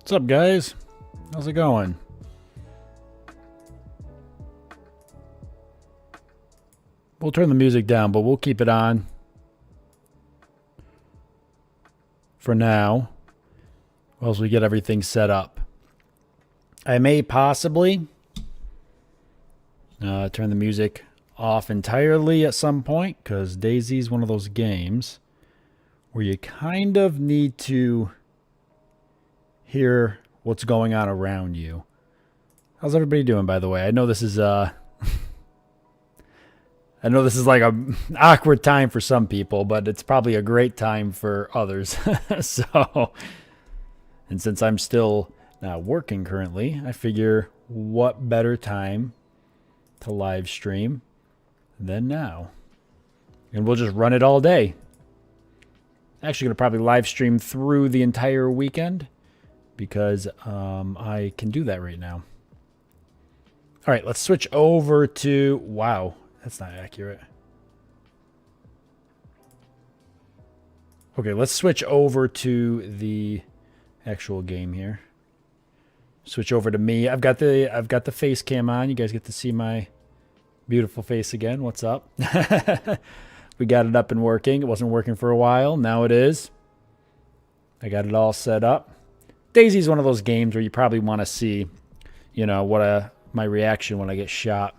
What's up, guys? How's it going? We'll turn the music down, but we'll keep it on for now whilst we get everything set up. I may possibly turn the music off entirely at some point because DayZ is one of those games where you kind of need to hear what's going on around you. How's everybody doing, by the way? I know this is I know this is like an awkward time for some people, but it's probably a great time for others. So, and since I'm still not working currently, I figure what better time to live stream than now. And we'll just run it all day. Actually going to probably live stream through the entire weekend because I can do that right now. All right, let's switch over to... Wow, that's not accurate. Okay, let's switch over to the actual game here. Switch over to me. I've got the face cam on. You guys get to see my beautiful face again. What's up? We got it up and working. It wasn't working for a while. Now it is. I got it all set up. DayZ is one of those games where you probably want to see, you know, what my reaction when I get shot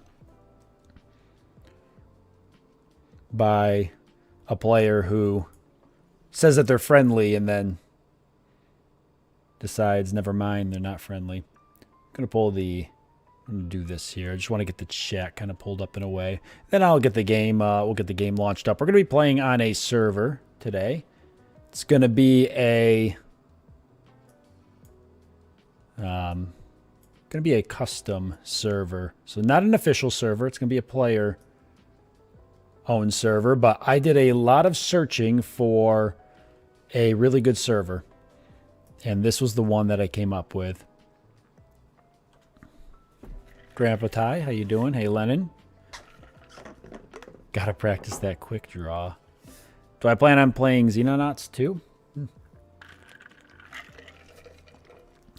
by a player who says that they're friendly and then decides, never mind, they're not friendly. I'm going to do this here. I just want to get the chat kind of pulled up in a way. Then I'll get the game, we'll get the game launched up. We're going to be playing on a server today. It's going to be a custom server. So not an official server. It's going to be a player owned server, but I did a lot of searching for a really good server. And this was the one that I came up with. Grandpa Ty, how you doing? Hey, Lennon. Gotta practice that quick draw. Do I plan on playing Xenonauts too?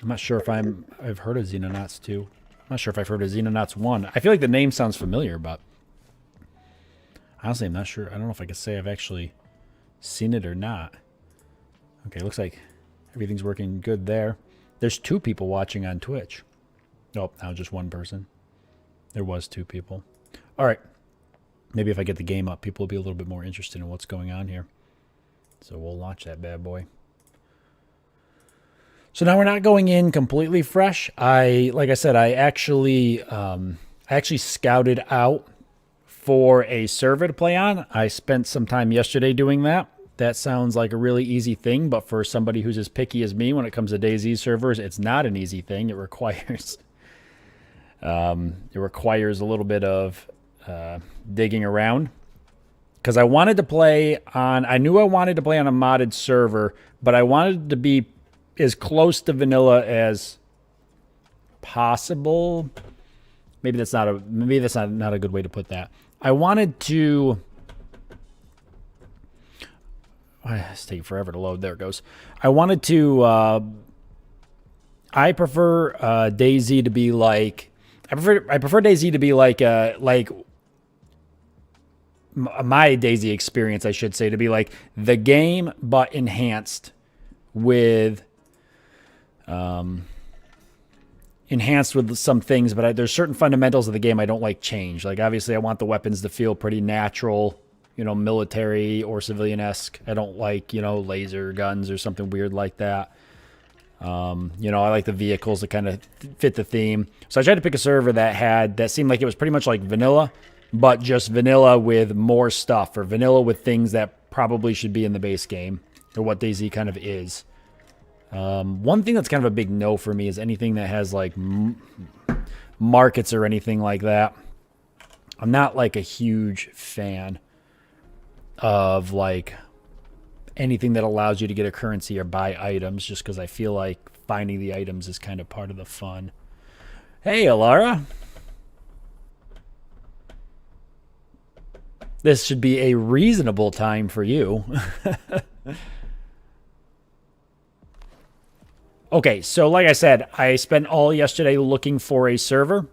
I'm not sure if I've heard of Xenonauts 2. I'm not sure if I've heard of Xenonauts 1. I feel like the name sounds familiar, but honestly, I'm not sure. I don't know if I can say I've actually seen it or not. Okay, looks like everything's working good there. There's 2 people watching on Twitch. Nope, now just 1 person. There was 2 people. All right. Maybe if I get the game up, people will be a little bit more interested in what's going on here. So we'll launch that bad boy. So now we're not going in completely fresh. Like I said, I actually scouted out for a server to play on. I spent some time yesterday doing that. That sounds like a really easy thing, but for somebody who's as picky as me when it comes to DayZ servers, it's not an easy thing. It requires a little bit of digging around. Because I wanted to play on, I knew I wanted to play on a modded server, but I wanted to be as close to vanilla as possible. Maybe that's not a good way to put that. I wanted to... It's taking forever to load. There it goes. I wanted to... I prefer DayZ to be like... I prefer DayZ to be like my DayZ experience, I should say, to be like the game, but enhanced with... enhanced with some things, but there's certain fundamentals of the game I don't like change. Like, obviously, I want the weapons to feel pretty natural, you know, military or civilian-esque. I don't like, you know, laser guns or something weird like that. You know, I like the vehicles that kind of fit the theme. So I tried to pick a server that seemed like it was pretty much like vanilla, but just vanilla with more stuff, or vanilla with things that probably should be in the base game, or what DayZ kind of is. One thing that's kind of a big no for me is anything that has like markets or anything like that. I'm not like a huge fan of like anything that allows you to get a currency or buy items, just because I feel like finding the items is kind of part of the fun. Hey, Alara. This should be a reasonable time for you. Okay, so like I said, I spent all yesterday looking for a server.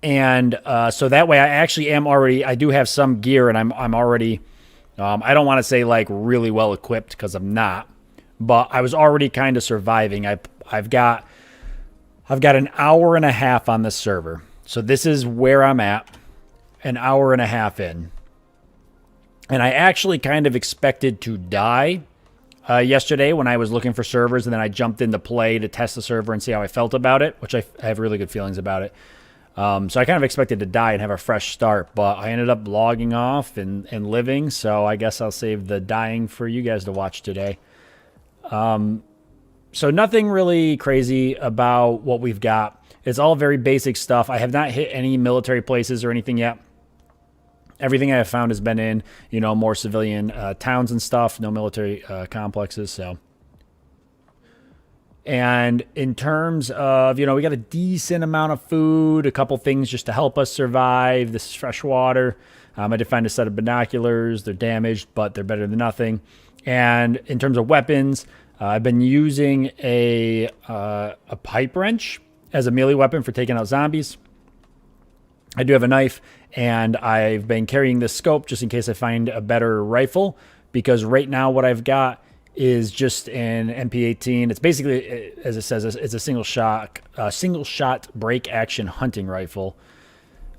And so that way I actually am already, I do have some gear and I'm already, I don't want to say like really well equipped because I'm not, but I was already kind of surviving. I've got an hour and a half on this server. So this is where I'm at, an hour and a half in. And I actually kind of expected to die yesterday when I was looking for servers, and then I jumped into play to test the server and see how I felt about it, which I have really good feelings about it. So I kind of expected to die and have a fresh start, but I ended up logging off and living, so I guess I'll save the dying for you guys to watch today. So nothing really crazy about what we've got. It's all very basic stuff. I have not hit any military places or anything yet. Everything I have found has been in, more civilian towns and stuff, no military complexes, so... And in terms of, we got a decent amount of food, a couple things just to help us survive. This is fresh water. I did find a set of binoculars. They're damaged, but they're better than nothing. And in terms of weapons, I've been using a pipe wrench as a melee weapon for taking out zombies. I do have a knife, and I've been carrying this scope just in case I find a better rifle, because right now what I've got is just an MP18. It's basically, as it says, it's a single shot break action hunting rifle.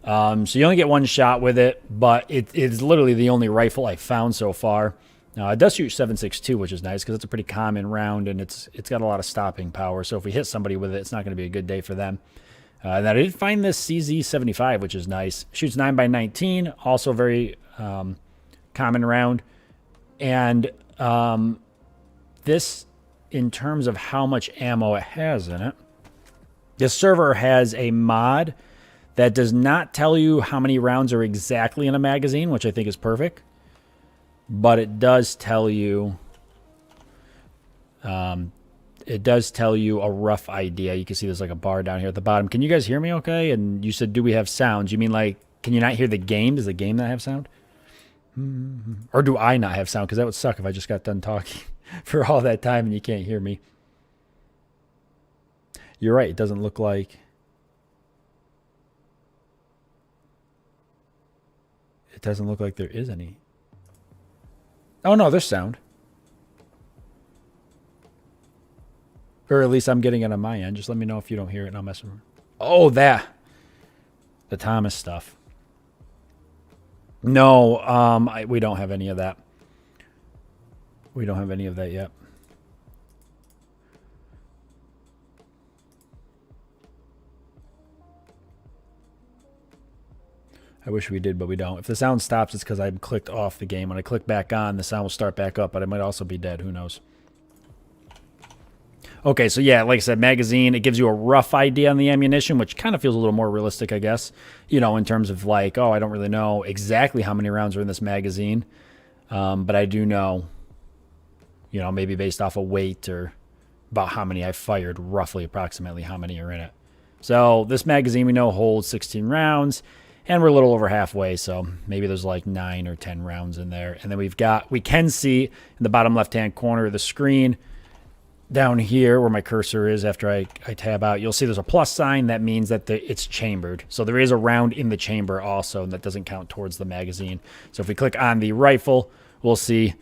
So you only get one shot with it, but it's literally the only rifle I've found so far. It does shoot 7.62, which is nice because it's a pretty common round, and it's got a lot of stopping power. So if we hit somebody with it, it's not going to be a good day for them. And I did find this CZ75, which is nice. Shoots 9x19, also very common round. And this, in terms of how much ammo it has in it, this server has a mod that does not tell you how many rounds are exactly in a magazine, which I think is perfect. But it does tell you, a rough idea. You can see there's like a bar down here at the bottom. Can you guys hear me okay? And you said, do we have sound? You mean like, can you not hear the game? Does the game not have sound? Or do I not have sound? Because that would suck if I just got done talking for all that time and you can't hear me. You're right. It doesn't look like... It doesn't look like there is any. Oh, no, there's sound. Or at least I'm getting it on my end. Just let me know if you don't hear it and I'll mess with it. Oh, that. The Thomas stuff. No, we don't have any of that. We don't have any of that yet. I wish we did, but we don't. If the sound stops, it's because I clicked off the game. When I click back on, the sound will start back up, but it might also be dead. Who knows? Okay, so yeah, like I said, magazine, it gives you a rough idea on the ammunition, which kind of feels a little more realistic, I guess. In terms of like, oh, I don't really know exactly how many rounds are in this magazine. But I do know, maybe based off of weight or about how many I fired, roughly approximately how many are in it. So this magazine we know holds 16 rounds, and we're a little over halfway, so maybe there's like 9 or 10 rounds in there. And then we can see in the bottom left-hand corner of the screen, down here where my cursor is after I tab out, you'll see there's a plus sign. That means that it's chambered. So there is a round in the chamber also, and that doesn't count towards the magazine. So if we click on the rifle, we'll see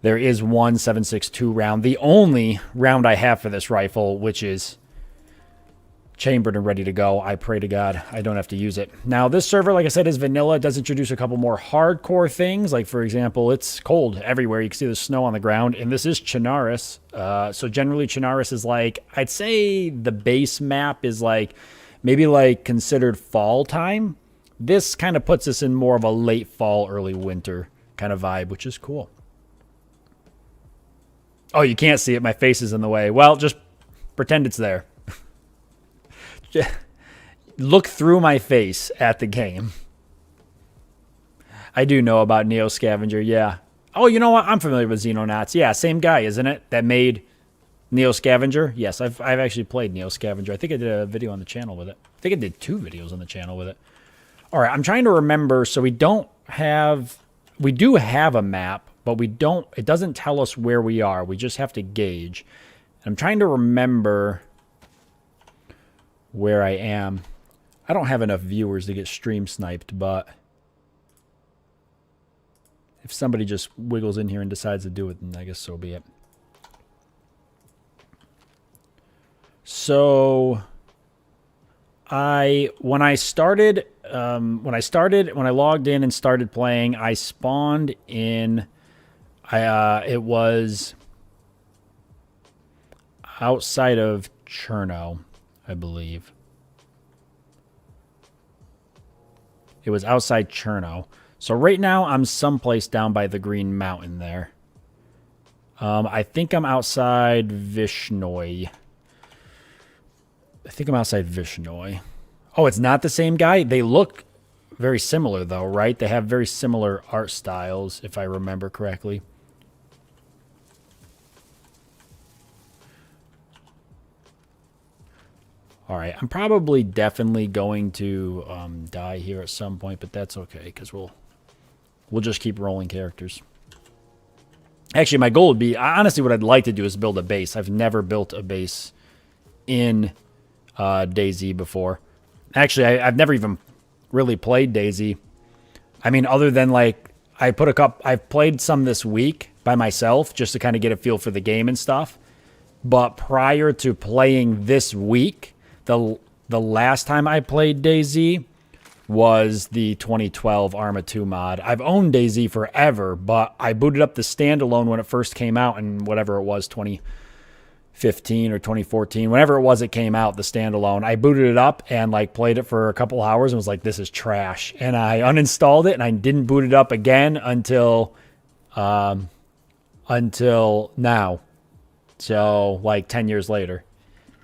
there is one 7.62 round. The only round I have for this rifle, which is chambered and ready to go. I pray to God I don't have to use it. Now, this server, like I said, is vanilla. It does introduce a couple more hardcore things. Like, for example, it's cold everywhere. You can see the snow on the ground. And this is Chernarus. So generally, Chernarus is like, I'd say the base map is like, maybe like considered fall time. This kind of puts us in more of a late fall, early winter kind of vibe, which is cool. Oh, you can't see it. My face is in the way. Well, just pretend it's there. Look through my face at the game. I do know about Neo Scavenger, yeah. Oh, you know what? I'm familiar with Xenonauts. Yeah, same guy, isn't it? That made Neo Scavenger. Yes, I've actually played Neo Scavenger. I think I did a video on the channel with it. I think I did 2 videos on the channel with it. All right, I'm trying to remember. So we do have a map, but it doesn't tell us where we are. We just have to gauge. I'm trying to remember where I am. I don't have enough viewers to get stream sniped, but if somebody just wiggles in here and decides to do it, then I guess so be it. So when I logged in and started playing, I spawned in it was outside of Cherno, I believe. It was outside Cherno. So right now I'm someplace down by the Green Mountain there. I think I'm outside Vishnoy. Oh, it's not the same guy? They look very similar though, right? They have very similar art styles, if I remember correctly. All right, I'm probably definitely going to die here at some point, but that's okay because we'll just keep rolling characters. Actually, my goal would be, honestly, what I'd like to do is build a base. I've never built a base in DayZ before. Actually, I've never even really played DayZ. I mean, other than like I've played some this week by myself just to kind of get a feel for the game and stuff. But prior to playing this week, the last time I played DayZ was the 2012 Arma 2 mod. I've owned DayZ forever, but I booted up the standalone when it first came out in whatever it was, 2015 or 2014, whenever it was it came out, the standalone. I booted it up and like played it for a couple hours and was like, this is trash. And I uninstalled it and I didn't boot it up again until now. So like 10 years later.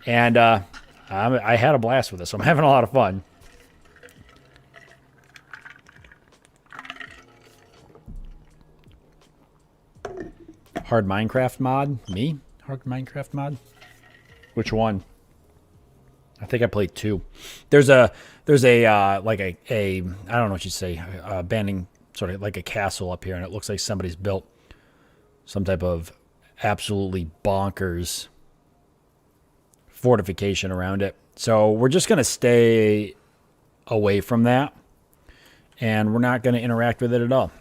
And I had a blast with this. I'm having a lot of fun. Hard Minecraft mod? Me? Hard Minecraft mod? Which one? I think I played 2. There's a like a I don't know what you say, banding sort of like a castle up here, and it looks like somebody's built some type of absolutely bonkers fortification around it. So we're just going to stay away from that, and we're not going to interact with it at all.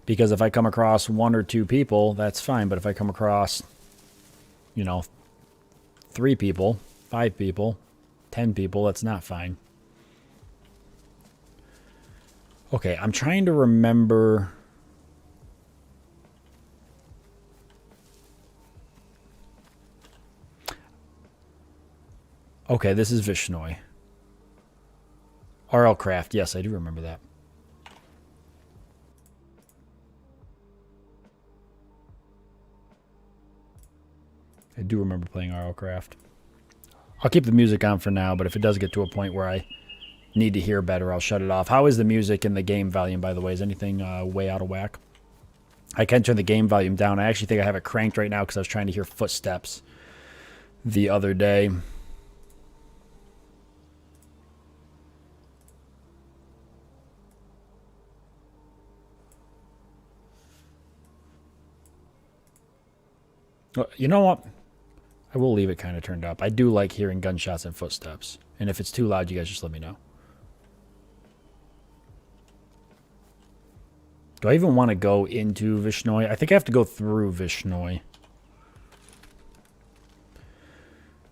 Because if I come across 1 or 2 people, that's fine. But if I come across, 3 people, 5 people, 10 people, that's not fine. Okay, I'm trying to remember. Okay, this is Vishnoy. RL Craft. Yes, I do remember that. I do remember playing RL Craft. I'll keep the music on for now, but if it does get to a point where I need to hear better, I'll shut it off. How is the music in the game volume, by the way? Is anything way out of whack? I can turn the game volume down. I actually think I have it cranked right now because I was trying to hear footsteps the other day. You know what? I will leave it kind of turned up. I do like hearing gunshots and footsteps. And if it's too loud, you guys just let me know. Do I even want to go into Vishnoy? I think I have to go through Vishnoy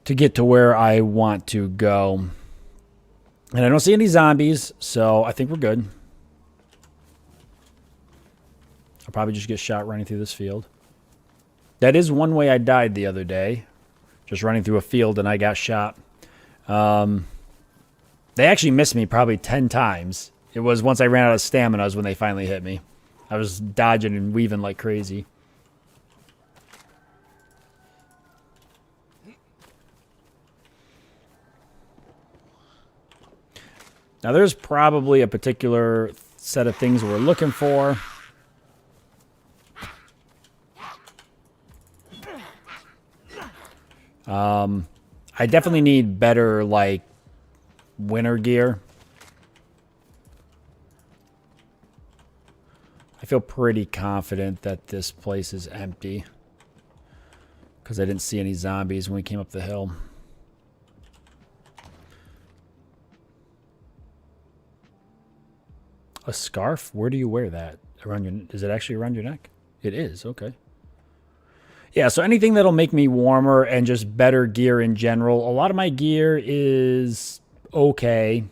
to get to where I want to go. And I don't see any zombies, so I think we're good. I'll probably just get shot running through this field. That is one way I died the other day. Just running through a field and I got shot. They actually missed me probably 10 times. It was once I ran out of stamina when they finally hit me. I was dodging and weaving like crazy. Now there's probably a particular set of things we're looking for. I definitely need better, like, winter gear. I feel pretty confident that this place is empty. because I didn't see any zombies when we came up the hill. A scarf? Where do you wear that? Around your? Is it actually around your neck? It is. Okay. Yeah, so anything that'll make me warmer and just better gear in general. A lot of my gear is okay.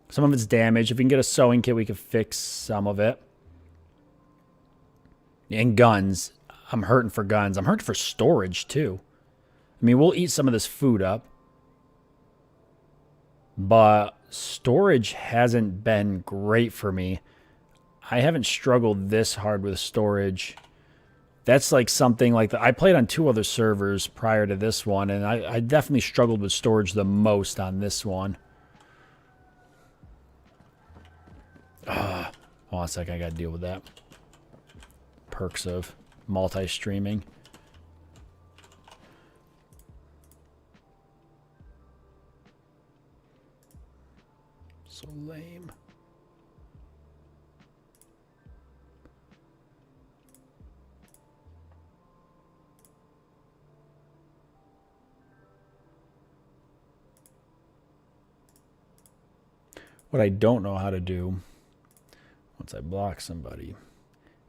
Some of it's damaged. If we can get a sewing kit, we can fix some of it. And guns. I'm hurting for guns. I'm hurting for storage, too. I mean, we'll eat some of this food up. But storage hasn't been great for me. I haven't struggled this hard with storage. That's like something like that. I played on 2 other servers prior to this one, and I definitely struggled with storage the most on this one. Hold on a second, I gotta deal with that. Perks of multi-streaming. So lame. What I don't know how to do once I block somebody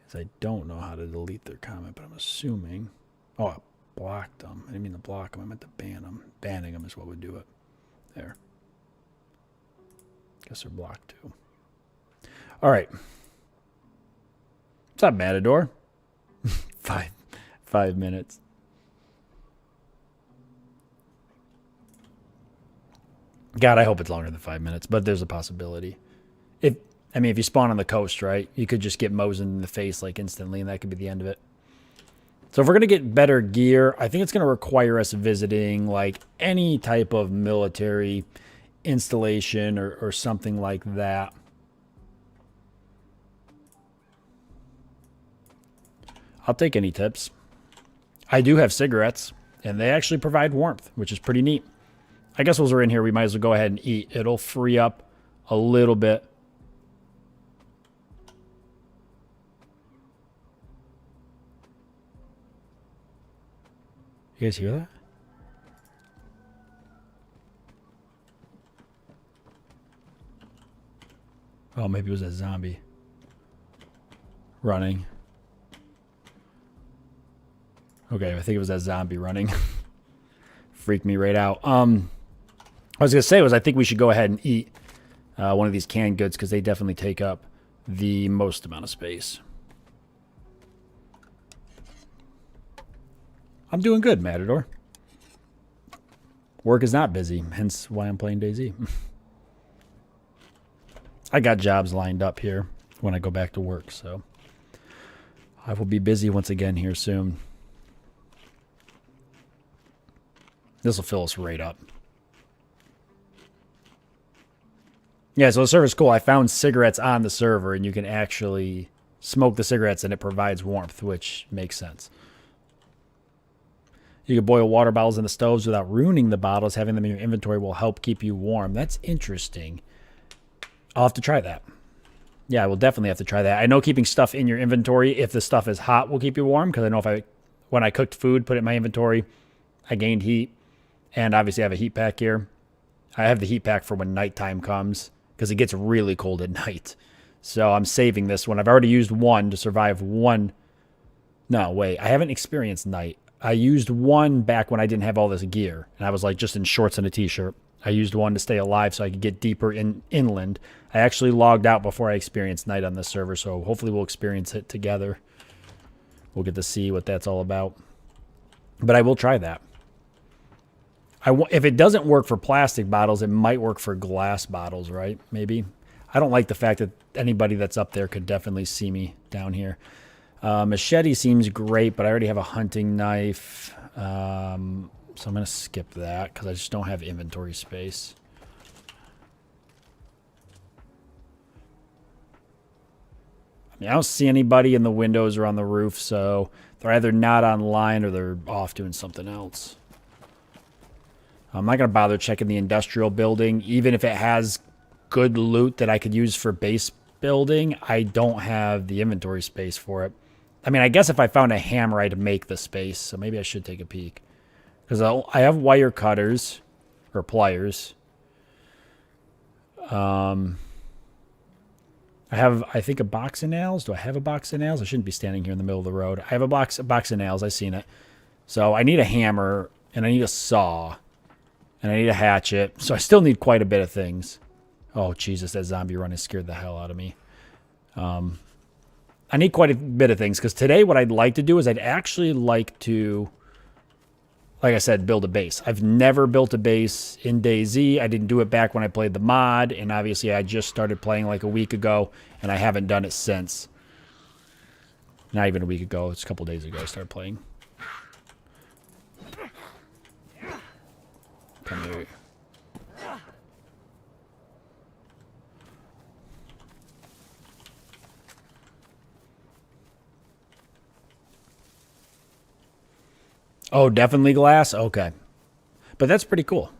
is I don't know how to delete their comment, but I'm assuming... Oh, I blocked them. I didn't mean to block them. I meant to ban them. Banning them is what would do it. There. Guess they're blocked too. All right. What's up, Matador? 5 minutes. God, I hope it's longer than 5 minutes, but there's a possibility. If you spawn on the coast, right, you could just get Mosin in the face like instantly, and that could be the end of it. So if we're going to get better gear, I think it's going to require us visiting like any type of military installation or something like that. I'll take any tips. I do have cigarettes, and they actually provide warmth, which is pretty neat. I guess while we're in here, we might as well go ahead and eat. It'll free up a little bit. You guys hear that? Oh, maybe it was a zombie running. Okay, I think it was that zombie running. Freaked me right out. I was going to say I think we should go ahead and eat one of these canned goods because they definitely take up the most amount of space. I'm doing good, Matador. Work is not busy, hence why I'm playing DayZ. I got jobs lined up here when I go back to work, so I will be busy once again here soon. This will fill us right up. Yeah, so the server's cool. I found cigarettes on the server, and you can actually smoke the cigarettes, and it provides warmth, which makes sense. You can boil water bottles in the stoves without ruining the bottles. Having them in your inventory will help keep you warm. That's interesting. I'll have to try that. Yeah, I will definitely have to try that. I know keeping stuff in your inventory, if the stuff is hot, will keep you warm, because I know when I cooked food, put it in my inventory, I gained heat. And obviously I have a heat pack here. I have the heat pack for when nighttime comes, because it gets really cold at night. So I'm saving this one. I've already used one to survive one. No, wait. I haven't experienced night. I used one back when I didn't have all this gear. And I was like just in shorts and a t-shirt. I used one to stay alive so I could get deeper inland. I actually logged out before I experienced night on this server. So hopefully we'll experience it together. We'll get to see what that's all about. But I will try that. If it doesn't work for plastic bottles, it might work for glass bottles, right? Maybe. I don't like the fact that anybody that's up there could definitely see me down here. Machete seems great, but I already have a hunting knife. So I'm going to skip that because I just don't have inventory space. I mean, I don't see anybody in the windows or on the roof, so they're either not online or they're off doing something else. I'm not going to bother checking the industrial building. Even if it has good loot that I could use for base building, I don't have the inventory space for it. I mean, I guess if I found a hammer, I'd make the space, so maybe I should take a peek. Because I have wire cutters or pliers. I have, I think, a box of nails. Do I have a box of nails? I shouldn't be standing here in the middle of the road. I have a box of nails. I've seen it. So I need a hammer, and I need a saw, and I need a hatchet. So I still need quite a bit of things. Oh, Jesus, that zombie running scared the hell out of me. I need quite a bit of things, because today what I'd like to do is I'd actually like to, like I said, build a base. I've never built a base in DayZ. I didn't do it back when I played the mod, and obviously I just started playing like a week ago, and I haven't done it since. Not even a week ago. It's a couple days ago I started playing. Come here. Oh, definitely glass? Okay. But that's pretty cool.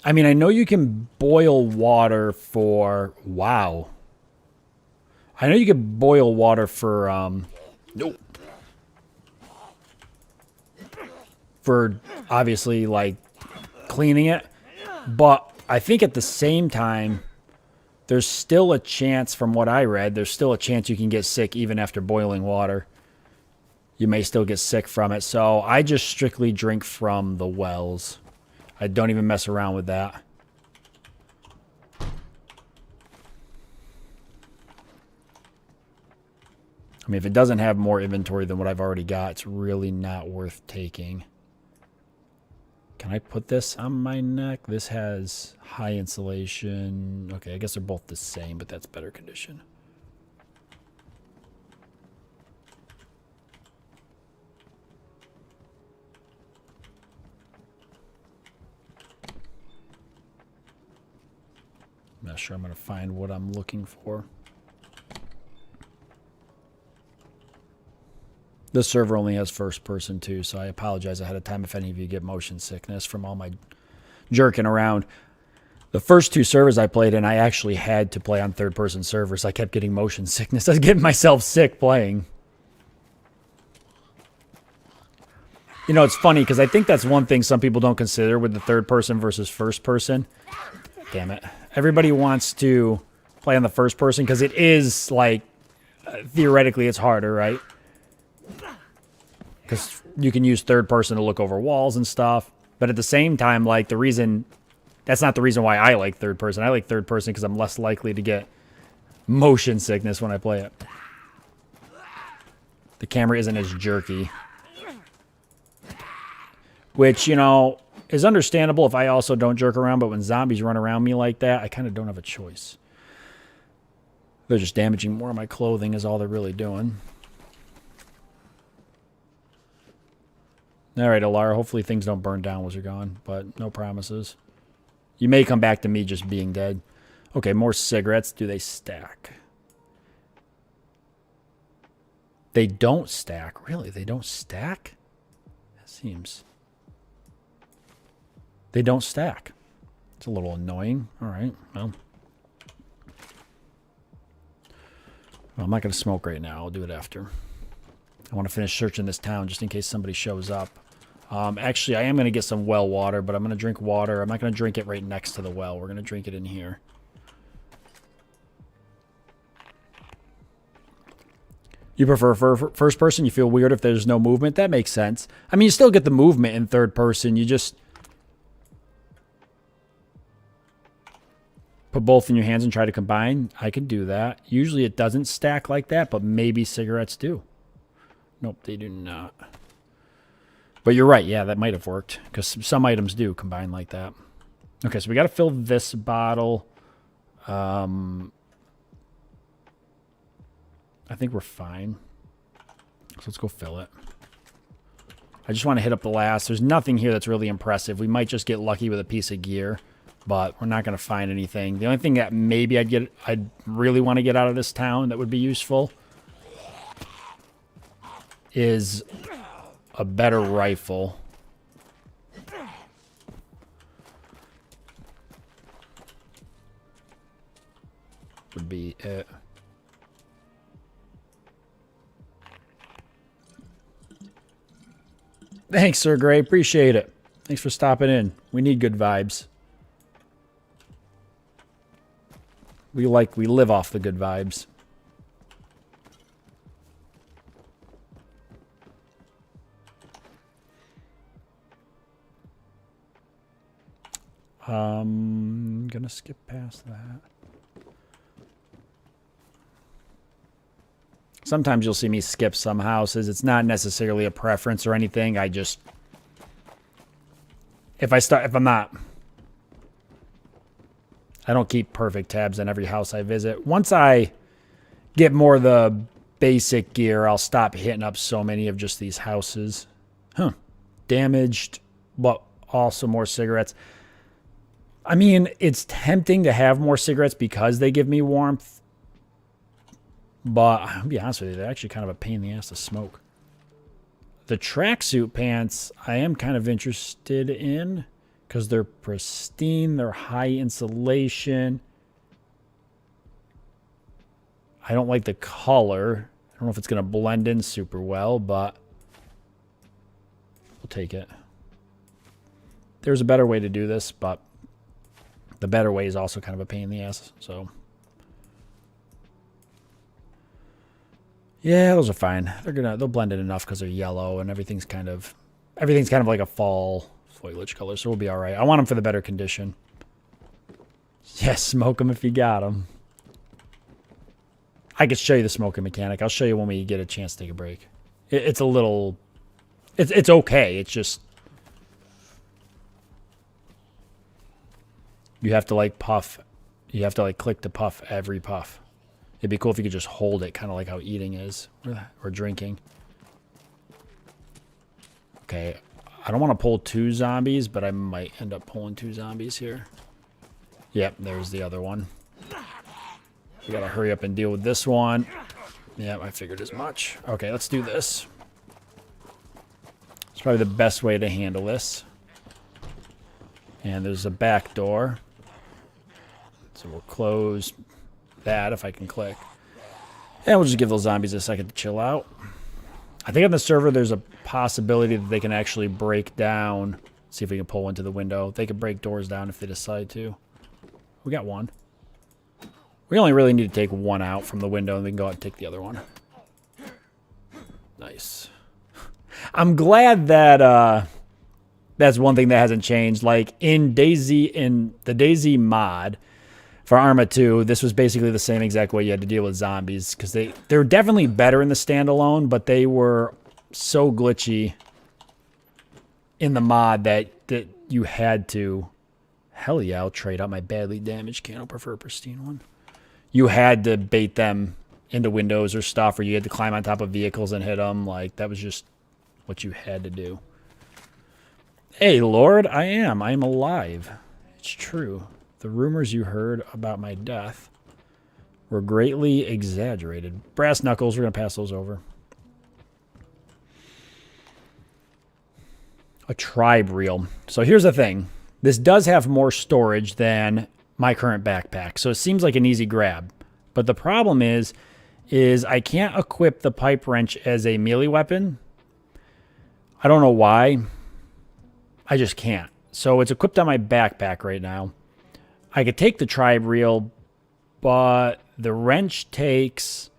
I mean, I know you can boil water for... Wow. I know you can boil water for... Nope. For, obviously, like, cleaning it. But I think at the same time, there's still a chance, from what I read, there's still a chance you can get sick even after boiling water. You may still get sick from it. So I just strictly drink from the wells. I don't even mess around with that. I mean, if it doesn't have more inventory than what I've already got, it's really not worth taking. Can I put this on my neck? This has high insulation. Okay, I guess they're both the same, but that's better condition. I'm not sure I'm going to find what I'm looking for. This server only has first person too, so I apologize ahead of time if any of you get motion sickness from all my jerking around. The first two servers I played in, I actually had to play on third person servers. I kept getting motion sickness. I was getting myself sick playing. You know, it's funny because I think that's one thing some people don't consider with the third person versus first person. Damn it. Everybody wants to play on the first person because it is, like, theoretically it's harder, right? Because you can use third person to look over walls and stuff. But at the same time, like, the reason... That's not the reason why I like third person. I like third person because I'm less likely to get motion sickness when I play it. The camera isn't as jerky. Which, you know, is understandable if I also don't jerk around. But when zombies run around me like that, I kind of don't have a choice. They're just damaging more of my clothing is all they're really doing. All right, Alara, hopefully things don't burn down once you're gone, but no promises. You may come back to me just being dead. Okay, more cigarettes. Do they stack? They don't stack. Really? They don't stack? That seems... They don't stack. It's a little annoying. All right, well. I'm not going to smoke right now. I'll do it after. I want to finish searching this town just in case somebody shows up. Actually, I am going to get some well water, but I'm going to drink water. I'm not going to drink it right next to the well. We're going to drink it in here. You prefer first person? You feel weird if there's no movement? That makes sense. I mean, you still get the movement in third person. You just put both in your hands and try to combine. I can do that. Usually it doesn't stack like that, but maybe cigarettes do. Nope, they do not. But you're right. Yeah, that might have worked because some items do combine like that. Okay, so we got to fill this bottle. I think we're fine. So let's go fill it. I just want to hit up the last. There's nothing here that's really impressive. We might just get lucky with a piece of gear, but we're not going to find anything. The only thing that maybe I'd really want to get out of this town that would be useful is a better rifle. Would be it. Thanks, Sir Gray. Appreciate it. Thanks for stopping in. We need good vibes. We live off the good vibes. I'm gonna skip past that. Sometimes you'll see me skip some houses. It's not necessarily a preference or anything. I just, if I'm not, I don't keep perfect tabs on every house I visit. Once I get more of the basic gear, I'll stop hitting up so many of just these houses. Damaged, but also more cigarettes. I mean, it's tempting to have more cigarettes because they give me warmth. But I'll be honest with you, they're actually kind of a pain in the ass to smoke. The tracksuit pants, I am kind of interested in because they're pristine, they're high insulation. I don't like the color. I don't know if it's going to blend in super well, but we'll take it. There's a better way to do this, but the better way is also kind of a pain in the ass, so... Yeah, those are fine. They'll blend in enough because they're yellow and everything's kind of like a fall foliage color, so we'll be all right. I want them for the better condition. Yeah, smoke them if you got them. I could show you the smoking mechanic. I'll show you when we get a chance to take a break. It's a little, it's okay. It's just you have to like puff. You have to like click to puff every puff. It'd be cool if you could just hold it, kind of like how eating is, or drinking. Okay, I don't want to pull 2 zombies, but I might end up pulling 2 zombies here. Yep, there's the other one. We gotta hurry up and deal with this one. Yep, I figured as much. Okay, let's do this. It's probably the best way to handle this. And there's a back door. So we'll close that if I can click. And we'll just give those zombies a second to chill out. I think on the server there's a possibility that they can actually break down. See if we can pull one to the window. They could break doors down if they decide to. We got one. We only really need to take one out from the window and we can go out and take the other one. Nice. I'm glad that that's one thing that hasn't changed. Like in DayZ, in the DayZ mod, for Arma 2, this was basically the same exact way you had to deal with zombies because they were definitely better in the standalone, but they were so glitchy in the mod that you had to... Hell yeah, I'll trade out my badly damaged can. I'll prefer a pristine one. You had to bait them into windows or stuff, or you had to climb on top of vehicles and hit them. Like, that was just what you had to do. Hey, Lord, I am alive. It's true. The rumors you heard about my death were greatly exaggerated. Brass knuckles, we're going to pass those over. A tribe reel. So here's the thing. This does have more storage than my current backpack, so it seems like an easy grab. But the problem is I can't equip the pipe wrench as a melee weapon. I don't know why. I just can't. So it's equipped on my backpack right now. I could take the tribe reel, but the wrench takes...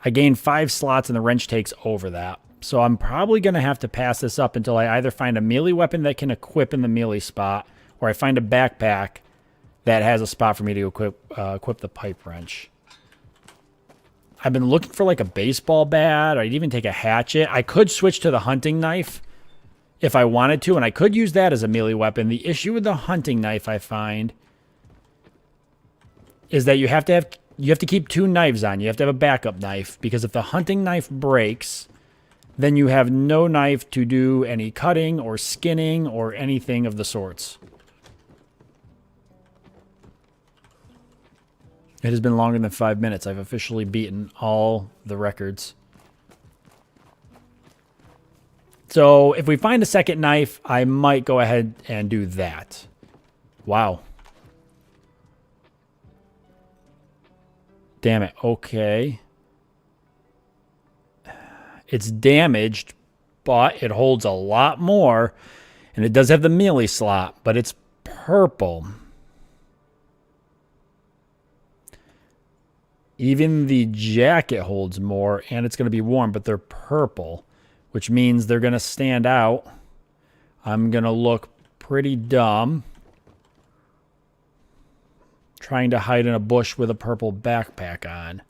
I gain 5 slots and the wrench takes over that. So I'm probably going to have to pass this up until I either find a melee weapon that can equip in the melee spot, or I find a backpack that has a spot for me to equip the pipe wrench. I've been looking for like a baseball bat, or I'd even take a hatchet. I could switch to the hunting knife if I wanted to, and I could use that as a melee weapon. The issue with the hunting knife, I find, is that you have to keep 2 knives on. You have to have a backup knife, because if the hunting knife breaks, then you have no knife to do any cutting or skinning or anything of the sorts. It has been longer than 5 minutes. I've officially beaten all the records. So if we find a second knife, I might go ahead and do that. Wow. Damn it. Okay. It's damaged, but it holds a lot more. And it does have the melee slot, but it's purple. Even the jacket holds more, and it's going to be warm, but they're purple, which means they're going to stand out. I'm going to look pretty dumb trying to hide in a bush with a purple backpack on.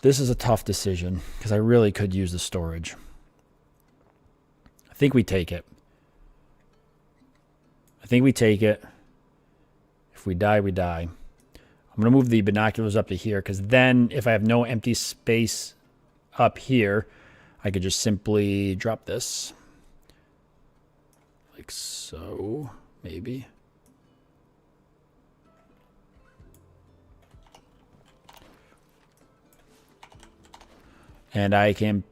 This is a tough decision because I really could use the storage. I think we take it. I think we take it. If we die, we die. I'm going to move the binoculars up to here because then if I have no empty space up here, I could just simply drop this. Like so, maybe. And I can...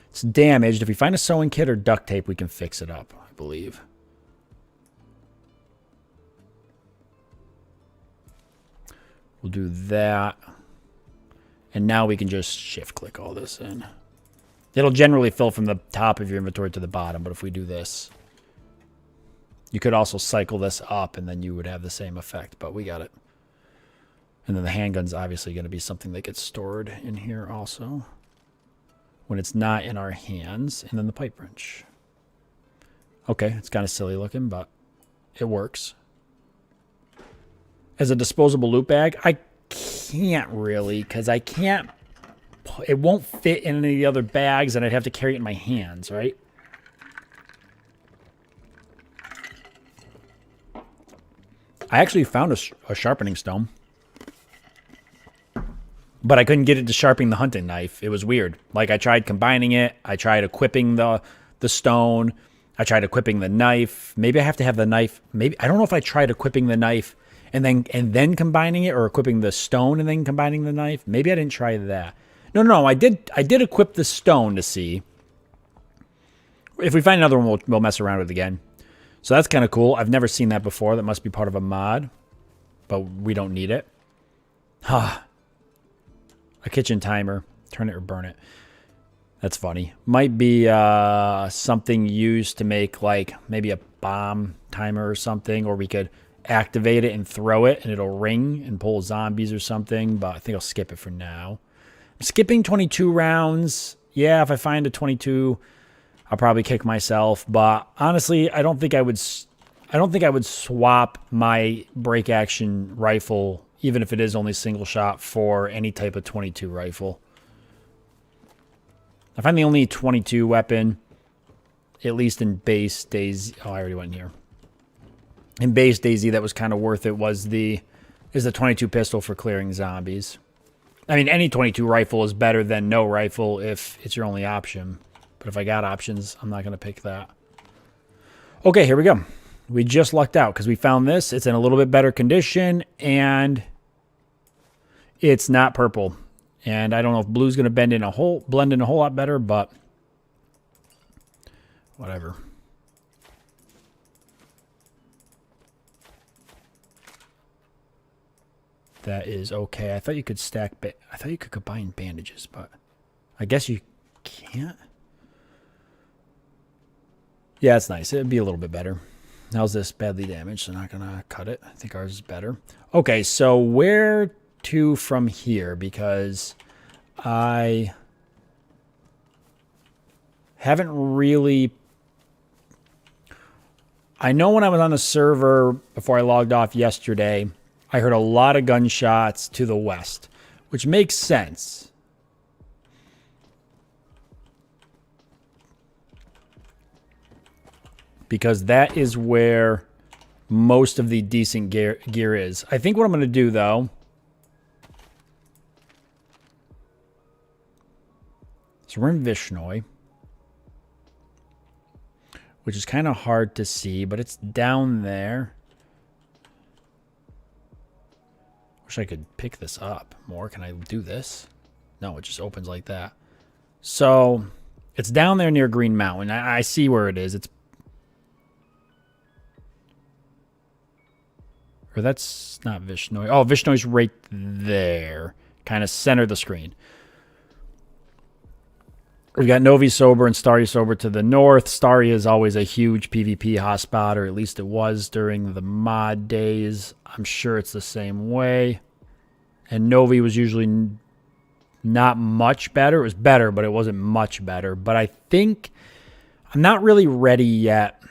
It's damaged. If we find a sewing kit or duct tape, we can fix it up, I believe. We'll do that. And now we can just shift-click all this in. It'll generally fill from the top of your inventory to the bottom, but if we do this... You could also cycle this up, and then you would have the same effect, but we got it. And then the handgun's obviously going to be something that gets stored in here also when it's not in our hands. And then the pipe wrench. Okay, it's kind of silly looking, but it works. As a disposable loot bag, I can't really because I can't. It won't fit in any of the other bags, and I'd have to carry it in my hands, right? I actually found a sharpening stone. But I couldn't get it to sharpen the hunting knife. It was weird. Like, I tried combining it. I tried equipping the stone. I tried equipping the knife. Maybe I have to have the knife. Maybe I don't know if I tried equipping the knife and then combining it, or equipping the stone and then combining the knife. Maybe I didn't try that. No, I did equip the stone to see. If we find another one, we'll mess around with it again. So that's kind of cool. I've never seen that before. That must be part of a mod. But we don't need it. A kitchen timer. Turn it or burn it. That's funny. Might be something used to make, like, maybe a bomb timer or something. Or we could activate it and throw it, and it'll ring and pull zombies or something. But I think I'll skip it for now. I'm skipping 22 rounds. Yeah, if I find a 22, I'll probably kick myself. But honestly, I don't think I would swap my break action rifle, even if it is only single shot, for any type of 22 rifle. I find the only 22 weapon, at least in base DayZ. Oh, I already went in here. In base DayZ, that was kind of worth it. Is the 22 pistol for clearing zombies. I mean, any 22 rifle is better than no rifle if it's your only option. But if I got options, I'm not going to pick that. Okay, here we go. We just lucked out because we found this. It's in a little bit better condition, and it's not purple. And I don't know if blue's going to blend in a whole lot better, but whatever. That is okay. I thought you could I thought you could combine bandages, but I guess you can't. Yeah, it's nice. It'd be a little bit better. How's this? Badly damaged, so not gonna cut it. I think ours is better. Okay, so where to from here? Because I haven't really... I know when I was on the server before I logged off yesterday, I heard a lot of gunshots to the west, which makes sense. Because that is where most of the decent gear is. I think what I'm going to do, though... So we're in Vishnoi, which is kind of hard to see, but it's down there. Wish I could pick this up more. Can I do this? No, it just opens like that. So it's down there near Green Mountain. I see where it is. It's... Or that's not Vishnoi. Oh, Vishnoi's right there. Kind of center the screen. We've got Novi Sober and Starry Sober to the north. Starry is always a huge PvP hotspot, or at least it was during the mod days. I'm sure it's the same way. And Novi was usually not much better. It was better, but it wasn't much better. But I think I'm not really ready yet.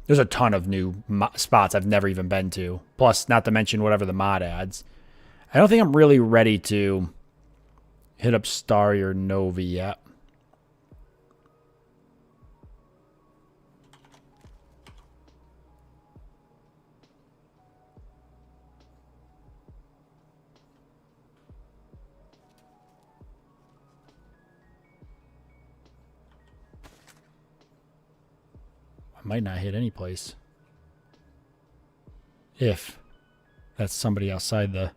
There's a ton of new spots I've never even been to. Plus, not to mention whatever the mod adds. I don't think I'm really ready to hit up Starry or Novi yet. I might not hit any place. If that's somebody outside the...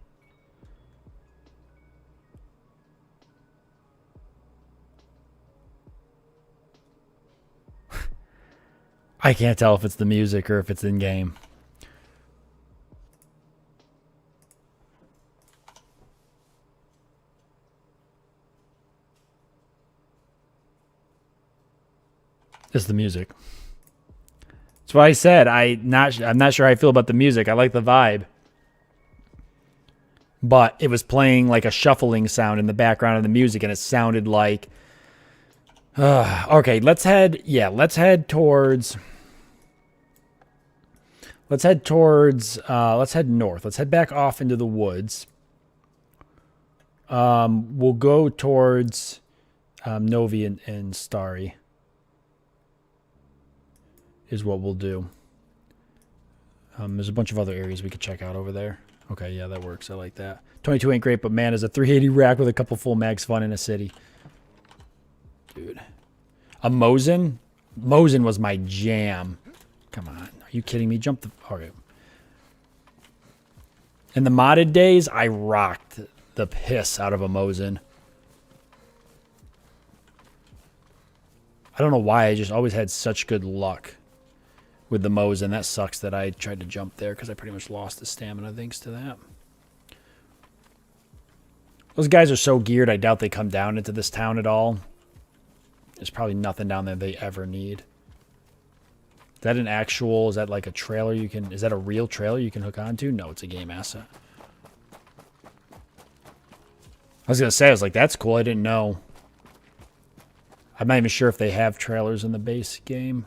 I can't tell if it's the music or if it's in-game. It's the music. That's what I said. I'm not sure how I feel about the music. I like the vibe. But it was playing like a shuffling sound in the background of the music, and it sounded like... okay, let's head towards... Let's head north. Let's head back off into the woods. We'll go towards Novi and Starry is what we'll do. There's a bunch of other areas we could check out over there. Okay, yeah, that works. I like that. 22 ain't great, but man, is a 380 rack with a couple full mags fun in a city. Dude. A Mosin? Mosin was my jam. Come on. Are you kidding me? Jump the... Okay. In the modded days, I rocked the piss out of a Mosin. I don't know why. I just always had such good luck with the Mosin. That sucks that I tried to jump there because I pretty much lost the stamina thanks to that. Those guys are so geared, I doubt they come down into this town at all. There's probably nothing down there they ever need. Is that an actual, is that like a trailer you can, is that a real trailer you can hook onto? No, it's a game asset. I was going to say, I was like, that's cool. I didn't know. I'm not even sure if they have trailers in the base game.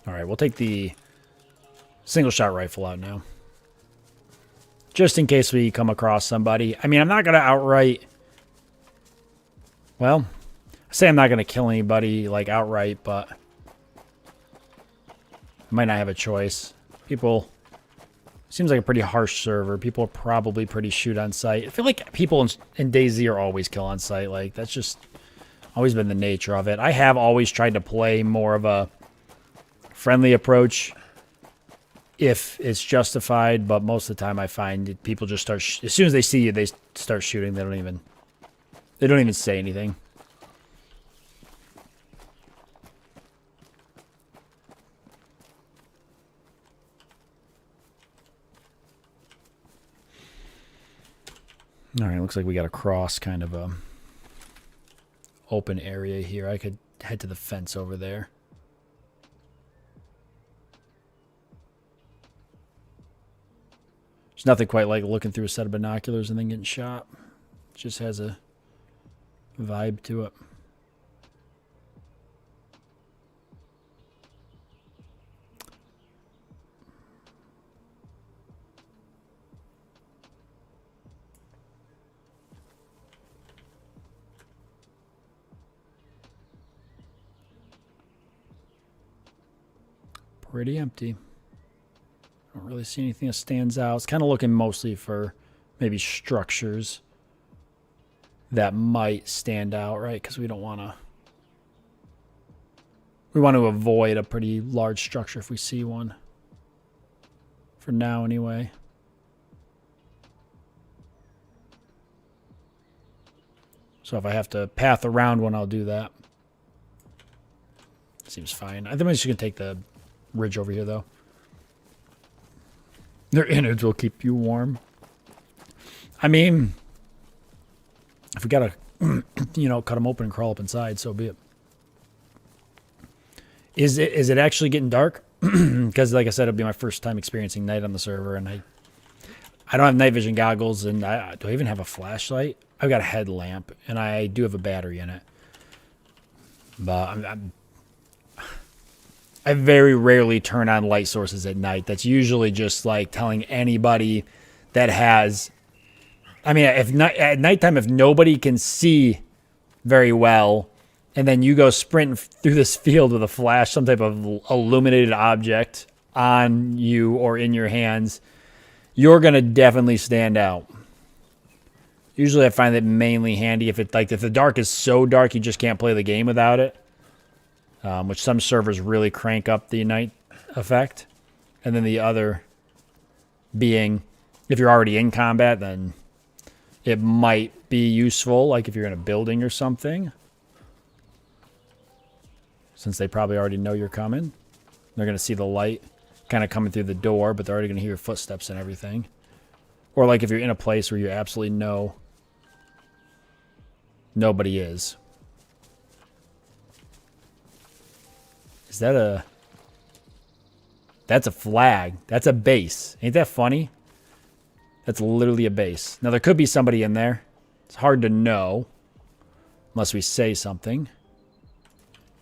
All right, we'll take the single shot rifle out now. Just in case we come across somebody. I mean, I'm not going to outright... Well, I say I'm not going to kill anybody, like, outright, but... I might not have a choice. People... Seems like a pretty harsh server. People are probably pretty shoot on sight. I feel like people in DayZ are always kill on sight. Like, that's just always been the nature of it. I have always tried to play more of a friendly approach if it's justified, but most of the time I find people just start as soon as they see you, they start shooting. They don't even say anything. All right, looks like we got to cross kind of a open area here. I could head to the fence over there. There's nothing quite like looking through a set of binoculars and then getting shot. It just has a vibe to it. Pretty empty. I don't really see anything that stands out. It's kind of looking mostly for maybe structures that might stand out, right? Because we don't want to... We want to avoid a pretty large structure if we see one. For now, anyway. So if I have to path around one, I'll do that. Seems fine. I think I'm just going to take the ridge over here, though. Their innards will keep you warm. I mean, if we got to, you know, cut them open and crawl up inside, so be it. Is it actually getting dark? Because, like I said, it'll be my first time experiencing night on the server, and I don't have night vision goggles, and do I even have a flashlight? I've got a headlamp, and I do have a battery in it. But I very rarely turn on light sources at night. That's usually just like telling anybody that has... I mean, at nighttime, if nobody can see very well, and then you go sprinting through this field with a flash, some type of illuminated object on you or in your hands, you're going to definitely stand out. Usually I find it mainly handy if the dark is so dark you just can't play the game without it. Which some servers really crank up the night effect. And then the other being, if you're already in combat, then it might be useful, like if you're in a building or something. Since they probably already know you're coming. They're going to see the light kind of coming through the door, but they're already going to hear your footsteps and everything. Or like if you're in a place where you absolutely know nobody is. Is that a... That's a flag. That's a base. Ain't that funny? That's literally a base. Now, there could be somebody in there. It's hard to know. Unless we say something.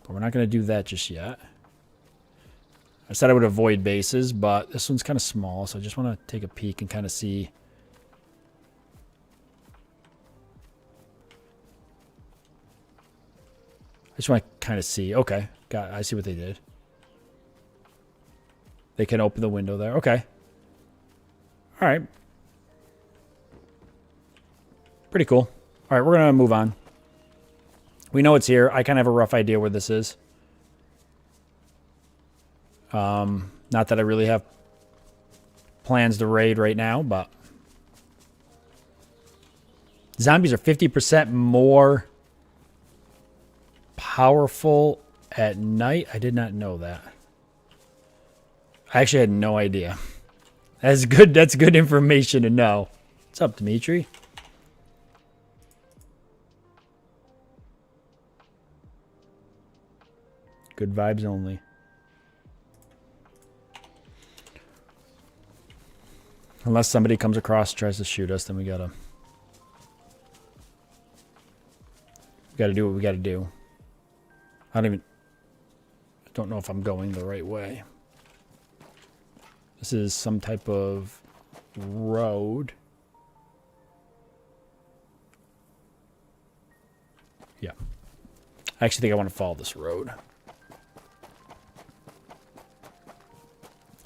But we're not going to do that just yet. I said I would avoid bases, but this one's kind of small, so I just want to take a peek and kind of see. I just want to kind of see. Okay. I see what they did. They can open the window there. Okay. All right. Pretty cool. All right, we're going to move on. We know it's here. I kind of have a rough idea where this is. Not that I really have plans to raid right now, but... Zombies are 50% more powerful at night. I did not know that. I actually had no idea. That's good. That's good information to know. What's up, Dimitri? Good vibes only. Unless somebody comes across and tries to shoot us, then we gotta do what we gotta do. I don't know if I'm going the right way. This is some type of road. Yeah. I actually think I want to follow this road.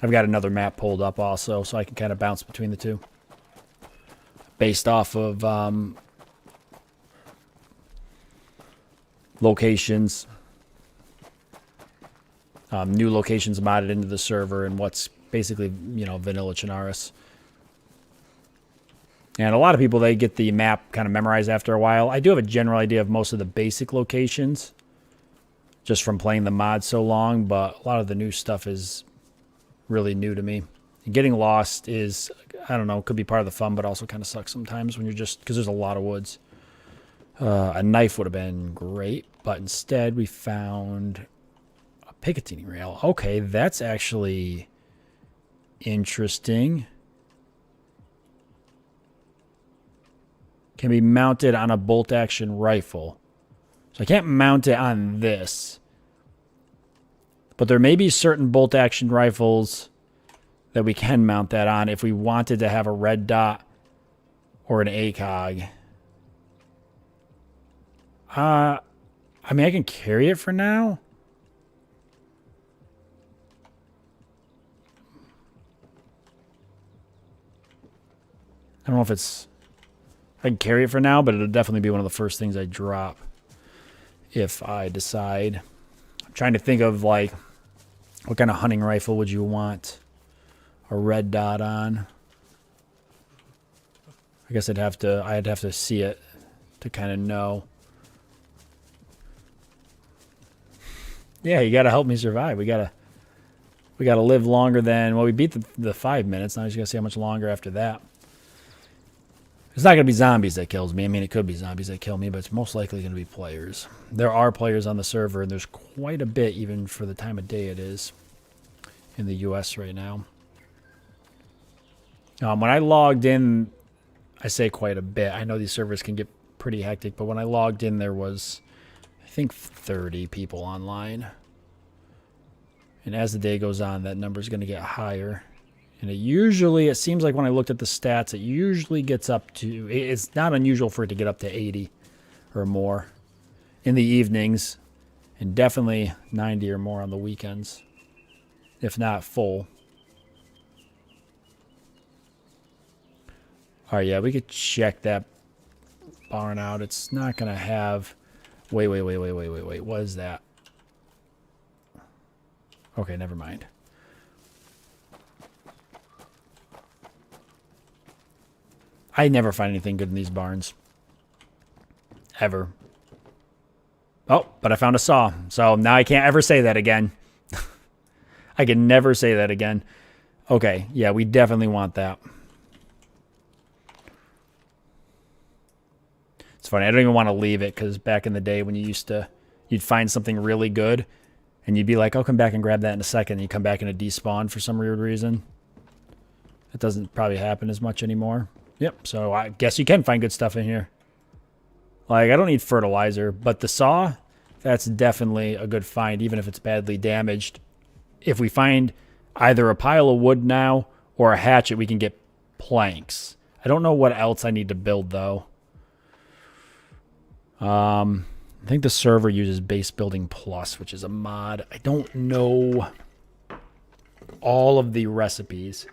I've got another map pulled up also, so I can kind of bounce between the two. Based off of locations. New locations modded into the server and what's basically, you know, vanilla Chinaris. And a lot of people, they get the map kind of memorized after a while. I do have a general idea of most of the basic locations just from playing the mod so long, but a lot of the new stuff is really new to me. And getting lost is, I don't know, could be part of the fun, but also kind of sucks sometimes when you're just, because there's a lot of woods. A knife would have been great, but instead we found a Picatinny rail. Okay, that's actually interesting. Can be mounted on a bolt-action rifle. So I can't mount it on this. But there may be certain bolt-action rifles that we can mount that on if we wanted to have a red dot or an ACOG. I mean, I can carry it for now. I don't know if it's... I can carry it for now, but it'll definitely be one of the first things I drop if I decide. I'm trying to think of, like, what kind of hunting rifle would you want a red dot on? I guess I'd have to see it to kind of know. Yeah, you got to help me survive. We got to live longer than, well, we beat the 5 minutes. Now I just got to see how much longer after that. It's not going to be zombies that kills me. I mean, it could be zombies that kill me, but it's most likely going to be players. There are players on the server, and there's quite a bit even for the time of day it is in the US right now. When I logged in, I say quite a bit. I know these servers can get pretty hectic, but when I logged in, there was, I think, 30 people online. And as the day goes on, that number is going to get higher. And it seems like when I looked at the stats, it usually gets up to, it's not unusual for it to get up to 80 or more in the evenings, and definitely 90 or more on the weekends, if not full. All right, yeah, we could check that barn out. It's not going to have, wait, what is that? Okay, never mind. I never find anything good in these barns. Ever. Oh, but I found a saw. So now I can't ever say that again. I can never say that again. Okay, yeah, we definitely want that. It's funny, I don't even want to leave it, because back in the day when you'd find something really good, and you'd be like, I'll come back and grab that in a second, and you come back and it despawned for some weird reason. It doesn't probably happen as much anymore. Yep, so I guess you can find good stuff in here. Like, I don't need fertilizer, but the saw, that's definitely a good find, even if it's badly damaged. If we find either a pile of wood now or a hatchet, we can get planks. I don't know what else I need to build, though. I think the server uses Base Building Plus, which is a mod. I don't know all of the recipes.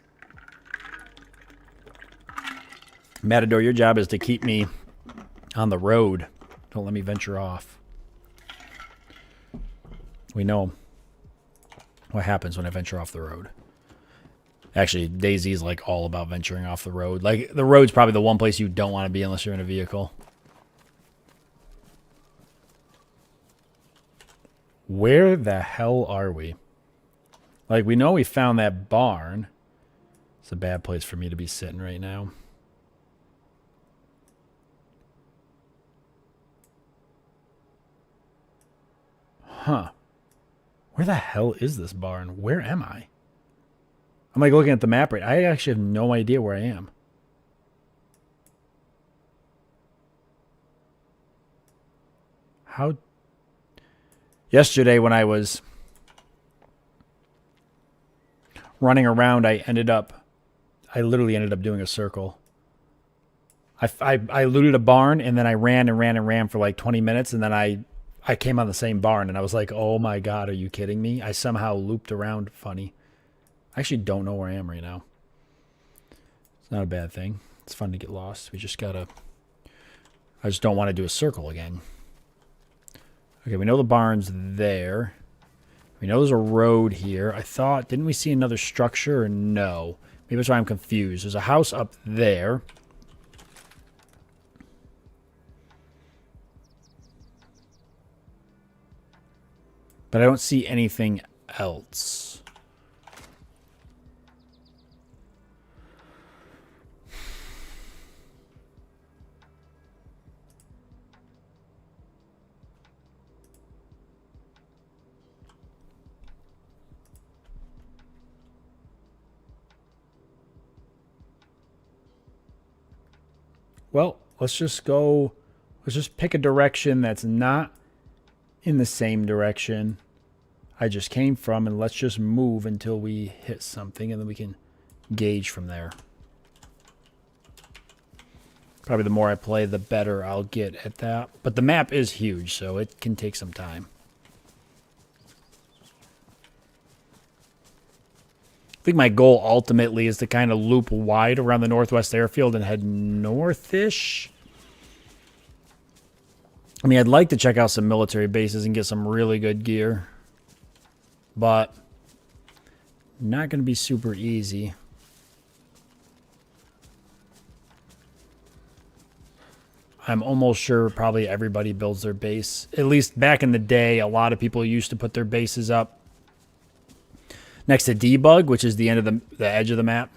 Matador, your job is to keep me on the road. Don't let me venture off. We know what happens when I venture off the road. Actually, DayZ is like all about venturing off the road. Like, the road's probably the one place you don't want to be unless you're in a vehicle. Where the hell are we? Like, we know we found that barn. It's a bad place for me to be sitting right now. Huh. Where the hell is this barn? Where am I? I'm like looking at the map right. I actually have no idea where I am. How? Yesterday when I was running around, I literally ended up doing a circle. I looted a barn, and then I ran and ran and ran for like 20 minutes, and then I came on the same barn, and I was like, oh my God, are you kidding me? I somehow looped around funny. I actually don't know where I am right now. It's not a bad thing. It's fun to get lost. I just don't want to do a circle again. Okay, we know the barn's there. We know there's a road here. I thought, didn't we see another structure or no? Maybe that's why I'm confused. There's a house up there. But I don't see anything else. Well, let's just pick a direction that's not in the same direction I just came from, and let's just move until we hit something, and then we can gauge from there. Probably the more I play, the better I'll get at that. But the map is huge, so it can take some time. I think my goal ultimately is to kind of loop wide around the Northwest Airfield and head northish. I mean, I'd like to check out some military bases and get some really good gear. But not going to be super easy. I'm almost sure probably everybody builds their base. At least back in the day, a lot of people used to put their bases up next to debug, which is the end of the edge of the map.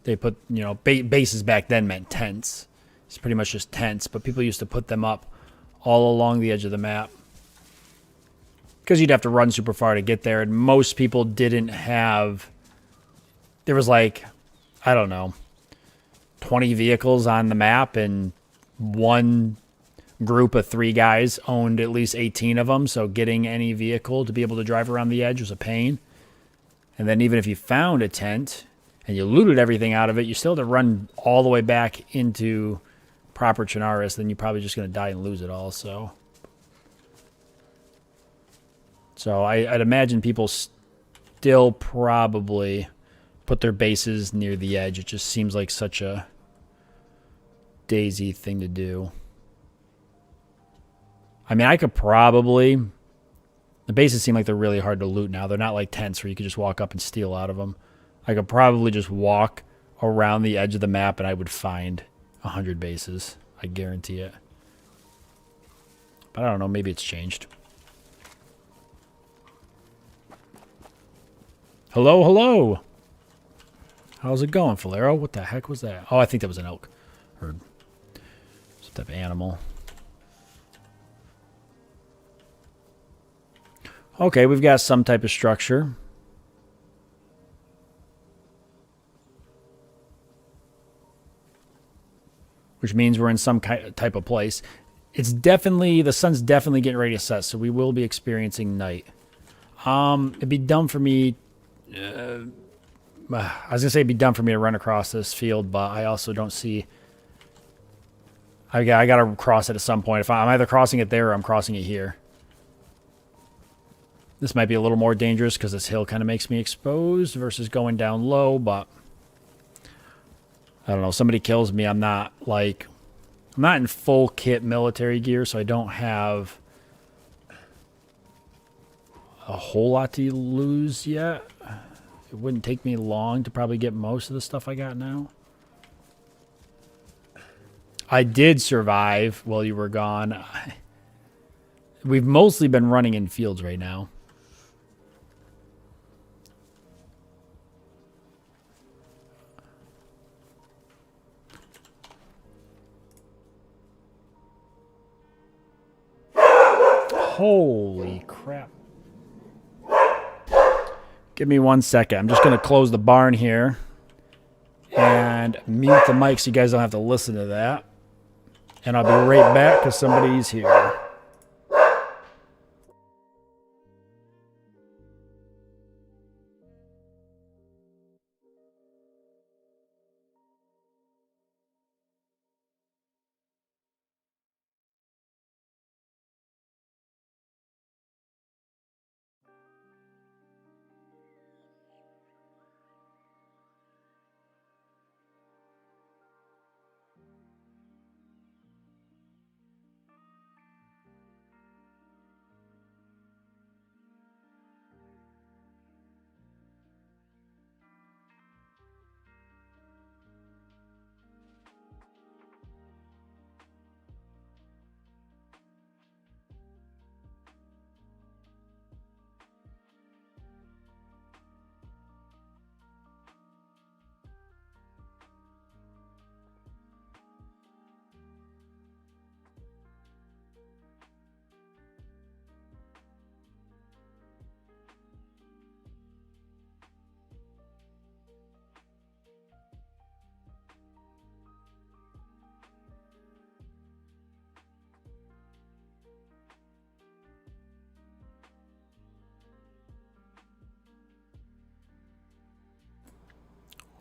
They put, you know, bases back then meant tents. It's pretty much just tents, but people used to put them up all along the edge of the map because you'd have to run super far to get there, and most people didn't have. There was like, I don't know, 20 vehicles on the map, and one group of 3 guys owned at least 18 of them, so getting any vehicle to be able to drive around the edge was a pain. And then even if you found a tent and you looted everything out of it, you still had to run all the way back into proper Chernarus, then you're probably just going to die and lose it all. So I'd imagine people still probably put their bases near the edge. It just seems like such a DayZ thing to do. I mean, I could probably... The bases seem like they're really hard to loot now. They're not like tents where you could just walk up and steal out of them. I could probably just walk around the edge of the map and I would find 100 bases. I guarantee it. But I don't know. Maybe it's changed. Hello, hello. How's it going, Falero? What the heck was that? Oh, I think that was an elk. Or some type of animal. Okay, we've got some type of structure. Which means we're in some type of place. It's definitely, the sun's definitely getting ready to set, so we will be experiencing night. It'd be dumb for me... I was going to say it'd be dumb for me to run across this field, but I also don't see... I got to cross it at some point. If I'm either crossing it there or I'm crossing it here. This might be a little more dangerous because this hill kind of makes me exposed versus going down low, but... I don't know. If somebody kills me, I'm not in full kit military gear, so I don't have a whole lot to lose yet. It wouldn't take me long to probably get most of the stuff I got now. I did survive while you were gone. We've mostly been running in fields right now. Holy crap. Give me 1 second. I'm just going to close the barn here and mute the mic so you guys don't have to listen to that. And I'll be right back because somebody's here.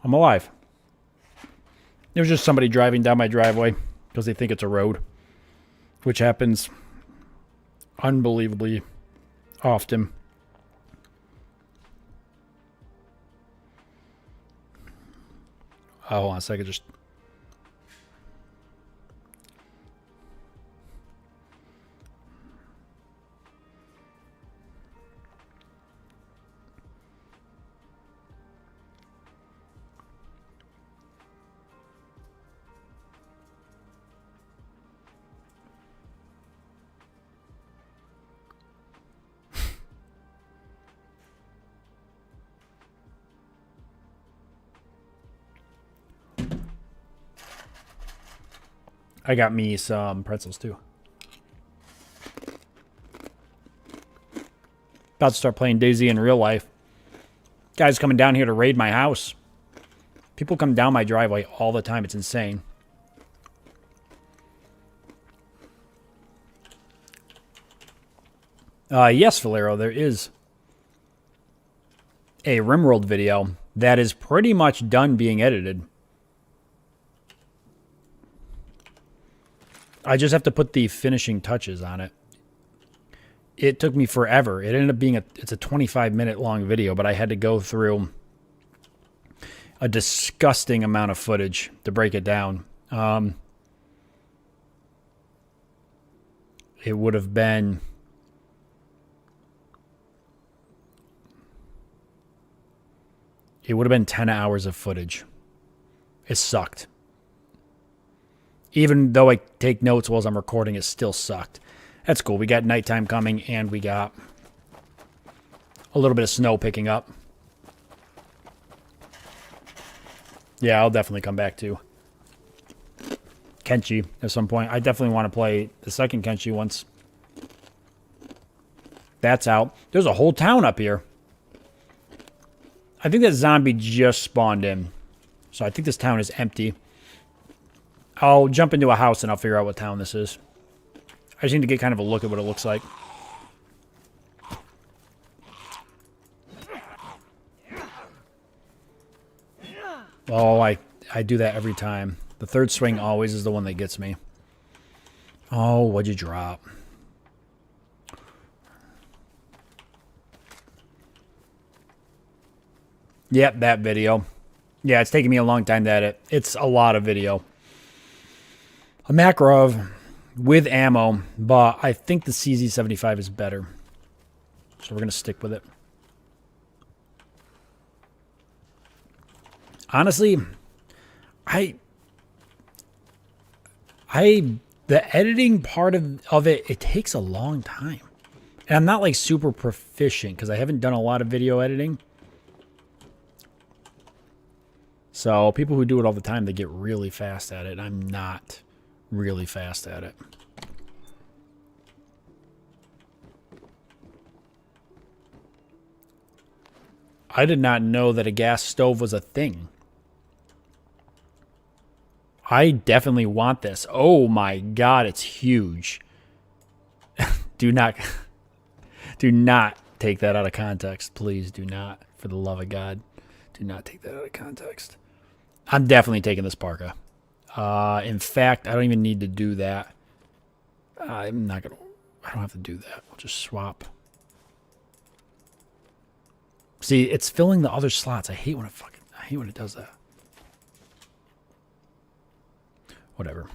I'm alive. There was just somebody driving down my driveway because they think it's a road, which happens unbelievably often. Oh, hold on a second. Just... I got me some pretzels too. About to start playing DayZ in real life. Guys coming down here to raid my house. People come down my driveway all the time. It's insane. Yes, Valero, there is a RimWorld video that is pretty much done being edited. I just have to put the finishing touches on it. It took me forever. It ended up being it's a 25-minute long video, but I had to go through a disgusting amount of footage to break it down. It would have been... It would have been 10 hours of footage. It sucked. Even though I take notes while I'm recording, it still sucked. That's cool. We got nighttime coming, and we got a little bit of snow picking up. Yeah, I'll definitely come back to Kenshi at some point. I definitely want to play the second Kenshi once that's out. There's a whole town up here. I think that zombie just spawned in. So I think this town is empty. I'll jump into a house and I'll figure out what town this is. I just need to get kind of a look at what it looks like. Oh, I do that every time. The third swing always is the one that gets me. Oh, what'd you drop? Yep, that video. Yeah, it's taking me a long time to edit. It's a lot of video. A Makarov with ammo, but I think the CZ75 is better. So we're going to stick with it. Honestly, the editing part of it, it takes a long time. And I'm not like super proficient because I haven't done a lot of video editing. So people who do it all the time, they get really fast at it. I'm not really fast at it. I did not know that a gas stove was a thing. I definitely want this. Oh my God, it's huge. Do not take that out of context. Please do not. For the love of God, do not take that out of context. I'm definitely taking this parka. In fact, I don't even need to do that. I don't have to do that. We'll just swap. See, it's filling the other slots. I hate when it does that. Whatever.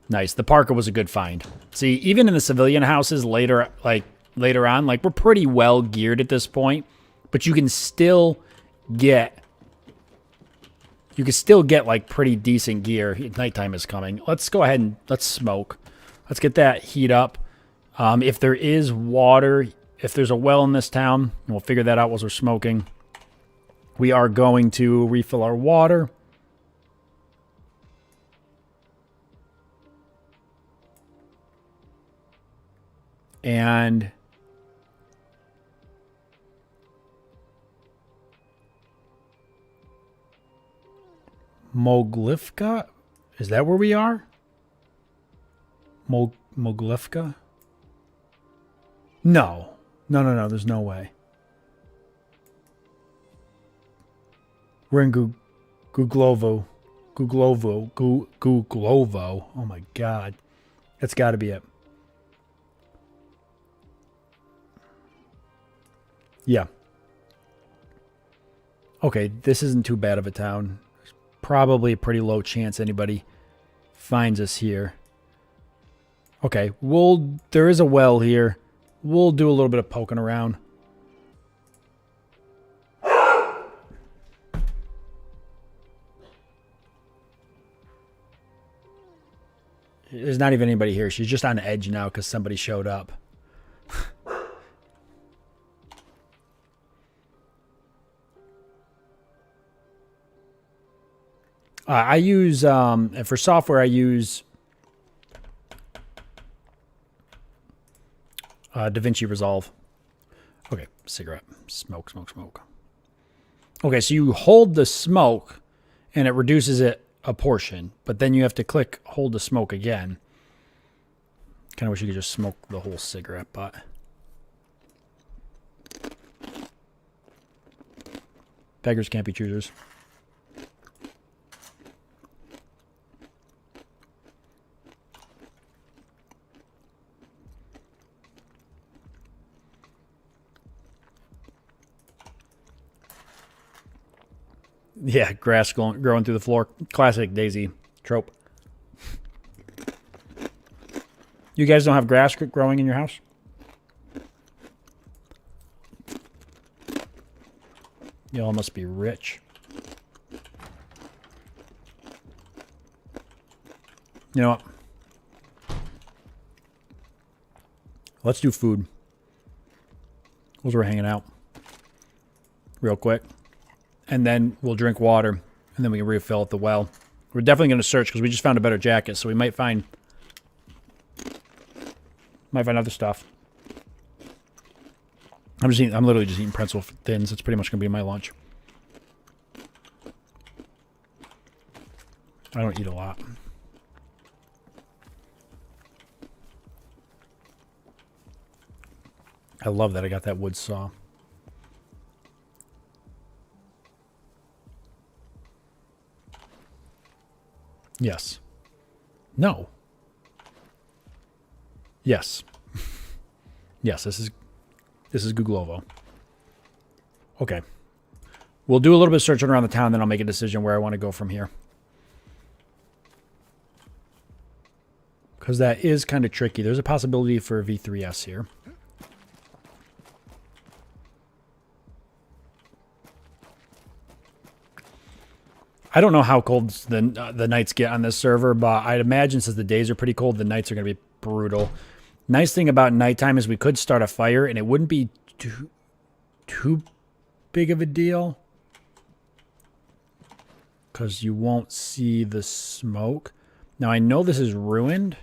Nice. The parka was a good find. See, even in the civilian houses later on, like we're pretty well geared at this point, but you can still get like pretty decent gear. Nighttime is coming. Let's go ahead and let's smoke. Let's get that heat up. If there is water, if there's a well in this town, we'll figure that out while we're smoking. We are going to refill our water. And Moglivka? Is that where we are? Moglivka? No. No. There's no way. We're in Guglovo. Guglovo. Oh my God. That's got to be it. Yeah. Okay, this isn't too bad of a town. There's probably a pretty low chance anybody finds us here. Okay, there is a well here. We'll do a little bit of poking around. There's not even anybody here. She's just on edge now because somebody showed up. I use, for software, I use DaVinci Resolve. Okay, cigarette. Smoke, smoke, smoke. Okay, so you hold the smoke, and it reduces it a portion, but then you have to click hold the smoke again. Kind of wish you could just smoke the whole cigarette butt. Beggars can't be choosers. Yeah, grass growing through the floor. Classic DayZ trope. You guys don't have grass growing in your house? Y'all must be rich. You know what? Let's do food. Those we're hanging out. Real quick. And then we'll drink water. And then we can refill at the well. We're definitely going to search because we just found a better jacket. So we might find other stuff. I'm literally just eating pretzel thins. It's pretty much going to be my lunch. I don't eat a lot. I love that I got that wood saw. Yes. No. Yes. Yes, this is Googleovo. Okay. We'll do a little bit of searching around the town, then I'll make a decision where I want to go from here. Because that is kind of tricky. There's a possibility for a V3S here. I don't know how cold the nights get on this server, but I'd imagine since the days are pretty cold, the nights are going to be brutal. Nice thing about nighttime is we could start a fire, and it wouldn't be too big of a deal. Because you won't see the smoke. Now, I know this is ruined,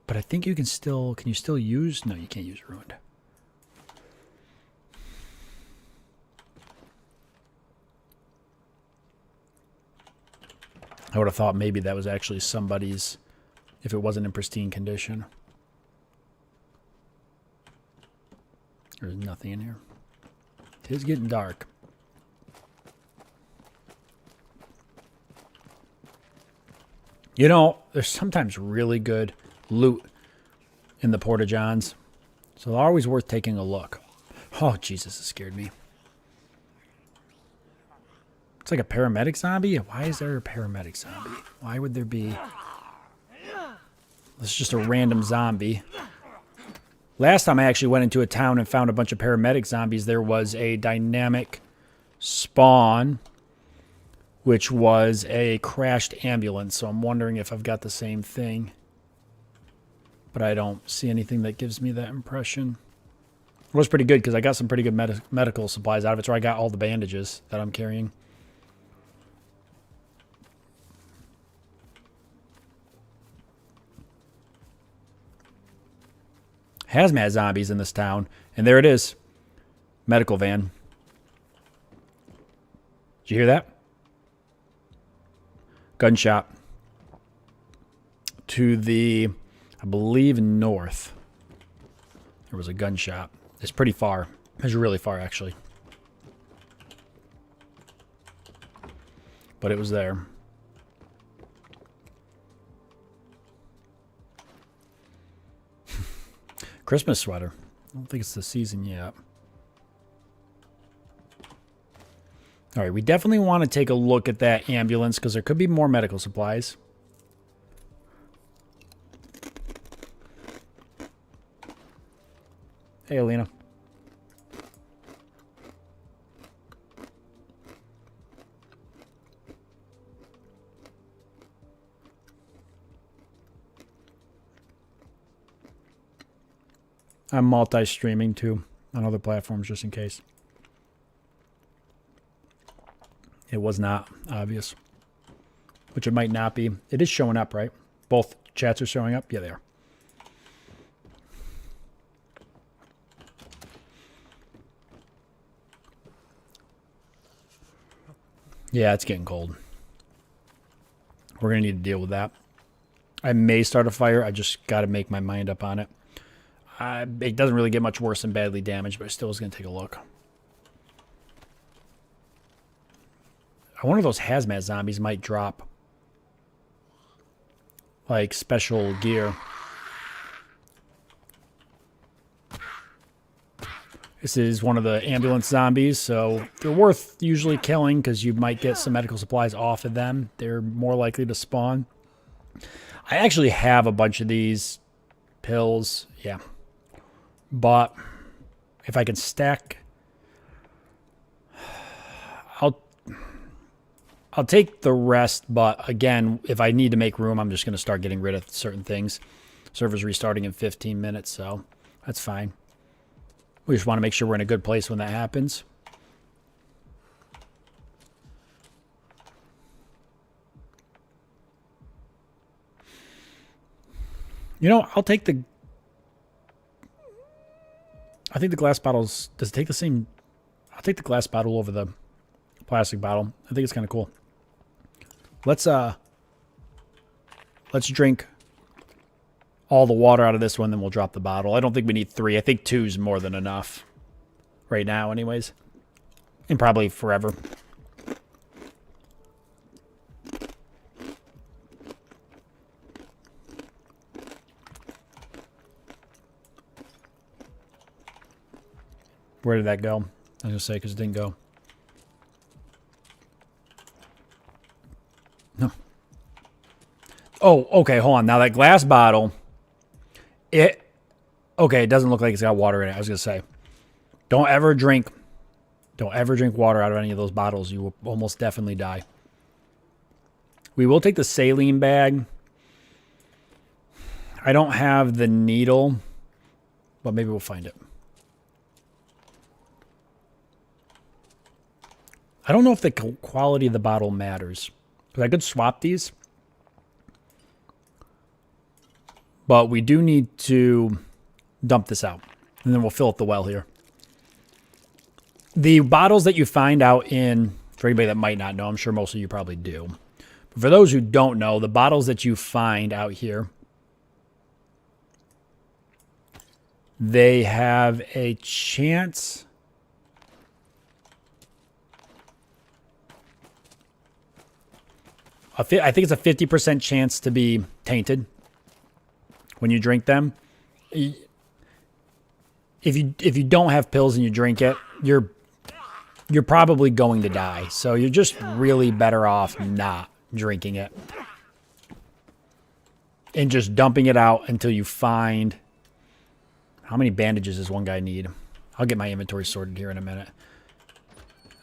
but I think you can still... Can you still use... No, you can't use ruined. I would have thought maybe that was actually somebody's, if it wasn't in pristine condition. There's nothing in here. It is getting dark. You know, there's sometimes really good loot in the Porta-Johns. So they're always worth taking a look. Oh, Jesus, it scared me. It's like a paramedic zombie? Why is there a paramedic zombie? Why would there be... This is just a random zombie. Last time I actually went into a town and found a bunch of paramedic zombies, there was a dynamic spawn, which was a crashed ambulance. So I'm wondering if I've got the same thing. But I don't see anything that gives me that impression. It was pretty good because I got some pretty good medical supplies out of it. So I got all the bandages that I'm carrying. Hazmat zombies in this town. And there it is. Medical van. Did you hear that? Gunshot. To the, I believe, north. There was a gunshot. It's pretty far. It's really far, actually. But it was there. Christmas sweater. I don't think it's the season yet. All right, we definitely want to take a look at that ambulance because there could be more medical supplies. Hey, Alina. I'm multi-streaming too on other platforms just in case. It was not obvious. which it might not be. It is showing up, right? Both chats are showing up? Yeah, they are. Yeah, it's getting cold. We're going to need to deal with that. I may start a fire. I just got to make my mind up on it. It doesn't really get much worse than badly damaged, but I still was going to take a look. I wonder if those hazmat zombies might drop like special gear. This is one of the ambulance zombies, so they're worth usually killing because you might get some medical supplies off of them. They're more likely to spawn. I actually have a bunch of these pills. Yeah. But if I can stack, I'll take the rest, but again, if I need to make room, I'm just going to start getting rid of certain things. Server's restarting in 15 minutes, so that's fine. We just want to make sure we're in a good place when that happens. You know, I think the glass bottles, does it take the same? I'll take the glass bottle over the plastic bottle. I think it's kind of cool. Let's drink all the water out of this one, then we'll drop the bottle. I don't think we need 3. I think 2's more than enough right now anyways. And probably forever. Where did that go? I was going to say, because it didn't go. No. Oh, okay, hold on. Now that glass bottle, it doesn't look like it's got water in it. I was going to say, don't ever drink water out of any of those bottles. You will almost definitely die. We will take the saline bag. I don't have the needle, but maybe we'll find it. I don't know if the quality of the bottle matters. Because I could swap these. But we do need to dump this out. And then we'll fill up the well here. The bottles that you find out in, for anybody that might not know, I'm sure most of you probably do. But for those who don't know, the bottles that you find out here, they have a chance. I think it's a 50% chance to be tainted when you drink them. If you don't have pills and you drink it, you're probably going to die. So you're just really better off not drinking it. And just dumping it out until you find... How many bandages does one guy need? I'll get my inventory sorted here in a minute.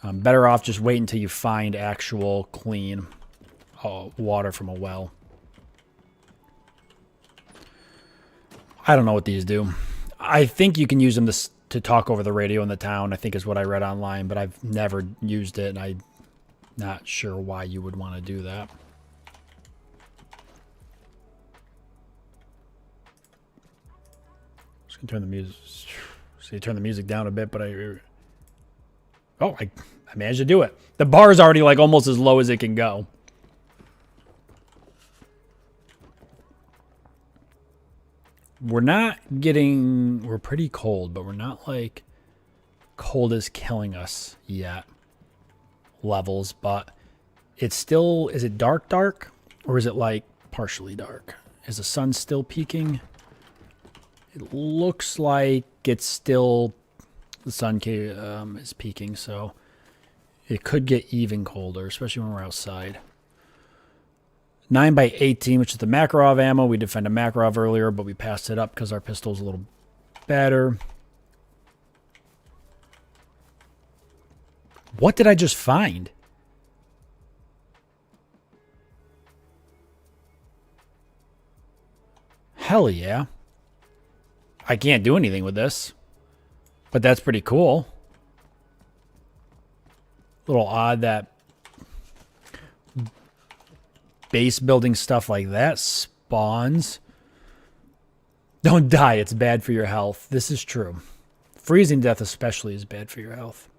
Better off just wait until you find actual clean water from a well. I don't know what these do. I think you can use them to talk over the radio in the town, I think is what I read online, but I've never used it, and I'm not sure why you would want to do that. Just gonna turn the music. See, turn the music down a bit, but I managed to do it. The bar is already like almost as low as it can go. We're pretty cold, but we're not like cold is killing us yet levels, but it's still, is it dark, or is it like partially dark? Is the sun still peaking? It looks like it's still, the sun is peaking, so it could get even colder, especially when we're outside. 9x18, which is the Makarov ammo. We defended Makarov earlier, but we passed it up because our pistol's a little better. What did I just find? Hell yeah. I can't do anything with this, but that's pretty cool. A little odd that base building stuff like that spawns. Don't die. It's bad for your health. This is true. Freezing death especially is bad for your health.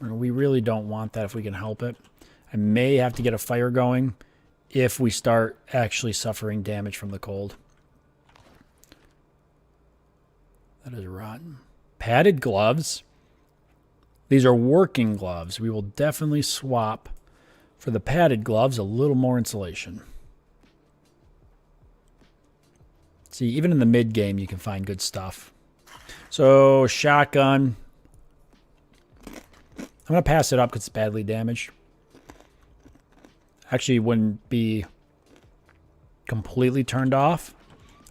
We really don't want that if we can help it. I may have to get a fire going if we start actually suffering damage from the cold. That is rotten. Padded gloves. These are working gloves. We will definitely swap for the padded gloves a little more insulation. See, even in the mid game, you can find good stuff. So, shotgun. I'm going to pass it up because it's badly damaged. Actually, wouldn't be completely turned off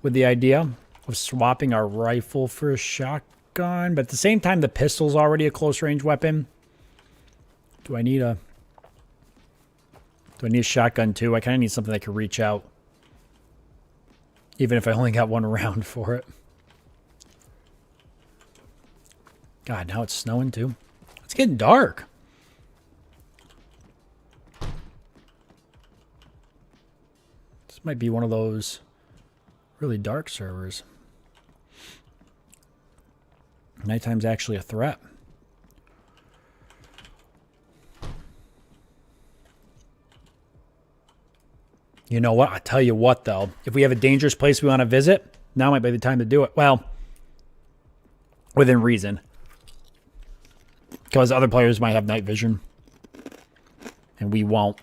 with the idea of swapping our rifle for a shotgun. But at the same time, the pistol's already a close-range weapon. Do I need a shotgun too? I kind of need something that can reach out. Even if I only got one round for it. God, now it's snowing too. It's getting dark. This might be one of those really dark servers. Nighttime's actually a threat. You know what? I tell you what, though. If we have a dangerous place we want to visit, now might be the time to do it. Well, within reason. Because other players might have night vision. And we won't.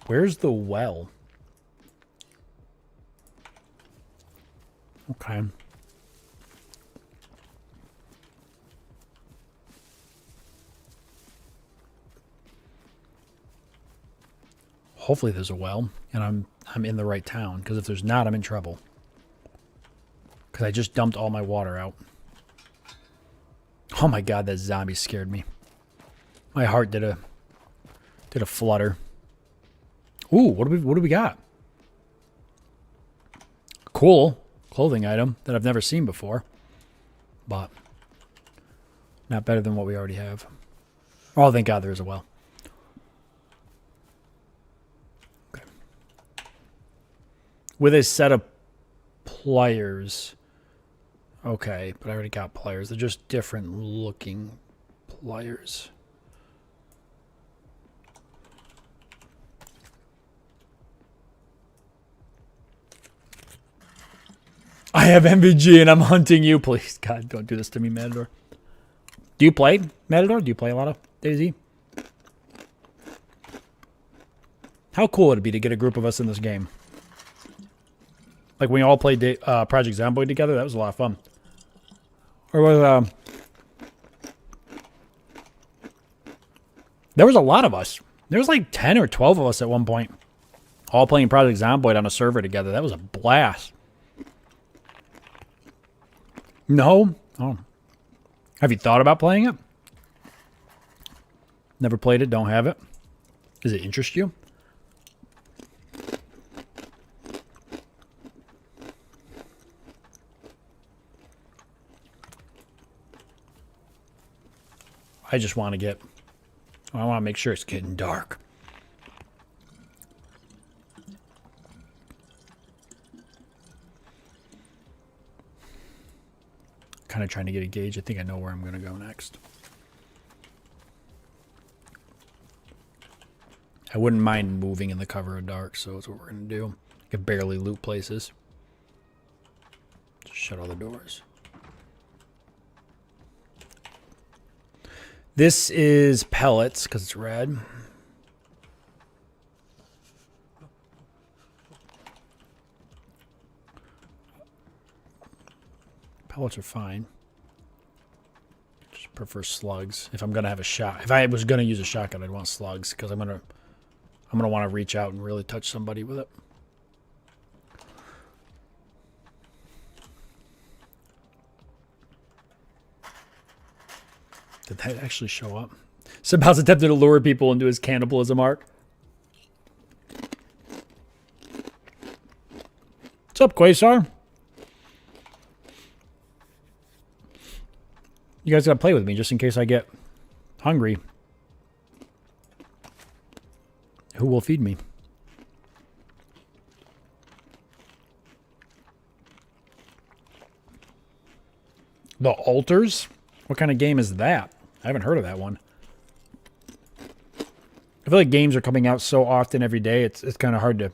Where's the well? Okay. Hopefully there's a well, and I'm in the right town. Because if there's not, I'm in trouble. Because I just dumped all my water out. Oh my god, that zombie scared me. My heart did a flutter. Ooh, what do we got? Cool clothing item that I've never seen before, but not better than what we already have. Oh, thank God there is a well. Okay. With a set of pliers. Okay, but I already got pliers. They're just different looking pliers. I have MVG and I'm hunting you. Please, God, don't do this to me, Matador. Do you play Matador? Do you play a lot of DayZ? How cool would it be to get a group of us in this game? Like when we all played Project Zomboid together, that was a lot of fun. Or was there was a lot of us. There was like 10 or 12 of us at one point. All playing Project Zomboid on a server together. That was a blast. No? Oh. Have you thought about playing it? Never played it, don't have it? Does it interest you? I just want to get... I want to make sure it's getting dark. Kind of trying to get a gauge. I think I know where I'm going to go next. I wouldn't mind moving in the cover of dark, so that's what we're going to do. I can barely loot places. Just shut all the doors. This is pellets, because it's red. Pellets are fine. Just prefer slugs. If I'm gonna have a shot, if I was gonna use a shotgun, I'd want slugs because I'm gonna want to reach out and really touch somebody with it. Did that actually show up? Sabow's attempted to lure people into his cannibalism arc. What's up, Quasar? You guys got to play with me just in case I get hungry. Who will feed me? The Altars? What kind of game is that? I haven't heard of that one. I feel like games are coming out so often every day, it's kind of hard to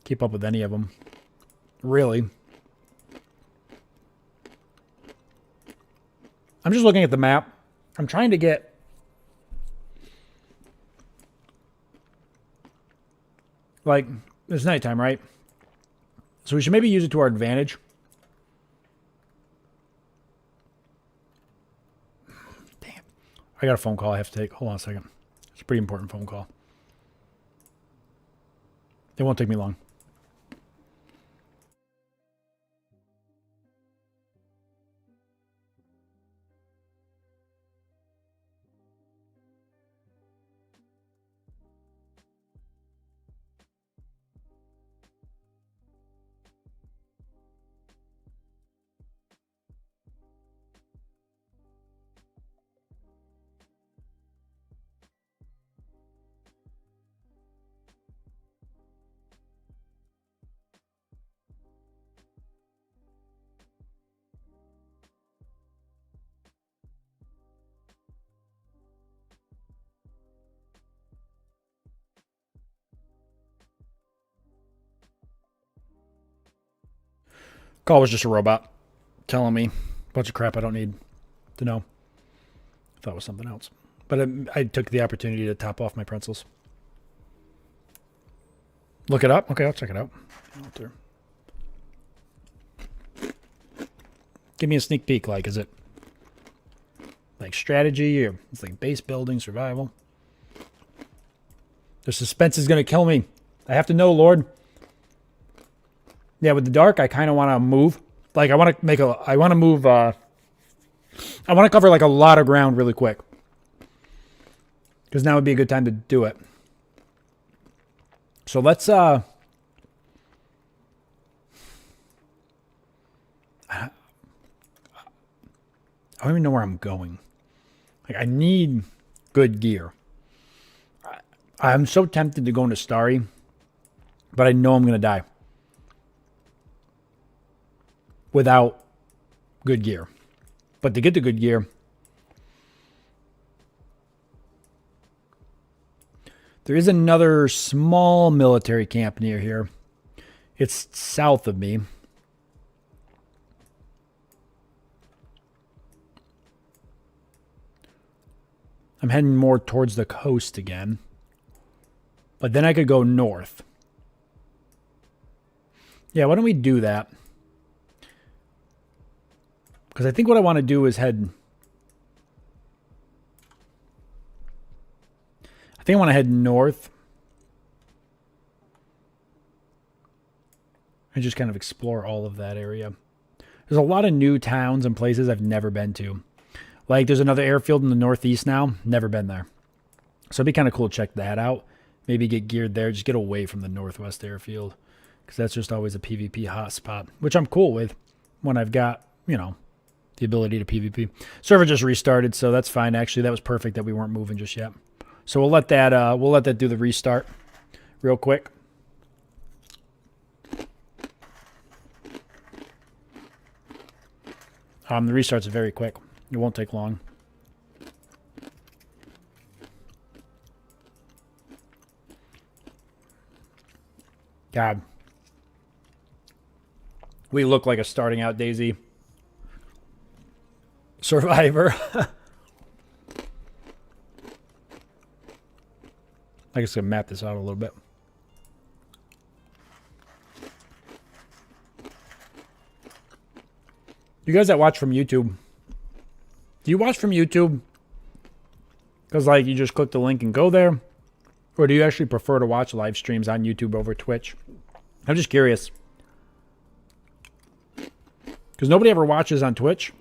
keep up with any of them. Really. I'm just looking at the map. I'm trying to get... Like, it's nighttime, right? So we should maybe use it to our advantage. Damn. I got a phone call I have to take. Hold on a second. It's a pretty important phone call. It won't take me long. Call was just a robot telling me a bunch of crap I don't need to know. I thought it was something else. But I took the opportunity to top off my pretzels. Look it up? Okay, I'll check it out. Give me a sneak peek. Like, is it like strategy or it's like base building, survival? The suspense is going to kill me. I have to know, Lord. Yeah, with the dark, I kind of want to move. Like, I want to move, I want to cover, like, a lot of ground really quick. Because now would be a good time to do it. So let's, I don't even know where I'm going. Like, I need good gear. I'm so tempted to go into Starry, but I know I'm going to die without good gear. But to get the good gear, there is another small military camp near here. It's south of me. I'm heading more towards the coast again. But then I could go north. Yeah, why don't we do that? Because I think what I want to do is head... I think I want to head north. And just kind of explore all of that area. There's a lot of new towns and places I've never been to. Like, there's another airfield in the northeast now. Never been there. So it'd be kind of cool to check that out. Maybe get geared there. Just get away from the northwest airfield. Because that's just always a PvP hotspot. Which I'm cool with when I've got, you know, the ability to PvP. Server just restarted, so that's fine. Actually, that was perfect that we weren't moving just yet. So we'll let that do the restart real quick. The restart's very quick. It won't take long. God. We look like a starting out DayZ survivor. I guess I'm going to map this out a little bit. You guys that watch from YouTube, do you watch from YouTube because, like, you just click the link and go there? Or do you actually prefer to watch live streams on YouTube over Twitch? I'm just curious. Because nobody ever watches on Twitch.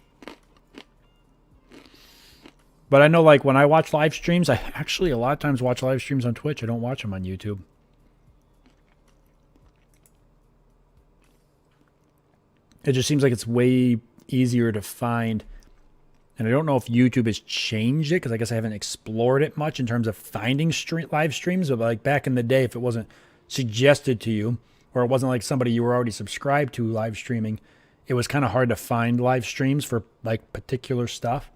But I know, like, when I watch live streams, I actually a lot of times watch live streams on Twitch. I don't watch them on YouTube. It just seems like it's way easier to find. And I don't know if YouTube has changed it because I guess I haven't explored it much in terms of finding live streams. But like back in the day, if it wasn't suggested to you or it wasn't like somebody you were already subscribed to live streaming, it was kind of hard to find live streams for like particular stuff.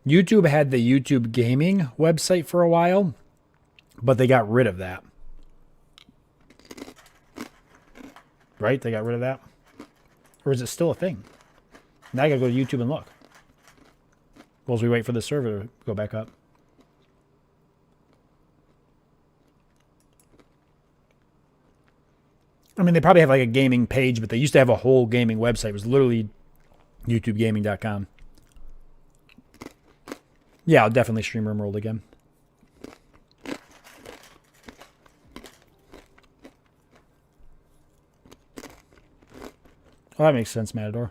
YouTube had the YouTube gaming website for a while, but they got rid of that. Right? They got rid of that? Or is it still a thing? Now I got to go to YouTube and look. Well, as we wait for the server to go back up. I mean, they probably have like a gaming page, but they used to have a whole gaming website. It was literally YouTubeGaming.com. Yeah, I'll definitely stream RimWorld again. Well, that makes sense, Matador.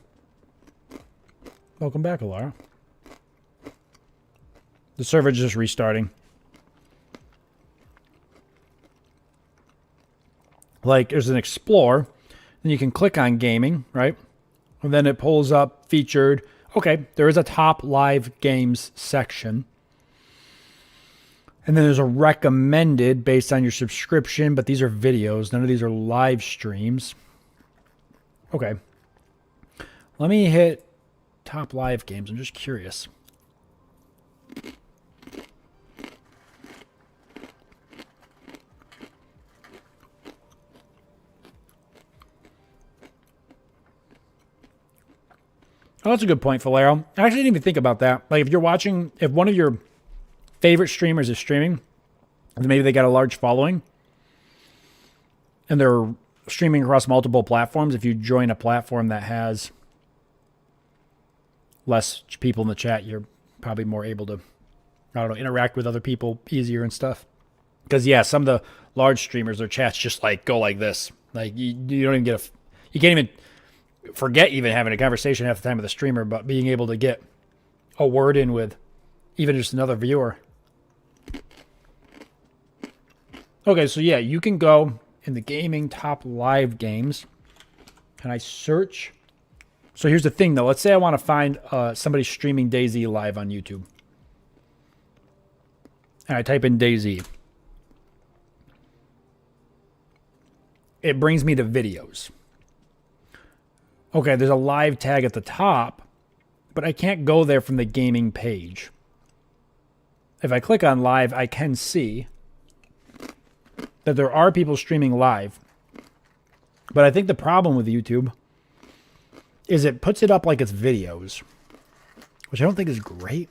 Welcome back, Alara. The server's just restarting. Like, there's an Explore, then you can click on Gaming, right? And then it pulls up Featured. Okay, there is a Top Live Games section. And then there's a Recommended based on your subscription, but these are videos. None of these are live streams. Okay. Let me hit Top Live Games. I'm just curious. Oh, that's a good point, Valero. I actually didn't even think about that. Like, if you're watching, if one of your favorite streamers is streaming, and maybe they got a large following, and they're streaming across multiple platforms, if you join a platform that has less people in the chat, you're probably more able to, I don't know, interact with other people easier and stuff. Because, yeah, some of the large streamers, their chats just, like, go like this. Like, you don't even get you can't even forget even having a conversation half the time with a streamer, but being able to get a word in with even just another viewer. Okay, so yeah, you can go in the gaming top live games. Can I search? So here's the thing, though. Let's say I want to find somebody streaming DayZ live on YouTube. And I type in DayZ. It brings me to videos. Okay, there's a live tag at the top, but I can't go there from the gaming page. If I click on live, I can see that there are people streaming live. But I think the problem with YouTube is it puts it up like it's videos, which I don't think is great.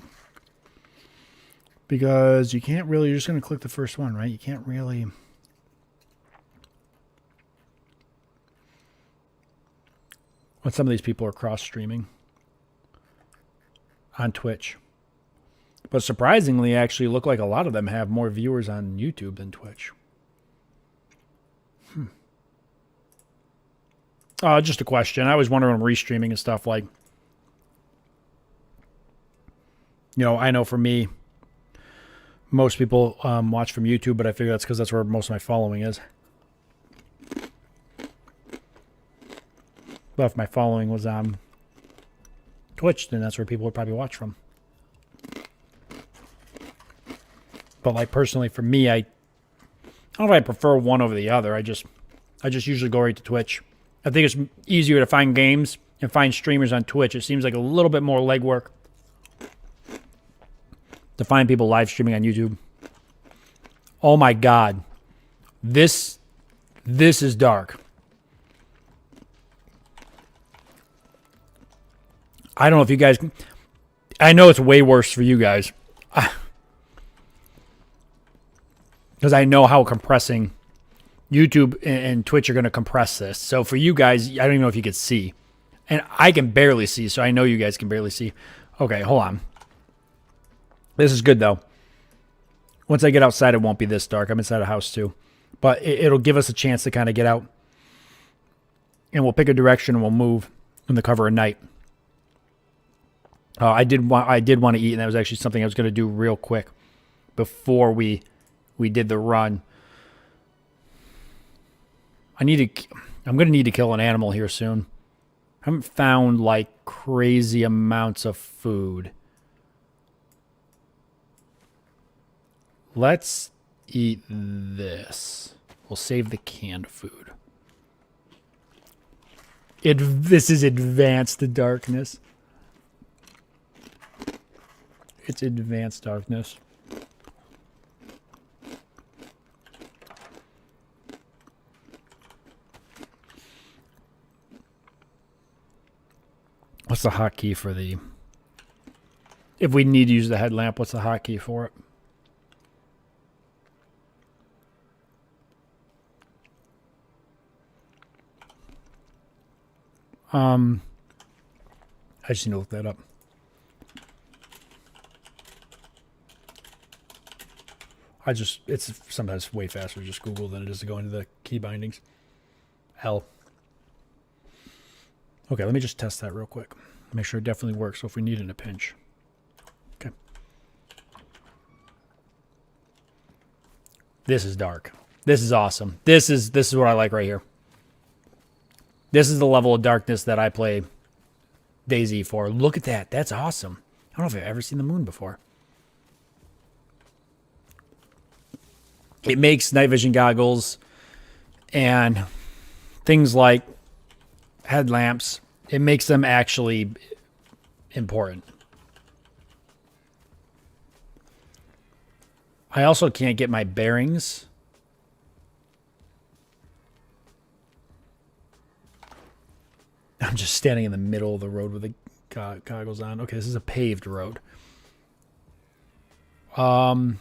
Because you can't really, you're just going to click the first one, right? You can't really... Well, some of these people are cross-streaming on Twitch. But surprisingly, actually look like a lot of them have more viewers on YouTube than Twitch. Just a question. I was wondering when restreaming and stuff, like, you know, I know for me, most people watch from YouTube, but I figure that's because that's where most of my following is. But if my following was on Twitch, then that's where people would probably watch from. But like personally, for me, I don't know if I prefer one over the other. I just usually go right to Twitch. I think it's easier to find games and find streamers on Twitch. It seems like a little bit more legwork to find people live streaming on YouTube. Oh my God, this is dark. I don't know if you guys... I know it's way worse for you guys. Because I know how compressing YouTube and Twitch are going to compress this. So for you guys, I don't even know if you could see. And I can barely see, so I know you guys can barely see. Okay, hold on. This is good, though. Once I get outside, it won't be this dark. I'm inside a house, too. But it'll give us a chance to kind of get out. And we'll pick a direction and we'll move in the cover of night. I did want to eat, and that was actually something I was going to do real quick before we did the run. I'm going to need to kill an animal here soon. I haven't found like crazy amounts of food. Let's eat this. We'll save the canned food. This is advanced darkness. It's advanced darkness. What's the hotkey for the... If we need to use the headlamp, what's the hotkey for it? I just need to look that up. It's sometimes way faster to just Google than it is to go into the key bindings. L. Okay, let me just test that real quick. Make sure it definitely works, so if we need it in a pinch. Okay. This is dark. This is awesome. This is what I like right here. This is the level of darkness that I play DayZ for. Look at that. That's awesome. I don't know if I've ever seen the moon before. It makes night vision goggles and things like headlamps, it makes them actually important. I also can't get my bearings. I'm just standing in the middle of the road with the goggles on. Okay, this is a paved road. I'm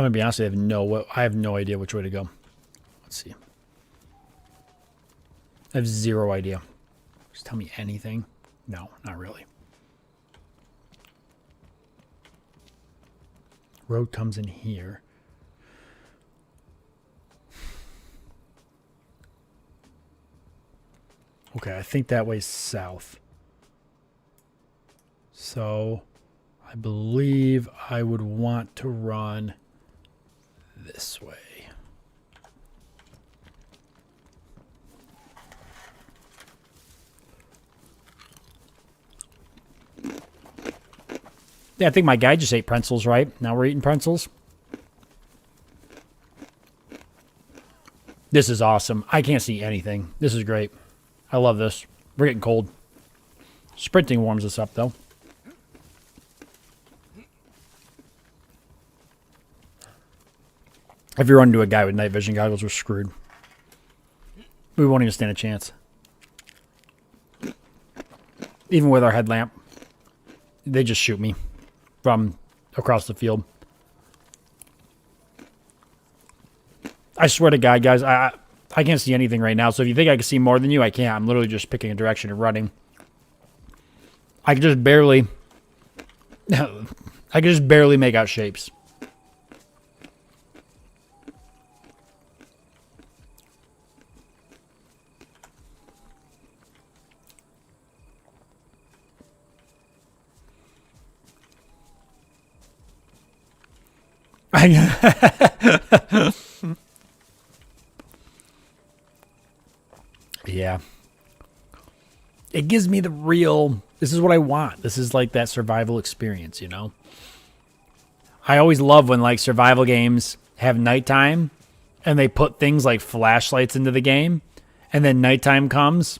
gonna be honest, I have no idea which way to go. Let's see. I have zero idea. Just tell me anything. No, not really. Road comes in here. Okay, I think that way's south. So I believe I would want to run this way. Yeah, I think my guy just ate pretzels, right? Now we're eating pretzels. This is awesome. I can't see anything. This is great. I love this. We're getting cold. Sprinting warms us up, though. If you run into a guy with night vision goggles, we're screwed. We won't even stand a chance. Even with our headlamp, they just shoot me from across the field. I swear to God, guys, I can't see anything right now. So if you think I can see more than you, I can't. I'm literally just picking a direction and running. I can just barely make out shapes. Yeah. It gives me the real, this is what I want. This is like that survival experience, you know? I always love when like survival games have nighttime and they put things like flashlights into the game and then nighttime comes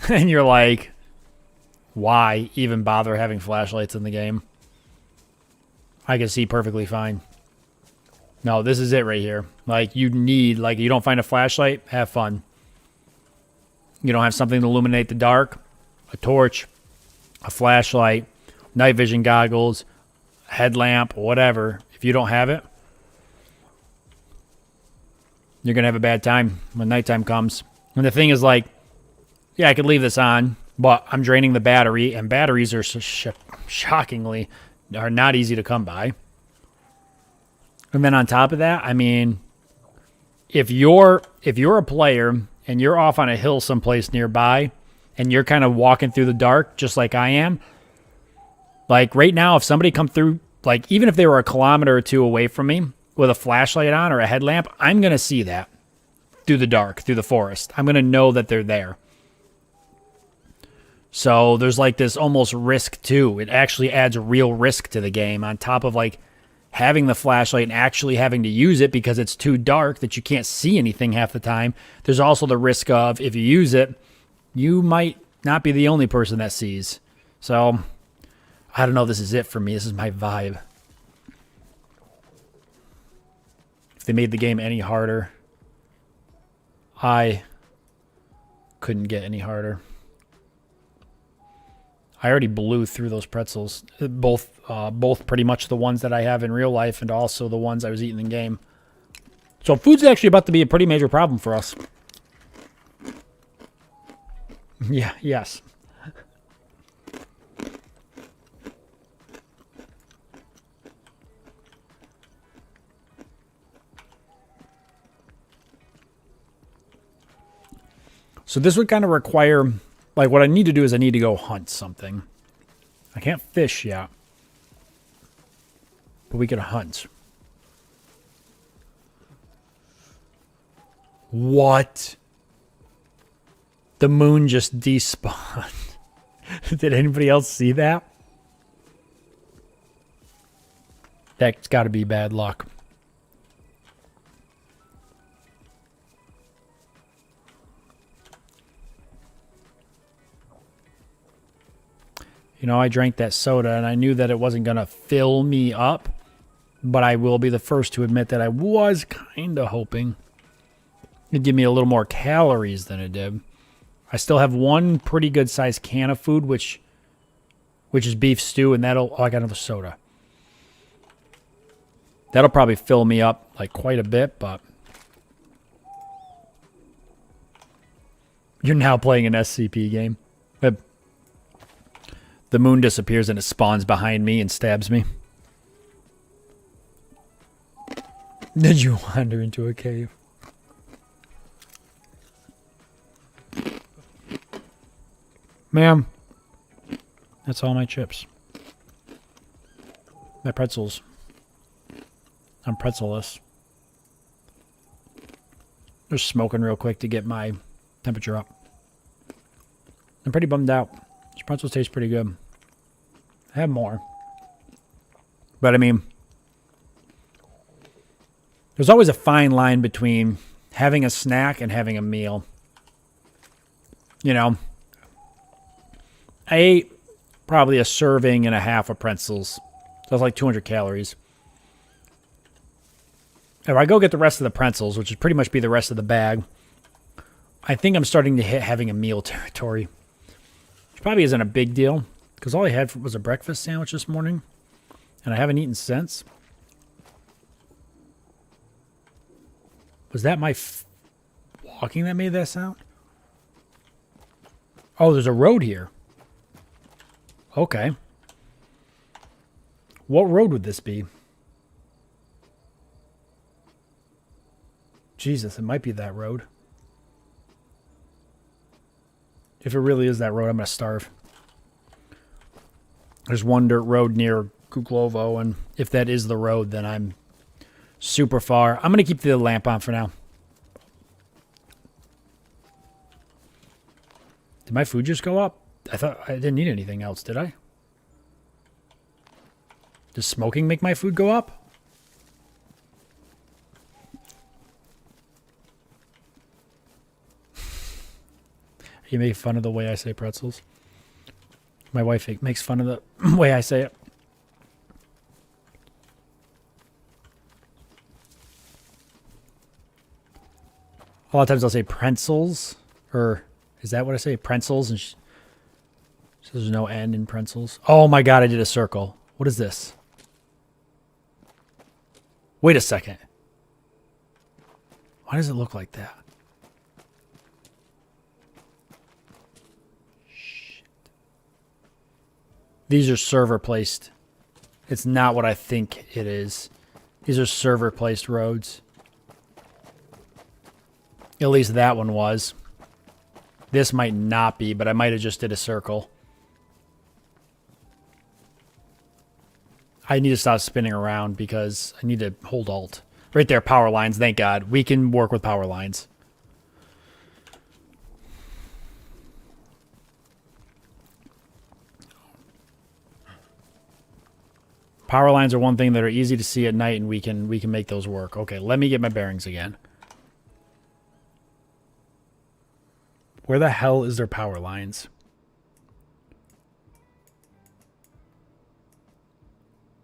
and you're like, why even bother having flashlights in the game? I can see perfectly fine. No, this is it right here. Like you don't find a flashlight, have fun. You don't have something to illuminate the dark, a torch, a flashlight, night vision goggles, headlamp, whatever. If you don't have it, you're going to have a bad time when nighttime comes. And the thing is like, yeah, I could leave this on, but I'm draining the battery, and batteries are shockingly are not easy to come by. And then on top of that, I mean, if you're a player and you're off on a hill someplace nearby and you're kind of walking through the dark just like I am, like right now, if somebody come through Like, even if they were a kilometer or two away from me with a flashlight on or a headlamp, I'm going to see that through the dark, through the forest. I'm going to know that they're there. So there's like this almost risk too. It actually adds real risk to the game on top of like having the flashlight and actually having to use it because it's too dark that you can't see anything half the time. There's also the risk of if you use it, you might not be the only person that sees. So I don't know. This is it for me. This is my vibe. If they made the game any harder, I couldn't get any harder. I already blew through those pretzels, both pretty much the ones that I have in real life and also the ones I was eating in game. So food's actually about to be a pretty major problem for us. Yeah, yes. So this would kind of require, like what I need to do is I need to go hunt something. I can't fish yet, but we could hunt. What? The moon just despawned. Did anybody else see that? That's got to be bad luck. You know, I drank that soda and I knew that it wasn't going to fill me up, but I will be the first to admit that I was kind of hoping it'd give me a little more calories than it did. I still have one pretty good sized can of food, which is beef stew, and that'll, oh, I got another soda. That'll probably fill me up like quite a bit, but you're now playing an SCP game. The moon disappears and it spawns behind me and stabs me. Did you wander into a cave? Ma'am, that's all my chips. My pretzels. I'm pretzelless. Just smoking real quick to get my temperature up. I'm pretty bummed out. These pretzels taste pretty good. I have more. But I mean, there's always a fine line between having a snack and having a meal. You know, I ate probably a serving and a half of pretzels. That's like 200 calories. If I go get the rest of the pretzels, which would pretty much be the rest of the bag, I think I'm starting to hit having a meal territory. Which probably isn't a big deal, because all I had was a breakfast sandwich this morning, and I haven't eaten since. Was that my walking that made that sound? Oh, there's a road here. Okay. What road would this be? Jesus, it might be that road. If it really is that road, I'm going to starve. There's one dirt road near Kuklovo, and if that is the road, then I'm super far. I'm going to keep the lamp on for now. Did my food just go up? I thought I didn't need anything else, did I? Does smoking make my food go up? You make fun of the way I say pretzels. My wife makes fun of the way I say it. A lot of times I'll say pretzels, or is that what I say? Pretzels, and so there's no N in pretzels. Oh my God, I did a circle. What is this? Wait a second. Why does it look like that? These are server placed. It's not what I think it is. These are server placed roads. At least that one was. This might not be, but I might have just did a circle. I need to stop spinning around because I need to hold alt. Right there, power lines. Thank God. We can work with power lines. Power lines are one thing that are easy to see at night, and we can make those work. Okay, let me get my bearings again. Where the hell is their power lines?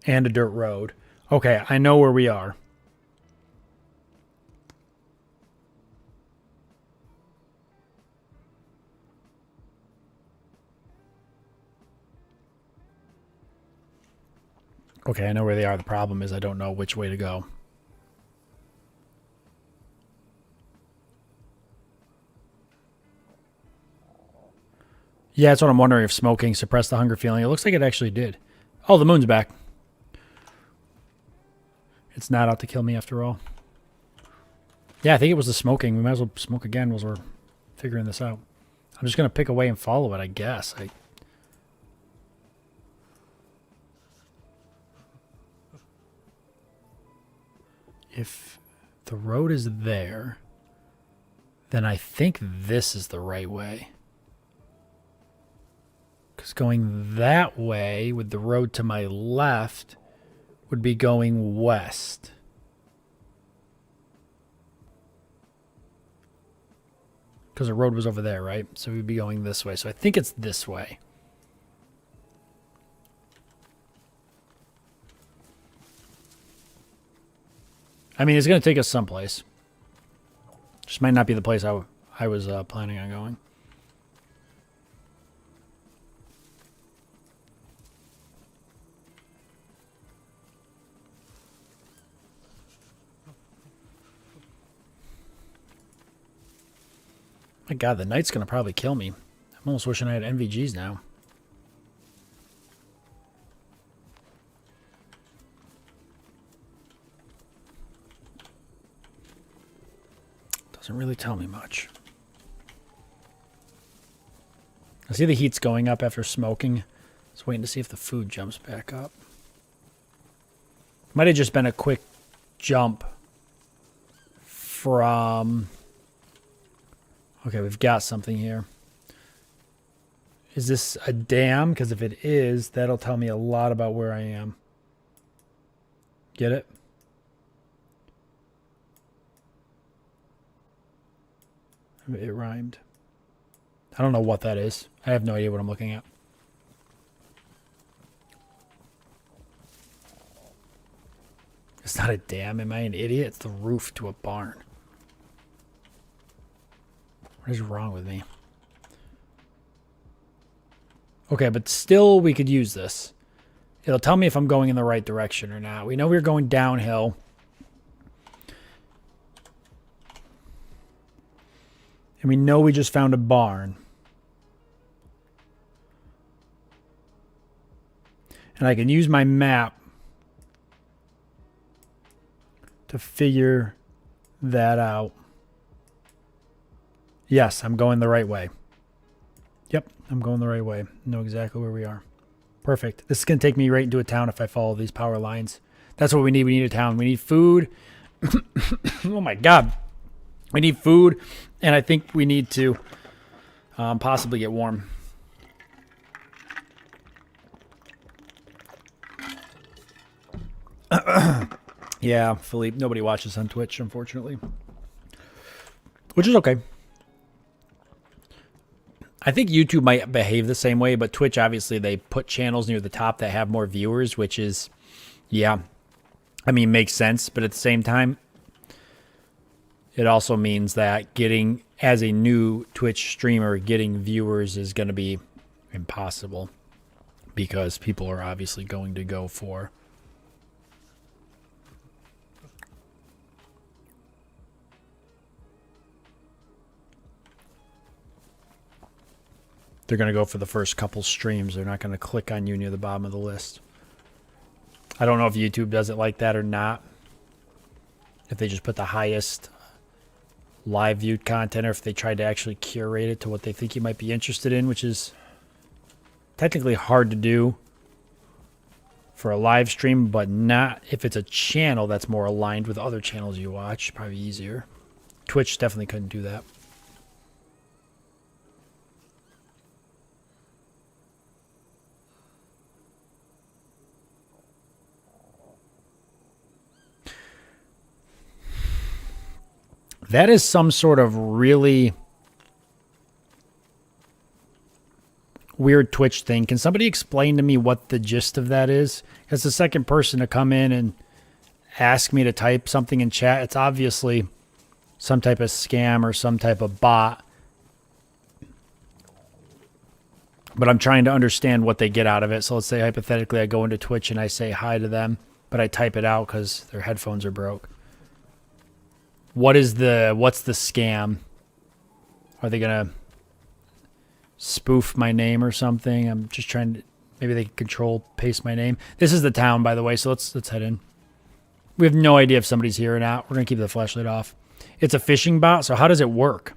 And a dirt road. Okay, I know where we are. Okay, I know where they are. The problem is I don't know which way to go. Yeah, that's what I'm wondering, if smoking suppressed the hunger feeling. It looks like it actually did. Oh, the moon's back. It's not out to kill me after all. Yeah, I think it was the smoking. We might as well smoke again as we're figuring this out. I'm just going to pick away and follow it, I guess. If the road is there, then I think this is the right way. Because going that way with the road to my left would be going west. Because the road was over there, right? So we'd be going this way. So I think it's this way. I mean, it's going to take us someplace. Just might not be the place I was planning on going. My God, the night's going to probably kill me. I'm almost wishing I had NVGs now. Doesn't really tell me much. I see the heat's going up after smoking. Just waiting to see if the food jumps back up. Might have just been a quick jump from... Okay, we've got something here. Is this a dam? Because if it is, that'll tell me a lot about where I am. Get it? It rhymed. I don't know what that is. I have no idea what I'm looking at. It's not a dam. Am I an idiot? It's the roof to a barn. What is wrong with me? Okay, but still we could use this. It'll tell me if I'm going in the right direction or not. We know we're going downhill. And we know we just found a barn. And I can use my map to figure that out. Yes, I'm going the right way. Yep, I'm going the right way. I know exactly where we are. Perfect. This is going to take me right into a town if I follow these power lines. That's what we need. We need a town. We need food. Oh my God. We need food. And I think we need to possibly get warm. Yeah, Philippe. Nobody watches on Twitch, unfortunately. Which is okay. I think YouTube might behave the same way, but Twitch, obviously, they put channels near the top that have more viewers, which is, yeah, I mean, makes sense. But at the same time, it also means that getting, as a new Twitch streamer, getting viewers is going to be impossible because people are obviously going to go for the first couple streams. They're not going to click on you near the bottom of the list. I don't know if YouTube does it like that or not. If they just put the highest live viewed content, or if they tried to actually curate it to what they think you might be interested in, which is technically hard to do. for a live stream, but not if it's a channel that's more aligned with other channels you watch. Probably easier. Twitch definitely couldn't do that. That is some sort of really weird Twitch thing. Can somebody explain to me what the gist of that is? As the second person to come in and ask me to type something in chat, it's obviously some type of scam or some type of bot. But I'm trying to understand what they get out of it. So let's say hypothetically I go into Twitch and I say hi to them, but I type it out because their headphones are broke. What's the scam? Are they gonna spoof my name or something? I'm just trying to, maybe they can control paste my name. This is the town, by the way, so let's head in. We have no idea if somebody's here or not. We're gonna keep the flashlight off. It's a phishing bot, so how does it work?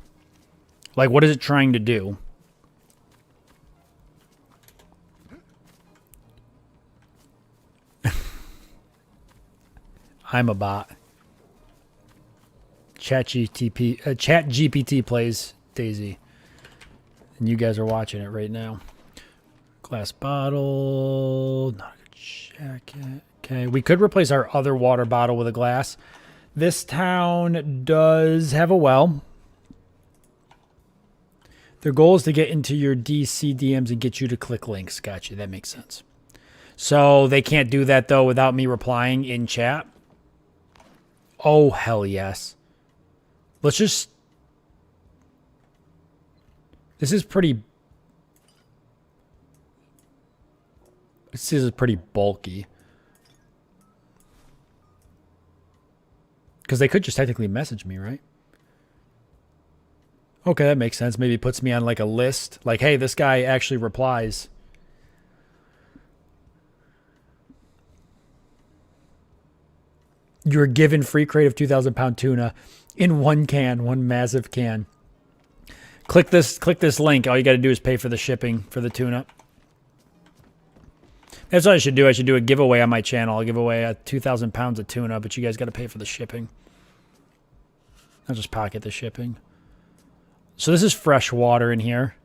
Like, what is it trying to do? I'm a bot. ChatGPT plays DayZ. And you guys are watching it right now. Glass bottle. Not a good jacket. Okay, we could replace our other water bottle with a glass. This town does have a well. Their goal is to get into your DC DMs and get you to click links. Gotcha, that makes sense. So they can't do that, though, without me replying in chat? Oh, hell yes. Let's just... This is pretty bulky. Because they could just technically message me, right? Okay, that makes sense. Maybe it puts me on like a list. Like, hey, this guy actually replies. You're given free crate of 2,000-pound tuna in one can, one massive can. Click this link. All you got to do is pay for the shipping for the tuna. That's what I should do. I should do a giveaway on my channel. I'll give away 2,000 pounds of tuna, but you guys got to pay for the shipping. I'll just pocket the shipping. So this is fresh water in here.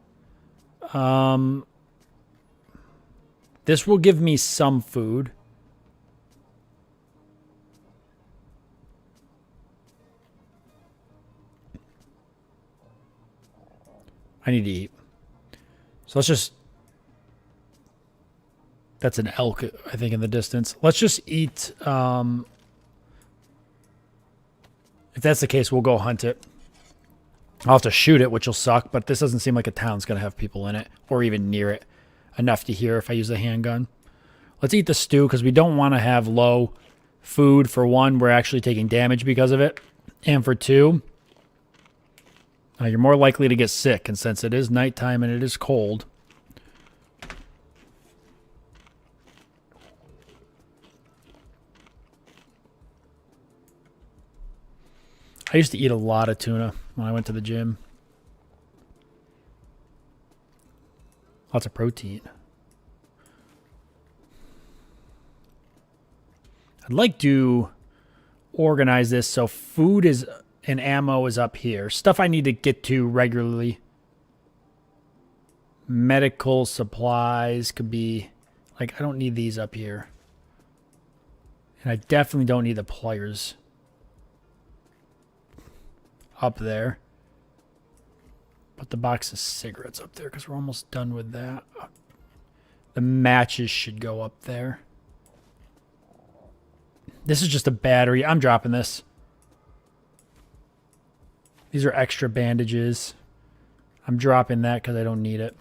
This will give me some food. I need to eat. So let's just... That's an elk, I think, in the distance. Let's just eat... If that's the case, we'll go hunt it. I'll have to shoot it, which will suck, but this doesn't seem like a town's going to have people in it, or even near it, enough to hear if I use a handgun. Let's eat the stew, because we don't want to have low food. For one, we're actually taking damage because of it. And for two... you're more likely to get sick, and since it is nighttime and it is cold. I used to eat a lot of tuna when I went to the gym. Lots of protein. I'd like to organize this so food is... and ammo is up here. Stuff I need to get to regularly. Medical supplies could be... Like, I don't need these up here. And I definitely don't need the pliers up there. Put the box of cigarettes up there because we're almost done with that. The matches should go up there. This is just a battery. I'm dropping this. These are extra bandages. I'm dropping that because I don't need it.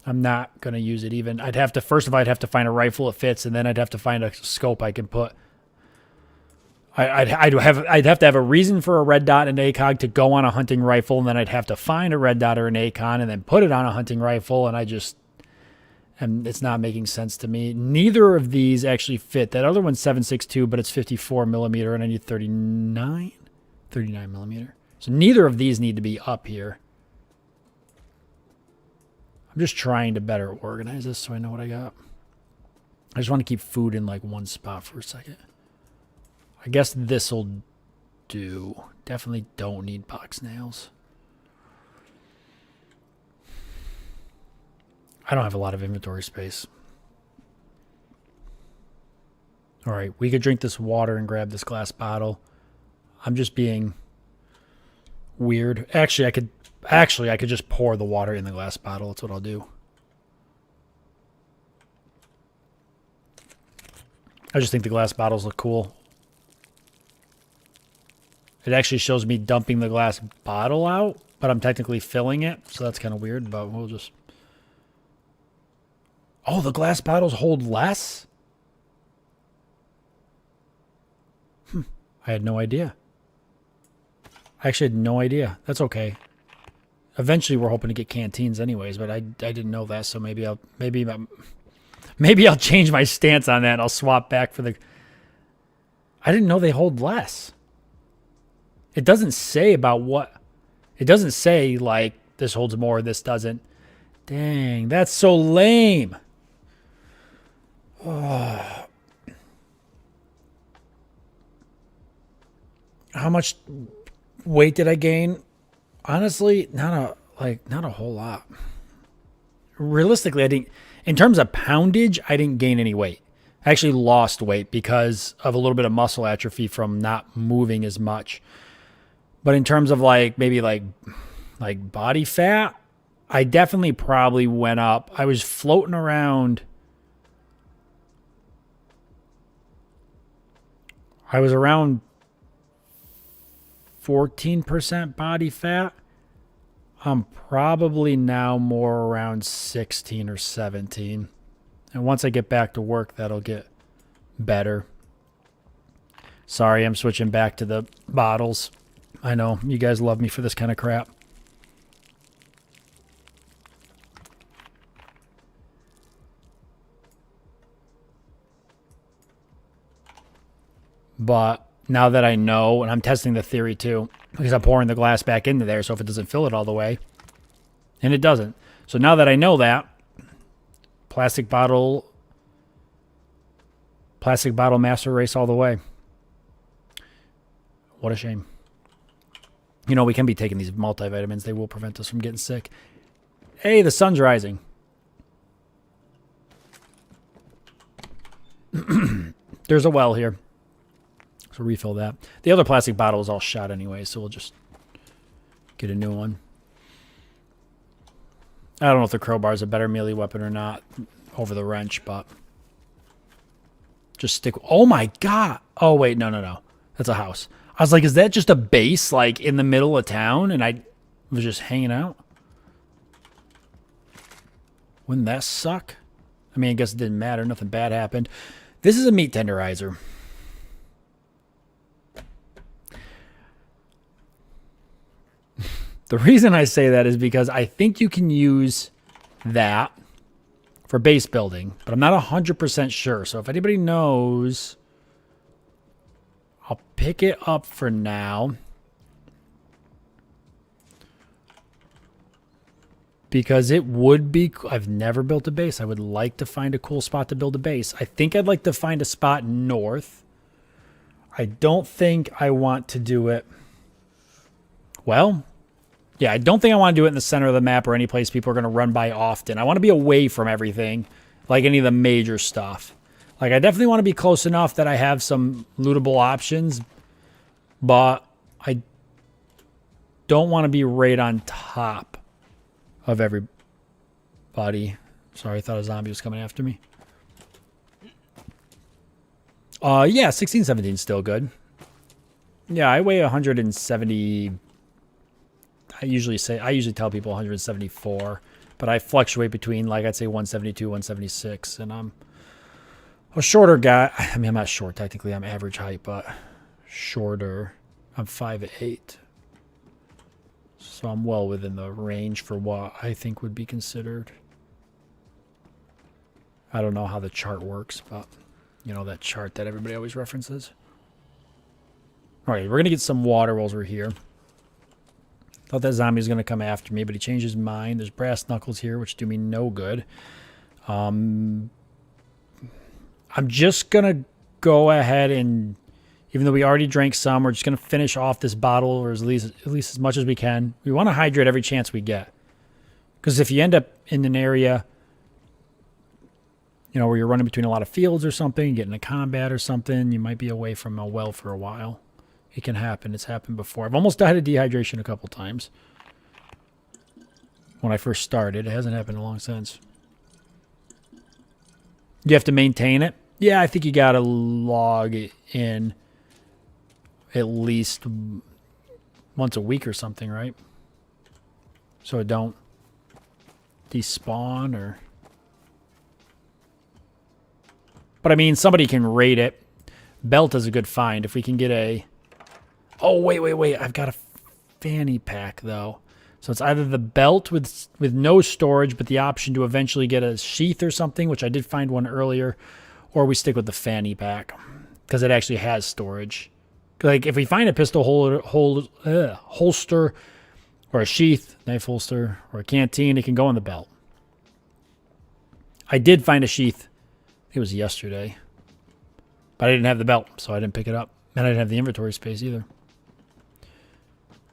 I'm not going to use it even. I'd have to, first of all, I'd have to find a rifle that fits, and then I'd have to find a scope I can put. I'd have to have a reason for a red dot and ACOG to go on a hunting rifle, and then I'd have to find a red dot or an ACON and then put it on a hunting rifle, and it's not making sense to me. Neither of these actually fit. That other one's 7.62, but it's 54 millimeter, and I need 39 millimeter. So neither of these need to be up here. I'm just trying to better organize this so I know what I got. I just want to keep food in like one spot for a second. I guess this'll do. Definitely don't need box nails. I don't have a lot of inventory space. All right, we could drink this water and grab this glass bottle. I'm just being weird. Actually, I could just pour the water in the glass bottle. That's what I'll do. I just think the glass bottles look cool. It actually shows me dumping the glass bottle out, but I'm technically filling it, so that's kind of weird, but we'll just... Oh, the glass bottles hold less? I had no idea. I actually had no idea. That's okay. Eventually, we're hoping to get canteens anyways, but I didn't know that, so maybe I'll change my stance on that and I'll swap back for the... I didn't know they hold less. It doesn't say about what... It doesn't say, like, this holds more, this doesn't. Dang, that's so lame. Oh. How much weight did I gain? Honestly, not a whole lot. Realistically, I didn't... In terms of poundage, I didn't gain any weight. I actually lost weight because of a little bit of muscle atrophy from not moving as much. But in terms of maybe body fat, I definitely probably went up. I was floating around. I was around 14% body fat. I'm probably now more around 16 or 17. And once I get back to work, that'll get better. Sorry, I'm switching back to the bottles. I know, you guys love me for this kind of crap. But now that I know, and I'm testing the theory too, because I'm pouring the glass back into there, so if it doesn't fill it all the way, and it doesn't. So now that I know that, plastic bottle master race all the way. What a shame. You know, we can be taking these multivitamins. They will prevent us from getting sick. Hey, the sun's rising. There's a well here. So refill that. The other plastic bottle is all shot anyway, so we'll just get a new one. I don't know if the crowbar is a better melee weapon or not over the wrench, but just stick. Oh my god! Oh wait, no. That's a house. I was like, is that just a base like in the middle of town? And I was just hanging out. Wouldn't that suck? I mean, I guess it didn't matter. Nothing bad happened. This is a meat tenderizer. The reason I say that is because I think you can use that for base building, but I'm not 100% sure. So if anybody knows, I'll pick it up for now. Because it would be... I've never built a base. I would like to find a cool spot to build a base. I think I'd like to find a spot north. I don't think I want to do it... Well... Yeah, I don't think I want to do it in the center of the map or any place people are going to run by often. I want to be away from everything, like any of the major stuff. Like, I definitely want to be close enough that I have some lootable options, but I don't want to be right on top of everybody. Sorry, I thought a zombie was coming after me. Yeah, 16, 17 is still good. Yeah, I weigh 170... I usually tell people 174, but I fluctuate between, like, I'd say 172, 176, and I'm a shorter guy. I mean, I'm not short, technically, I'm average height, but shorter. I'm 5'8", so I'm well within the range for what I think would be considered. I don't know how the chart works, but, you know, that chart that everybody always references. All right, we're going to get some water while we're here. Thought that zombie was going to come after me, but he changed his mind. There's brass knuckles here, which do me no good. I'm just going to go ahead and, even though we already drank some, we're just going to finish off this bottle, or at least as much as we can. We want to hydrate every chance we get. Because if you end up in an area, you know, where you're running between a lot of fields or something, getting a combat or something, you might be away from a well for a while. It can happen. It's happened before. I've almost died of dehydration a couple times. When I first started. It hasn't happened long since. You have to maintain it? Yeah, I think you got to log it in at least once a week or something, right? So it don't despawn or... But I mean, somebody can rate it. Belt is a good find. If we can get a... Oh, wait. I've got a fanny pack, though. So it's either the belt with no storage, but the option to eventually get a sheath or something, which I did find one earlier, or we stick with the fanny pack because it actually has storage. Like if we find a pistol holster or a sheath, knife holster, or a canteen, it can go in the belt. I did find a sheath. It was yesterday, but I didn't have the belt, so I didn't pick it up, and I didn't have the inventory space either.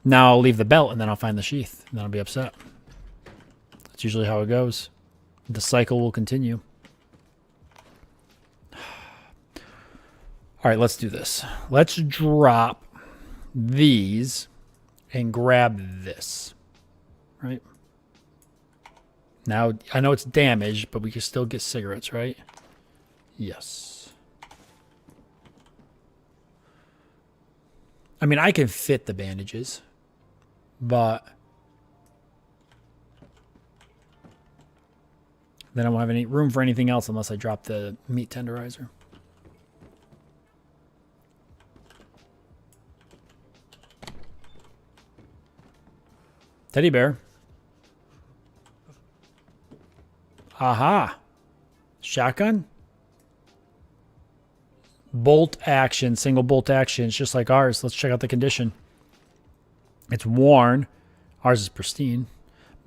Now I'll leave the belt, and then I'll find the sheath, and then I'll be upset. That's usually how it goes. The cycle will continue. All right, let's do this. Let's drop these and grab this. Right? Now, I know it's damaged, but we can still get cigarettes, right? Yes. I mean, I can fit the bandages. But then I won't have any room for anything else unless I drop the meat tenderizer. Teddy bear. Aha. Shotgun. Bolt action. Single bolt action. It's just like ours. Let's check out the condition. It's worn. Ours is pristine.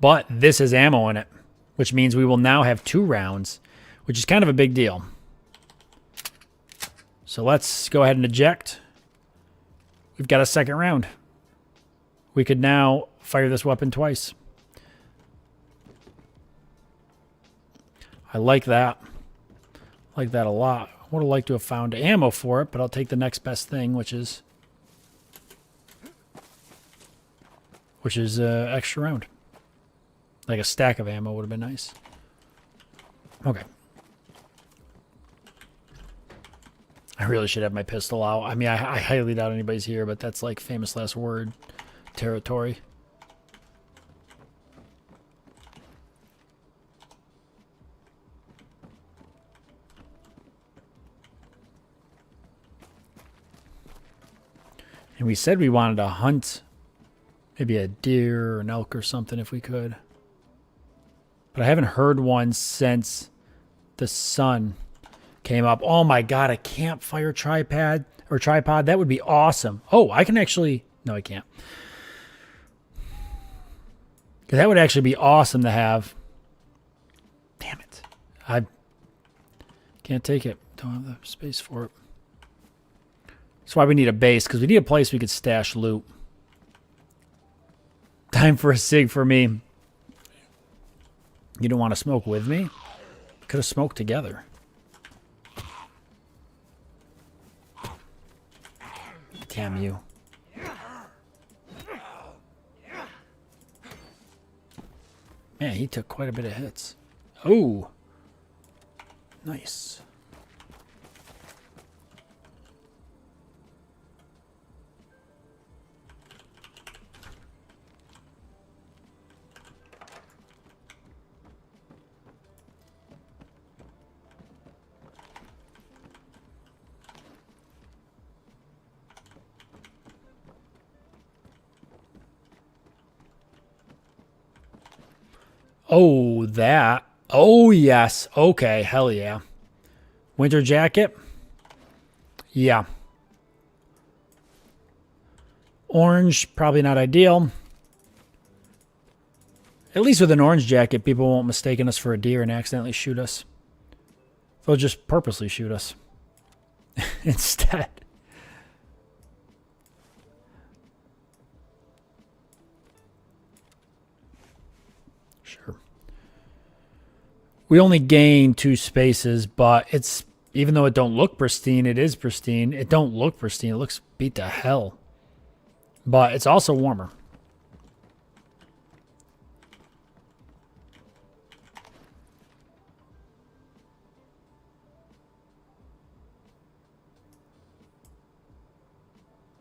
But this has ammo in it, which means we will now have 2 rounds, which is kind of a big deal. So let's go ahead and eject. We've got a second round. We could now fire this weapon twice. I like that. I like that a lot. I would have liked to have found ammo for it, but I'll take the next best thing, which is extra round. Like a stack of ammo would have been nice. Okay. I really should have my pistol out. I mean, I highly doubt anybody's here, but that's like famous last word territory. And we said we wanted to hunt maybe a deer or an elk or something if we could. But I haven't heard one since the sun came up. Oh my God, a campfire tripod. That would be awesome. Oh, I can actually... No, I can't. That would actually be awesome to have. Damn it. I can't take it. Don't have the space for it. That's why we need a base, because we need a place we could stash loot. Time for a cig for me. You don't want to smoke with me? Could have smoked together. Damn you. Man, he took quite a bit of hits. Oh. Nice. Oh, that. Oh, yes. Okay, hell yeah. Winter jacket? Yeah. Orange, probably not ideal. At least with an orange jacket, people won't mistake us for a deer and accidentally shoot us. They'll just purposely shoot us instead. Sure. We only gain 2 spaces, but it's, even though it don't look pristine, it is pristine. It don't look pristine. It looks beat to hell. But it's also warmer.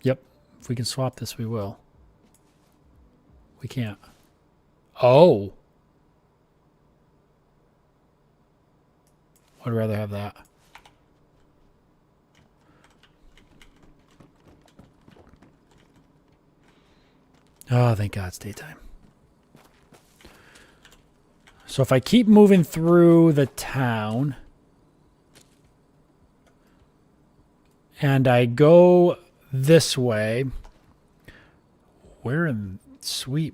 Yep. If we can swap this, we will. We can't. Oh. I'd rather have that. Oh, thank God it's daytime. So if I keep moving through the town and I go this way, where in sweet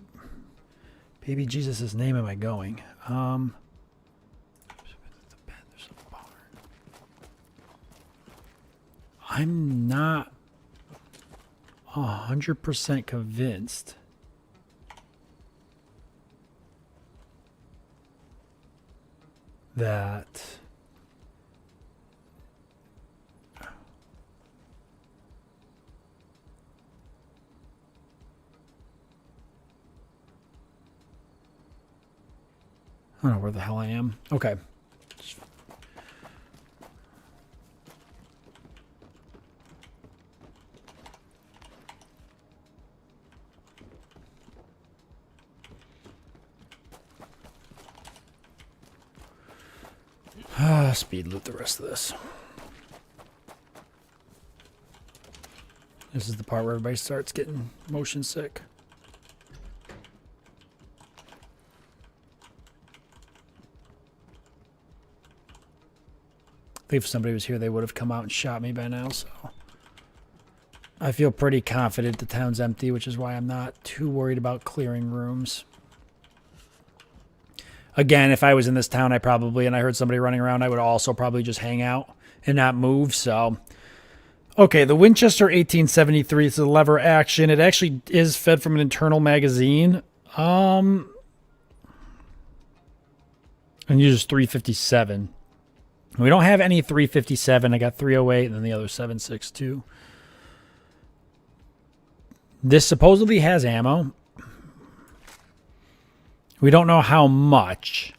baby Jesus' name am I going? I'm not 100% convinced that I don't know where the hell I am. Okay. Speed loot the rest of this. This is the part where everybody starts getting motion sick. I think if somebody was here, they would have come out and shot me by now, so I feel pretty confident the town's empty, which is why I'm not too worried about clearing rooms. Again, if I was in this town, and I heard somebody running around, I would also probably just hang out and not move. So, okay, the Winchester 1873 is a lever action. It actually is fed from an internal magazine. And uses 357. We don't have any 357. I got 308 and then the other 762. This supposedly has ammo. We don't know how much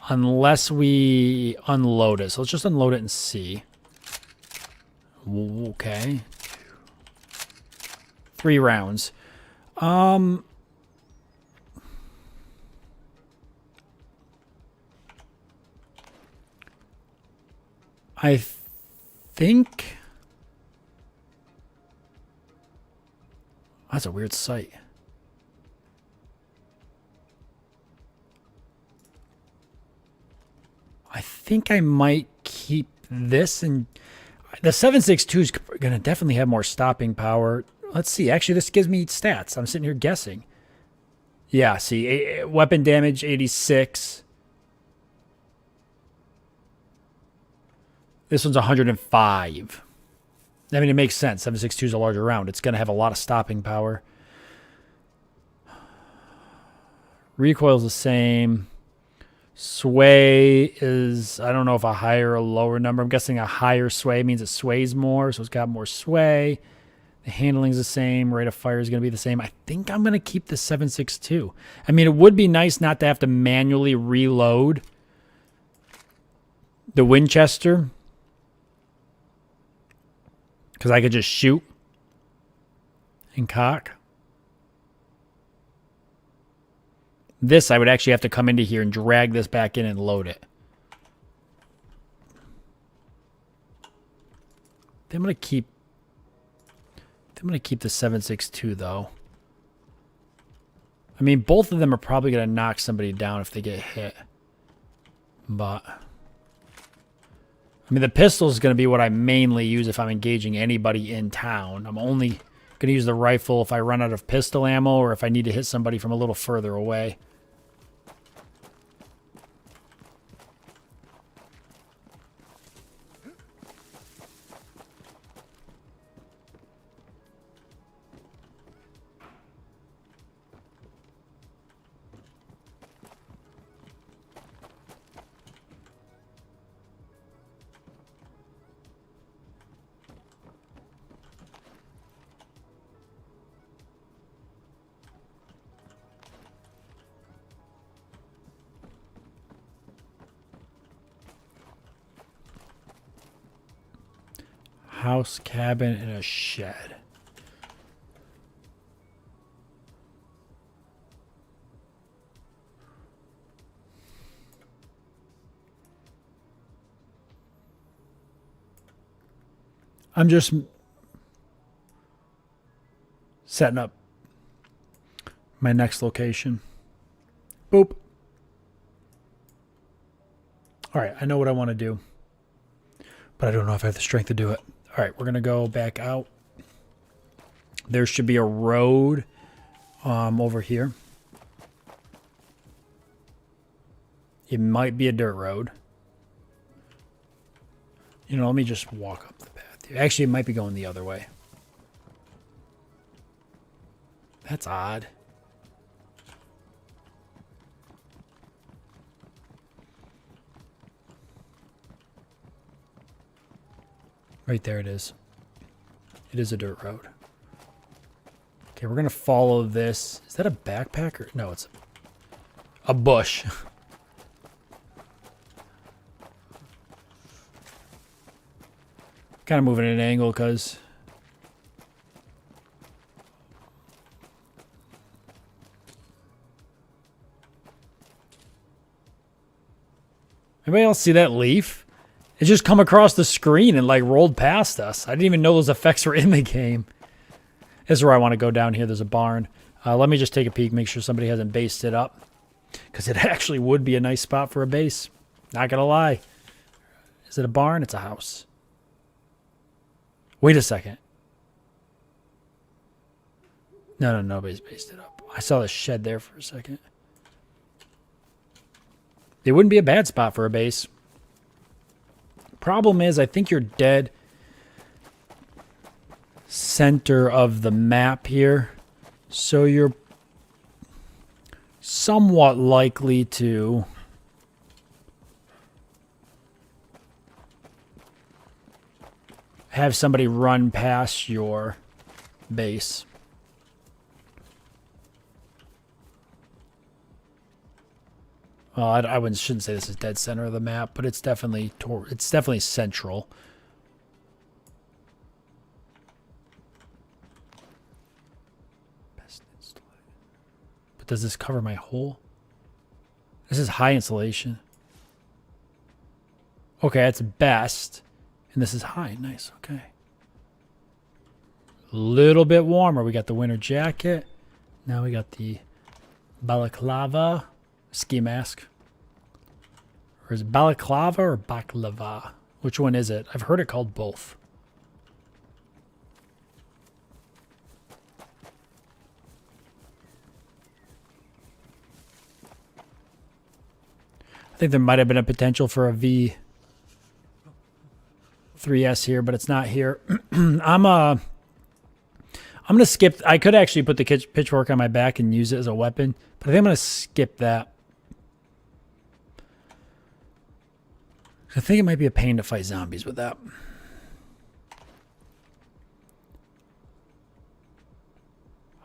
unless we unload it. So let's just unload it and see. Okay. 3 rounds. I think that's a weird sight. I think I might keep this, and the 7.62 is going to definitely have more stopping power. Let's see. Actually, this gives me stats. I'm sitting here guessing. Yeah, see, weapon damage 86. This one's 105. I mean, it makes sense. 7.62 is a larger round. It's going to have a lot of stopping power. Recoil's the same. Sway is, I don't know if a higher or lower number. I'm guessing a higher sway means it sways more, so it's got more sway. The handling's the same. Rate of fire is going to be the same. I think I'm going to keep the 7.62. I mean, it would be nice not to have to manually reload the Winchester, because I could just shoot and cock. This, I would actually have to come into here and drag this back in and load it. I'm going to keep the 7.62 though. I mean, both of them are probably going to knock somebody down if they get hit. But I mean, the pistol is going to be what I mainly use if I'm engaging anybody in town. I'm only going to use the rifle if I run out of pistol ammo or if I need to hit somebody from a little further away. House, cabin, and a shed. I'm just setting up my next location. Boop. All right, I know what I want to do, but I don't know if I have the strength to do it. All right, we're going to go back out. There should be a road over here. It might be a dirt road. You know, let me just walk up the path here. Actually, it might be going the other way. That's odd. Right there it is. It is a dirt road. Okay, we're going to follow this. Is that a backpacker? No, it's a bush. Kind of moving at an angle because anybody else see that leaf? It just come across the screen and like rolled past us. I didn't even know those effects were in the game. This is where I want to go down here. There's a barn. Let me just take a peek, make sure somebody hasn't based it up. Because it actually would be a nice spot for a base. Not going to lie. Is it a barn? It's a house. Wait a second. No, nobody's based it up. I saw the shed there for a second. It wouldn't be a bad spot for a base. Problem is, I think you're dead center of the map here. So you're somewhat likely to have somebody run past your base. Well, I shouldn't say this is dead center of the map, but it's definitely central. Best installation. But does this cover my whole? This is high insulation. Okay, that's best. And this is high. Nice. Okay. A little bit warmer. We got the winter jacket. Now we got the balaclava ski mask. Or is it balaclava or baklava? Which one is it? I've heard it called both. I think there might have been a potential for a V3S here, but it's not here. I'm going to skip. I could actually put the pitchfork on my back and use it as a weapon, but I think I'm going to skip that. I think it might be a pain to fight zombies with that.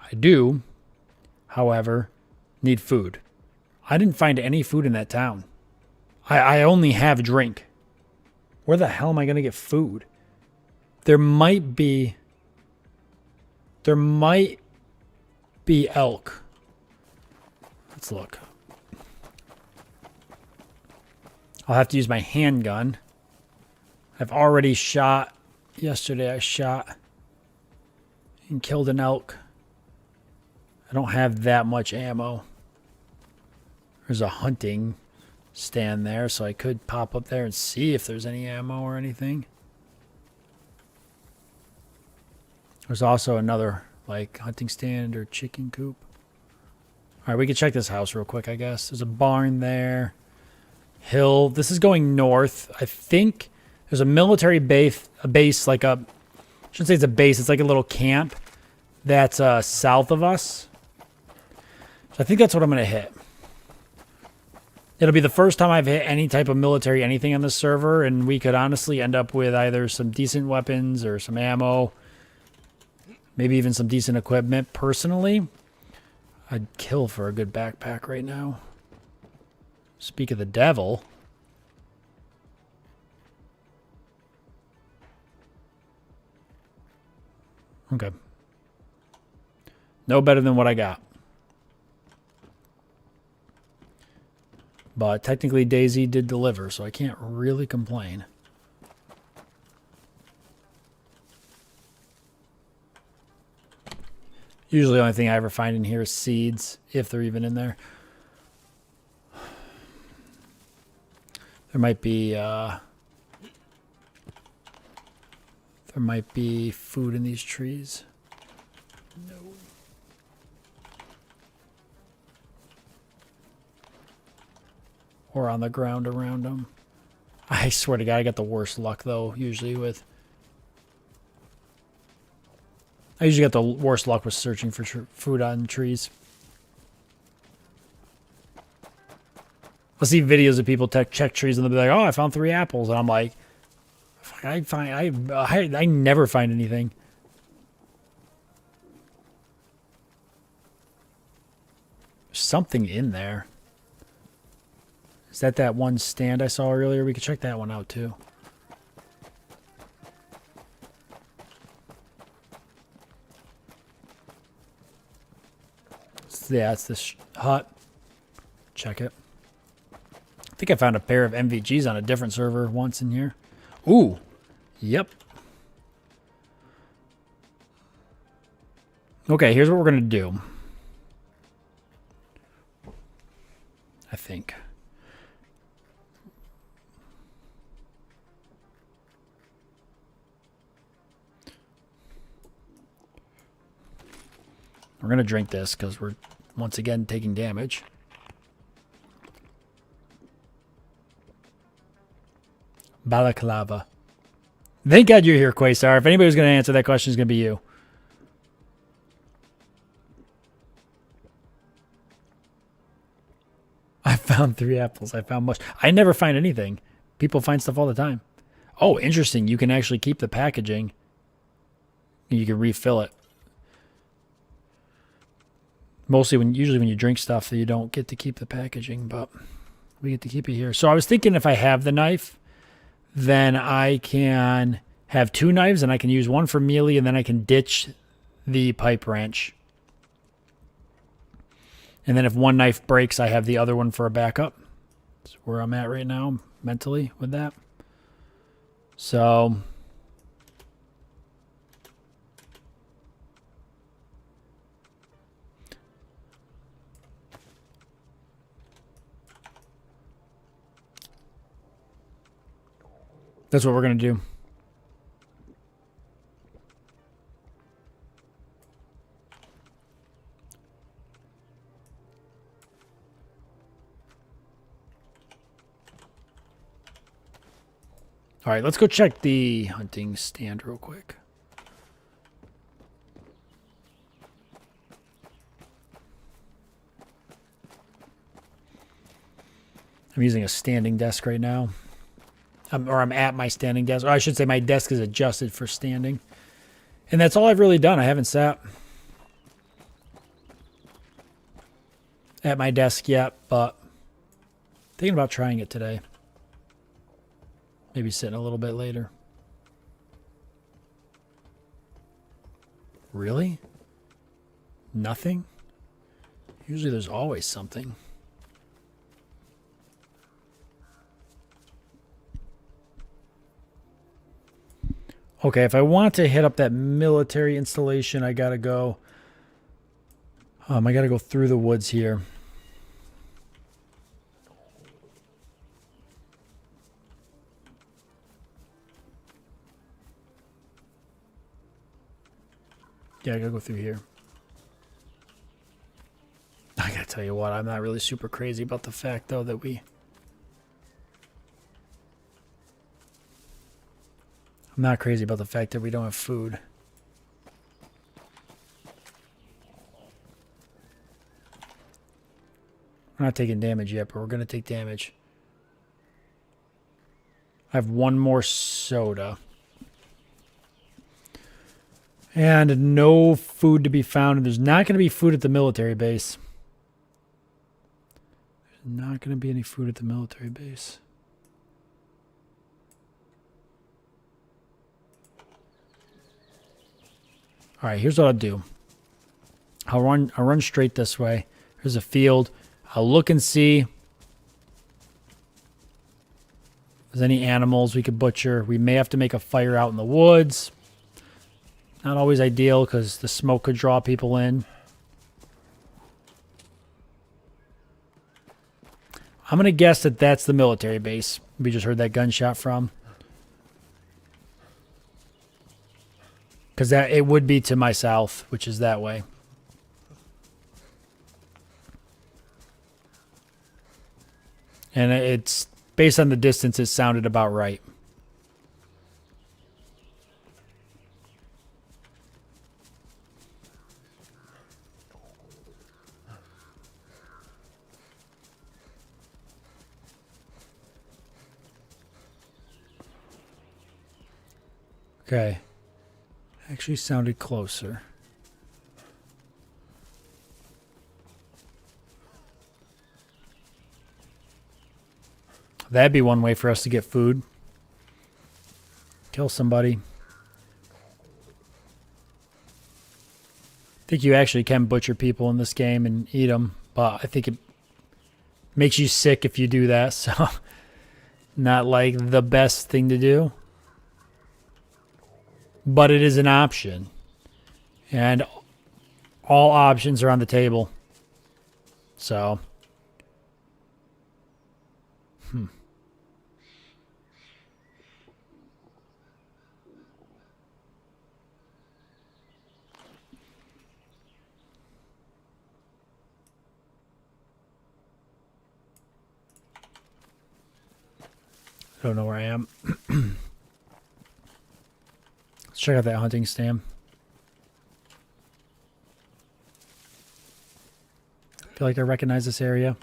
I do, however, need food. I didn't find any food in that town. I only have drink. Where the hell am I going to get food? There might be elk. Let's look. I'll have to use my handgun. I've already shot. Yesterday I shot and killed an elk. I don't have that much ammo. There's a hunting stand there, so I could pop up there and see if there's any ammo or anything. There's also another like hunting stand or chicken coop. All right, we can check this house real quick, I guess. There's a barn there. Hill. This is going north. I think there's a military base, like a, I shouldn't say it's a base, it's like a little camp that's south of us. So I think that's what I'm going to hit. It'll be the first time I've hit any type of military anything on this server, and we could honestly end up with either some decent weapons or some ammo, maybe even some decent equipment. Personally, I'd kill for a good backpack right now. Speak of the devil. Okay. No better than what I got. But technically DayZ did deliver, so I can't really complain. Usually the only thing I ever find in here is seeds, if they're even in there. There might be food in these trees. No. Or on the ground around them. I swear to God, I got the worst luck though, usually with... I usually get the worst luck with searching for food on trees. I'll see videos of people check trees and they'll be like, "Oh, I found 3 apples," and I'm like, I never find anything. There's something in there. Is that one stand I saw earlier? We could check that one out too. Yeah, it's this hut. Check it. I think I found a pair of MVGs on a different server once in here. Ooh. Yep. Okay, here's what we're going to do. I think. We're going to drink this because we're once again taking damage. Balaclava. Thank God you're here, Quasar. If anybody's going to answer that question, it's going to be you. I found 3 apples. I found mush. I never find anything. People find stuff all the time. Oh, interesting. You can actually keep the packaging. You can refill it. Usually when you drink stuff, you don't get to keep the packaging, but we get to keep it here. So I was thinking if I have the knife, then I can have 2 knives and I can use one for melee and then I can ditch the pipe wrench. And then if one knife breaks, I have the other one for a backup. That's where I'm at right now mentally with that. So that's what we're going to do. All right, let's go check the hunting stand real quick. I'm using a standing desk right now. I'm at my standing desk. Or I should say my desk is adjusted for standing. And that's all I've really done. I haven't sat at my desk yet, but thinking about trying it today. Maybe sitting a little bit later. Really? Nothing? Usually there's always something. Okay, if I want to hit up that military installation, I gotta go. I gotta go through the woods here. Yeah, I gotta go through here. I gotta tell you what, I'm not really super crazy about the fact, though, that I'm not crazy about the fact that we don't have food. We're not taking damage yet, but we're gonna take damage. I have 1 more soda. And no food to be found. And there's not going to be food at the military base. There's not going to be any food at the military base. All right, here's what I'll do. I'll run straight this way. There's a field. I'll look and see if there's any animals we could butcher. We may have to make a fire out in the woods. Not always ideal because the smoke could draw people in. I'm going to guess that that's the military base we just heard that gunshot from. Because it would be to my south, which is that way. And it's based on the distance, it sounded about right. Okay. Actually sounded closer. That'd be one way for us to get food. Kill somebody. I think you actually can butcher people in this game and eat them, but I think it makes you sick if you do that, so not like the best thing to do. But it is an option. And all options are on the table. So. I don't know where I am. Let's check out that hunting stand. I feel like I recognize this area.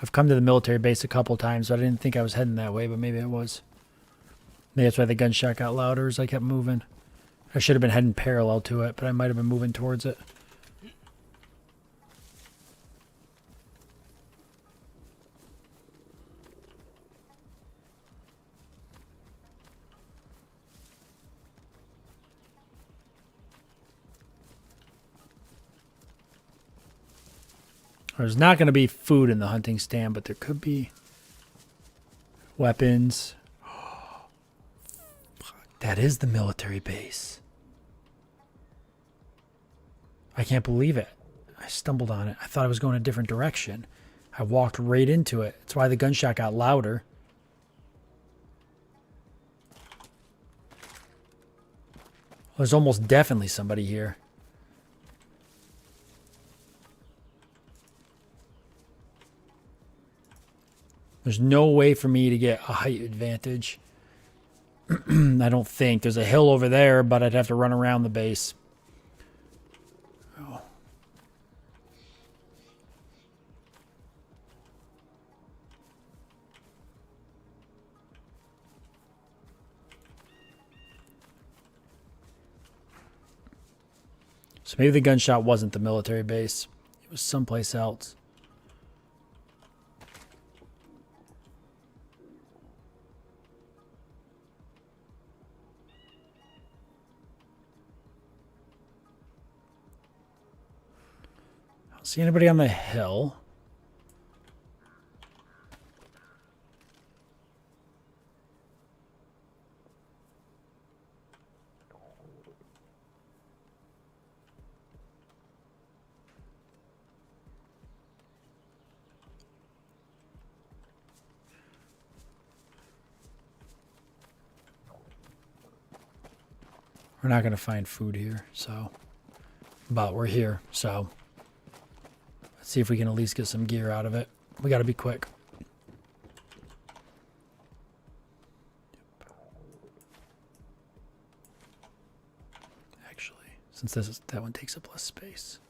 I've come to the military base a couple times, but I didn't think I was heading that way, but maybe I was. Maybe that's why the gunshot got louder as I kept moving. I should have been heading parallel to it, but I might have been moving towards it. There's not going to be food in the hunting stand, but there could be weapons. That is the military base. I can't believe it. I stumbled on it. I thought I was going a different direction. I walked right into it. That's why the gunshot got louder. There's almost definitely somebody here. There's no way for me to get a height advantage. I don't think. There's a hill over there, but I'd have to run around the base. Oh. So maybe the gunshot wasn't the military base. It was someplace else. See anybody on the hill? We're not going to find food here, so. But we're here, so. See if we can at least get some gear out of it. We got to be quick. Actually, since that one takes up less space,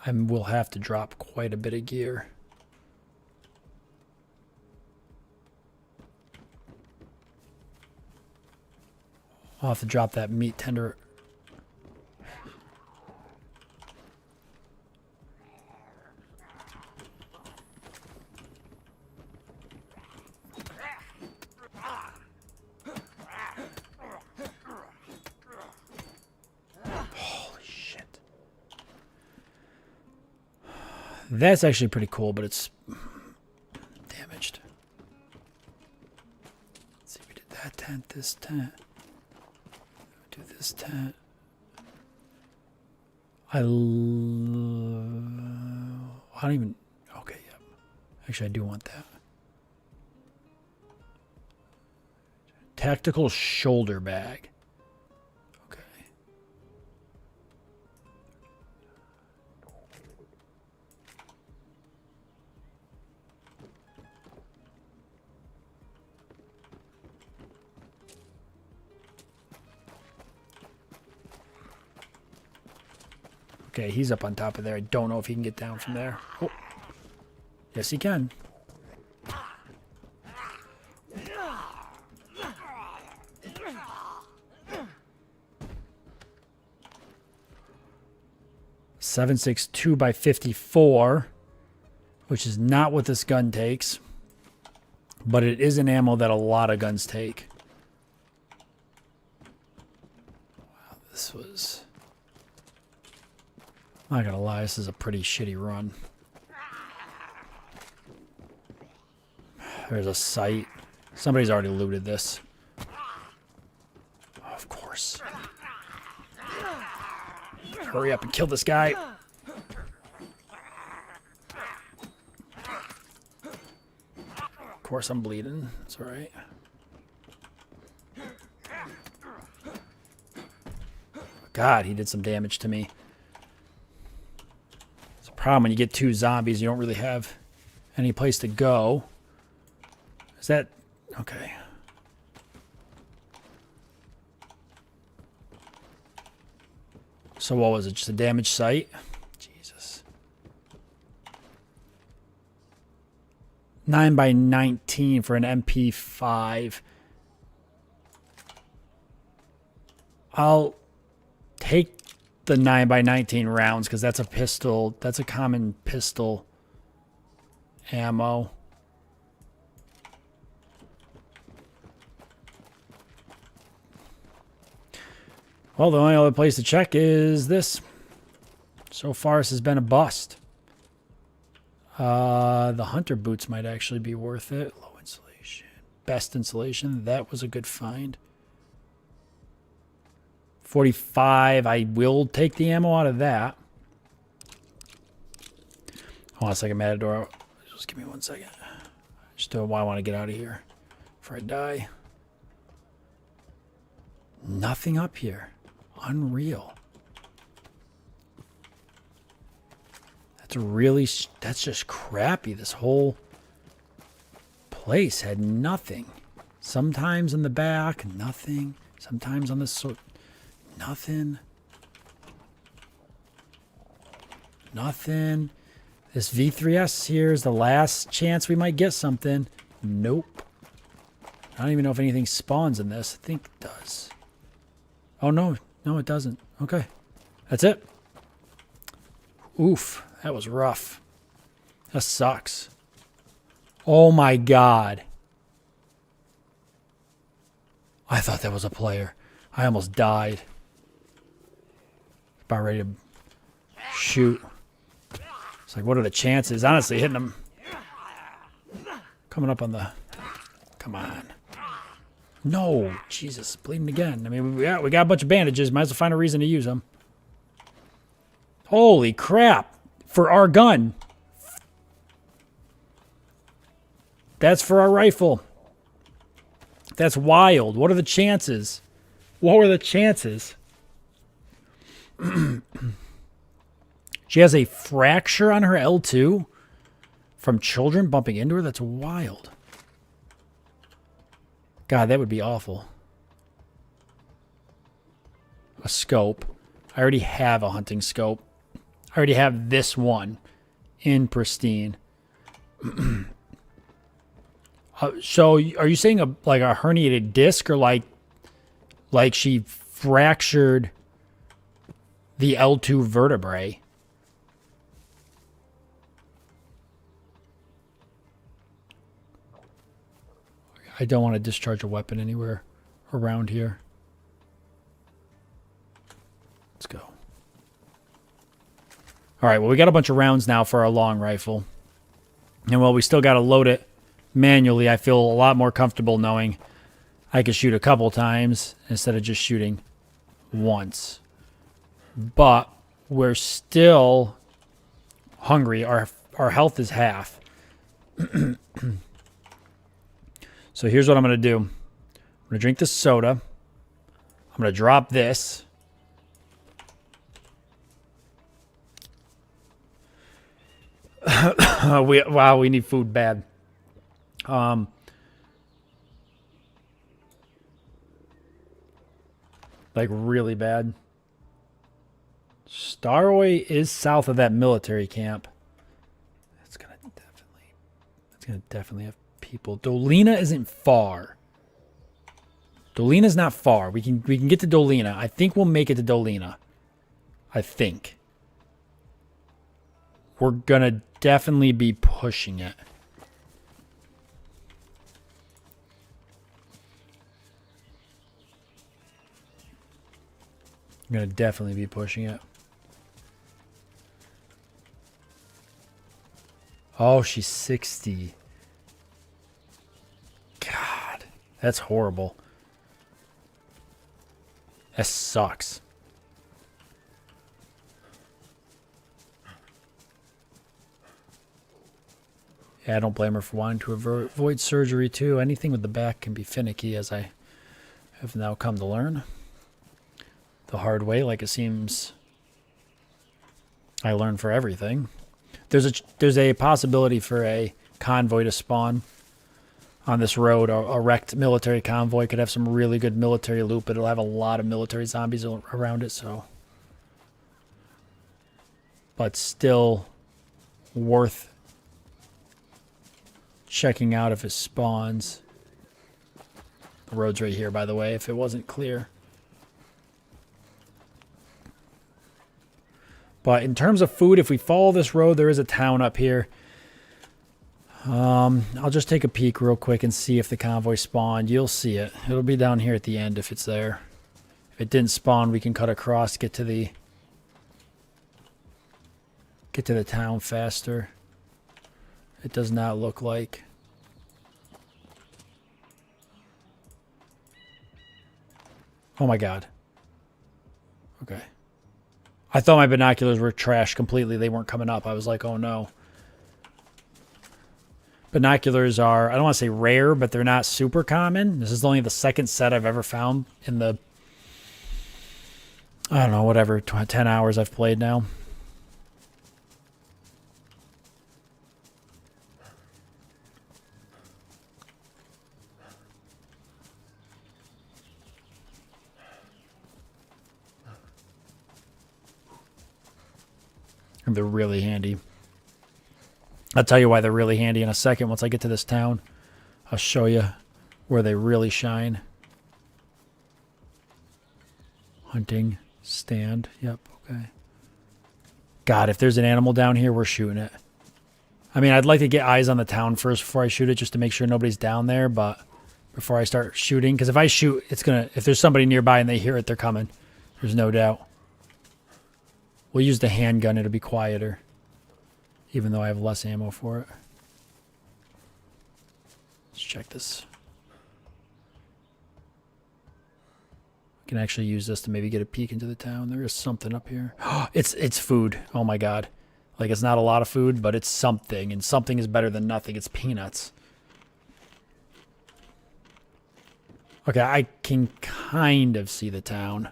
I will have to drop quite a bit of gear. I'll have to drop that meat tender. That's actually pretty cool, but it's damaged. Let's see, we did that tent, this tent. Do this tent. I don't even... Okay, yeah. Actually, I do want that. Tactical shoulder bag. Okay. Okay, he's up on top of there. I don't know if he can get down from there. Oh. Yes, he can. .762 by 54, which is not what this gun takes, but it is an ammo that a lot of guns take. Wow, this was... I'm not gonna lie, this is a pretty shitty run. There's a sight. Somebody's already looted this. Oh, of course. Hurry up and kill this guy. Of course I'm bleeding. It's alright. God, he did some damage to me. It's a problem when you get 2 zombies, you don't really have any place to go. Is that... Okay. So what was it? Just a damaged site? Jesus. 9 by 19 for an MP5. I'll take the 9 by 19 rounds because that's a pistol. That's a common pistol ammo. Well, the only other place to check is this. So far, this has been a bust. The hunter boots might actually be worth it. Low insulation. Best insulation. That was a good find. 45. I will take the ammo out of that. Hold on a second, Matador. Just give me 1 second. Just do why I want to get out of here before I die. Nothing up here. Unreal. That's just crappy. This whole place had nothing. Sometimes in the back, nothing. Sometimes on the nothing. Nothing. This V3S here is the last chance we might get something. Nope. I don't even know if anything spawns in this. I think it does. Oh, no. No, it doesn't. Okay. That's it. Oof. That was rough. That sucks. Oh, my God. I thought that was a player. I almost died. About ready to shoot. It's like, what are the chances? Honestly, hitting him. Coming up on the... Come on. No, Jesus, bleeding again. I mean, we got a bunch of bandages. Might as well find a reason to use them. Holy crap. For our gun. That's for our rifle. That's wild. What are the chances? What were the chances? She has a fracture on her L2 from children bumping into her. That's wild. God, that would be awful. A scope. I already have a hunting scope. I already have this one in pristine. So, are you saying like a herniated disc, or like she fractured the L2 vertebrae? I don't want to discharge a weapon anywhere around here. Let's go. All right, well, we got a bunch of rounds now for our long rifle. And while we still got to load it manually, I feel a lot more comfortable knowing I could shoot a couple times instead of just shooting once. But we're still hungry. Our health is half. So here's what I'm going to do. I'm going to drink this soda. I'm going to drop this. Wow, we need food bad. Like really bad. Starway is south of that military camp. It's gonna definitely have people. Dolina isn't far. Dolina's not far. We can get to Dolina. I think we'll make it to Dolina. I think. We're gonna definitely be pushing it. I'm gonna definitely be pushing it. Oh, she's 60. God, that's horrible. That sucks. Yeah, I don't blame her for wanting to avoid surgery, too. Anything with the back can be finicky, as I have now come to learn. The hard way, like it seems I learned for everything. There's a possibility for a convoy to spawn on this road. A wrecked military convoy could have some really good military loot, but it'll have a lot of military zombies around it, so. But still worth checking out if it spawns. The road's right here, by the way, if it wasn't clear. But in terms of food, if we follow this road, there is a town up here. I'll just take a peek real quick and see if the convoy spawned. You'll see it. It'll be down here at the end if it's there. If it didn't spawn, we can cut across, get to the town faster. It does not look like. Oh my god. Okay. I thought my binoculars were trashed completely. They weren't coming up. I was like, oh no. Binoculars are, I don't want to say rare, but they're not super common. This is only the second set I've ever found in the, I don't know, whatever, 10 hours I've played now. And they're really handy. I'll tell you why they're really handy in a second. Once I get to this town, I'll show you where they really shine. Hunting stand. Yep, okay. God, if there's an animal down here, we're shooting it. I mean, I'd like to get eyes on the town first before I shoot it, just to make sure nobody's down there, but before I start shooting, because if I shoot, it's gonna, if there's somebody nearby and they hear it, they're coming. There's no doubt. We'll use the handgun, it'll be quieter. Even though I have less ammo for it. Let's check this. I can actually use this to maybe get a peek into the town. There is something up here. It's food. Oh my god. Like, it's not a lot of food, but it's something. And something is better than nothing. It's peanuts. Okay, I can kind of see the town.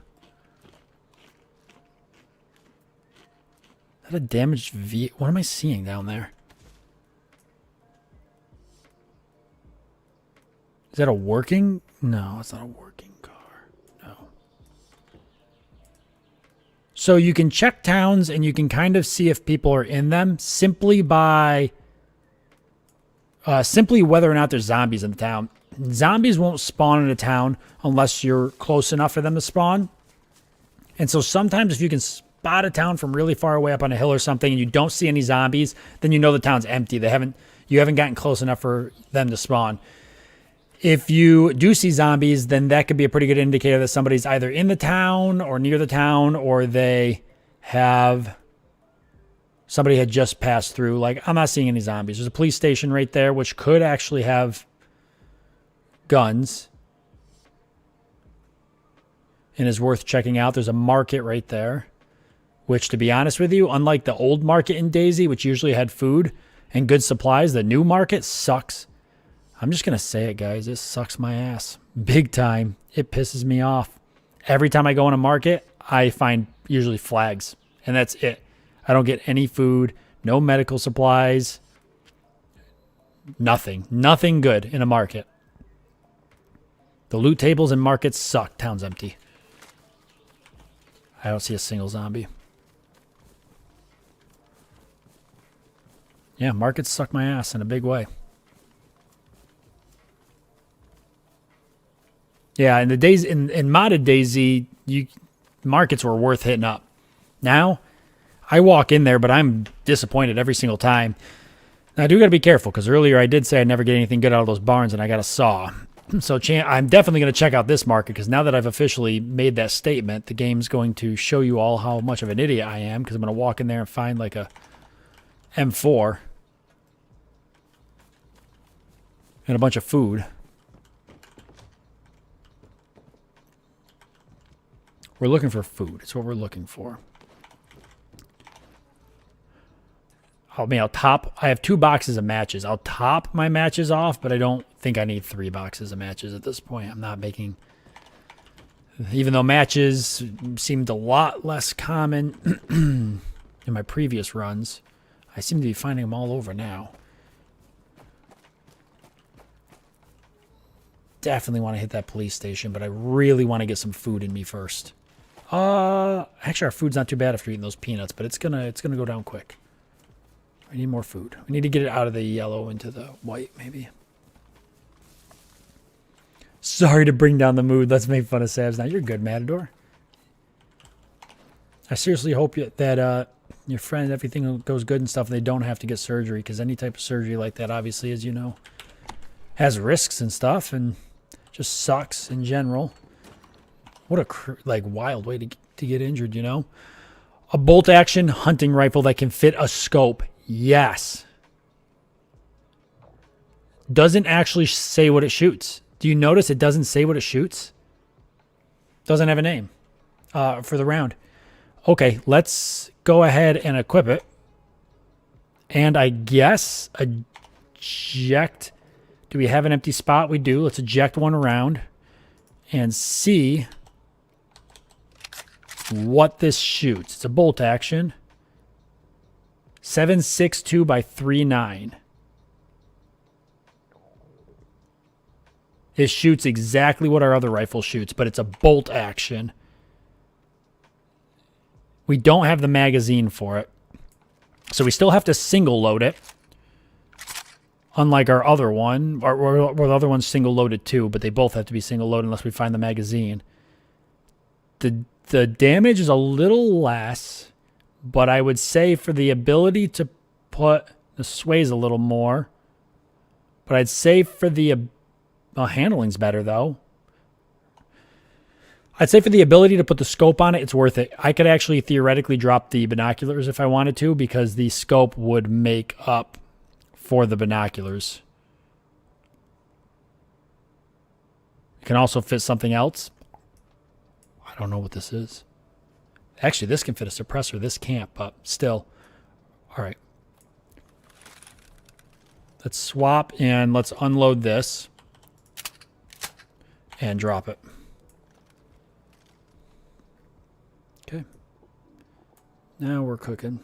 Is that a damaged vehicle? What am I seeing down there? Is that a working? No, it's not a working car. No. So you can check towns and you can kind of see if people are in them simply by simply whether or not there's zombies in the town. Zombies won't spawn in a town unless you're close enough for them to spawn. And so sometimes if you can spot a town from really far away up on a hill or something and you don't see any zombies, then you know the town's empty. You haven't gotten close enough for them to spawn. If you do see zombies, then that could be a pretty good indicator that somebody's either in the town or near the town, or they have Somebody had just passed through. Like, I'm not seeing any zombies. There's a police station right there, which could actually have guns and is worth checking out. There's a market right there, which, to be honest with you, unlike the old market in DayZ, which usually had food and good supplies, the new market sucks. I'm just going to say it, guys. It sucks my ass. Big time. It pisses me off. Every time I go in a market, I find usually flags, and that's it. I don't get any food, no medical supplies, nothing. Nothing good in a market. The loot tables and markets suck. Town's empty. I don't see a single zombie. Yeah, markets suck my ass in a big way. Yeah, in the days in modded DayZ, markets were worth hitting up. Now, I walk in there, but I'm disappointed every single time. Now, I do got to be careful, because earlier I did say I'd never get anything good out of those barns, and I got a saw. So I'm definitely going to check out this market, because now that I've officially made that statement, the game's going to show you all how much of an idiot I am, because I'm going to walk in there and find like a M4 and a bunch of food. We're looking for food. It's what we're looking for. I have 2 boxes of matches. I'll top my matches off, but I don't think I need 3 boxes of matches at this point. I'm not making... Even though matches seemed a lot less common in my previous runs, I seem to be finding them all over now. Definitely want to hit that police station, but I really want to get some food in me first. Actually, our food's not too bad after eating those peanuts, but it's gonna go down quick. I need more food. We need to get it out of the yellow into the white, maybe. Sorry to bring down the mood. Let's make fun of Sabs now. You're good, Matador. I seriously hope that your friend, everything goes good and stuff, and they don't have to get surgery, because any type of surgery like that, obviously, as you know, has risks and stuff, and just sucks in general. What a wild way to get injured, you know? A bolt action hunting rifle that can fit a scope. Yes. Doesn't actually say what it shoots. Do you notice it doesn't say what it shoots? Doesn't have a name for the round. Okay, let's go ahead and equip it. And I guess eject. Do we have an empty spot? We do. Let's eject one around and see what this shoots. It's a bolt action. 7.62 by 3.9. It shoots exactly what our other rifle shoots, but it's a bolt action. We don't have the magazine for it, so we still have to single load it. Unlike our other one, or the other one's single loaded too, but they both have to be single loaded unless we find the magazine. The damage is a little less, but I would say for the ability to put the sways a little more. But I'd say for the handling's better though. I'd say for the ability to put the scope on it, it's worth it. I could actually theoretically drop the binoculars if I wanted to, because the scope would make up for the binoculars. You can also fit something else. I don't know what this is. Actually, this can fit a suppressor. This can't, but still. All right. Let's swap and let's unload this and drop it. Okay. Now we're cooking.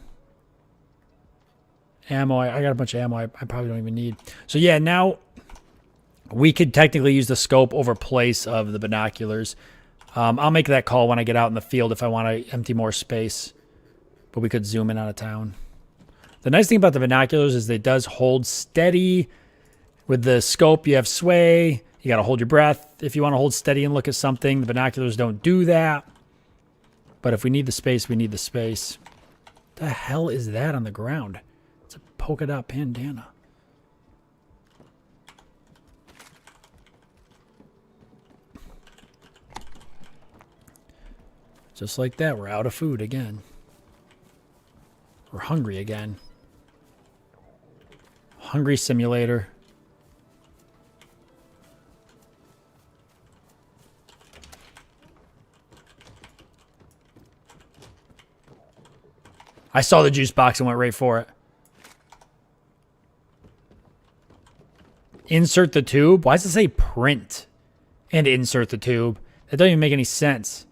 Ammo. I got a bunch of ammo I probably don't even need. So yeah, now we could technically use the scope over place of the binoculars. I'll make that call when I get out in the field if I want to empty more space. But we could zoom in out of town. The nice thing about the binoculars is it does hold steady. With the scope, you have sway. You got to hold your breath if you want to hold steady and look at something. The binoculars don't do that. But if we need the space, we need the space. What the hell is that on the ground? It's a polka dot bandana. Just like that, we're out of food again. We're hungry again. Hungry simulator. I saw the juice box and went right for it. Insert the tube? Why does it say print and insert the tube? That doesn't even make any sense.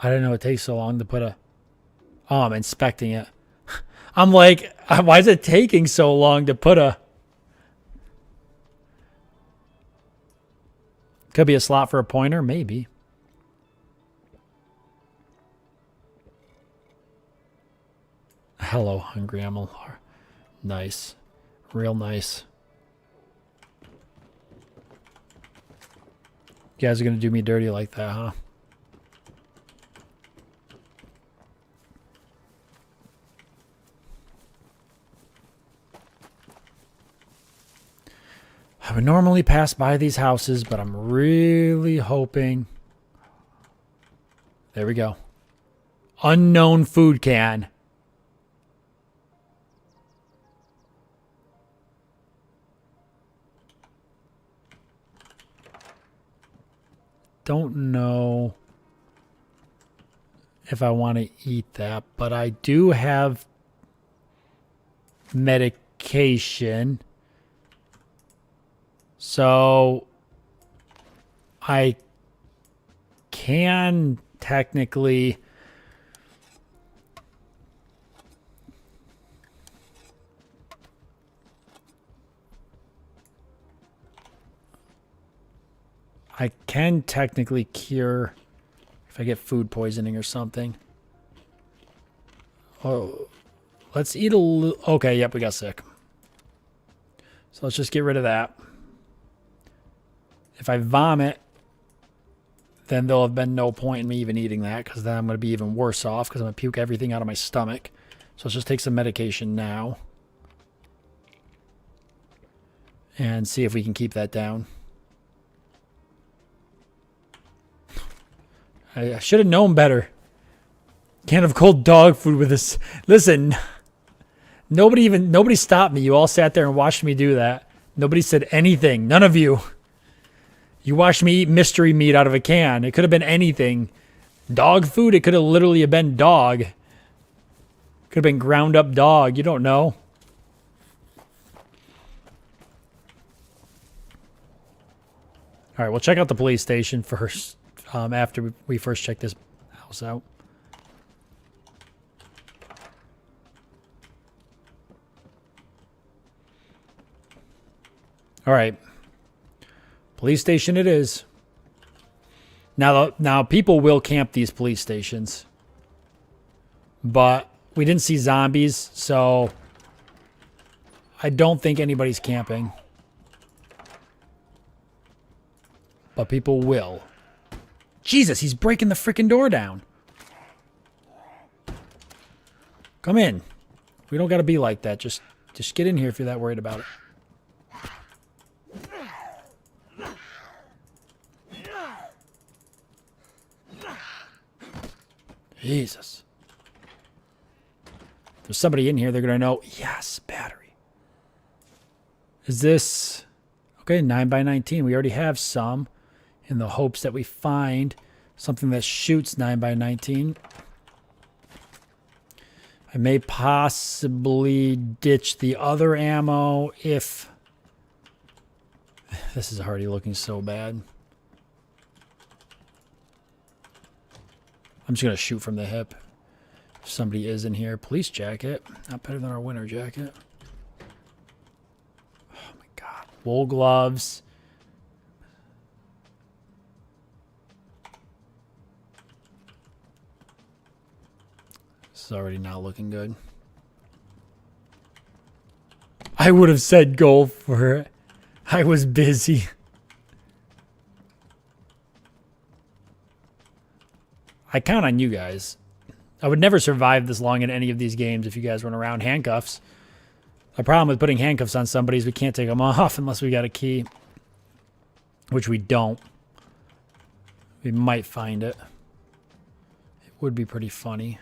I didn't know it takes so long to put a... Oh, I'm inspecting it. I'm like, why is it taking so long to put a... Could be a slot for a pointer, maybe. Hello, hungry animal. Nice. Real nice. You guys are going to do me dirty like that, huh? I would normally pass by these houses, but I'm really hoping... There we go. Unknown food can. Don't know if I want to eat that, but I do have medication. So I can technically cure if I get food poisoning or something. Oh, let's eat a little. Okay, yep, we got sick. So let's just get rid of that. If I vomit, then there'll have been no point in me even eating that, because then I'm going to be even worse off because I'm going to puke everything out of my stomach. So let's just take some medication now and see if we can keep that down. I should have known better. Can't have cold dog food with this. Listen, nobody stopped me. You all sat there and watched me do that. Nobody said anything. None of you. You watched me eat mystery meat out of a can. It could have been anything. Dog food? It could have literally been dog. Could have been ground up dog. You don't know. All right, we'll check out the police station first. After we first check this house out. All right. Police station it is. Now people will camp these police stations. But we didn't see zombies, so I don't think anybody's camping. But people will. Jesus, he's breaking the freaking door down. Come in. We don't got to be like that. Just get in here if you're that worried about it. Jesus. If there's somebody in here, they're going to know. Yes, battery. Is this... Okay, 9x19. We already have some. In the hopes that we find something that shoots 9x19. I may possibly ditch the other ammo if... This is already looking so bad. I'm just going to shoot from the hip. If somebody is in here. Police jacket. Not better than our winter jacket. Oh my God. Wool gloves. This is already not looking good. I would have said go for it. I was busy. I count on you guys. I would never survive this long in any of these games if you guys weren't around. Handcuffs. The problem with putting handcuffs on somebody is we can't take them off unless we got a key, which we don't. We might find it. It would be pretty funny.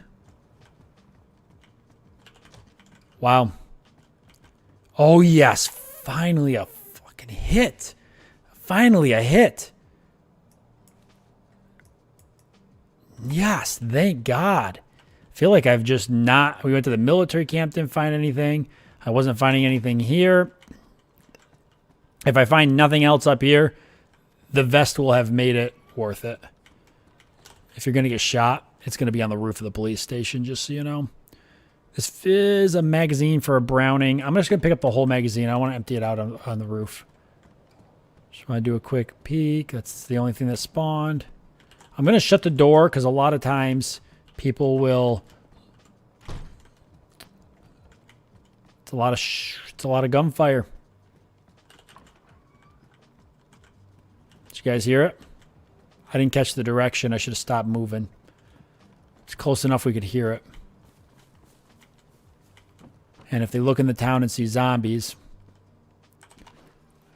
Wow. Oh, yes. Finally a fucking hit. Finally a hit. Yes, thank God. I feel like I've just not... We went to the military camp, didn't find anything. I wasn't finding anything here. If I find nothing else up here, the vest will have made it worth it. If you're going to get shot, it's going to be on the roof of the police station, just so you know. This is a magazine for a Browning. I'm just going to pick up the whole magazine. I want to empty it out on the roof. Just want to do a quick peek. That's the only thing that spawned. I'm going to shut the door because a lot of times people will... It's a lot of gunfire. Did you guys hear it? I didn't catch the direction. I should have stopped moving. It's close enough we could hear it. And if they look in the town and see zombies...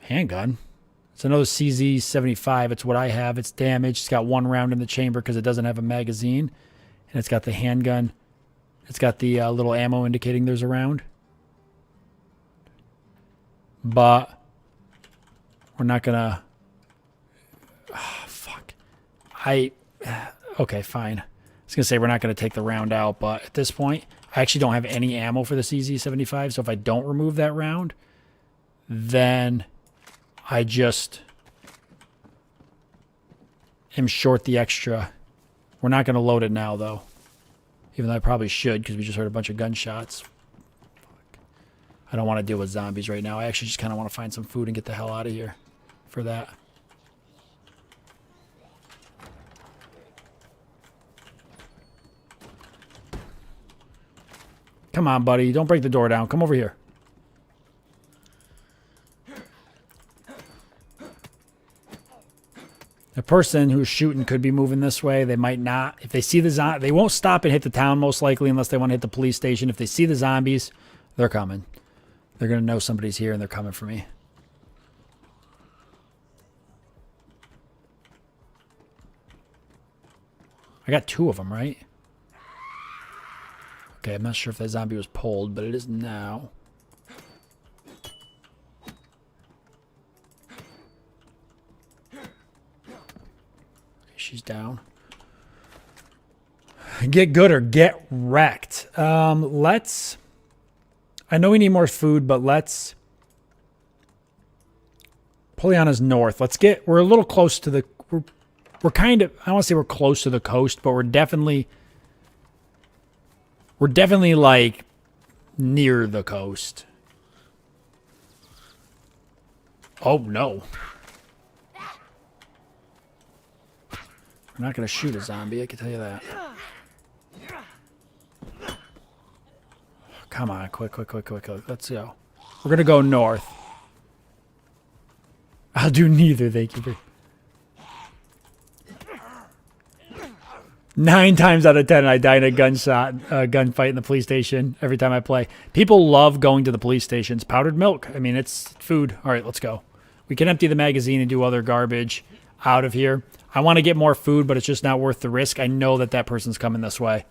Handgun. It's another CZ75. It's what I have. It's damaged. It's got 1 round in the chamber because it doesn't have a magazine. And it's got the handgun. It's got the little ammo indicating there's a round. But we're not going to... Oh, fuck. Okay, fine. I was going to say we're not going to take the round out, but at this point, I actually don't have any ammo for the CZ75, so if I don't remove that round, then I just am short the extra. We're not going to load it now, though. Even though I probably should, because we just heard a bunch of gunshots. I don't want to deal with zombies right now. I actually just kind of want to find some food and get the hell out of here for that. Come on, buddy. Don't break the door down. Come over here. The person who's shooting could be moving this way. They might not. If they see the zombie, they won't stop and hit the town most likely unless they want to hit the police station. If they see the zombies, they're coming. They're going to know somebody's here and they're coming for me. I got 2 of them, right? Okay, I'm not sure if that zombie was pulled, but it is now. Okay, she's down. Get good or get wrecked. Let's... I know we need more food, but let's... Poliana's north. Let's get... We're a little close to the... We're kind of... I don't want to say we're close to the coast, but we're definitely... We're definitely, like, near the coast. Oh, no. We're not going to shoot a zombie, I can tell you that. Come on, quick. Let's go. We're going to go north. I'll do neither, thank you. 9 times out of 10, I die in a gunfight in the police station every time I play. People love going to the police stations. Powdered milk. I mean, it's food. All right, let's go. We can empty the magazine and do other garbage out of here. I want to get more food, but it's just not worth the risk. I know that that person's coming this way.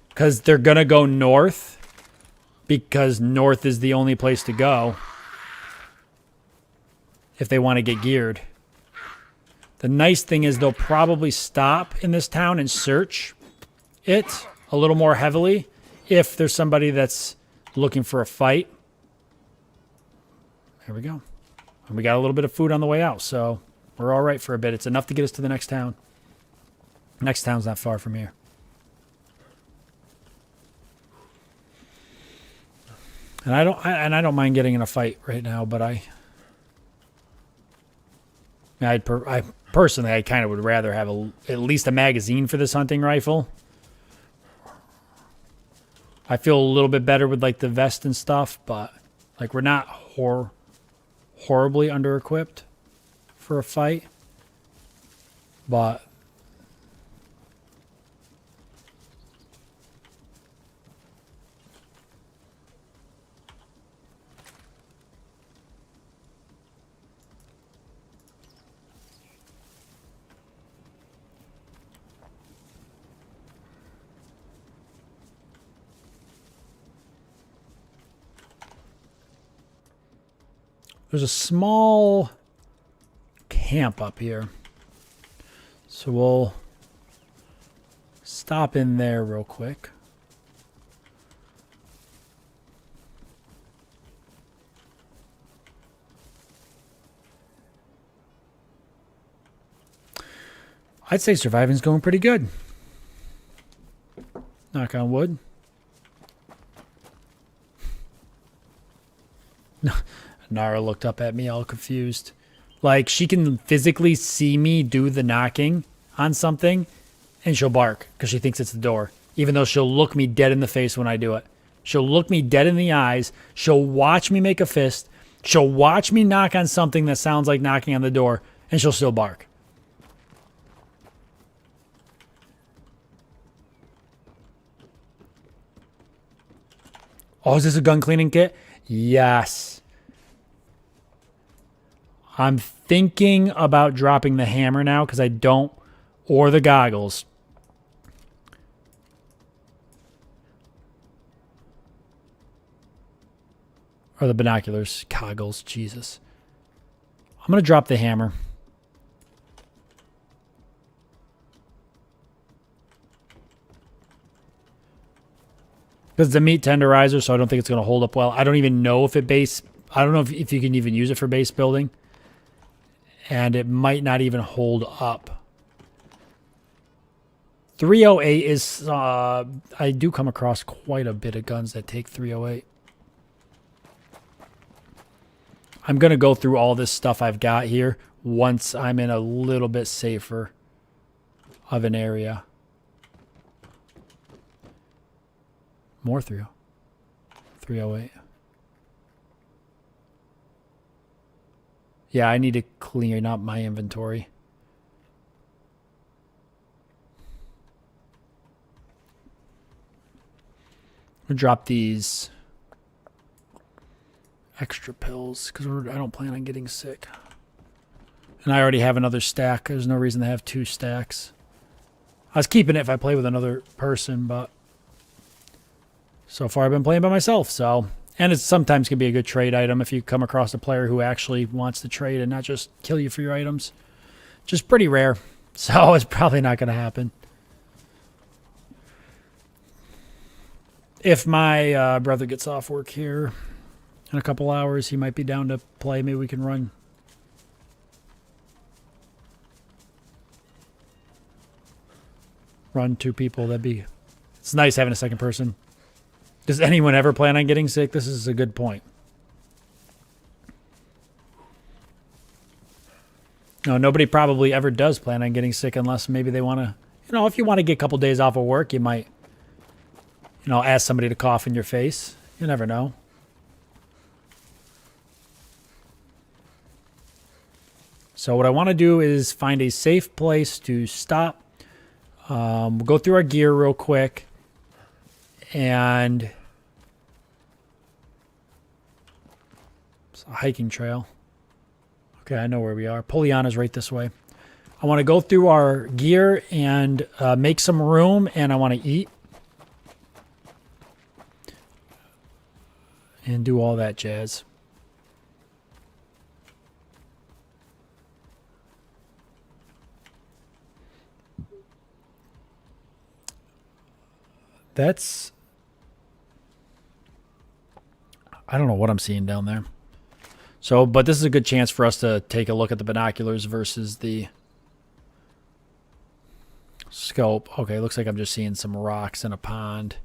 Because they're going to go north. Because north is the only place to go. If they want to get geared. The nice thing is they'll probably stop in this town and search it a little more heavily if there's somebody that's looking for a fight. There we go. And we got a little bit of food on the way out, so we're all right for a bit. It's enough to get us to the next town. Next town's not far from here. And I don't mind getting in a fight right now, but personally, I kind of would rather have at least a magazine for this hunting rifle. I feel a little bit better with like the vest and stuff, but like we're not horribly under-equipped for a fight. But There's a small camp up here. So we'll stop in there real quick. I'd say surviving's going pretty good. Knock on wood. Nara looked up at me all confused. Like, she can physically see me do the knocking on something, and she'll bark because she thinks it's the door, even though she'll look me dead in the face when I do it. She'll look me dead in the eyes. She'll watch me make a fist. She'll watch me knock on something that sounds like knocking on the door, and she'll still bark. Oh, is this a gun cleaning kit? Yes. I'm thinking about dropping the hammer now because I don't, or the goggles. Or the binoculars. Goggles, Jesus. I'm going to drop the hammer. Because it's a meat tenderizer, so I don't think it's going to hold up well. I don't even know if I don't know if you can even use it for base building. And it might not even hold up. 308 is, I do come across quite a bit of guns that take 308. I'm going to go through all this stuff I've got here once I'm in a little bit safer of an area. More 308. Yeah, I need to clean up my inventory. I'll drop these extra pills because I don't plan on getting sick. And I already have another stack. There's no reason to have 2 stacks. I was keeping it if I play with another person, but so far I've been playing by myself, so... And it sometimes can be a good trade item if you come across a player who actually wants to trade and not just kill you for your items. Just pretty rare. So it's probably not going to happen. If my brother gets off work here in a couple hours, he might be down to play. Maybe we can run. Run 2 people. It's nice having a second person. Does anyone ever plan on getting sick? This is a good point. No, nobody probably ever does plan on getting sick unless maybe they want to, if you want to get a couple days off of work, you might, ask somebody to cough in your face. You never know. So what I want to do is find a safe place to stop. We'll go through our gear real quick. And it's a hiking trail. Okay, I know where we are. Poliana's right this way. I want to go through our gear and make some room, and I want to eat. And do all that jazz. I don't know what I'm seeing down there. So, but this is a good chance for us to take a look at the binoculars versus the scope. Okay, looks like I'm just seeing some rocks and a pond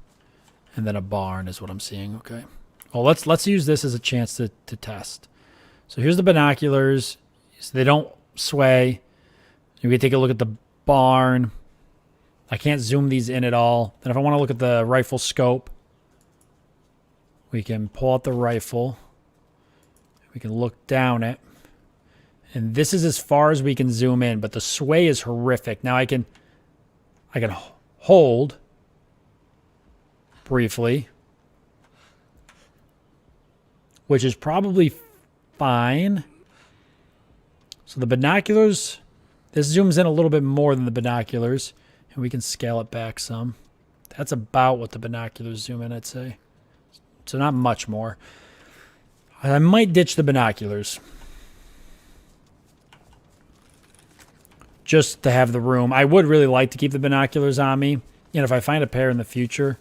and then a barn is what I'm seeing. Okay. Well, let's use this as a chance to test. So here's the binoculars. So they don't sway. You can take a look at the barn. I can't zoom these in at all. Then if I want to look at the rifle scope, we can pull out the rifle. We can look down it. And this is as far as we can zoom in, but the sway is horrific. Now I can hold briefly, which is probably fine. So the binoculars, this zooms in a little bit more than the binoculars, and we can scale it back some. That's about what the binoculars zoom in, I'd say. So not much more. I might ditch the binoculars. Just to have the room. I would really like to keep the binoculars on me. And if I find a pair in the future,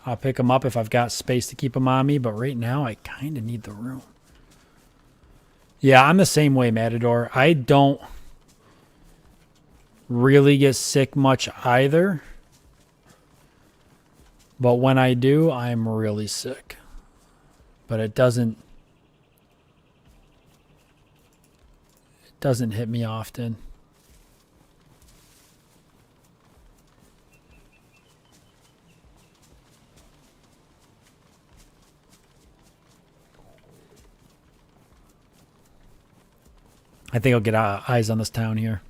I'll pick them up if I've got space to keep them on me. But right now, I kind of need the room. Yeah, I'm the same way, Matador. I don't really get sick much either. But when I do, I'm really sick. But it doesn't hit me often. I think I'll get eyes on this town here.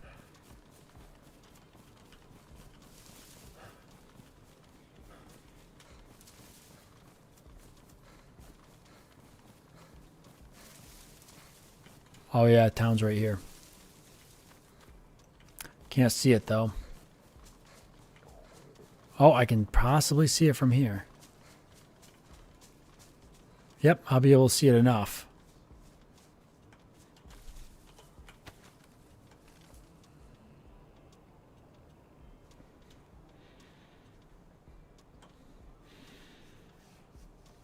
Oh yeah, town's right here. Can't see it though. Oh, I can possibly see it from here. Yep, I'll be able to see it enough.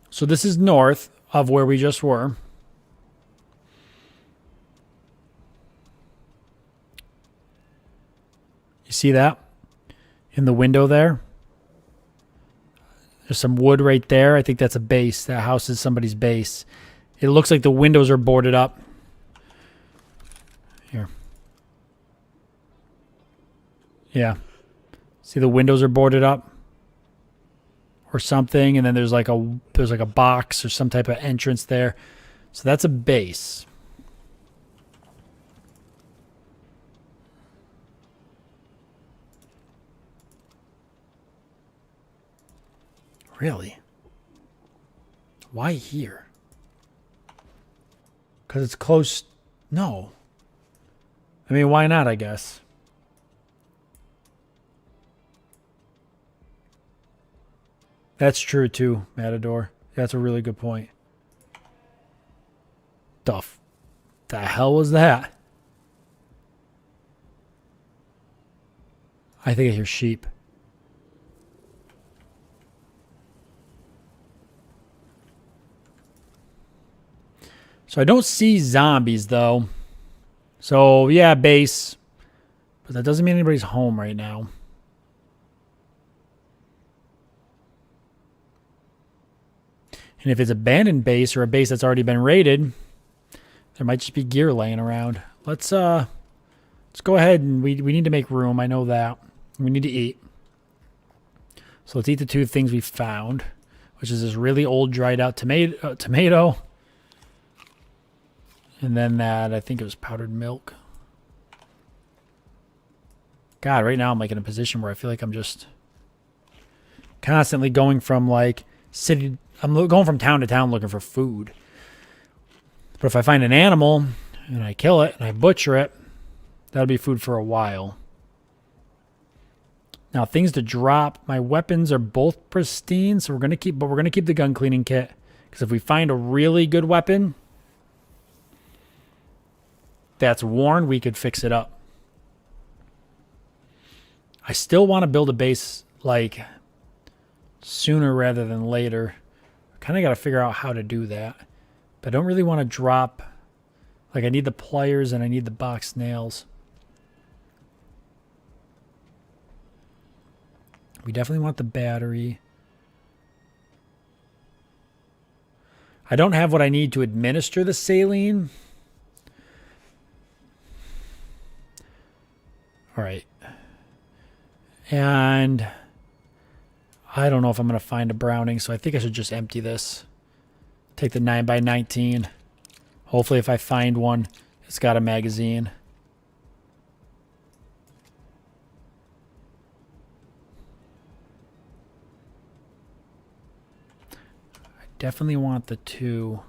So this is north of where we just were. You see that? In the window there? There's some wood right there. I think that's a base. That house is somebody's base. It looks like the windows are boarded up. Here. Yeah. See, the windows are boarded up or something, and then there's like a box or some type of entrance there. So that's a base. Really? Why here? Because it's close. No. I mean, why not, I guess? That's true too, Matador. That's a really good point. The hell was that? I think I hear sheep. So I don't see zombies though. So yeah, base. But that doesn't mean anybody's home right now. And if it's abandoned base or a base that's already been raided, there might just be gear laying around. Let's go ahead and we need to make room. I know that. We need to eat. So let's eat the two things we found, which is this really old dried out tomato. And then that, I think it was powdered milk. God, right now I'm like in a position where I feel like I'm just constantly going from like I'm going from town to town looking for food. But if I find an animal and I kill it and I butcher it, that'll be food for a while. Now things to drop. My weapons are both pristine, so we're gonna keep the gun cleaning kit. Because if we find a really good weapon that's worn, we could fix it up. I still want to build a base like sooner rather than later. Kind of got to figure out how to do that. But I don't really want to drop. Like I need the pliers and I need the box nails. We definitely want the battery. I don't have what I need to administer the saline. All right. And I don't know if I'm going to find a Browning, so I think I should just empty this. Take the 9x19. Hopefully if I find one, it's got a magazine. I definitely want the 2.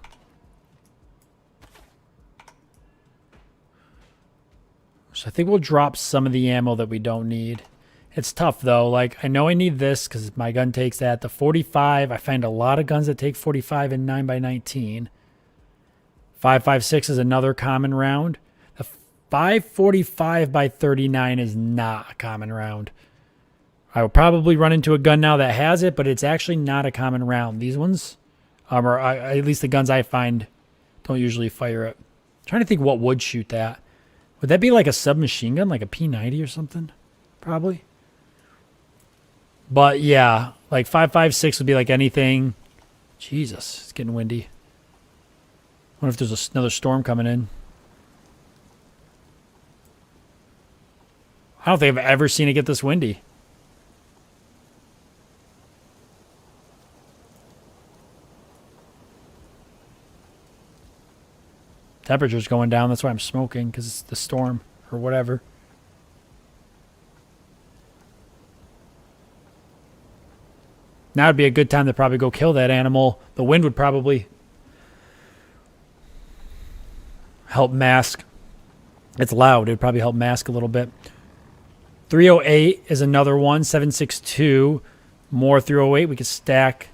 So I think we'll drop some of the ammo that we don't need. It's tough though. Like I know I need this because my gun takes that. The 45, I find a lot of guns that take 45 and 9x19. 5.56 is another common round. The 5.45 by 39 is not a common round. I will probably run into a gun now that has it, but it's actually not a common round. These ones, or at least the guns I find, don't usually fire it. I'm trying to think what would shoot that. Would that be like a submachine gun, like a P90 or something? Probably. But yeah, like 5.56 would be like anything. Jesus, it's getting windy. I wonder if there's another storm coming in. I don't think I've ever seen it get this windy. Temperature's going down. That's why I'm smoking, because it's the storm or whatever. Now would be a good time to probably go kill that animal. The wind would probably help mask. It's loud. It would probably help mask a little bit. 308 is another one. 7.62. More 308. We could stack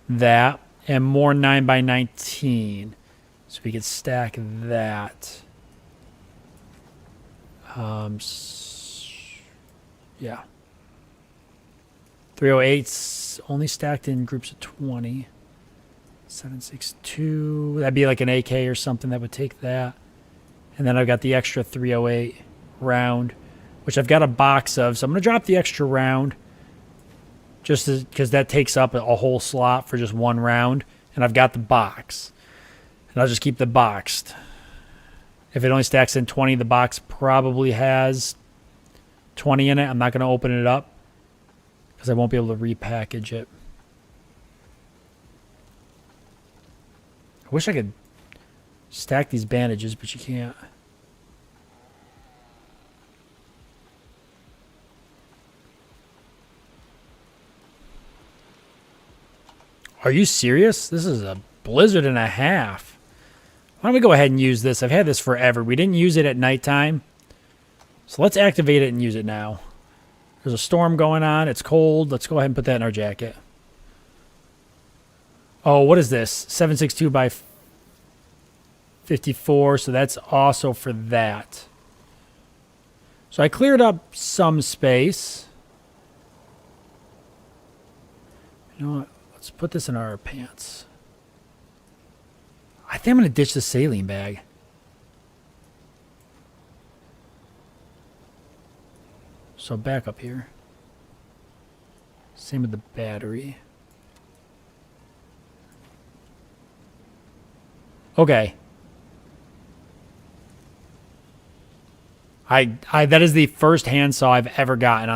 that. And more 9x19. So we could stack that. Yeah. 308's only stacked in groups of 20. 7.62. That'd be like an AK or something that would take that. And then I've got the extra 308 round, which I've got a box of. So I'm going to drop the extra round just because that takes up a whole slot for just one round. And I've got the box. And I'll just keep the boxed. If it only stacks in 20, the box probably has 20 in it. I'm not going to open it up because I won't be able to repackage it. I wish I could stack these bandages, but you can't. Are you serious? This is a blizzard and a half. Why don't we go ahead and use this? I've had this forever. We didn't use it at nighttime. So let's activate it and use it now. There's a storm going on. It's cold. Let's go ahead and put that in our jacket. Oh, what is this? 7.62 by 54. So that's also for that. So I cleared up some space. You know what? Let's put this in our pants. I think I'm going to ditch the saline bag. So back up here. Same with the battery. Okay. That is the first handsaw I've ever gotten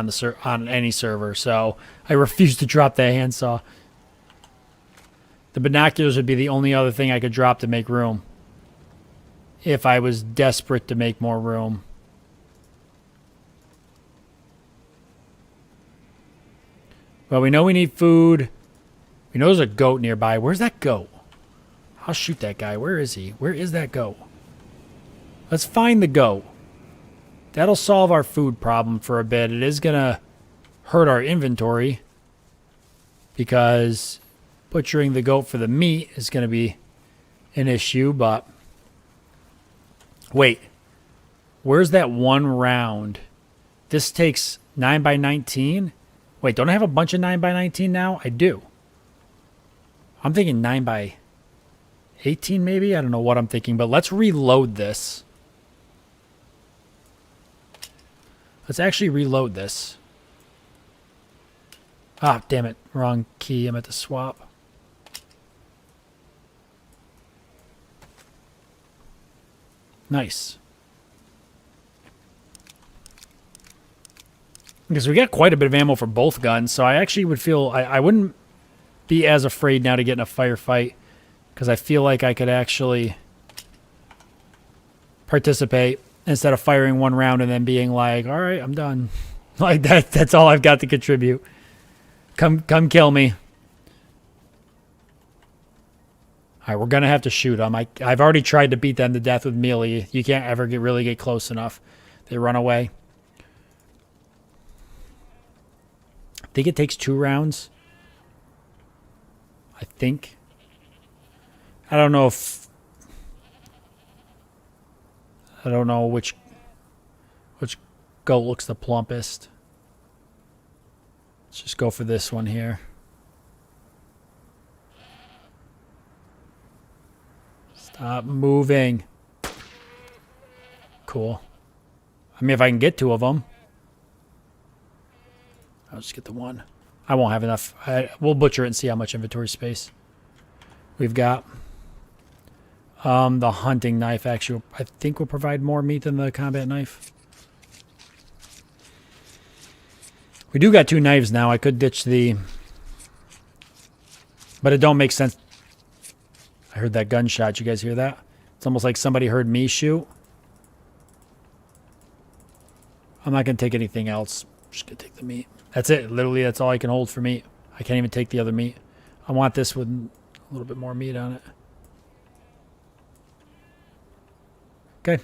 on any server, so I refuse to drop that handsaw. The binoculars would be the only other thing I could drop to make room. If I was desperate to make more room. Well, we know we need food. We know there's a goat nearby. Where's that goat? I'll shoot that guy. Where is he? Where is that goat? Let's find the goat. That'll solve our food problem for a bit. It is going to hurt our inventory because butchering the goat for the meat is going to be an issue, but wait. Where's that one round? This takes 9x19. Wait, don't I have a bunch of 9x19 now? I do. I'm thinking 9x18 maybe? I don't know what I'm thinking, but let's reload this. Let's actually reload this. Ah, damn it. Wrong key. I'm at the swap. Nice. Because we got quite a bit of ammo for both guns, so I actually would feel... I wouldn't be as afraid now to get in a firefight, because I feel like I could actually participate instead of firing one round and then being like, all right, I'm done. Like, that's all I've got to contribute. Come kill me. All right, we're going to have to shoot them. I've already tried to beat them to death with melee. You can't ever really get close enough. They run away. I think it takes 2 rounds. I think. I don't know if I don't know which goat looks the plumpest. Let's just go for this one here. Stop moving. Cool. I mean, if I can get two of them. I'll just get the one. I won't have enough. We'll butcher it and see how much inventory space we've got. The hunting knife actually, I think, will provide more meat than the combat knife. We do got two knives now. I could ditch the... But it don't make sense. I heard that gunshot. You guys hear that? It's almost like somebody heard me shoot. I'm not going to take anything else. I'm just going to take the meat. That's it. Literally, that's all I can hold for meat. I can't even take the other meat. I want this with a little bit more meat on it. Okay.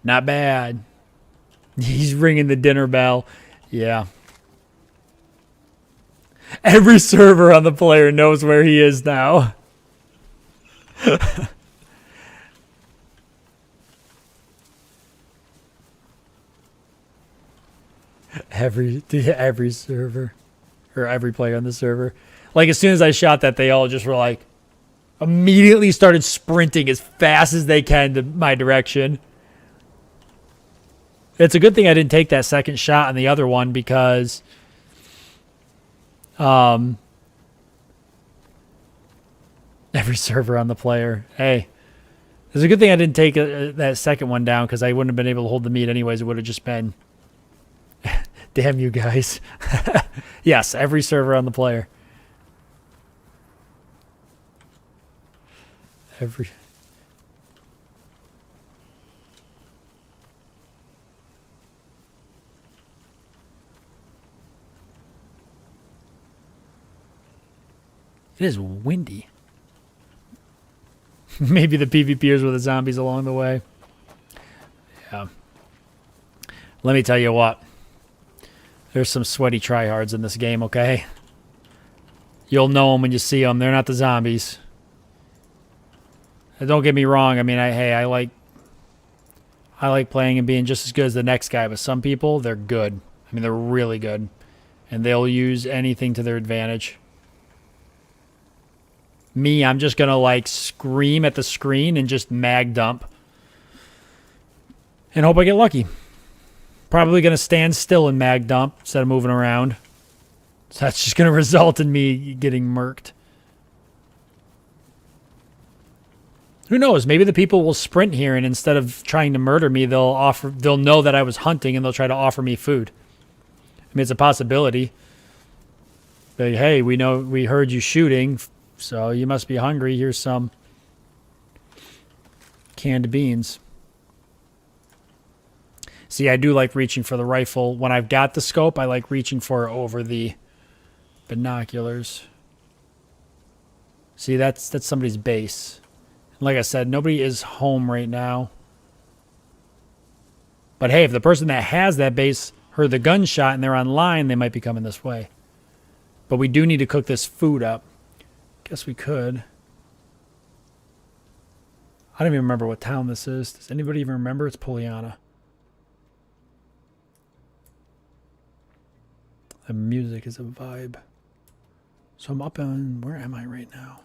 Not bad. He's ringing the dinner bell. Yeah. Every server on the player knows where he is now. Every server. Or every player on the server. Like, as soon as I shot that, they all just were like, immediately started sprinting as fast as they can to my direction. It's a good thing I didn't take that second shot on the other one because every server on the player. Hey, it's a good thing I didn't take that second one down because I wouldn't have been able to hold the meat anyways. It would have just been, damn you guys. Yes, every server on the player. Every... It is windy. Maybe the PvPers were the zombies along the way. Yeah. Let me tell you what. There's some sweaty tryhards in this game, okay? You'll know them when you see them. They're not the zombies. And don't get me wrong. I mean, I like playing and being just as good as the next guy. But some people, they're good. I mean, they're really good. And they'll use anything to their advantage. Me, I'm just going to, like, scream at the screen and just mag dump. And hope I get lucky. Probably going to stand still and mag dump instead of moving around. So that's just going to result in me getting murked. Who knows? Maybe the people will sprint here and instead of trying to murder me, they'll know that I was hunting and they'll try to offer me food. I mean, it's a possibility. Like, hey, we heard you shooting. So you must be hungry. Here's some canned beans. See, I do like reaching for the rifle. When I've got the scope, I like reaching for it over the binoculars. See, that's somebody's base. Like I said, nobody is home right now. But hey, if the person that has that base heard the gunshot and they're online, they might be coming this way. But we do need to cook this food up. Guess we could. I don't even remember what town this is. Does anybody even remember? It's Poliana. The music is a vibe. So I'm up on... Where am I right now?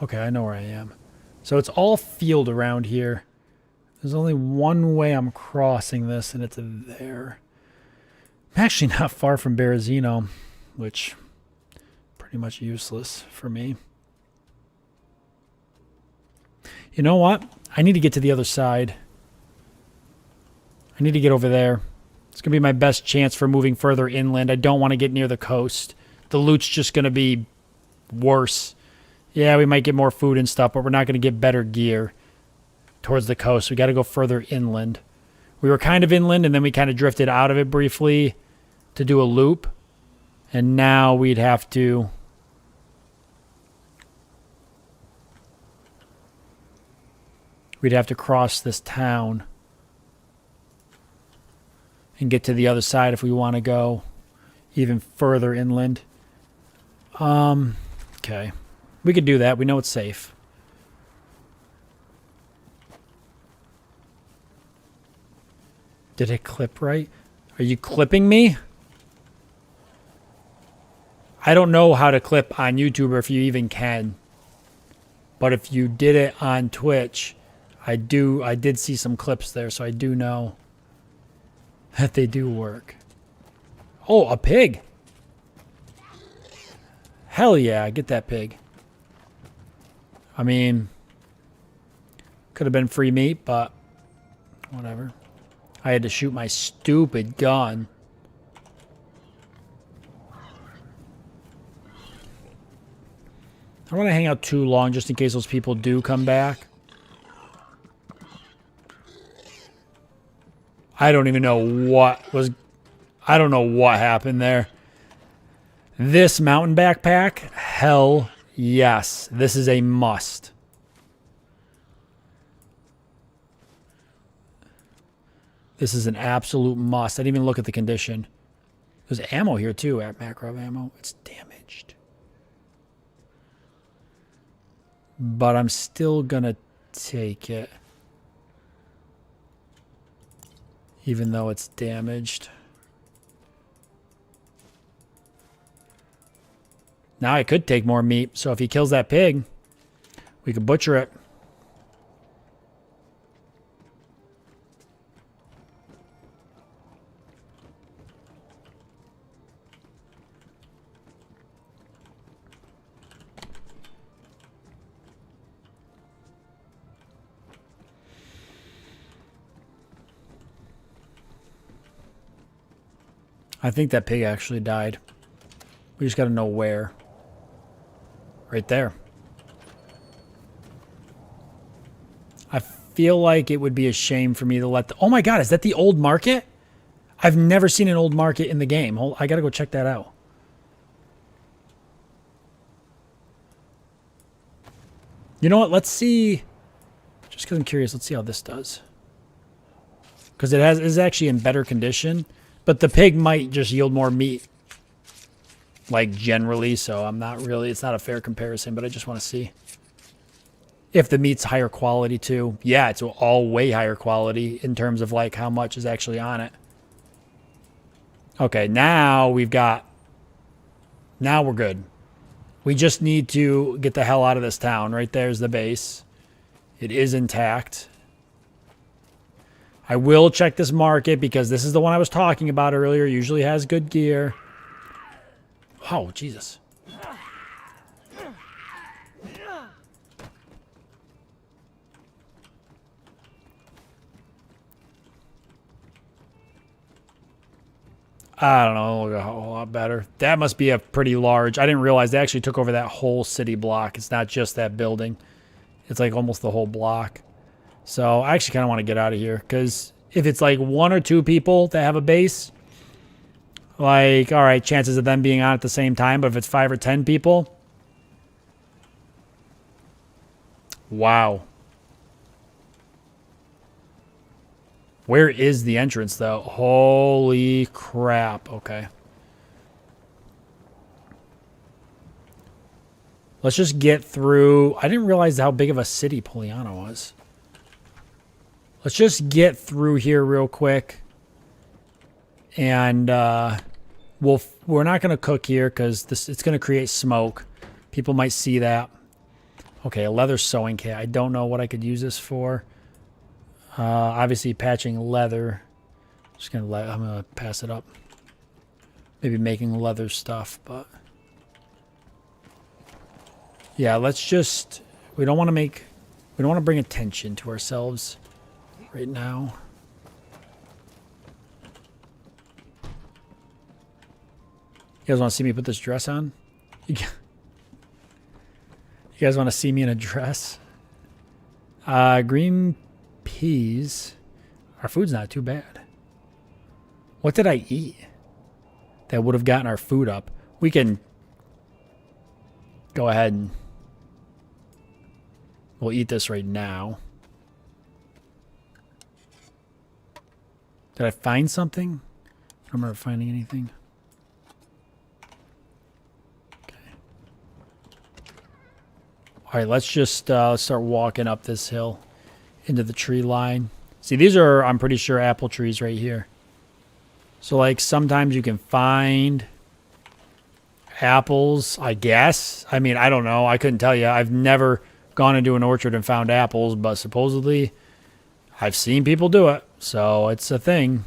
Okay, I know where I am. So it's all field around here. There's only one way I'm crossing this, and it's there. I'm actually not far from Berezino, which pretty much useless for me. You know what? I need to get to the other side. I need to get over there. It's going to be my best chance for moving further inland. I don't want to get near the coast. The loot's just going to be worse. Yeah, we might get more food and stuff, but we're not going to get better gear towards the coast. We got to go further inland. We were kind of inland, and then we kind of drifted out of it briefly to do a loop. And now we'd have to... We'd have to cross this town and get to the other side if we want to go even further inland. Okay. We could do that. We know it's safe. Did it clip right? Are you clipping me? I don't know how to clip on YouTube or if you even can. But if you did it on Twitch, I did see some clips there, so I do know that they do work. Oh, a pig. Hell yeah, get that pig. I mean, could have been free meat, but whatever. I had to shoot my stupid gun. I don't want to hang out too long just in case those people do come back. I don't even know what was... I don't know what happened there. This mountain backpack? Hell yes. This is a must. This is an absolute must. I didn't even look at the condition. There's ammo here too, at macro ammo. It's damaged. But I'm still gonna take it. Even though it's damaged. Now I could take more meat. So if he kills that pig, we could butcher it. I think that pig actually died. We just got to know where. Right there. I feel like it would be a shame for me to let the... Oh my god, is that the old market? I've never seen an old market in the game. I got to go check that out. You know what? Let's see. Just because I'm curious, let's see how this does. Because it is actually in better condition. But the pig might just yield more meat. Like, generally. So I'm not really... It's not a fair comparison, but I just want to see. If the meat's higher quality, too. Yeah, it's all way higher quality in terms of, like, how much is actually on it. Okay, now we've got... Now we're good. We just need to get the hell out of this town. Right there's the base. It is intact. I will check this market because this is the one I was talking about earlier. Usually has good gear. Oh, Jesus. I don't know. It'll look a whole lot better. That must be a pretty large... I didn't realize they actually took over that whole city block. It's not just that building. It's like almost the whole block. So I actually kind of want to get out of here. Because if it's like 1 or 2 people that have a base... Like, all right, chances of them being on at the same time. But if it's 5 or 10 people... Wow. Where is the entrance, though? Holy crap. Okay. Let's just get through... I didn't realize how big of a city Poliana was. Let's just get through here real quick. And we're not going to cook here because it's going to create smoke. People might see that. Okay, a leather sewing kit. I don't know what I could use this for. Obviously patching leather. I'm gonna pass it up. Maybe making leather stuff, but yeah, let's just... We don't want to bring attention to ourselves right now. You guys want to see me put this dress on? You guys want to see me in a dress? Green peas. Our food's not too bad. What did I eat that would have gotten our food up? We can go ahead and we'll eat this right now. Did I find something? I don't remember finding anything. Okay. All right, let's just let's start walking up this hill into the tree line. See, these are, I'm pretty sure, apple trees right here. So, like, sometimes you can find apples, I guess. I mean, I don't know. I couldn't tell you. I've never gone into an orchard and found apples, but supposedly I've seen people do it. So, it's a thing.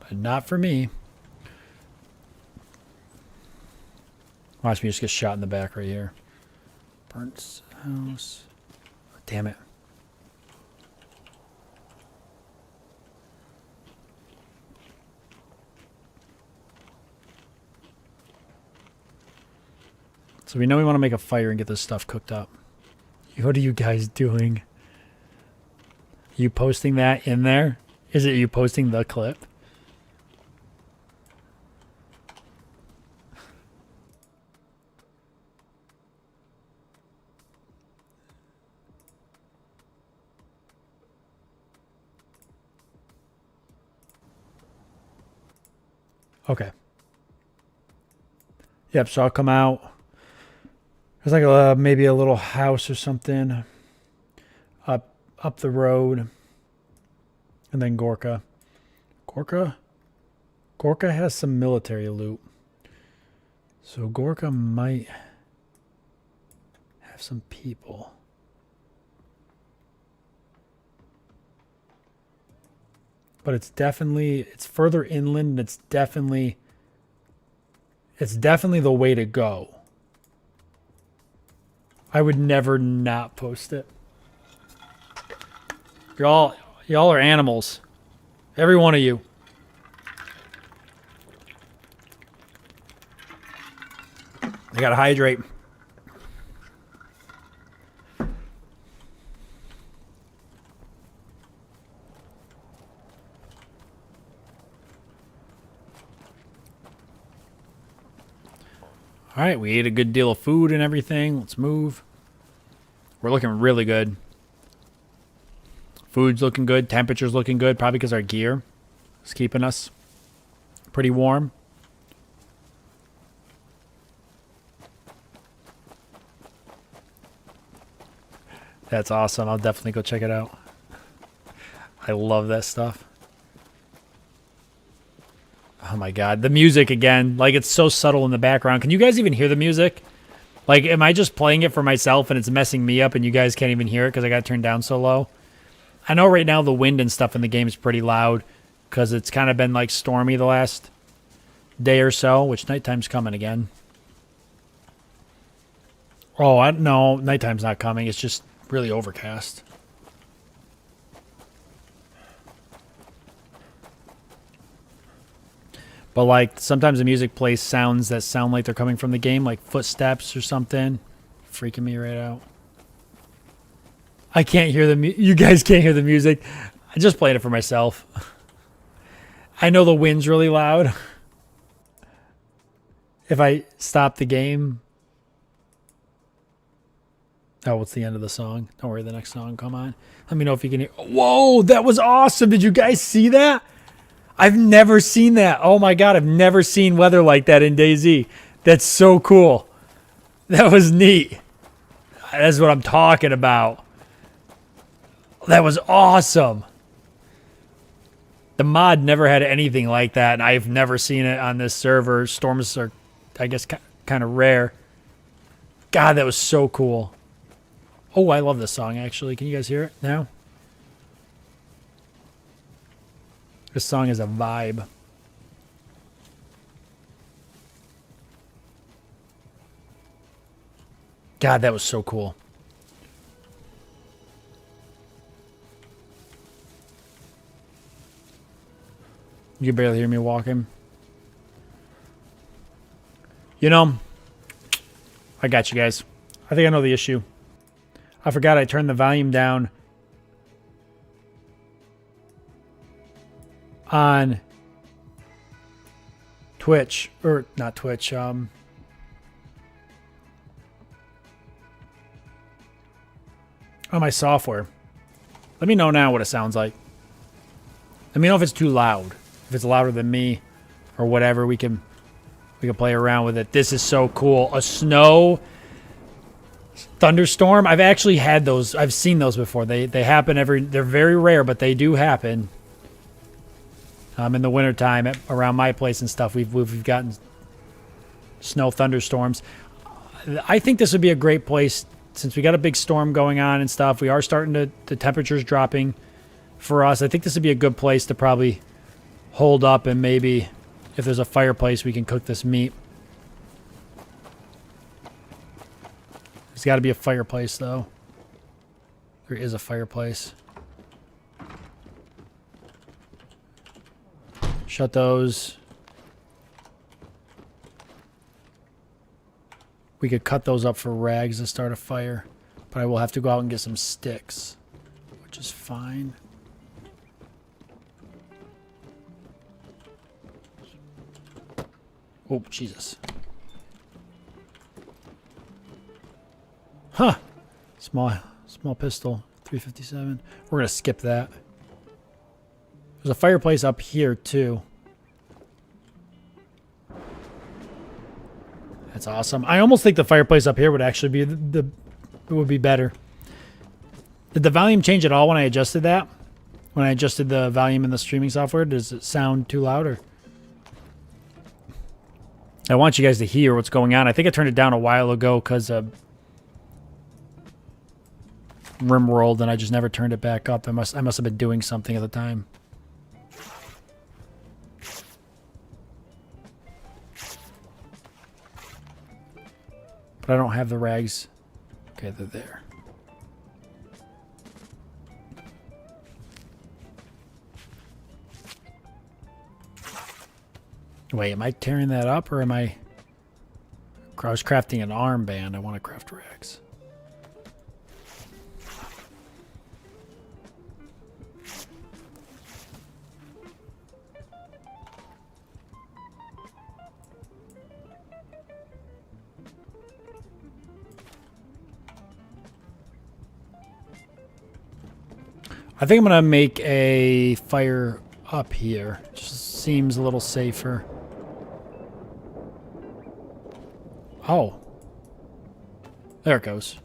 But not for me. Watch me just get shot in the back right here. Burnt house. Damn it. So we know we want to make a fire and get this stuff cooked up. What are you guys doing? You posting that in there? Is it you posting the clip? Okay. Yep, so I'll come out. There's like a maybe a little house or something up the road. And then Gorka. Gorka has some military loot. So Gorka might have some people. But it's further inland, and it's definitely the way to go. I would never not post it. Y'all are animals. Every one of you. I gotta hydrate. All right, we ate a good deal of food and everything. Let's move. We're looking really good. Food's looking good. Temperature's looking good. Probably because our gear is keeping us pretty warm. That's awesome. I'll definitely go check it out. I love that stuff. Oh my god, the music again. Like, it's so subtle in the background. Can you guys even hear the music? Like, am I just playing it for myself and it's messing me up and you guys can't even hear it because I got it turned down so low? I know right now the wind and stuff in the game is pretty loud because it's kind of been, like, stormy the last day or so, which nighttime's coming again. Oh, no, nighttime's not coming. It's just really overcast. But, like, sometimes the music plays sounds that sound like they're coming from the game, like footsteps or something. Freaking me right out. I can't hear you guys can't hear the music. I just played it for myself. I know the wind's really loud. If I stop the game. Oh, what's the end of the song? Don't worry, the next song come on. Let me know if you can hear. Whoa, that was awesome. Did you guys see that? I've never seen that. Oh my god, I've never seen weather like that in DayZ. That's so cool. That was neat. That's what I'm talking about. That was awesome. The mod never had anything like that, and I've never seen it on this server. Storms are, I guess, kind of rare. God, that was so cool. Oh, I love this song, actually. Can you guys hear it now? This song is a vibe. God, that was so cool. You can barely hear me walking. You know, I got you guys. I think I know the issue. I forgot I turned the volume down on Twitch, or not Twitch, on my software. Let me know now what it sounds like. Let me know if it's too loud. If it's louder than me or whatever, we can play around with it. This is so cool. A snow Thunderstorm. I've actually had those. I've seen those before. They happen they're very rare, but they do happen. In the wintertime around my place and stuff, we've gotten snow thunderstorms. I think this would be a great place since we got a big storm going on and stuff. We are starting to, the temperatures dropping for us. I think this would be a good place to probably hold up, and maybe if there's a fireplace, we can cook this meat. There's got to be a fireplace, though. There is a fireplace. Shut those. We could cut those up for rags to start a fire, but I will have to go out and get some sticks, which is fine. Oh, Jesus. Huh. Small pistol, 357. We're going to skip that. There's a fireplace up here, too. That's awesome. I almost think the fireplace up here would actually be it would be better. Did the volume change at all when I adjusted that? When I adjusted the volume in the streaming software, does it sound too loud? Or I want you guys to hear what's going on. I think I turned it down a while ago because RimWorld, and I just never turned it back up. I must have been doing something at the time. But I don't have the rags. Okay, they're there. Wait, am I tearing that up, or am I was crafting an armband? I want to craft rags. I think I'm going to make a fire up here. Just seems a little safer. Oh. There it goes.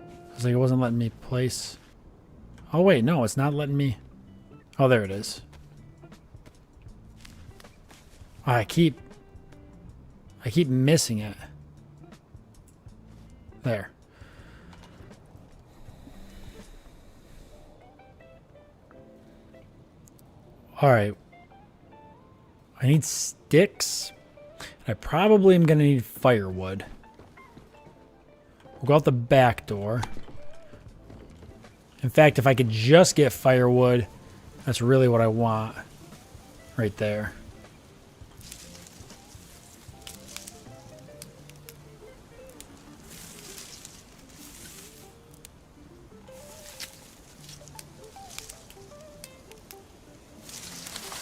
I was like, it wasn't letting me place. Oh, wait. No, it's not letting me. Oh, there it is. Oh, I keep missing it. There. All right. I need sticks. I probably am going to need firewood. We'll go out the back door. In fact, if I could just get firewood, that's really what I want. Right there.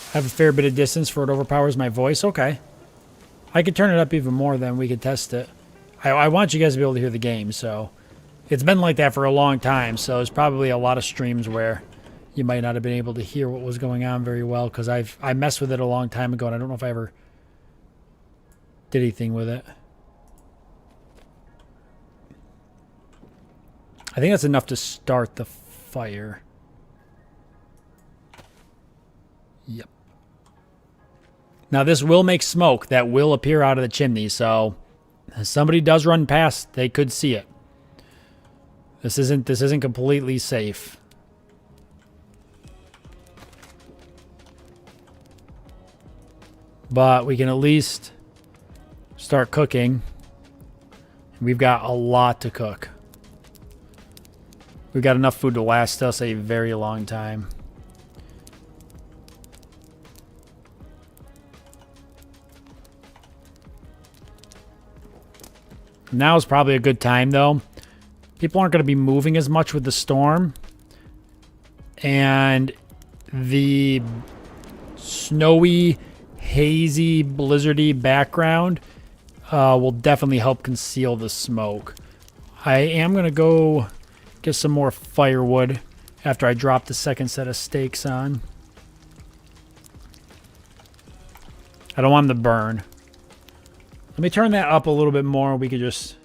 I have a fair bit of distance for it overpowers my voice. Okay. I could turn it up even more, then we could test it. I want you guys to be able to hear the game, so it's been like that for a long time, so there's probably a lot of streams where you might not have been able to hear what was going on very well, because I messed with it a long time ago, and I don't know if I ever did anything with it. I think that's enough to start the fire. Yep. Now this will make smoke that will appear out of the chimney, so if somebody does run past, they could see it. This isn't completely safe. But we can at least start cooking. We've got a lot to cook. We've got enough food to last us a very long time. Now is probably a good time, though. People aren't going to be moving as much with the storm. And the snowy, hazy, blizzardy background will definitely help conceal the smoke. I am going to go get some more firewood after I drop the second set of steaks on. I don't want them to burn. Let me turn that up a little bit more. We could just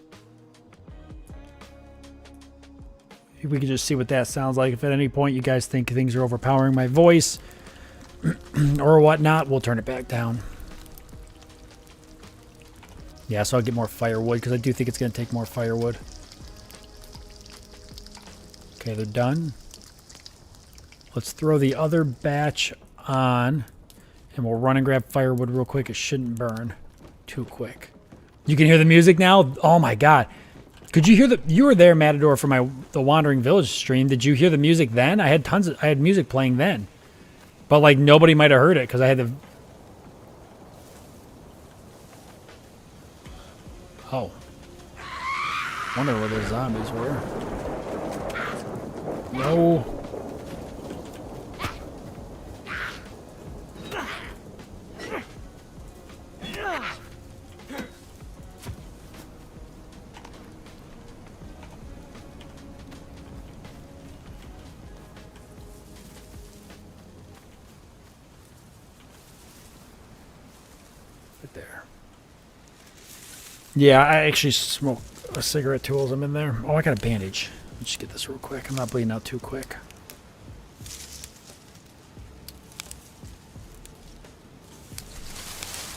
we can just see what that sounds like. If at any point you guys think things are overpowering my voice or whatnot, we'll turn it back down. Yeah, so I'll get more firewood because I do think it's going to take more firewood. Okay, they're done. Let's throw the other batch on, and we'll run and grab firewood real quick. It shouldn't burn too quick. You can hear the music now? Oh my god. Could you hear the... You were there, Matador, for the Wandering Village stream. Did you hear the music then? I had music playing then. But like nobody might have heard it because I had the... Oh. Wonder where those zombies were. No. There. Yeah, I actually smoked a cigarette too as I'm in there. Oh, I got a bandage. Let's just get this real quick. I'm not bleeding out too quick.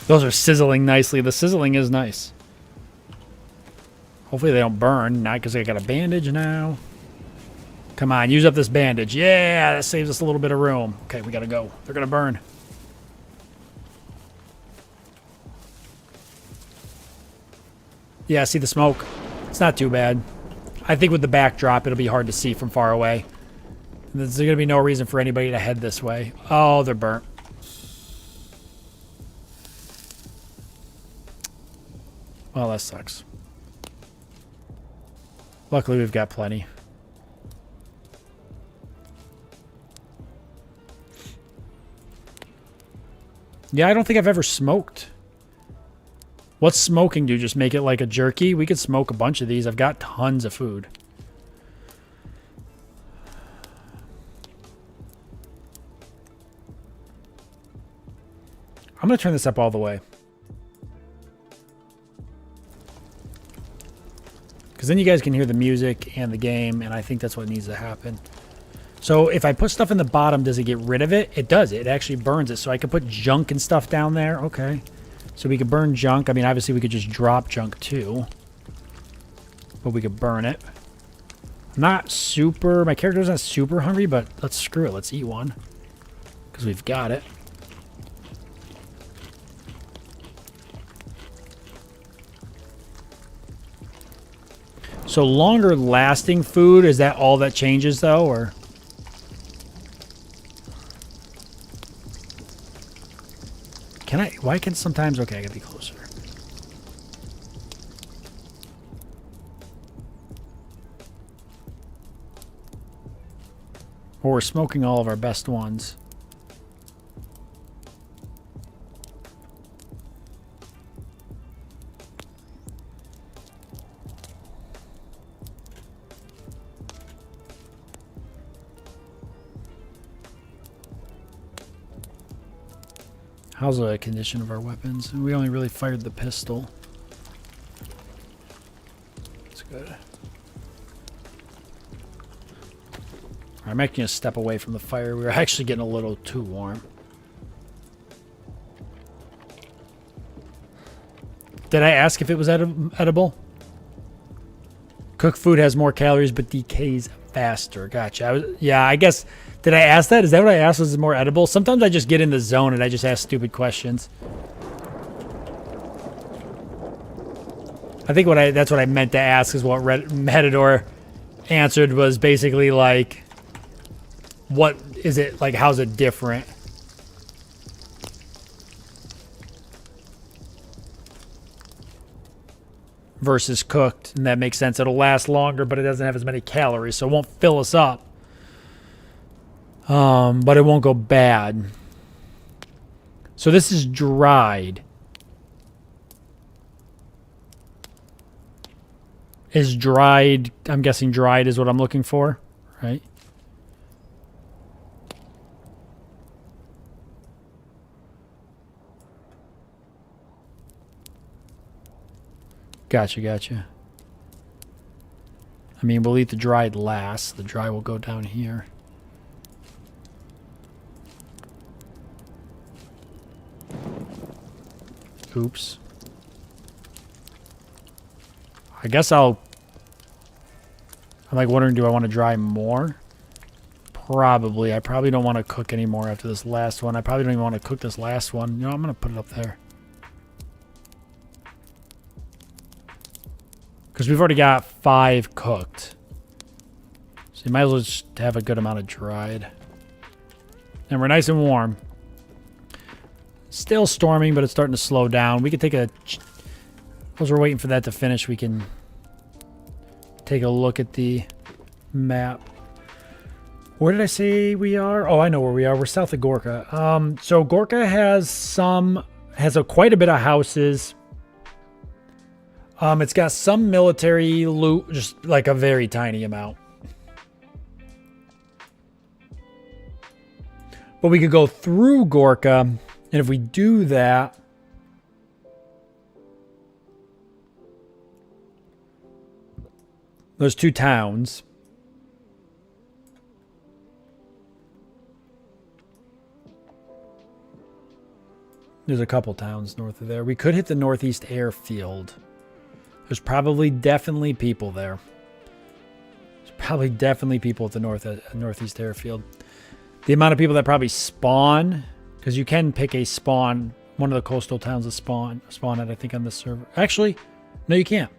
Those are sizzling nicely. The sizzling is nice. Hopefully they don't burn. Not because I got a bandage now. Come on, use up this bandage. Yeah, that saves us a little bit of room. Okay, we gotta go. They're gonna burn. Yeah, see the smoke? It's not too bad. I think with the backdrop, it'll be hard to see from far away. There's going to be no reason for anybody to head this way. Oh, they're burnt. Well, that sucks. Luckily, we've got plenty. Yeah, I don't think I've ever smoked. What's smoking do? Just make it like a jerky? We could smoke a bunch of these. I've got tons of food. I'm going to turn this up all the way. Because then you guys can hear the music and the game, and I think that's what needs to happen. So if I put stuff in the bottom, does it get rid of it? It does. It actually burns it. So I could put junk and stuff down there. Okay. So we could burn junk. I mean, obviously we could just drop junk too. But we could burn it. Not super... My character's not super hungry, but let's screw it. Let's eat one. Because we've got it. So longer lasting food, is that all that changes though, or... Can I... Why can sometimes... Okay, I gotta be closer. Or we're smoking all of our best ones. How's the condition of our weapons? We only really fired the pistol. That's good. I'm actually going to step away from the fire. We were actually getting a little too warm. Did I ask if it was edible? Cooked food has more calories but decays faster. Gotcha. Yeah, I guess... Did I ask that? Is that what I asked? Was it more edible? Sometimes I just get in the zone and I just ask stupid questions. I think that's what I meant to ask is what Matador answered was basically like, what is it, like how's it different? Versus cooked, and that makes sense. It'll last longer, but it doesn't have as many calories, so it won't fill us up. But it won't go bad. So this is dried. Is dried, I'm guessing dried is what I'm looking for, right? Gotcha, gotcha. I mean, we'll eat the dried last. The dry will go down here. Oops. I guess I'm like wondering, do I want to dry more? Probably. I probably don't want to cook anymore after this last one. I probably don't even want to cook this last one. You know, I'm going to put it up there. Because we've already got 5 cooked. So you might as well just have a good amount of dried. And we're nice and warm. Still storming, but it's starting to slow down. We could take a... As we're waiting for that to finish, we can take a look at the map. Where did I say we are? Oh, I know where we are. We're south of Gorka. So Gorka has quite a bit of houses. It's got some military loot, just like a very tiny amount. But we could go through Gorka, and if we do that, those 2 towns. There's a couple towns north of there. We could hit the northeast airfield. There's probably definitely people there. There's probably definitely people at the northeast airfield. The amount of people that probably spawn, because you can pick a spawn, one of the coastal towns to spawn at, I think, on this server. Actually, no, you can't.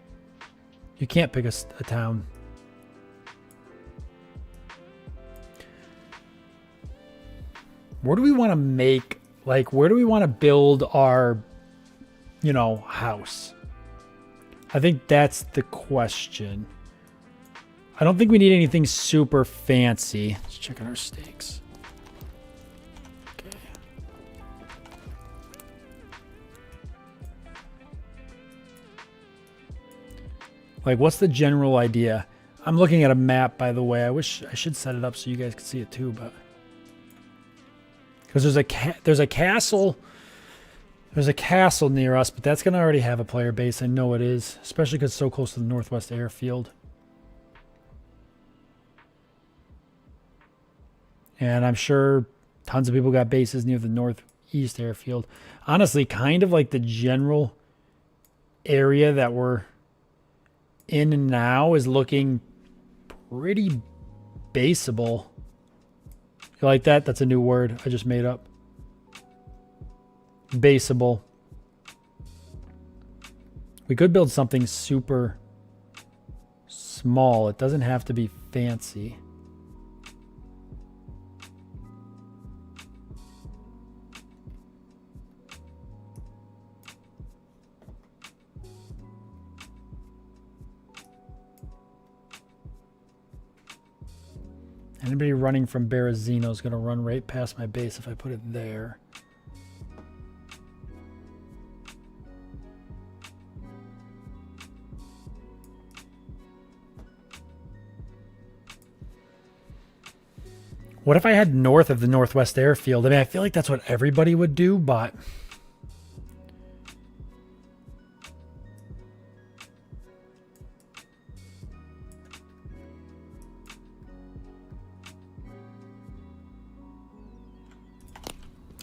You can't pick a town. Where do we want to make, like, where do we want to build our, you know, house? I think that's the question. I don't think we need anything super fancy. Let's check out our stakes. Okay. Like, what's the general idea? I'm looking at a map, by the way. I wish I should set it up so you guys could see it too, but because there's a castle. There's a castle near us, but that's going to already have a player base. I know it is, especially because it's so close to the northwest airfield. And I'm sure tons of people got bases near the northeast airfield. Honestly, kind of like the general area that we're in now is looking pretty baseable. You like that? That's a new word I just made up. Baseable. We could build something super small. It doesn't have to be fancy. Anybody running from Berezino is going to run right past my base if I put it there. What if I had north of the northwest airfield? I mean, I feel like that's what everybody would do, but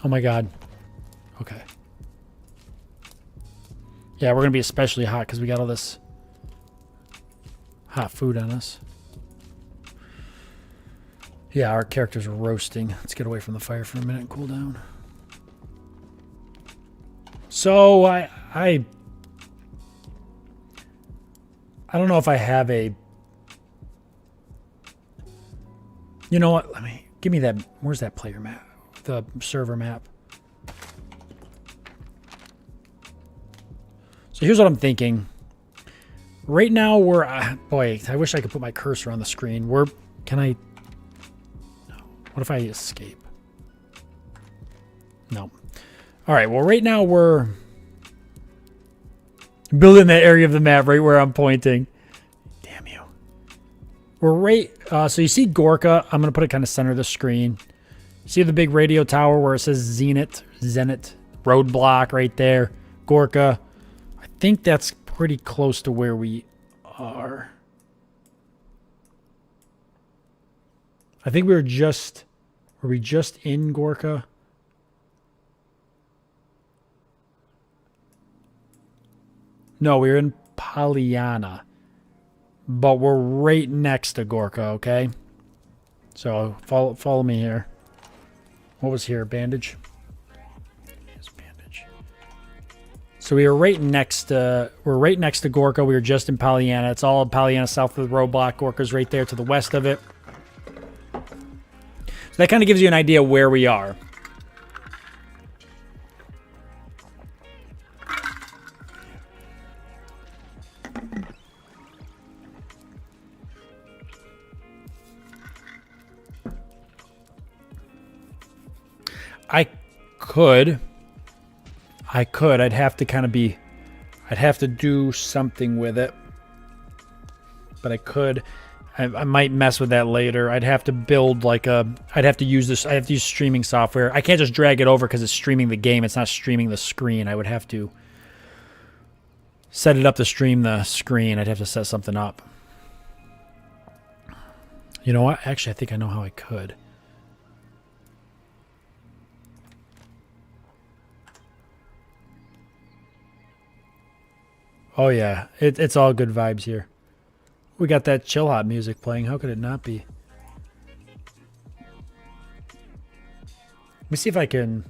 oh my God. Okay. Yeah, we're going to be especially hot because we got all this hot food on us. Yeah, our characters are roasting. Let's get away from the fire for a minute and cool down. So I don't know if I have a... You know what? Give me that. Where's that player map? The server map. So here's what I'm thinking. Right now we're... boy, I wish I could put my cursor on the screen. Can I... What if I escape? No. All right. Well, right now we're building that area of the map right where I'm pointing. Damn you. We're right. So you see Gorka. I'm going to put it kind of center of the screen. See the big radio tower where it says Zenit roadblock right there. Gorka. I think that's pretty close to where we are. I think we were just in Gorka? No, we were in Pollyanna. But we're right next to Gorka, okay? So follow me here. What was here? Bandage? Yes, bandage. So we were right next to Gorka. We were just in Pollyanna. It's all in Pollyanna south of the roadblock. Gorka's right there to the west of it. So that kind of gives you an idea where we are. I'd have to kind of be, I'd have to do something with it. But I could. I might mess with that later. I'd have to build like a, I'd have to use this, I have to use streaming software. I can't just drag it over because it's streaming the game. It's not streaming the screen. I would have to set it up to stream the screen. I'd have to set something up. You know what? Actually, I think I know how I could. Oh yeah, it's all good vibes here. We got that chill hop music playing. How could it not be? Let me see if I can.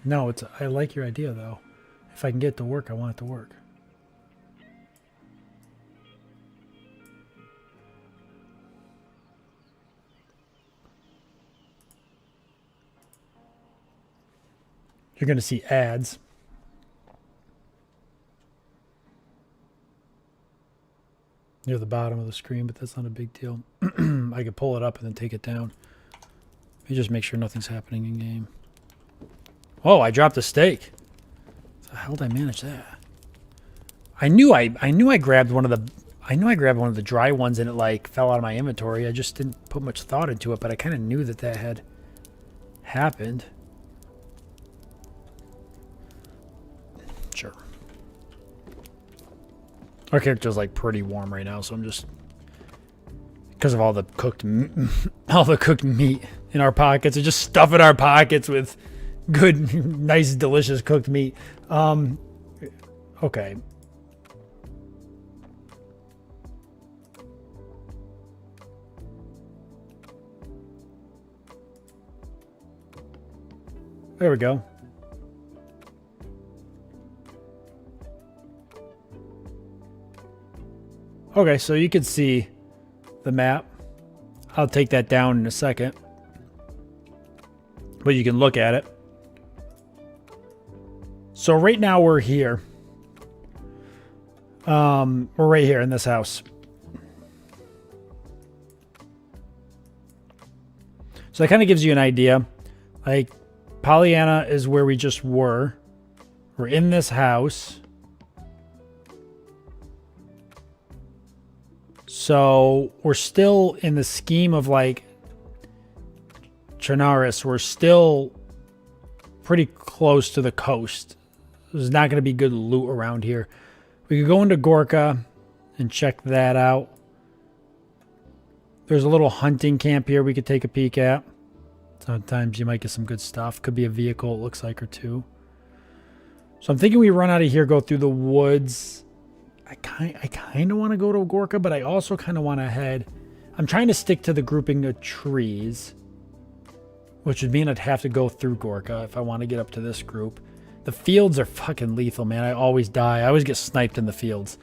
No, I like your idea though. If I can get it to work, I want it to work. You're going to see ads. Near the bottom of the screen, but that's not a big deal. I could pull it up and then take it down. Let me just make sure nothing's happening in game. Oh, I dropped a steak. How did I manage that? I knew I grabbed one of the dry ones and it like fell out of my inventory. I just didn't put much thought into it, but I kind of knew that had happened. Sure. Our character's like pretty warm right now, so I'm just, because of all the cooked meat in our pockets, and just stuff in our pockets with good, nice, delicious cooked meat. Okay. There we go. Okay, so you can see the map. I'll take that down in a second. But you can look at it. So right now we're here. We're right here in this house. So that kind of gives you an idea. Like, Pollyanna is where we just were. We're in this house. So we're still in the scheme of like Chernarus. We're still pretty close to the coast. There's not going to be good loot around here. We could go into Gorka and check that out. There's a little hunting camp here we could take a peek at. Sometimes you might get some good stuff. Could be a vehicle, it looks like, or two. So I'm thinking we run out of here, go through the woods. I kind of want to go to Gorka, but I also kind of want to head. I'm trying to stick to the grouping of trees, which would mean I'd have to go through Gorka if I want to get up to this group. The fields are fucking lethal, man. I always die. I always get sniped in the fields.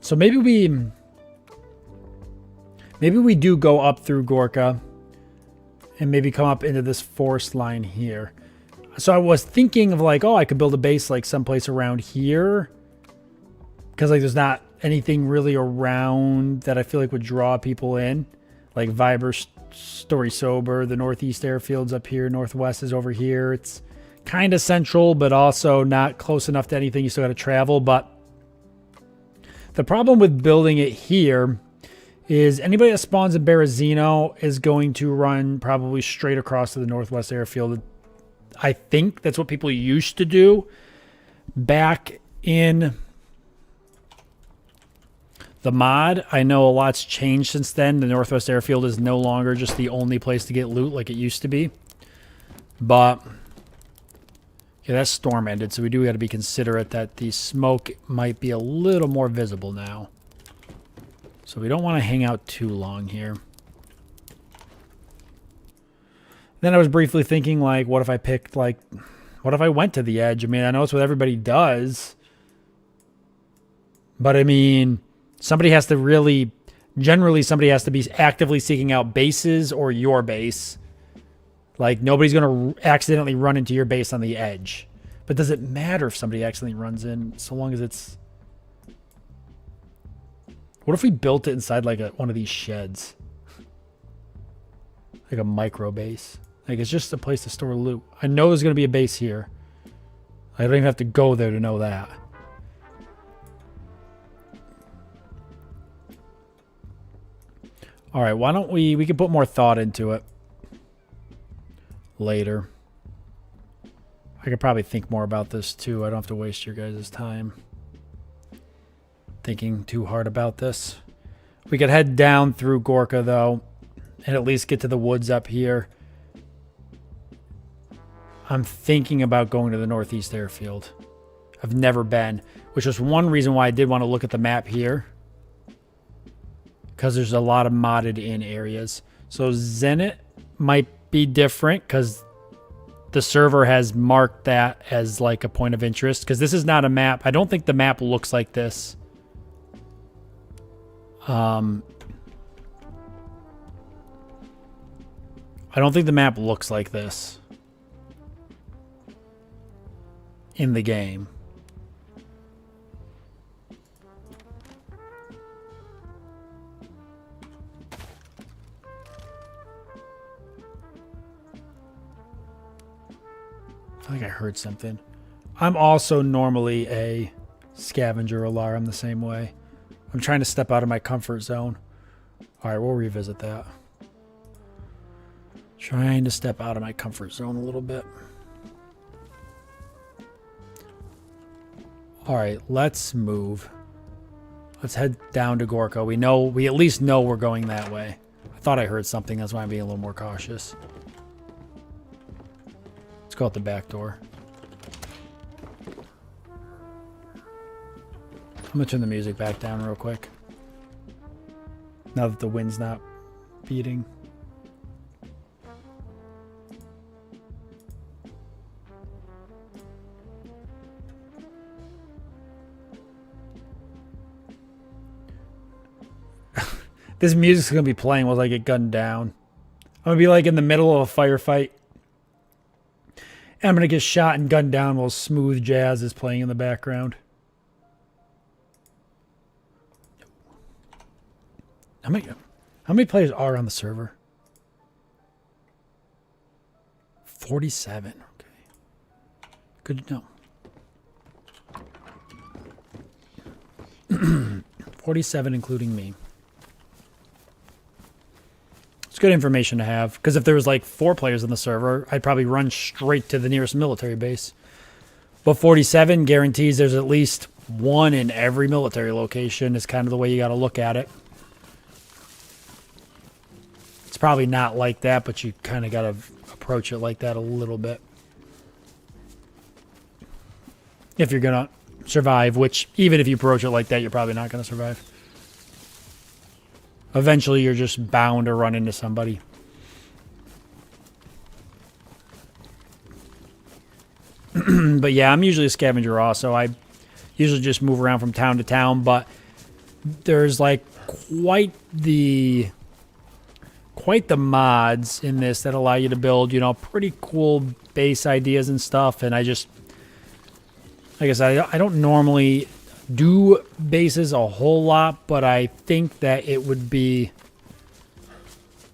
So maybe we do go up through Gorka and maybe come up into this forest line here. So I was thinking of like, oh, I could build a base like someplace around here. Because like there's not anything really around that I feel like would draw people in. Like Viber, Story Sober, the Northeast Airfield's up here, Northwest is over here. It's kind of central, but also not close enough to anything. You still got to travel. But the problem with building it here is anybody that spawns in Berezino is going to run probably straight across to the Northwest Airfield. I think that's what people used to do back in the mod. I know a lot's changed since then. The Northwest Airfield is no longer just the only place to get loot like it used to be. But yeah, that storm ended, so we do got to be considerate that the smoke might be a little more visible now. So we don't want to hang out too long here. Then I was briefly thinking, like, what if I picked, like, what if I went to the edge? I mean, I know it's what everybody does. But, I mean, somebody has to really, generally somebody has to be actively seeking out bases or your base. Like, nobody's going to accidentally run into your base on the edge. But does it matter if somebody accidentally runs in, so long as it's... What if we built it inside like one of these sheds? Like a micro base. Like it's just a place to store loot. I know there's going to be a base here. I don't even have to go there to know that. All right, why don't we can put more thought into it later. I could probably think more about this too. I don't have to waste your guys' time thinking too hard about this. We could head down through Gorka though, and at least get to the woods up here. I'm thinking about going to the Northeast Airfield. I've never been, which was one reason why I did want to look at the map here. Because there's a lot of modded in areas. So Zenit might be different because the server has marked that as like a point of interest. Because this is not a map. I don't think the map looks like this. I don't think the map looks like this in the game. I think I heard something. I'm also normally a scavenger alarm the same way. I'm trying to step out of my comfort zone. All right, we'll revisit that. Trying to step out of my comfort zone a little bit. All right, let's move. Let's head down to Gorka. We at least know we're going that way. I thought I heard something. That's why I'm being a little more cautious. Let's go out the back door. I'm going to turn the music back down real quick. Now that the wind's not beating. This music's going to be playing while I get gunned down. I'm going to be like in the middle of a firefight. And I'm going to get shot and gunned down while smooth jazz is playing in the background. How many players are on the server? 47. Okay. Good to know. 47 including me. It's good information to have, because if there was like 4 players on the server, I'd probably run straight to the nearest military base. But 47 guarantees there's at least one in every military location is kind of the way you got to look at it. It's probably not like that, but you kind of got to approach it like that a little bit. If you're going to survive, which even if you approach it like that, you're probably not going to survive. Eventually, you're just bound to run into somebody. But yeah, I'm usually a scavenger also. I usually just move around from town to town, but there's like quite quite the mods in this that allow you to build, you know, pretty cool base ideas and stuff. And I just, like I said, I don't normally do bases a whole lot, but I think that it would be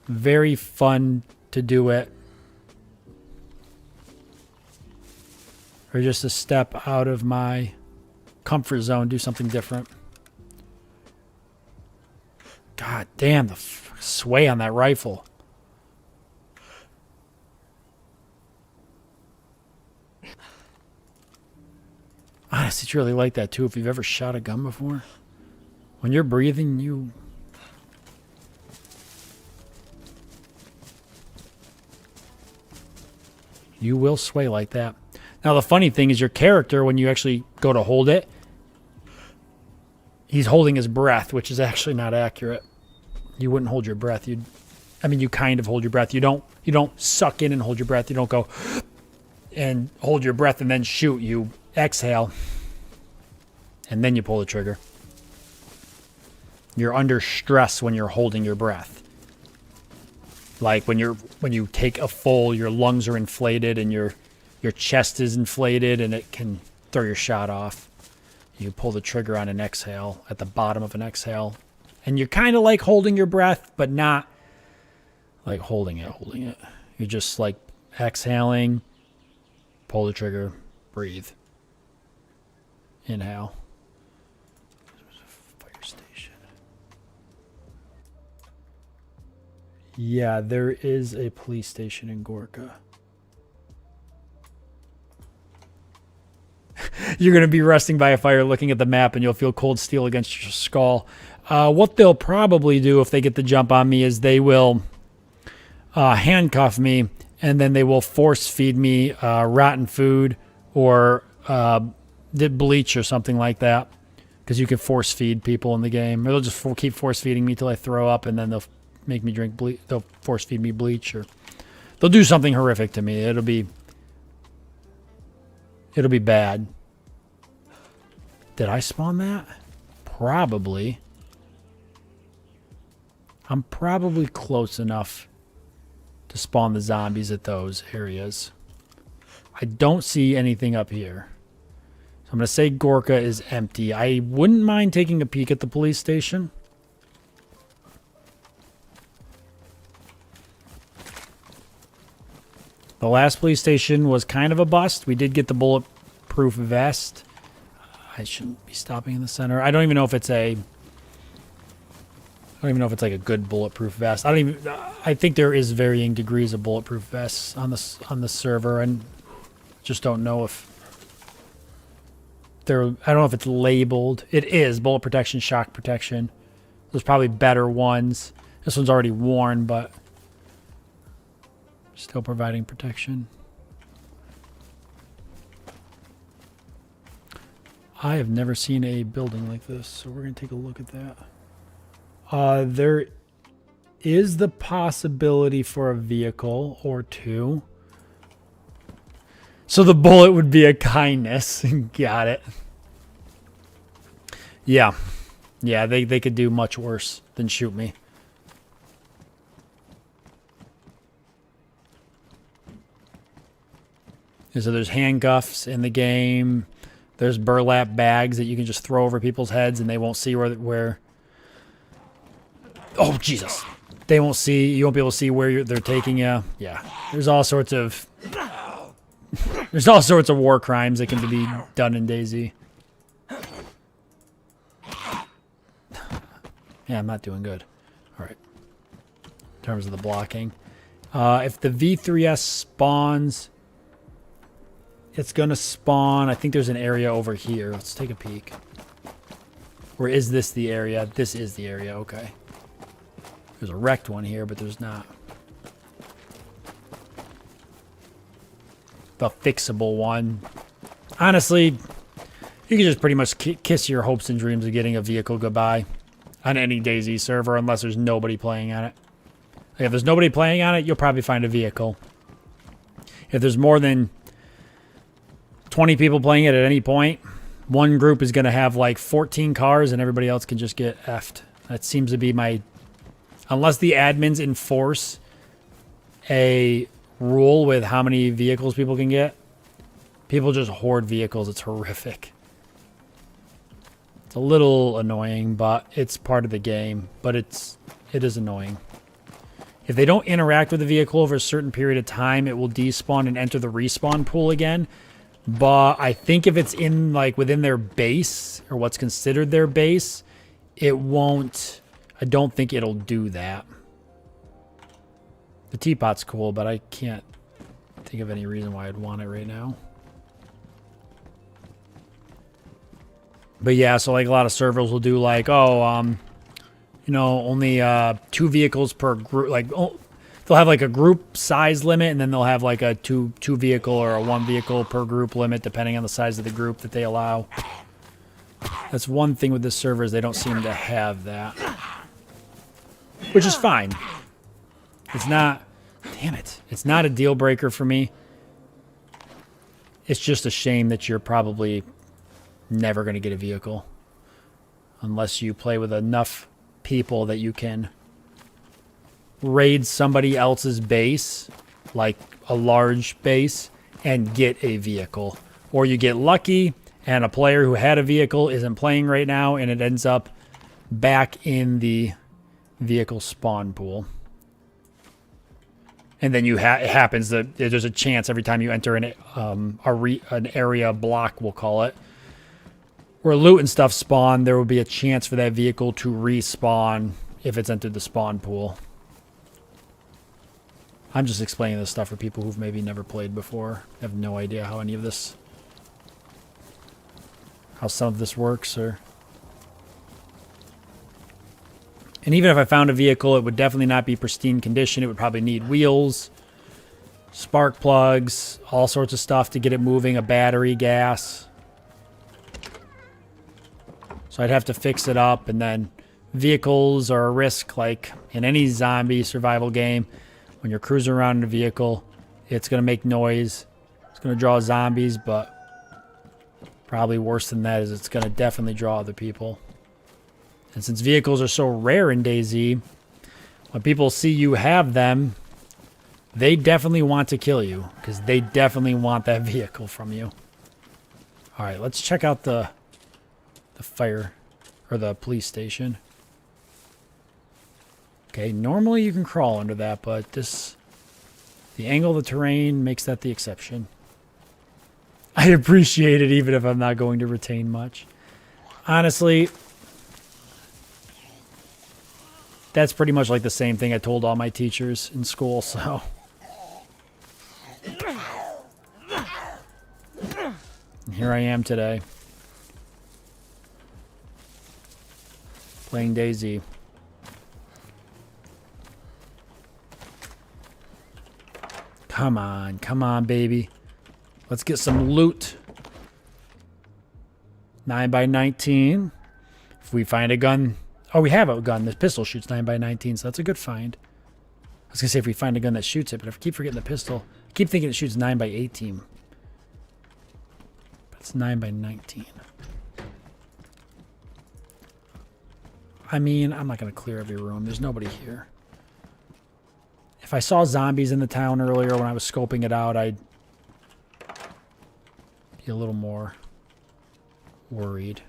very fun to do it. Or just a step out of my comfort zone, do something different. God damn, the sway on that rifle. Honestly, it's really like that too. If you've ever shot a gun before, when you're breathing, you will sway like that. Now, the funny thing is your character, when you actually go to hold it, he's holding his breath, which is actually not accurate. You wouldn't hold your breath. You kind of hold your breath. You don't suck in and hold your breath. You don't go and hold your breath and then shoot. You exhale and then you pull the trigger. You're under stress when you're holding your breath. Like when you take a full, your lungs are inflated and your chest is inflated and it can throw your shot off. You pull the trigger on an exhale at the bottom of an exhale. And you're kind of like holding your breath, but not like holding it. You're just like exhaling, pull the trigger, breathe. Inhale. Fire station. Yeah, there is a police station in Gorka. You're going to be resting by a fire looking at the map and you'll feel cold steel against your skull. What they'll probably do if they get the jump on me is they will handcuff me and then they will force feed me rotten food or bleach or something like that. Because you can force feed people in the game. Or they'll just keep force feeding me till I throw up and then they'll make me drink bleach. They'll force feed me bleach or they'll do something horrific to me. It'll be bad. Did I spawn that? Probably. I'm probably close enough to spawn the zombies at those areas. I don't see anything up here. So I'm going to say Gorka is empty. I wouldn't mind taking a peek at the police station. The last police station was kind of a bust. We did get the bulletproof vest. I shouldn't be stopping in the center. I don't even know if it's like a good bulletproof vest. I think there is varying degrees of bulletproof vests on the server, and just don't know if I don't know if it's labeled. It is bullet protection, shock protection. There's probably better ones. This one's already worn, but still providing protection. I have never seen a building like this, so we're going to take a look at that. There is the possibility for a vehicle or two. So the bullet would be a kindness. Got it. Yeah. Yeah, they could do much worse than shoot me. And so there's handcuffs in the game. There's burlap bags that you can just throw over people's heads and they won't see where. Oh, Jesus. They won't see. You won't be able to see where they're taking you. Yeah. There's all sorts of war crimes that can be done in DayZ. Yeah, I'm not doing good. All right. In terms of the blocking. If the V3S spawns, it's going to spawn. I think there's an area over here. Let's take a peek. Or is this the area? This is the area. Okay. There's a wrecked one here, but there's not. The fixable one. Honestly, you can just pretty much kiss your hopes and dreams of getting a vehicle goodbye on any DayZ server unless there's nobody playing on it. Like if there's nobody playing on it, you'll probably find a vehicle. If there's more than 20 people playing it at any point, one group is going to have like 14 cars and everybody else can just get effed. That seems to be unless the admins enforce a rule with how many vehicles people can get, people just hoard vehicles. It's horrific. It's a little annoying, but it's part of the game. But it is annoying. If they don't interact with the vehicle over a certain period of time, it will despawn and enter the respawn pool again. But I think if it's in like within their base or what's considered their base, it won't. I don't think it'll do that. The teapot's cool, but I can't think of any reason why I'd want it right now. But yeah, so like a lot of servers will do like, oh, you know, only 2 vehicles per group. Like, oh, they'll have like a group size limit, and then they'll have like a two vehicle or a 1 vehicle per group limit, depending on the size of the group that they allow. That's one thing with this server is they don't seem to have that, which is fine. It's not, damn it, it's not a deal breaker for me. It's just a shame that you're probably never going to get a vehicle unless you play with enough people that you can raid somebody else's base, like a large base, and get a vehicle. Or you get lucky and a player who had a vehicle isn't playing right now and it ends up back in the vehicle spawn pool. And then it happens that there's a chance every time you enter an area block, we'll call it, where loot and stuff spawn, there will be a chance for that vehicle to respawn if it's entered the spawn pool. I'm just explaining this stuff for people who've maybe never played before. I have no idea how some of this works. And even if I found a vehicle, it would definitely not be pristine condition. It would probably need wheels, spark plugs, all sorts of stuff to get it moving, a battery, gas. So I'd have to fix it up, and then vehicles are a risk, like in any zombie survival game. When you're cruising around in a vehicle, it's going to make noise. It's going to draw zombies, but probably worse than that is it's going to definitely draw other people. And since vehicles are so rare in DayZ, when people see you have them, they definitely want to kill you because they definitely want that vehicle from you. All right, let's check out the fire or the police station. Okay, normally you can crawl under that, but the angle of the terrain makes that the exception. I appreciate it even if I'm not going to retain much. Honestly, that's pretty much like the same thing I told all my teachers in school, so. And here I am today. Playing DayZ. Come on, baby. Let's get some loot. 9x19. If we find a gun. Oh, we have a gun. This pistol shoots 9x19, so that's a good find. I was going to say if we find a gun that shoots it, but if I keep forgetting the pistol, I keep thinking it shoots 9x18. But it's 9x19. I mean, I'm not going to clear every room. There's nobody here. If I saw zombies in the town earlier when I was scoping it out, I'd be a little more worried.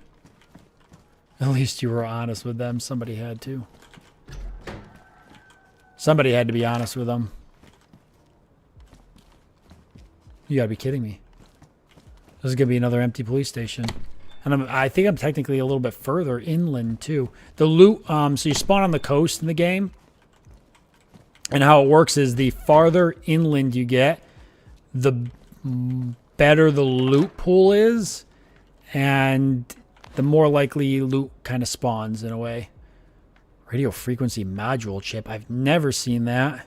At least you were honest with them. Somebody had to. Somebody had to be honest with them. You gotta be kidding me. This is gonna be another empty police station. And I think I'm technically a little bit further inland too. The loot, so you spawn on the coast in the game. And how it works is the farther inland you get, the better the loot pool is. And the more likely loot kind of spawns in a way. Radio frequency module chip. I've never seen that.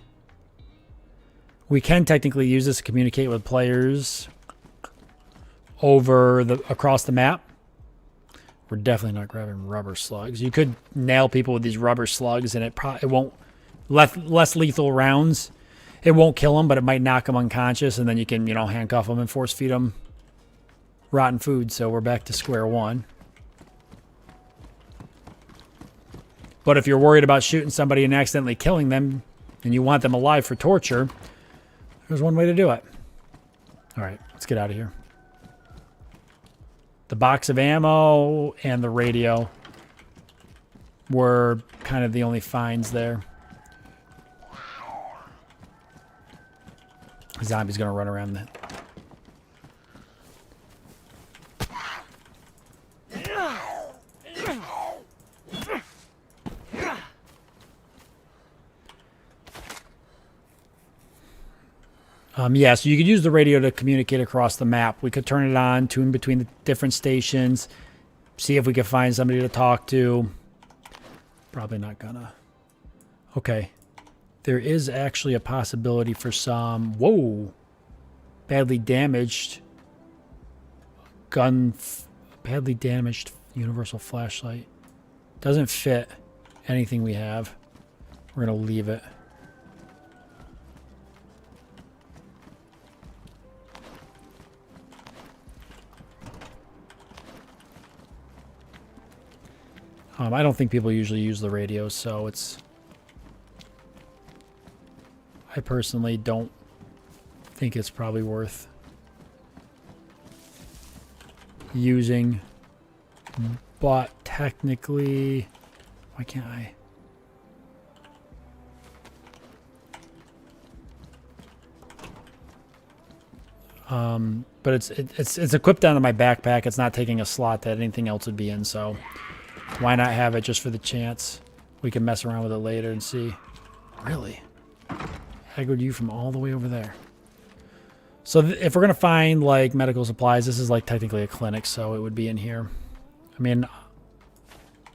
We can technically use this to communicate with players across the map. We're definitely not grabbing rubber slugs. You could nail people with these rubber slugs and it won't, less lethal rounds. It won't kill them, but it might knock them unconscious, and then you can, handcuff them and force feed them rotten food. So we're back to square one. But if you're worried about shooting somebody and accidentally killing them and you want them alive for torture, there's one way to do it. All right, let's get out of here. The box of ammo and the radio were kind of the only finds there. Zombie's going to run around that. Yeah, so you could use the radio to communicate across the map. We could turn it on, tune between the different stations, see if we could find somebody to talk to. Probably not gonna. Okay. There is actually a possibility for some, whoa, badly damaged badly damaged universal flashlight. Doesn't fit anything we have. We're gonna leave it. I don't think people usually use the radio, so it's... I personally don't think it's probably worth using, but technically, why can't I? But it's equipped onto my backpack. It's not taking a slot that anything else would be in, so why not have it just for the chance? We can mess around with it later and see. Really? Aggroed you from all the way over there. So if we're going to find, like, medical supplies, this is, like, technically a clinic, so it would be in here. I mean, I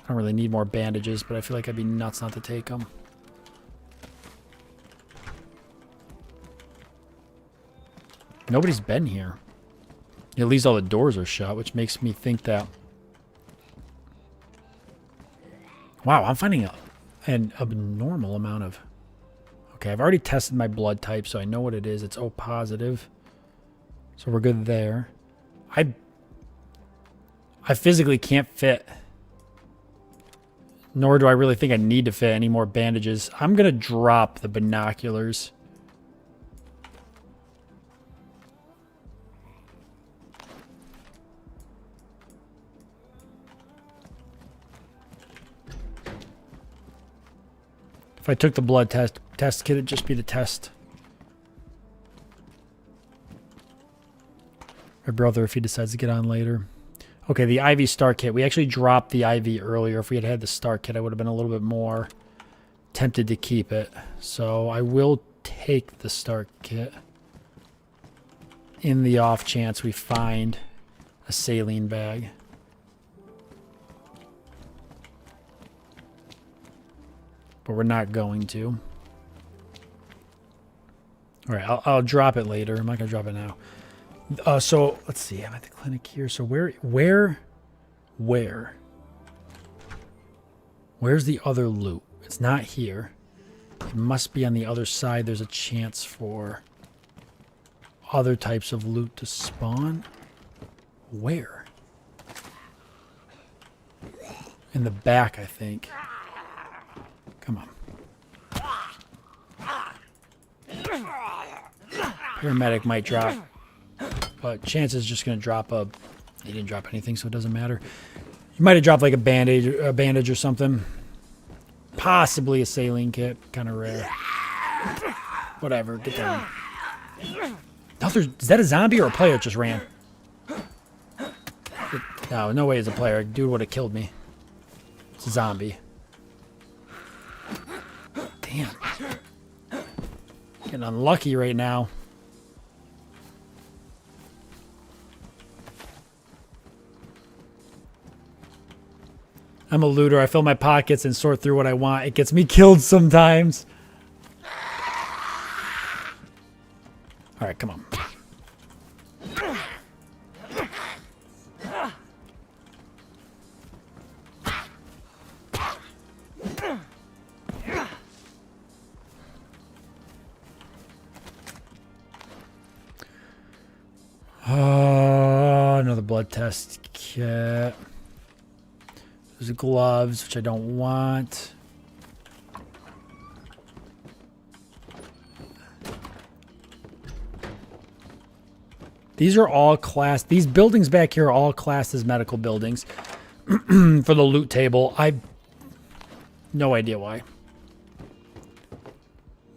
don't really need more bandages, but I feel like I'd be nuts not to take them. Nobody's been here. At least all the doors are shut, which makes me think that... Wow, I'm finding an abnormal amount of... Okay, I've already tested my blood type, so I know what it is. It's O positive. So we're good there. I physically can't fit. Nor do I really think I need to fit any more bandages. I'm going to drop the binoculars. If I took the blood test kit, it'd just be the test. My brother, if he decides to get on later. Okay, the IV star kit. We actually dropped the IV earlier. If we had had the star kit, I would have been a little bit more tempted to keep it. So I will take the star kit in the off chance we find a saline bag. But we're not going to. All right, I'll drop it later. I'm not going to drop it now. So let's see. I'm at the clinic here. So where's the other loot? It's not here. It must be on the other side. There's a chance for other types of loot to spawn. Where? In the back, I think. Come on. Paramedic might drop, but Chance is just going to drop a... He didn't drop anything, so it doesn't matter. He might have dropped like a bandage or something. Possibly a saline kit. Kind of rare. Whatever. Get down. Is that a zombie or a player that just ran? No way it's a player. Dude would have killed me. It's a zombie. Damn. Getting unlucky right now. I'm a looter. I fill my pockets and sort through what I want. It gets me killed sometimes. All right, come on. Another blood test kit. There's gloves, which I don't want. These are all classed. These buildings back here are all classed as medical buildings for the loot table. No idea why.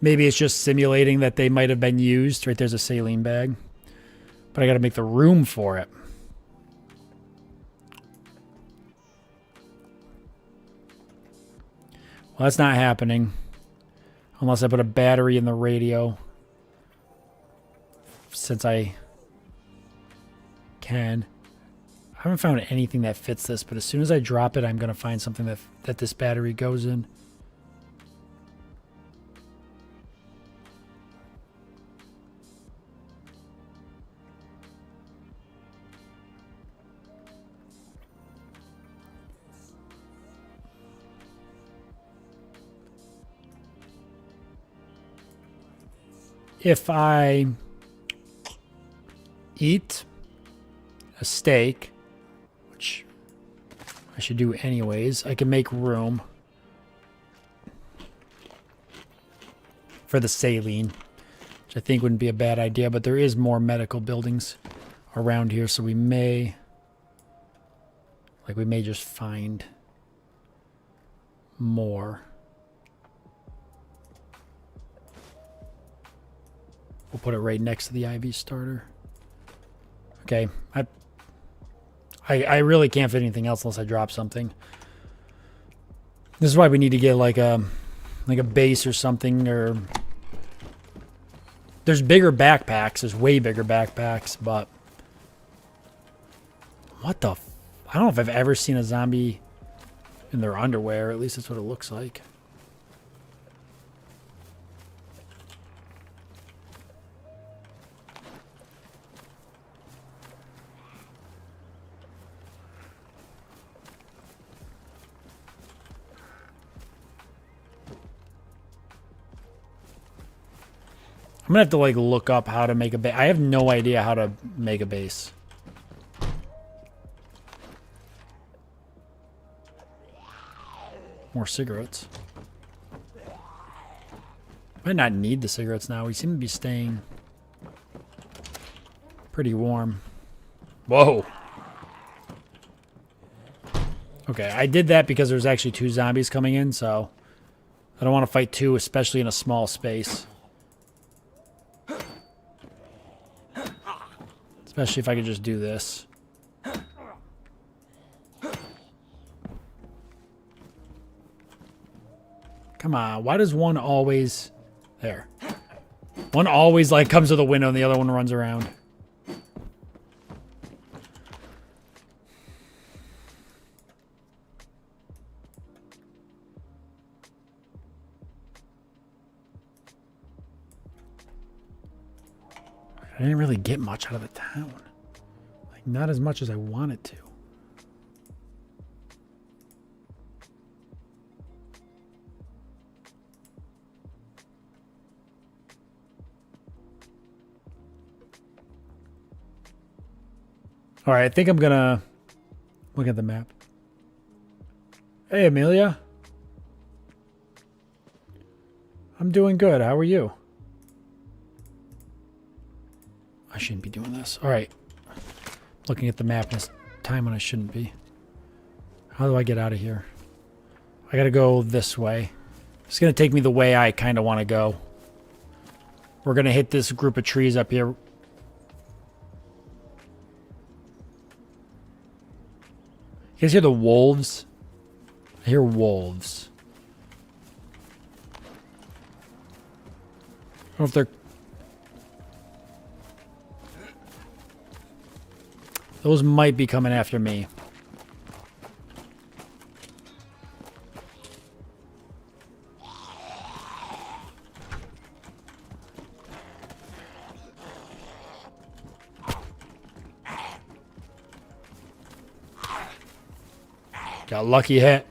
Maybe it's just simulating that they might have been used. Right there's a saline bag. But I got to make the room for it. Well, that's not happening. Unless I put a battery in the radio. Since I can. I haven't found anything that fits this, but as soon as I drop it, I'm going to find something that this battery goes in. If I eat a steak, which I should do anyways, I can make room for the saline, which I think wouldn't be a bad idea, but there is more medical buildings around here, so we may just find more. We'll put it right next to the IV starter. Okay, I really can't fit anything else unless I drop something. This is why we need to get like a base or something, or there's bigger backpacks. There's way bigger backpacks, but what the? I don't know if I've ever seen a zombie in their underwear. At least that's what it looks like. I'm gonna have to like look up how to make a base. I have no idea how to make a base. More cigarettes. Might not need the cigarettes now. We seem to be staying pretty warm. Whoa. Okay, I did that because there's actually 2 zombies coming in, so I don't want to fight 2, especially in a small space. Especially if I could just do this. Come on, why does one always... There. One always like comes to the window and the other one runs around. I didn't really get much out of the town. Like, not as much as I wanted to. All right, I think I'm gonna look at the map. Hey, Amelia. I'm doing good. How are you? I shouldn't be doing this. All right. Looking at the map and it's time when I shouldn't be. How do I get out of here? I gotta go this way. It's gonna take me the way I kind of want to go. We're gonna hit this group of trees up here. You guys hear the wolves? I hear wolves. I don't know if they're... Those might be coming after me. Got a lucky hit.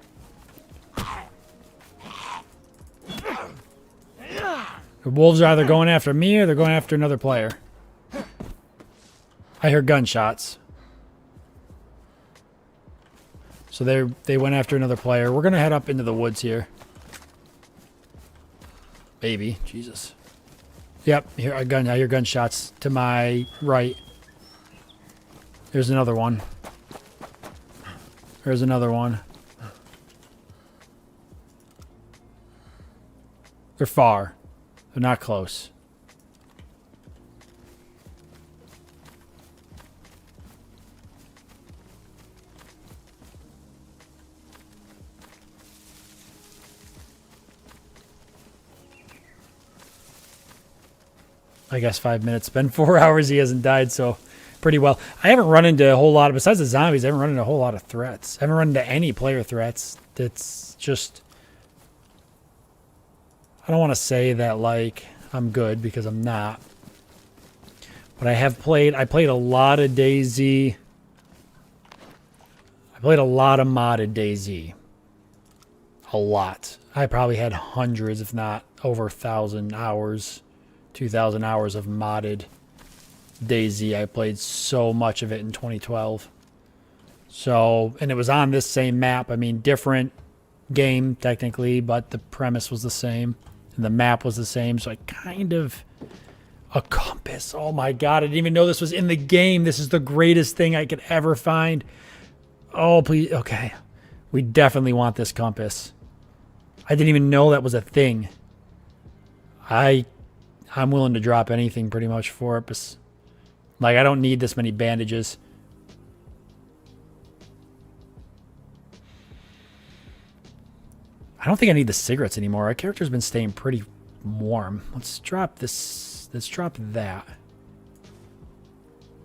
The wolves are either going after me or they're going after another player. I hear gunshots. So they went after another player. We're gonna head up into the woods here. Maybe. Jesus. Yep. I hear gunshots to my right. There's another one. There's another one. They're far. They're not close. I guess 5 minutes. It's been 4 hours. He hasn't died, so pretty well. I haven't run into a whole lot of, besides the zombies, I haven't run into a whole lot of threats. I haven't run into any player threats. It's just, I don't want to say that like I'm good because I'm not. But I played a lot of DayZ. I played a lot of modded DayZ. A lot. I probably had hundreds, if not over 1,000 hours, 2,000 hours of modded DayZ. I played so much of it in 2012. So, and it was on this same map. I mean, different game technically, but the premise was the same. And the map was the same. So I kind of... A compass. Oh my god, I didn't even know this was in the game. This is the greatest thing I could ever find. Oh, please. Okay. We definitely want this compass. I didn't even know that was a thing. I'm willing to drop anything pretty much for it. But, like, I don't need this many bandages. I don't think I need the cigarettes anymore. Our character's been staying pretty warm. Let's drop this. Let's drop that.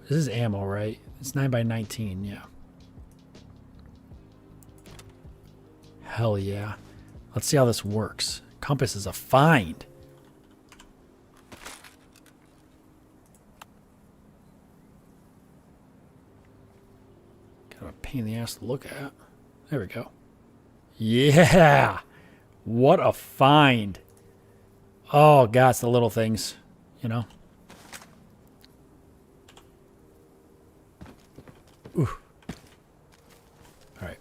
This is ammo, right? It's 9x19, yeah. Hell yeah. Let's see how this works. Compass is a find. Kind of a pain in the ass to look at. There we go. Yeah! What a find. Oh, God, it's the little things, you know? Ooh. All right.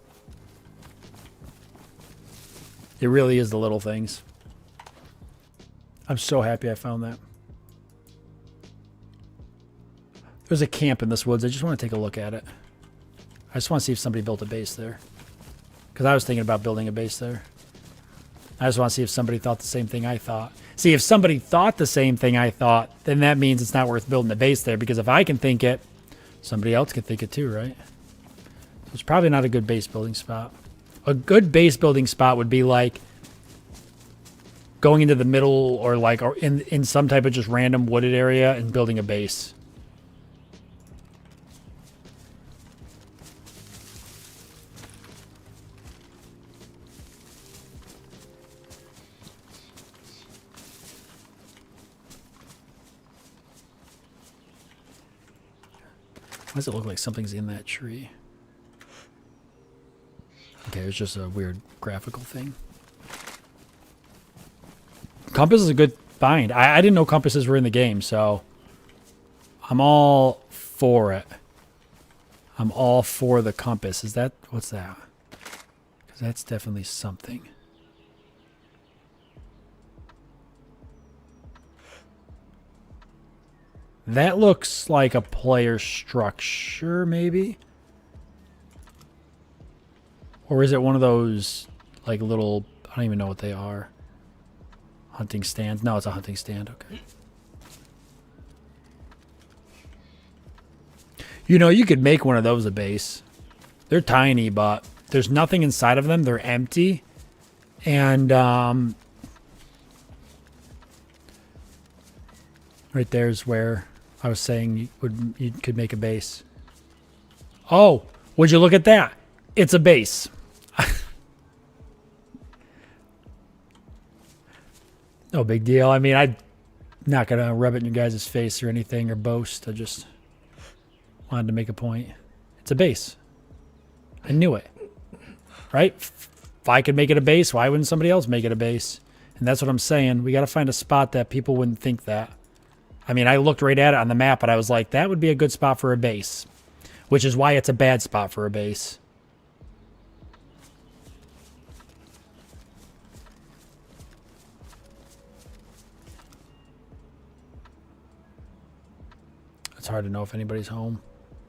It really is the little things. I'm so happy I found that. There's a camp in this woods. I just want to take a look at it. I just want to see if somebody built a base there. Because I was thinking about building a base there. I just want to see if somebody thought the same thing I thought. See, if somebody thought the same thing I thought, then that means it's not worth building a base there. Because if I can think it, somebody else can think it too, right? So it's probably not a good base building spot. A good base building spot would be like going into the middle or like or in some type of just random wooded area and building a base. Why does it look like something's in that tree? Okay, it's just a weird graphical thing. Compass is a good find. I didn't know compasses were in the game, so I'm all for it. I'm all for the compass. Is that... What's that? Because that's definitely something. That looks like a player structure, maybe? Or is it one of those, like, little... I don't even know what they are. Hunting stands? No, it's a hunting stand. Okay. You know, you could make one of those a base. They're tiny, but there's nothing inside of them. They're empty. And, right there's where I was saying you could make a base. Oh, would you look at that? It's a base. No big deal. I mean, I'm not going to rub it in your guys' face or anything or boast. I just wanted to make a point. It's a base. I knew it. Right? If I could make it a base, why wouldn't somebody else make it a base? And that's what I'm saying. We got to find a spot that people wouldn't think that. I mean, I looked right at it on the map, but I was like, that would be a good spot for a base. Which is why it's a bad spot for a base. It's hard to know if anybody's home.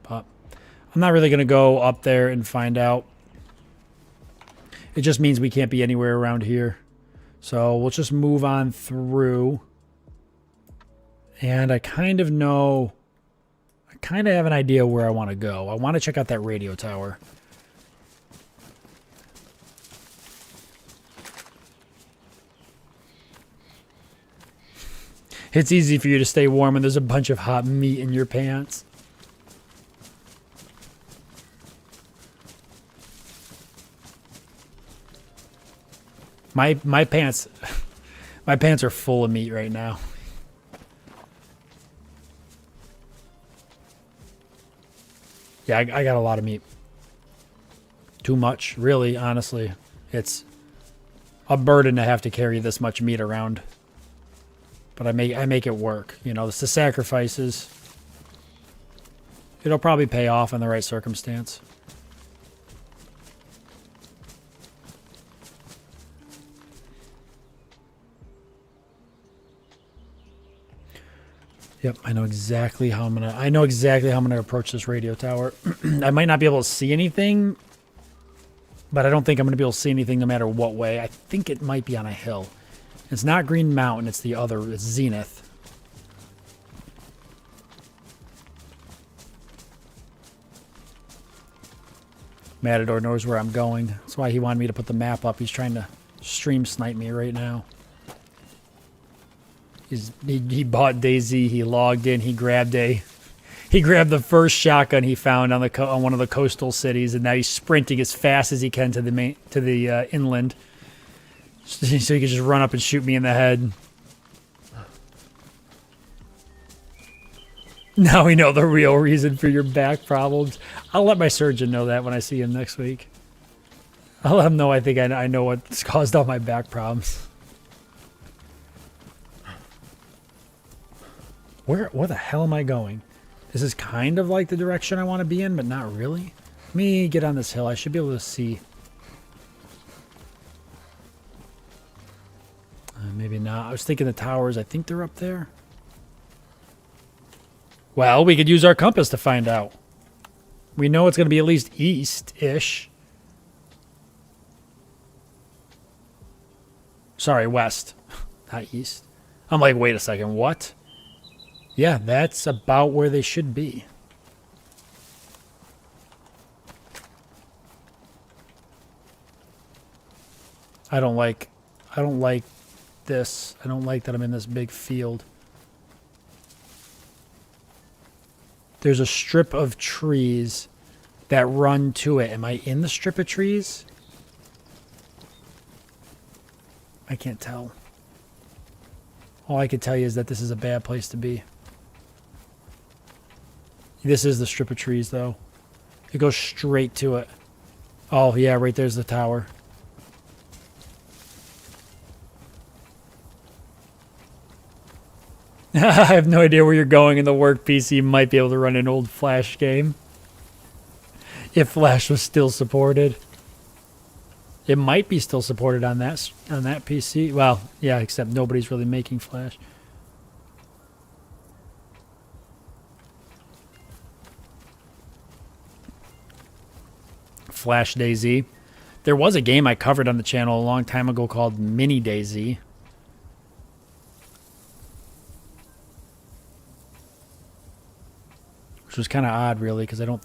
But I'm not really going to go up there and find out. It just means we can't be anywhere around here. So we'll just move on through. And I kind of know... I kind of have an idea where I want to go. I want to check out that radio tower. It's easy for you to stay warm when there's a bunch of hot meat in your pants. My pants my pants are full of meat right now. Yeah, I got a lot of meat. Too much, really, honestly. It's a burden to have to carry this much meat around. But I make it work. You know, it's the sacrifices. It'll probably pay off in the right circumstance. Yep, I know exactly how I'm gonna approach this radio tower. I might not be able to see anything, but I don't think I'm gonna be able to see anything no matter what way. I think it might be on a hill. It's not Green Mountain, it's the other, it's Zenith. Matador knows where I'm going. That's why he wanted me to put the map up. He's trying to stream snipe me right now. He bought DayZ, he logged in, he grabbed the first shotgun he found on one of the coastal cities, and now he's sprinting as fast as he can to the inland. So he can just run up and shoot me in the head. Now we know the real reason for your back problems. I'll let my surgeon know that when I see him next week. I'll let him know I think I know what's caused all my back problems. Where the hell am I going? This is kind of like the direction I want to be in, but not really. Let me get on this hill. I should be able to see. Maybe not. I was thinking the towers. I think they're up there. Well, we could use our compass to find out. We know it's going to be at least east-ish. Sorry, west. Not east. I'm like, wait a second, what? Yeah, that's about where they should be. I don't like this. I don't like that I'm in this big field. There's a strip of trees that run to it. Am I in the strip of trees? I can't tell. All I can tell you is that this is a bad place to be. This is the strip of trees, though. It goes straight to it. Oh, yeah, right there's the tower. I have no idea where you're going in the work PC. You might be able to run an old Flash game. If Flash was still supported. It might be still supported on that PC. Well, yeah, except nobody's really making Flash. Flash DayZ. There was a game I covered on the channel a long time ago called Mini DayZ. Which was kind of odd, really, because I don't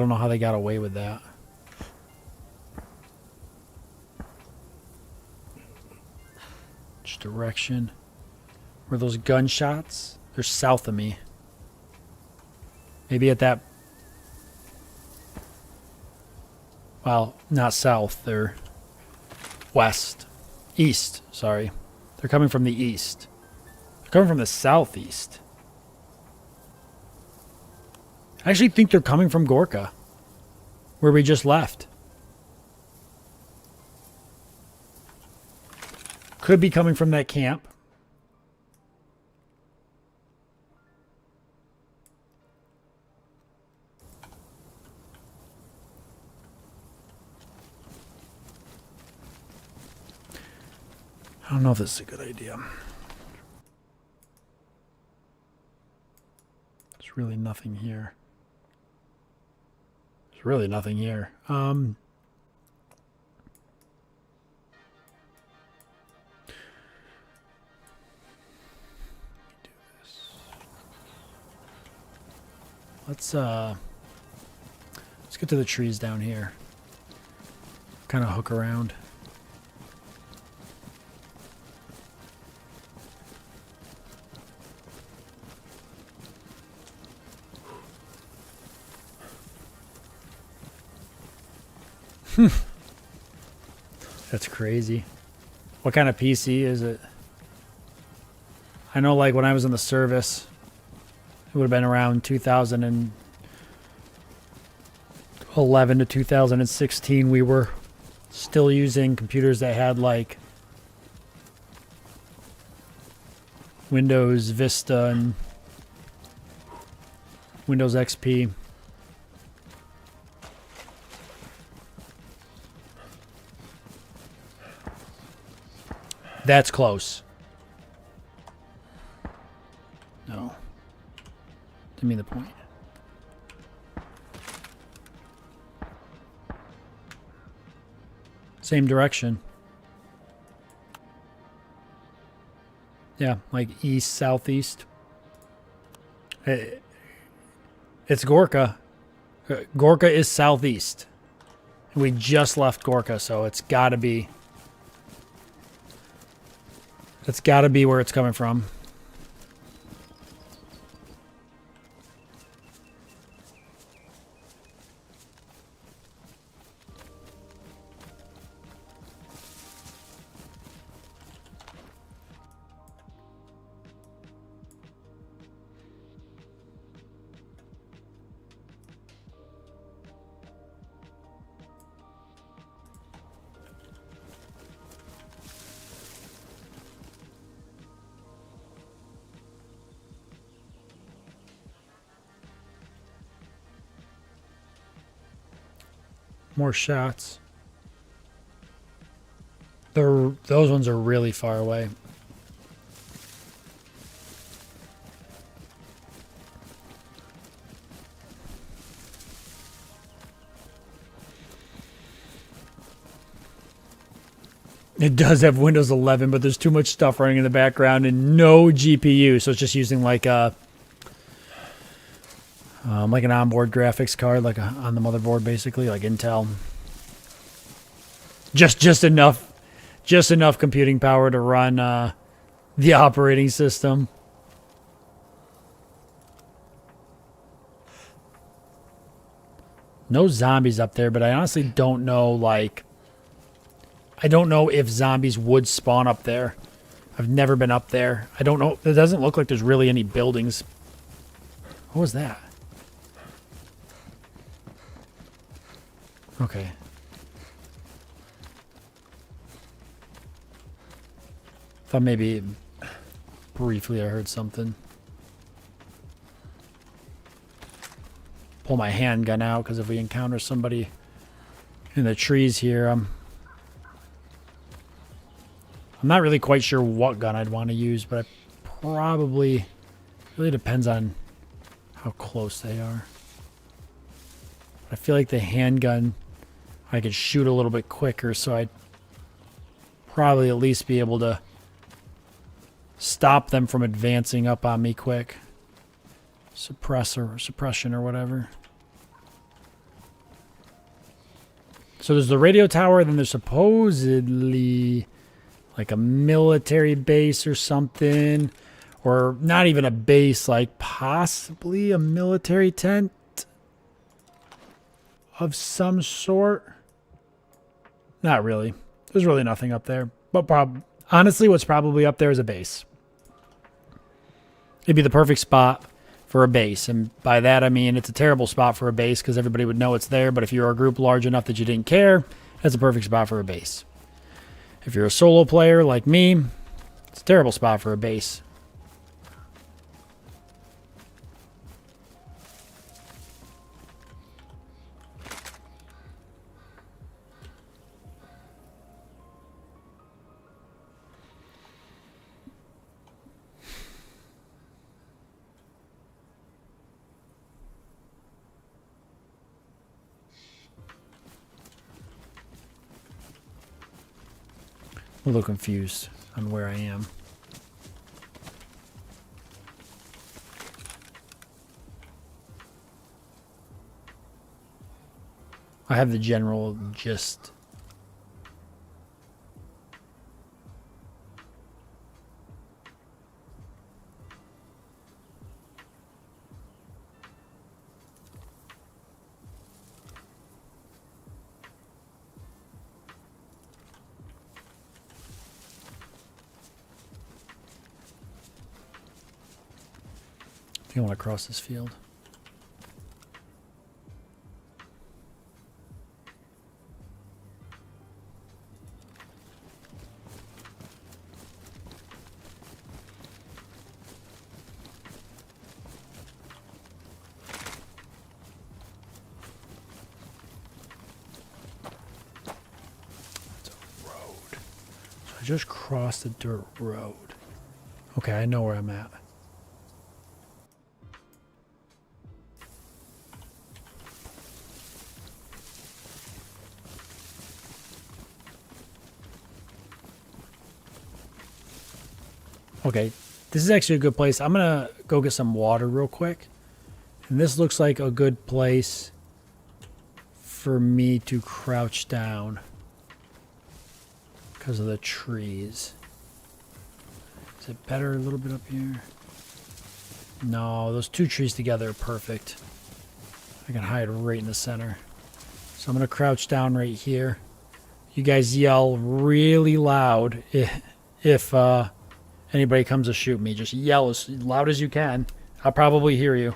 know how they got away with that. Which direction? Were those gunshots? They're south of me. Maybe at that... Well, not south. They're west. East, sorry. They're coming from the east. They're coming from the southeast. I actually think they're coming from Gorka, where we just left. Could be coming from that camp. I don't know if this is a good idea. Let's There's really nothing here. There's really nothing here. Let's get to the trees down here. Kind of hook around. That's crazy. What kind of PC is it? I know, like, when I was in the service, it would have been around 2011 to 2016. We were still using computers that had, like, Windows Vista and Windows XP. That's close. No. Didn't mean the point. Same direction. Yeah, like east, southeast. It's Gorka. Gorka is southeast. We just left Gorka, so it's got to be... It's got to be where it's coming from. More shots. Those ones are really far away. It does have Windows 11, but there's too much stuff running in the background and no GPU, so it's just using like a like an onboard graphics card, like on the motherboard, basically, like Intel. Just enough computing power to run the operating system. No zombies up there, but I honestly don't know, like, I don't know if zombies would spawn up there. I've never been up there. I don't know. It doesn't look like there's really any buildings. What was that? Okay. Thought maybe briefly I heard something. Pull my handgun out, because if we encounter somebody in the trees here, I'm not really quite sure what gun I'd want to use, but I probably... really depends on how close they are. I feel like the handgun, I could shoot a little bit quicker, so I'd probably at least be able to stop them from advancing up on me quick. Suppression or whatever. So there's the radio tower, then there's supposedly like a military base or something, or not even a base, like possibly a military tent of some sort. Not really. There's really nothing up there. But honestly, what's probably up there is a base. It'd be the perfect spot for a base. And by that, I mean it's a terrible spot for a base because everybody would know it's there. But if you're a group large enough that you didn't care, that's a perfect spot for a base. If you're a solo player like me, it's a terrible spot for a base. a little confused on where I am. I have the general gist. I want to cross this field. It's a road. So I just crossed the dirt road. Okay, I know where I'm at. Okay, this is actually a good place. I'm going to go get some water real quick. And this looks like a good place for me to crouch down because of the trees. Is it better a little bit up here? No, those two trees together are perfect. I can hide right in the center. So I'm going to crouch down right here. You guys yell really loud if anybody comes to shoot me. Just yell as loud as you can. I'll probably hear you.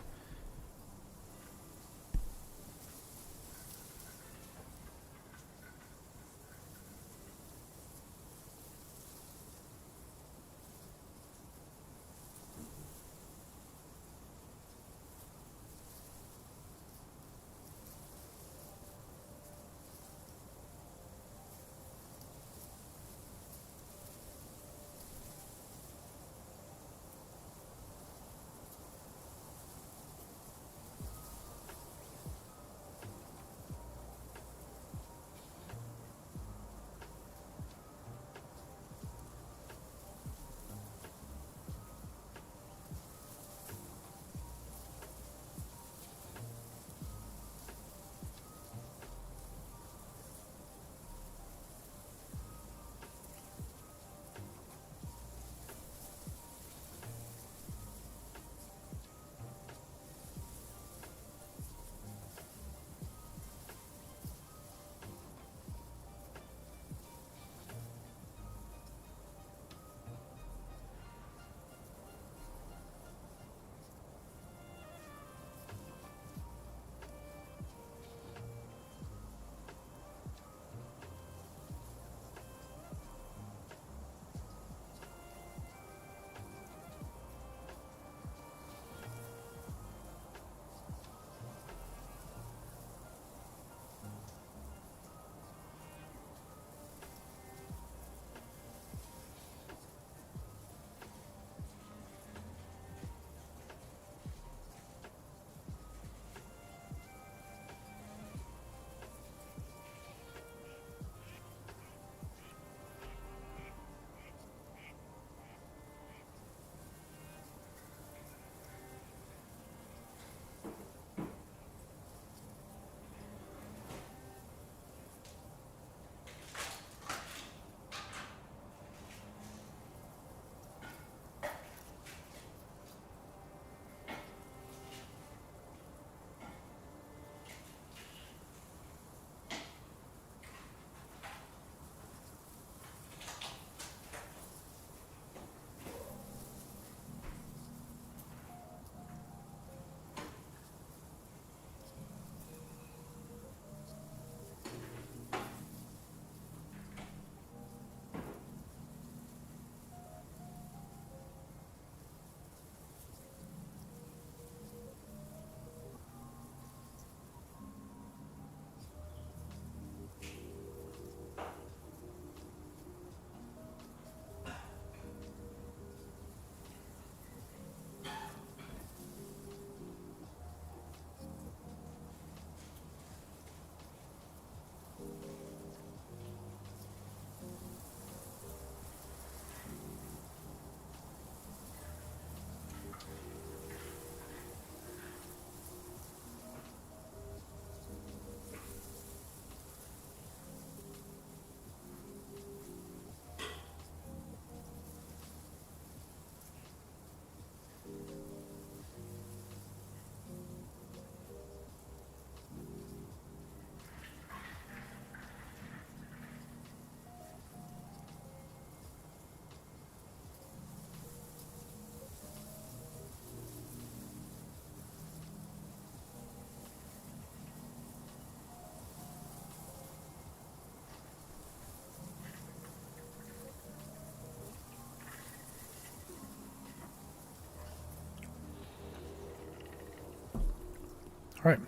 All right.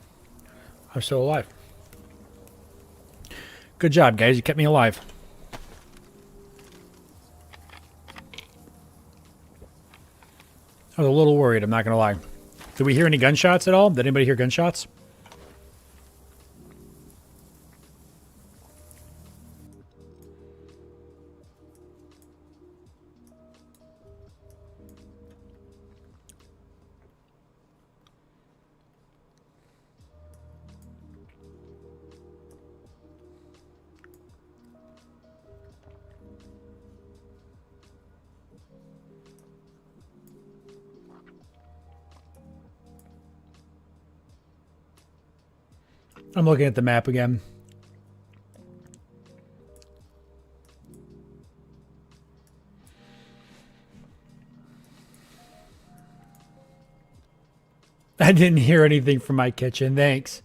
I'm still alive. Good job, guys. You kept me alive. I was a little worried, I'm not going to lie. Did we hear any gunshots at all? Did anybody hear gunshots? I'm looking at the map again. I didn't hear anything from my kitchen. Thanks.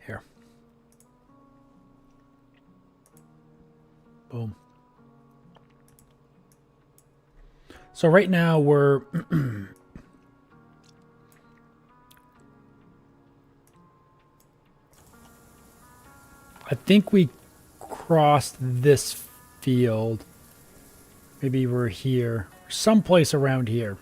Here. Boom. So right now we're I think we crossed this field. Maybe we're here. Someplace around here.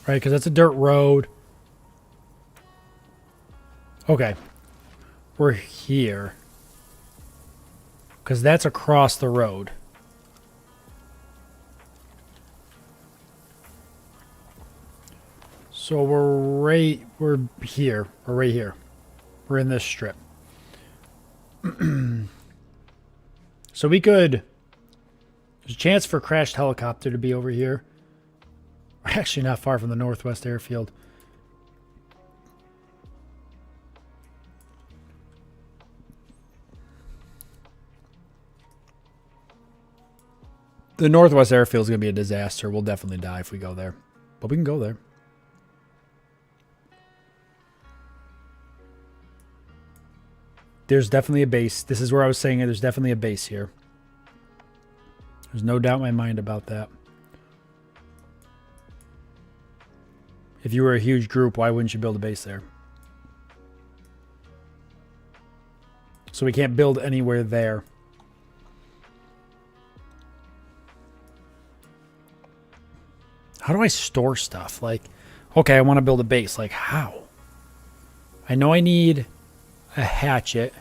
Right, because that's a dirt road. Okay. We're here. Because that's across the road. So we're here. We're right here. We're in this strip. So we could... There's a chance for a crashed helicopter to be over here. We're actually not far from the Northwest Airfield. The Northwest Airfield is going to be a disaster. We'll definitely die if we go there. But we can go there. There's definitely a base. This is where I was saying it. There's definitely a base here. There's no doubt in my mind about that. If you were a huge group, why wouldn't you build a base there? So we can't build anywhere there. How do I store stuff? Like, okay, I want to build a base. Like, how? I know I need a hatchet.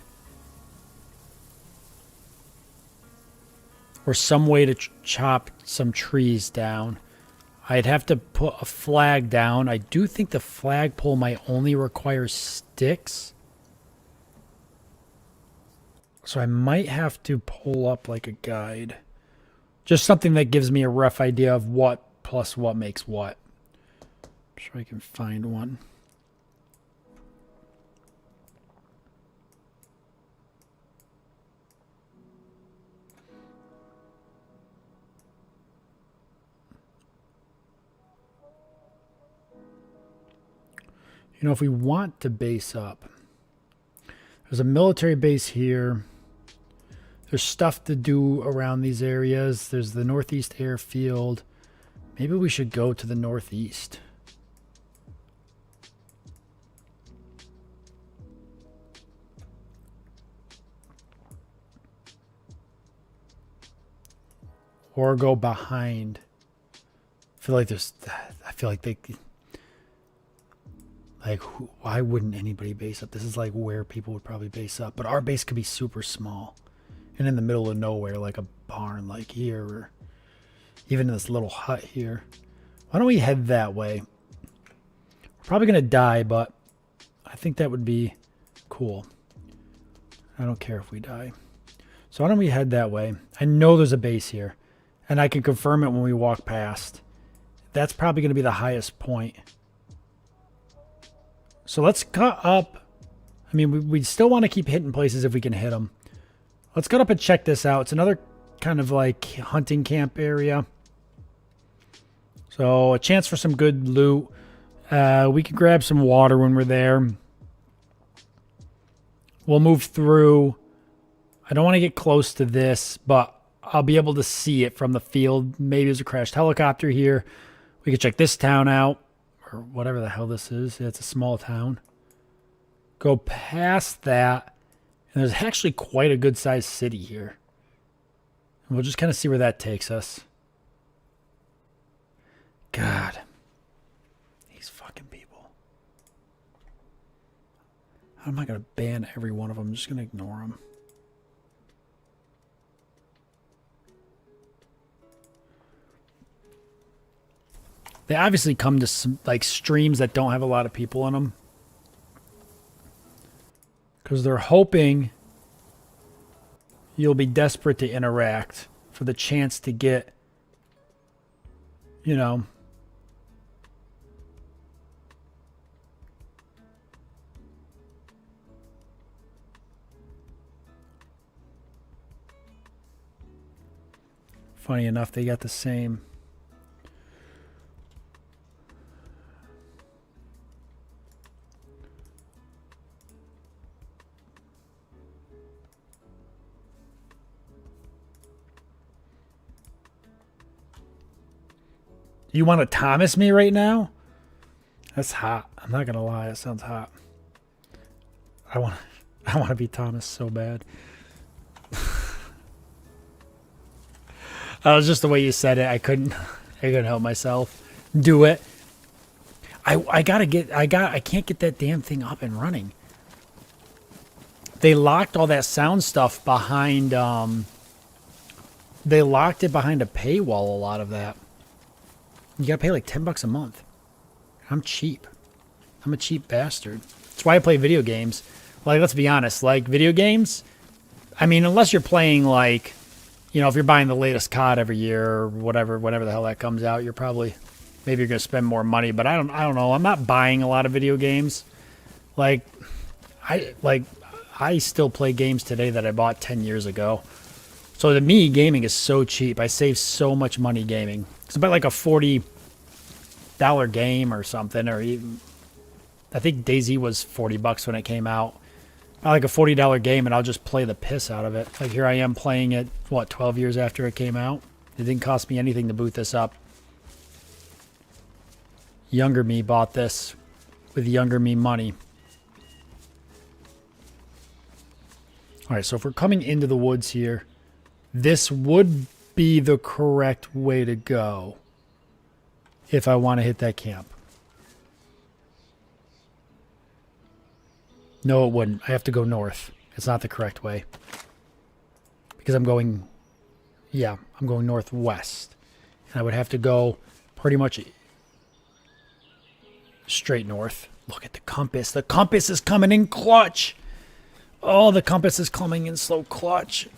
Or some way to chop some trees down. I'd have to put a flag down. I do think the flagpole might only require sticks. So I might have to pull up like a guide. Just something that gives me a rough idea of what plus what makes what. I'm sure I can find one. You know, if we want to base up, there's a military base here. There's stuff to do around these areas. There's the Northeast Airfield. Maybe we should go to the Northeast. Or go behind. I feel like they... Like, why wouldn't anybody base up? This is like where people would probably base up. But our base could be super small. And in the middle of nowhere, like a barn like here. Or even in this little hut here. Why don't we head that way? We're probably going to die, but I think that would be cool. I don't care if we die. So why don't we head that way? I know there's a base here. And I can confirm it when we walk past. that's probably going to be the highest point. So let's cut up. I mean, we still want to keep hitting places if we can hit them. Let's cut up and check this out. It's another kind of like hunting camp area. So a chance for some good loot. We can grab some water when we're there. We'll move through. I don't want to get close to this, but I'll be able to see it from the field. Maybe there's a crashed helicopter here. We can check this town out, or whatever the hell this is. It's a small town. Go past that, and there's actually quite a good-sized city here. And we'll just kind of see where that takes us. God. These fucking people. How am I going to ban every one of them? I'm just going to ignore them. They obviously come to some like streams that don't have a lot of people in them. Because they're hoping you'll be desperate to interact for the chance to get, you know, funny enough, they got the same. You want to Thomas me right now? That's hot. I'm not gonna lie, that sounds hot. I want to be Thomas so bad. That was just the way you said it. I couldn't help myself. Do it. I can't get that damn thing up and running. They locked all that sound stuff behind they locked it behind a paywall, a lot of that. You gotta pay like $10 a month. I'm cheap. I'm a cheap bastard. That's why I play video games. Like, let's be honest. Like, video games, I mean, unless you're playing, like, you know, if you're buying the latest COD every year or whatever, whenever the hell that comes out, you're probably, maybe you're gonna spend more money. But I don't know. I'm not buying a lot of video games. Like, I still play games today that I bought 10 years ago. So to me, gaming is so cheap. I save so much money gaming. It's about like a $40 game or something, or even, I think DayZ was $40 when it came out. I like a $40 game, and I'll just play the piss out of it. Like, here I am playing it, what, 12 years after it came out? It didn't cost me anything to boot this up. Younger me bought this with younger me money. All right, so if we're coming into the woods here, this would be the correct way to go if I want to hit that camp. No, it wouldn't. I have to go north. It's not the correct way. Because I'm going northwest. And I would have to go pretty much straight north. Look at the compass. The compass is coming in clutch. Oh, the compass is coming in slow clutch.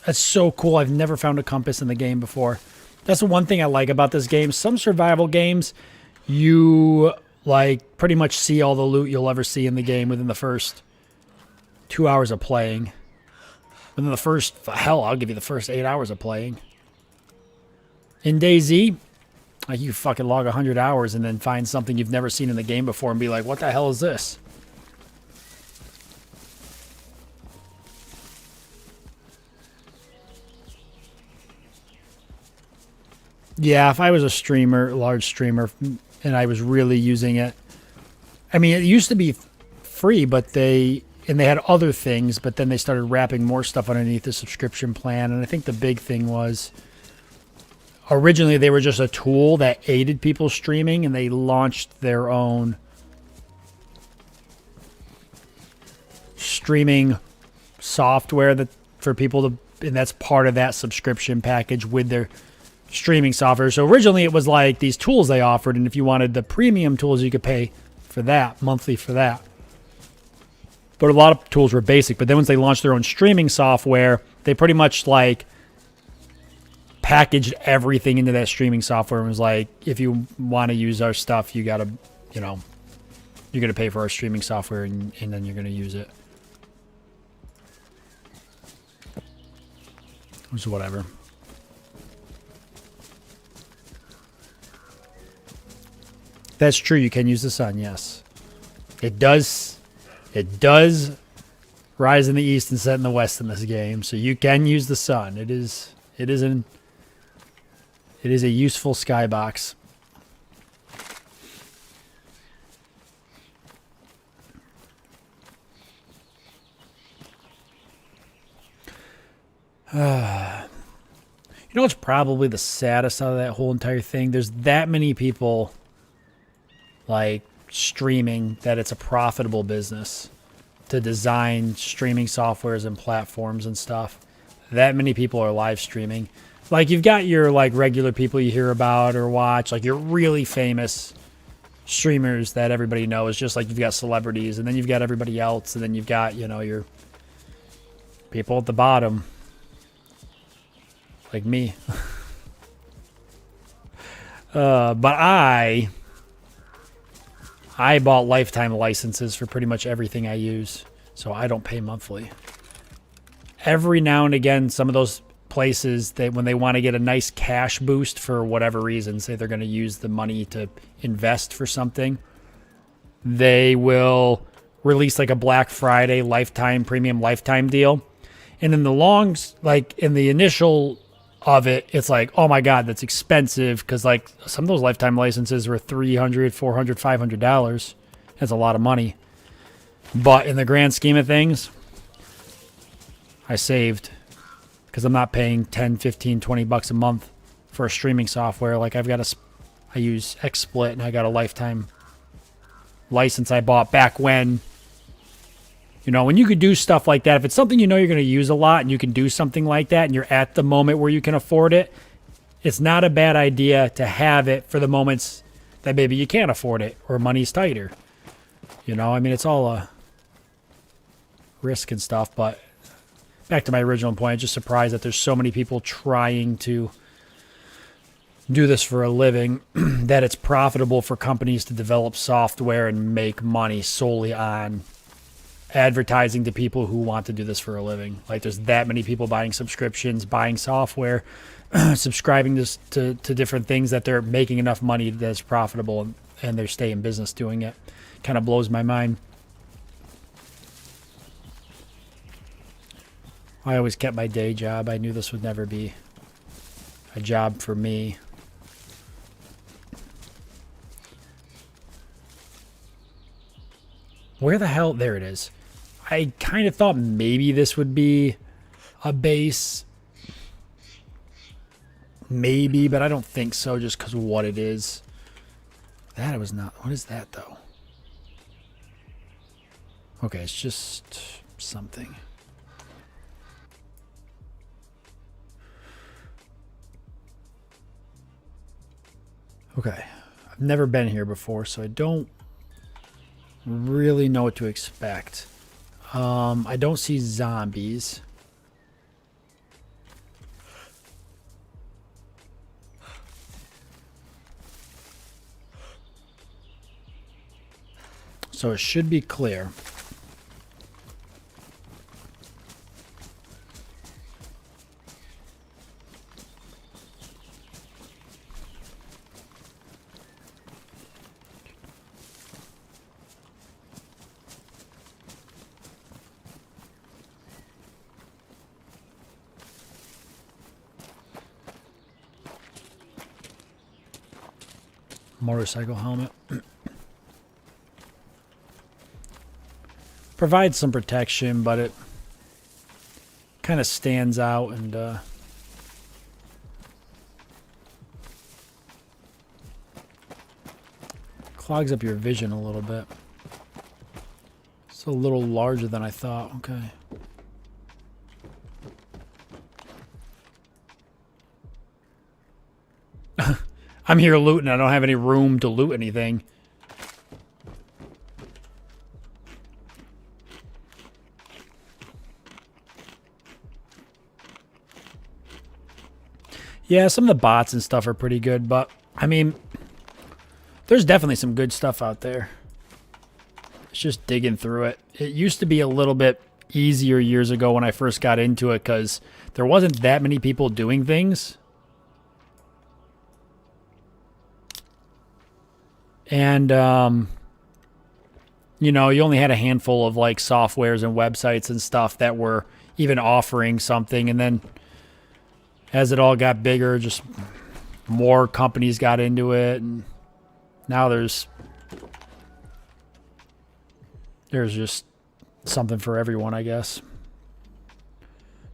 That's so cool. I've never found a compass in the game before. That's the one thing I like about this game. Some survival games, you like pretty much see all the loot you'll ever see in the game within the first 2 hours of playing. Within the first, hell, I'll give you the first 8 hours of playing. In DayZ, like, you fucking log 100 hours and then find something you've never seen in the game before and be like, what the hell is this? Yeah, if I was a streamer, large streamer, and I was really using it. I mean, it used to be free, but they had other things, but then they started wrapping more stuff underneath the subscription plan. And I think the big thing was, originally they were just a tool that aided people streaming, and they launched their own streaming software that for people to, and that's part of that subscription package with their streaming software. So originally it was like these tools they offered, and if you wanted the premium tools, you could pay for that, monthly for that. But a lot of tools were basic. But then once they launched their own streaming software, they pretty much like packaged everything into that streaming software and was like, if you want to use our stuff, you got to, you know, you're going to pay for our streaming software and then you're going to use it. Which is whatever. That's true. You can use the sun. Yes, it does. It does rise in the east and set in the west in this game, so you can use the sun. It is a useful skybox. You know what's probably the saddest out of that whole entire thing? There's that many people like streaming that it's a profitable business to design streaming softwares and platforms and stuff. That many people are live streaming. Like, you've got your like regular people you hear about or watch, like your really famous streamers that everybody knows, just like you've got celebrities, and then you've got everybody else, and then you've got, you know, your people at the bottom, like me. But I bought lifetime licenses for pretty much everything I use, so I don't pay monthly. Every now and again, some of those places, that when they want to get a nice cash boost for whatever reason, say they're going to use the money to invest for something, they will release like a Black Friday lifetime premium lifetime deal. And in the in the initial of it, it's like, oh my God, that's expensive, because like some of those lifetime licenses were $300, $400, $500. That's a lot of money. But in the grand scheme of things, I saved, because I'm not paying 10, 15, 20 bucks a month for a streaming software. Like I use XSplit, and I got a lifetime license I bought back when, you know, when you could do stuff like that. If it's something you know you're going to use a lot and you can do something like that and you're at the moment where you can afford it, it's not a bad idea to have it for the moments that maybe you can't afford it or money's tighter. You know, I mean, it's all a risk and stuff, but back to my original point, I'm just surprised that there's so many people trying to do this for a living, that it's profitable for companies to develop software and make money solely on advertising to people who want to do this for a living. Like, there's that many people buying subscriptions, buying software, subscribing to different things, that they're making enough money that's profitable and they stay in business doing it. Kind of blows my mind. I always kept my day job. I knew this would never be a job for me. Where the hell? There it is. I kind of thought maybe this would be a base. Maybe, but I don't think so, just because of what it is. That it was not. What is that, though? Okay, it's just something. Okay. I've never been here before, so I don't really know what to expect. I don't see zombies. So it should be clear. Motorcycle helmet. Provides some protection, but it kind of stands out and clogs up your vision a little bit. It's a little larger than I thought. Okay. I'm here looting. I don't have any room to loot anything. Yeah, some of the bots and stuff are pretty good, but I mean, there's definitely some good stuff out there. It's just digging through it. It used to be a little bit easier years ago when I first got into it because there wasn't that many people doing things. And, you know, you only had a handful of like softwares and websites and stuff that were even offering something. And then as it all got bigger, just more companies got into it. And now there's just something for everyone, I guess.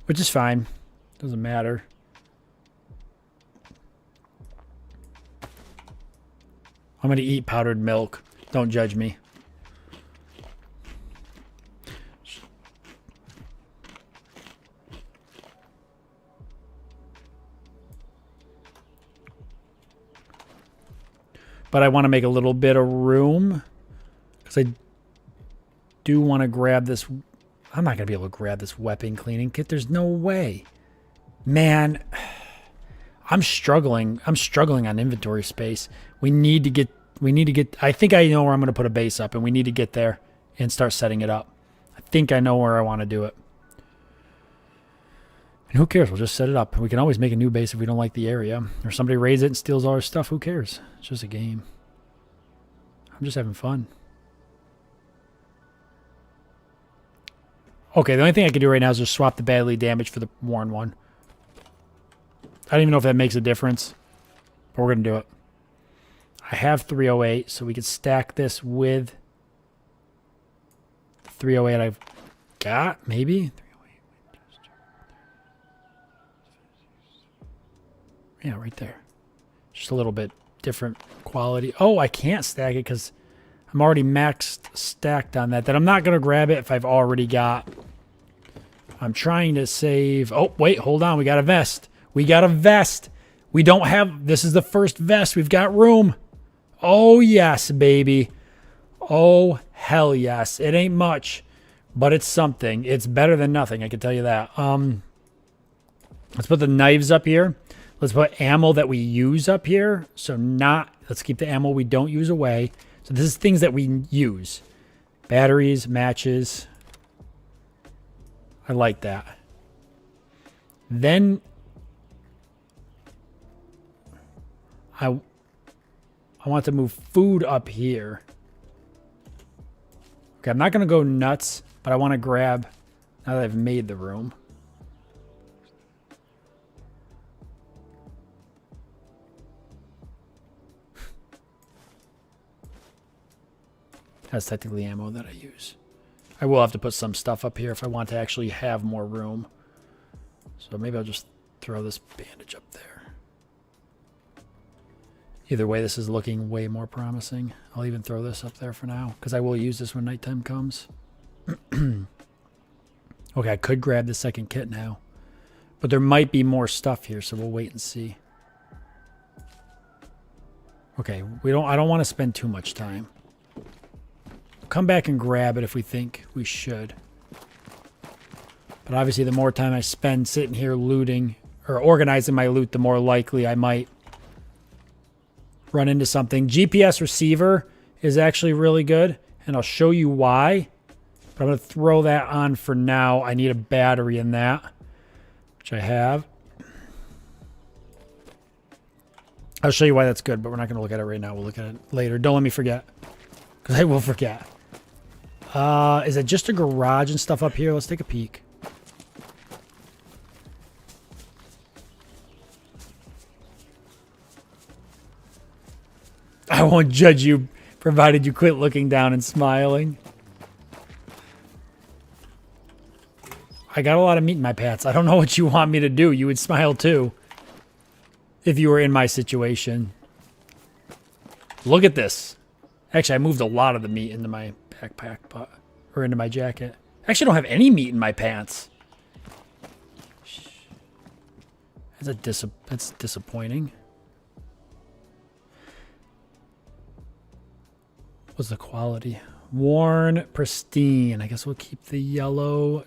Which is fine. Doesn't matter. I'm going to eat powdered milk. Don't judge me. But I want to make a little bit of room because I do want to grab this. I'm not going to be able to grab this weapon cleaning kit. There's no way. Man, I'm struggling. I'm struggling on inventory space. We need to get, I think I know where I'm going to put a base up, and we need to get there and start setting it up. I think I know where I want to do it. And who cares? We'll just set it up. We can always make a new base if we don't like the area. Or somebody raids it and steals all our stuff. Who cares? It's just a game. I'm just having fun. Okay, the only thing I can do right now is just swap the badly damaged for the worn one. I don't even know if that makes a difference, but we're going to do it. I have 308, so we could stack this with 308 I've got, maybe? 308. Yeah, right there. Just a little bit different quality. Oh, I can't stack it because I'm already maxed stacked on that. Then I'm not going to grab it if I've already got... I'm trying to save... Oh, wait, hold on. We got a vest. We got a vest. We don't have... This is the first vest. We've got room. Oh, yes, baby. Oh, hell yes. It ain't much, but it's something. It's better than nothing, I can tell you that. Let's put the knives up here. Let's put ammo that we use up here. So let's keep the ammo we don't use away. So this is things that we use. Batteries, matches. I like that. Then I want to move food up here. Okay, I'm not going to go nuts, but I want to grab, now that I've made the room. That's technically ammo that I use. I will have to put some stuff up here if I want to actually have more room. So maybe I'll just throw this bandage up there. Either way, this is looking way more promising. I'll even throw this up there for now because I will use this when nighttime comes. Okay, I could grab the second kit now, but there might be more stuff here, so we'll wait and see. Okay, I don't want to spend too much time. Come back and grab it if we think we should. But obviously, the more time I spend sitting here looting or organizing my loot, the more likely I might run into something. GPS receiver is actually really good, and I'll show you why. But I'm going to throw that on for now. I need a battery in that, which I have. I'll show you why that's good, but we're not going to look at it right now. We'll look at it later. Don't let me forget, because I will forget. Is it just a garage and stuff up here? Let's take a peek. I won't judge you, provided you quit looking down and smiling. I got a lot of meat in my pants. I don't know what you want me to do. You would smile too if you were in my situation. Look at this. Actually, I moved a lot of the meat into my backpack, or into my jacket. I actually don't have any meat in my pants. That's disappointing. What's the quality? Worn, pristine. I guess we'll keep the yellow.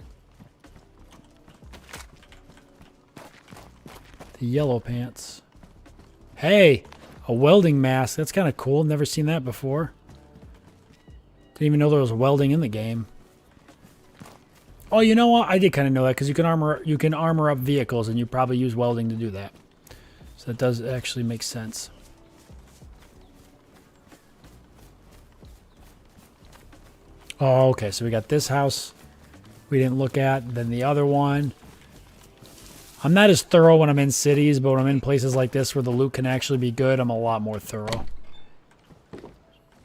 The yellow pants. Hey, a welding mask. That's kind of cool. Never seen that before. Didn't even know there was welding in the game. Oh, you know what? I did kind of know that because you can armor up vehicles, and you probably use welding to do that. So that does actually make sense. Oh, okay. So we got this house we didn't look at. Then the other one. I'm not as thorough when I'm in cities, but when I'm in places like this where the loot can actually be good, I'm a lot more thorough.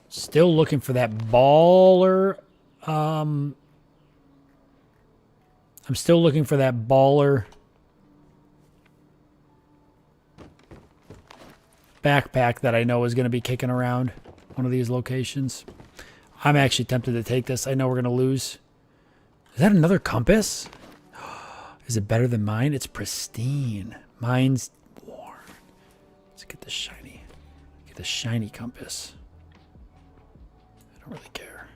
Still looking for that baller. I'm still looking for that baller backpack that I know is going to be kicking around one of these locations. I'm actually tempted to take this. I know we're going to lose. Is that another compass? Is it better than mine? It's pristine. Mine's worn. Let's get the shiny compass. I don't really care.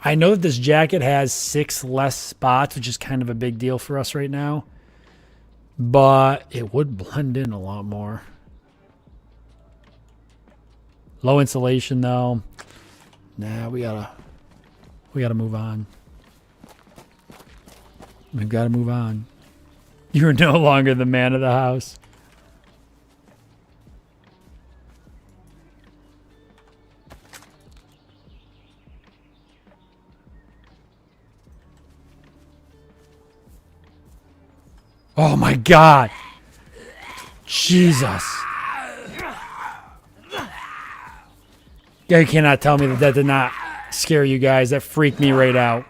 I know that this jacket has 6 less spots, which is kind of a big deal for us right now. But it would blend in a lot more. Low insulation though. Nah, we gotta move on. We've got to move on. You're no longer the man of the house. Oh my God. Jesus. You cannot tell me that that did not scare you guys. That freaked me right out.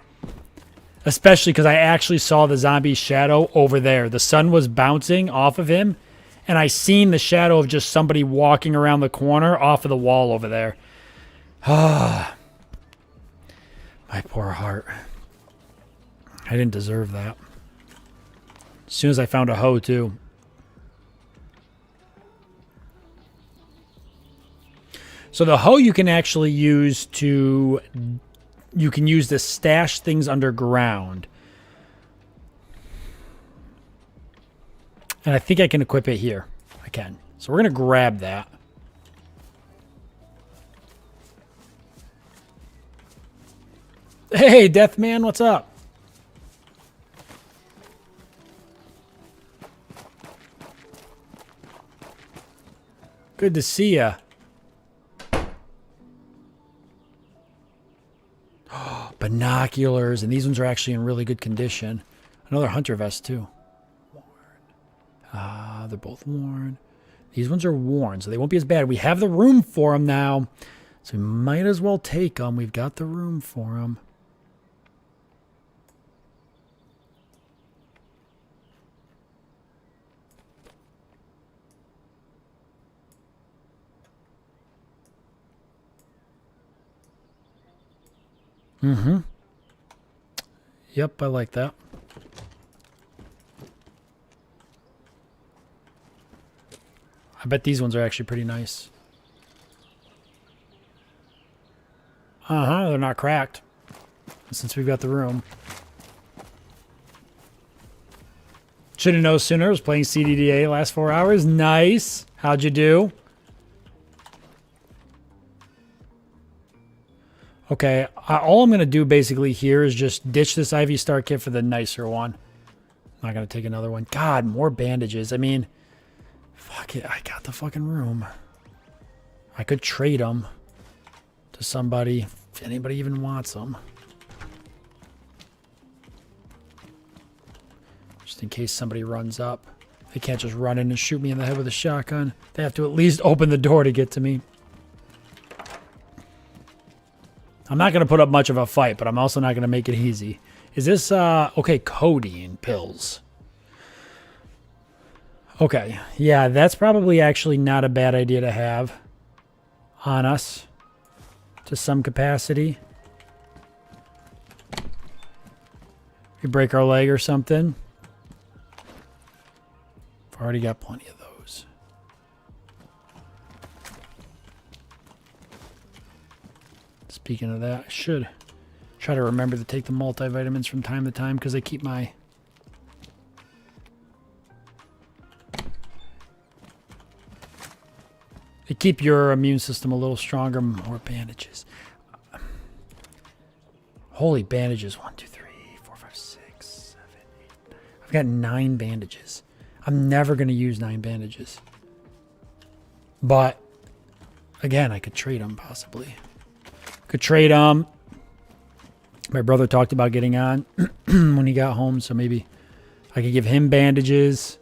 Especially because I actually saw the zombie shadow over there. The sun was bouncing off of him, and I seen the shadow of just somebody walking around the corner off of the wall over there. Ah, my poor heart. I didn't deserve that. As soon as I found a hoe, too. So the hoe you can actually use to... You can use to stash things underground. And I think I can equip it here. I can. So we're going to grab that. Hey, Deathman, what's up? Good to see ya. Binoculars, and these ones are actually in really good condition. Another hunter vest too. Worn. They're both worn. These ones are worn, so they won't be as bad. We have the room for them now, so we might as well take them. We've got the room for them. Mm-hmm. Yep, I like that. I bet these ones are actually pretty nice. Uh-huh, they're not cracked. Since we've got the room. Should have known sooner. I was playing CDDA last 4 hours. Nice. How'd you do? Okay, all I'm going to do basically here is just ditch this Ivy Star kit for the nicer one. I'm not going to take another one. God, more bandages. I mean, fuck it. I got the fucking room. I could trade them to somebody if anybody even wants them. Just in case somebody runs up. They can't just run in and shoot me in the head with a shotgun. They have to at least open the door to get to me. I'm not going to put up much of a fight, but I'm also not going to make it easy. Is this, okay, codeine pills. Okay, yeah, that's probably actually not a bad idea to have on us to some capacity. We break our leg or something. I've already got plenty of those. Speaking of that, I should try to remember to take the multivitamins from time to time because they keep my They keep your immune system a little stronger. More bandages. Holy bandages. 1, 2, 3, 4, 5, 6, 7, 8. I've got 9 bandages. I'm never going to use 9 bandages. But, again, I could trade them possibly. Could trade them. My brother talked about getting on when he got home, so maybe I could give him bandages.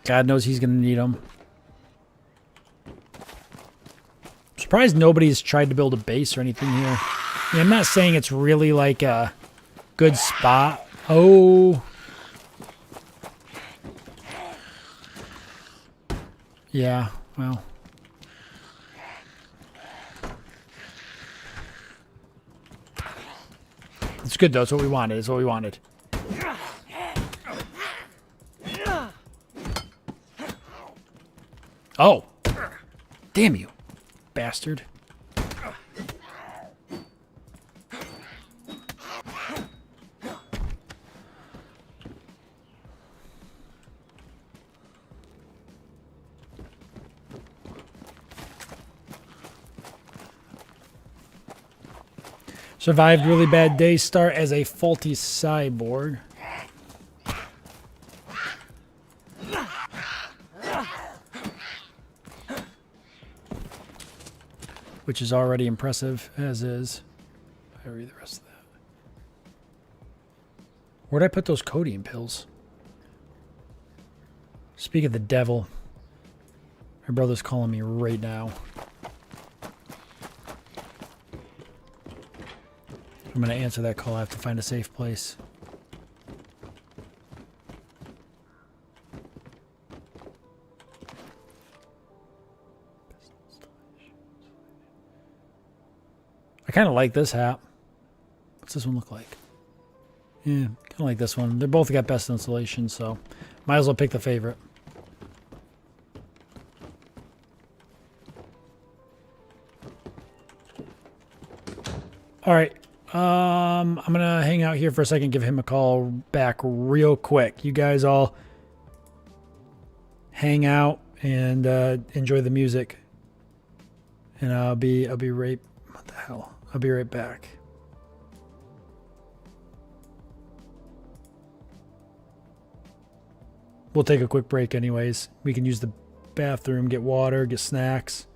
God knows he's going to need them. I'm surprised nobody's tried to build a base or anything here. I mean, I'm not saying it's really like a good spot. Oh. Yeah, well. It's good, though. It's what we wanted. It's what we wanted. Oh. Damn you, bastard. Survived really bad day start as a faulty cyborg. Which is already impressive, as is. I read the rest of that. Where'd I put those codeine pills? Speak of the devil. My brother's calling me right now. I'm going to answer that call. I have to find a safe place. I kind of like this hat. What's this one look like? Yeah, kind of like this one. They're both got best installation, so might as well pick the favorite. All right. I'm going to hang out here for a second, give him a call back real quick. You guys all hang out and enjoy the music. And I'll be right, what the hell? I'll be right back. We'll take a quick break anyways. We can use the bathroom, get water, get snacks.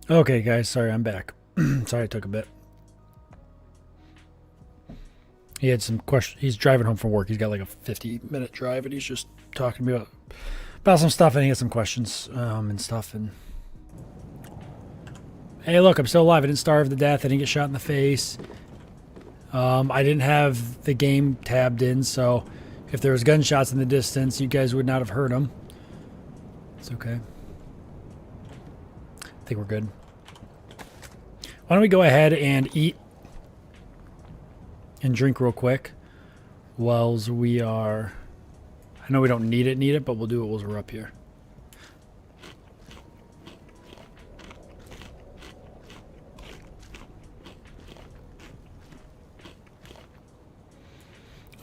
Okay, guys, sorry, I'm back. Sorry, it took a bit. He had some questions. He's driving home from work. He's got like a 50-minute drive, and he's just talking to me about some stuff, and he had some questions and stuff. And hey, look, I'm still alive. I didn't starve to death. I didn't get shot in the face. I didn't have the game tabbed in, so if there was gunshots in the distance, you guys would not have heard them. It's okay. I think we're good. Why don't we go ahead and eat and drink real quick whilst we are... I know we don't need it, but we'll do it while we're up here.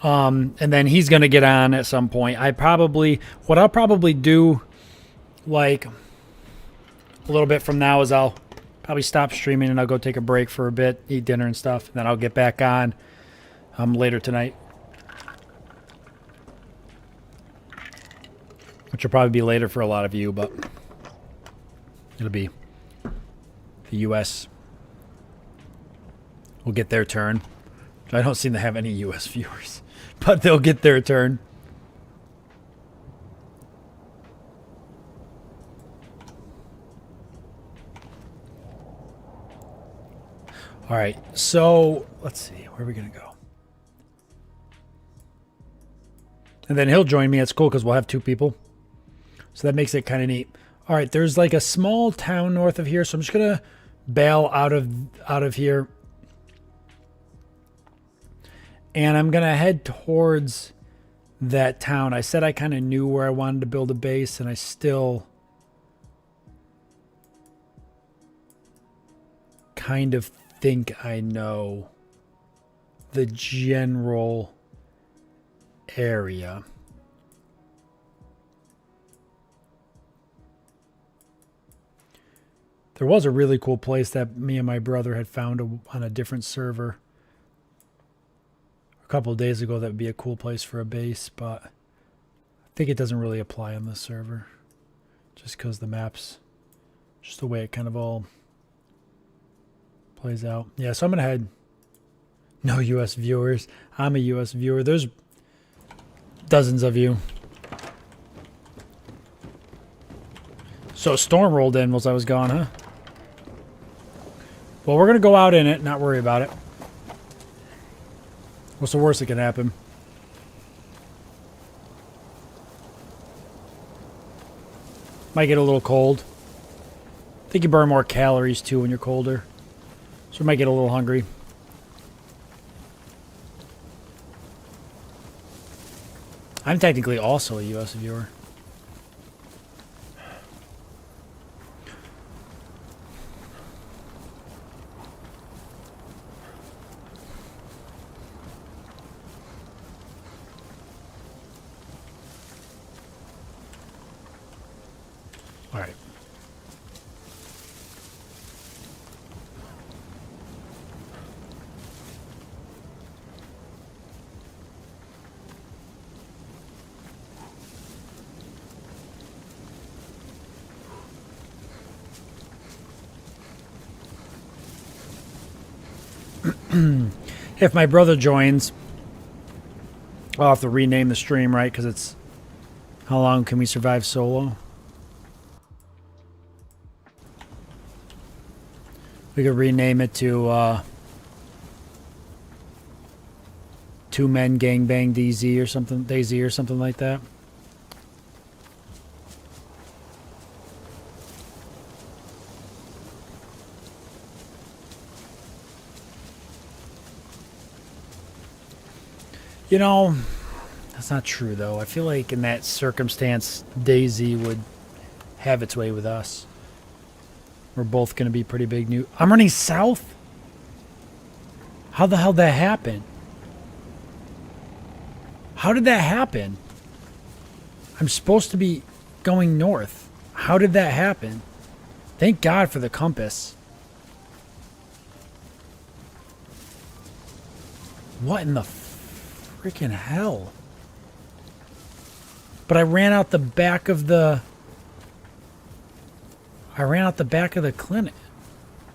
And then he's going to get on at some point. What I'll probably do, like, a little bit from now is I'll probably stop streaming and I'll go take a break for a bit, eat dinner and stuff, and then I'll get back on later tonight. Which will probably be later for a lot of you, but it'll be the U.S. will get their turn. I don't seem to have any U.S. viewers, but they'll get their turn. All right, so let's see. Where are we going to go? And then he'll join me. It's cool because we'll have 2 people. So that makes it kind of neat. All right, there's like a small town north of here, so I'm just going to bail out of here. And I'm going to head towards that town. I said I kind of knew where I wanted to build a base, and I still kind of think I know the general area. There was a really cool place that me and my brother had found on a different server a couple of days ago that would be a cool place for a base, but I think it doesn't really apply on this server just because the map's just the way it kind of all plays out. Yeah, so I'm going to head. No U.S. viewers. I'm a U.S. viewer. There's dozens of you. So a storm rolled in while I was gone, huh? Well, we're going to go out in it, not worry about it. What's the worst that can happen? Might get a little cold. I think you burn more calories, too, when you're colder. So we might get a little hungry. I'm technically also a U.S. viewer. All right. If my brother joins, I'll have to rename the stream, right? Because it's how long can we survive solo? We could rename it to 2 Men Gangbang DayZ or something, DayZ or something like that. You know, that's not true, though. I feel like in that circumstance, DayZ would have its way with us. We're both going to be pretty big new. I'm running south? How the hell did that happen? How did that happen? I'm supposed to be going north. How did that happen? Thank God for the compass. What in the freaking hell? But I ran out the back of the... clinic.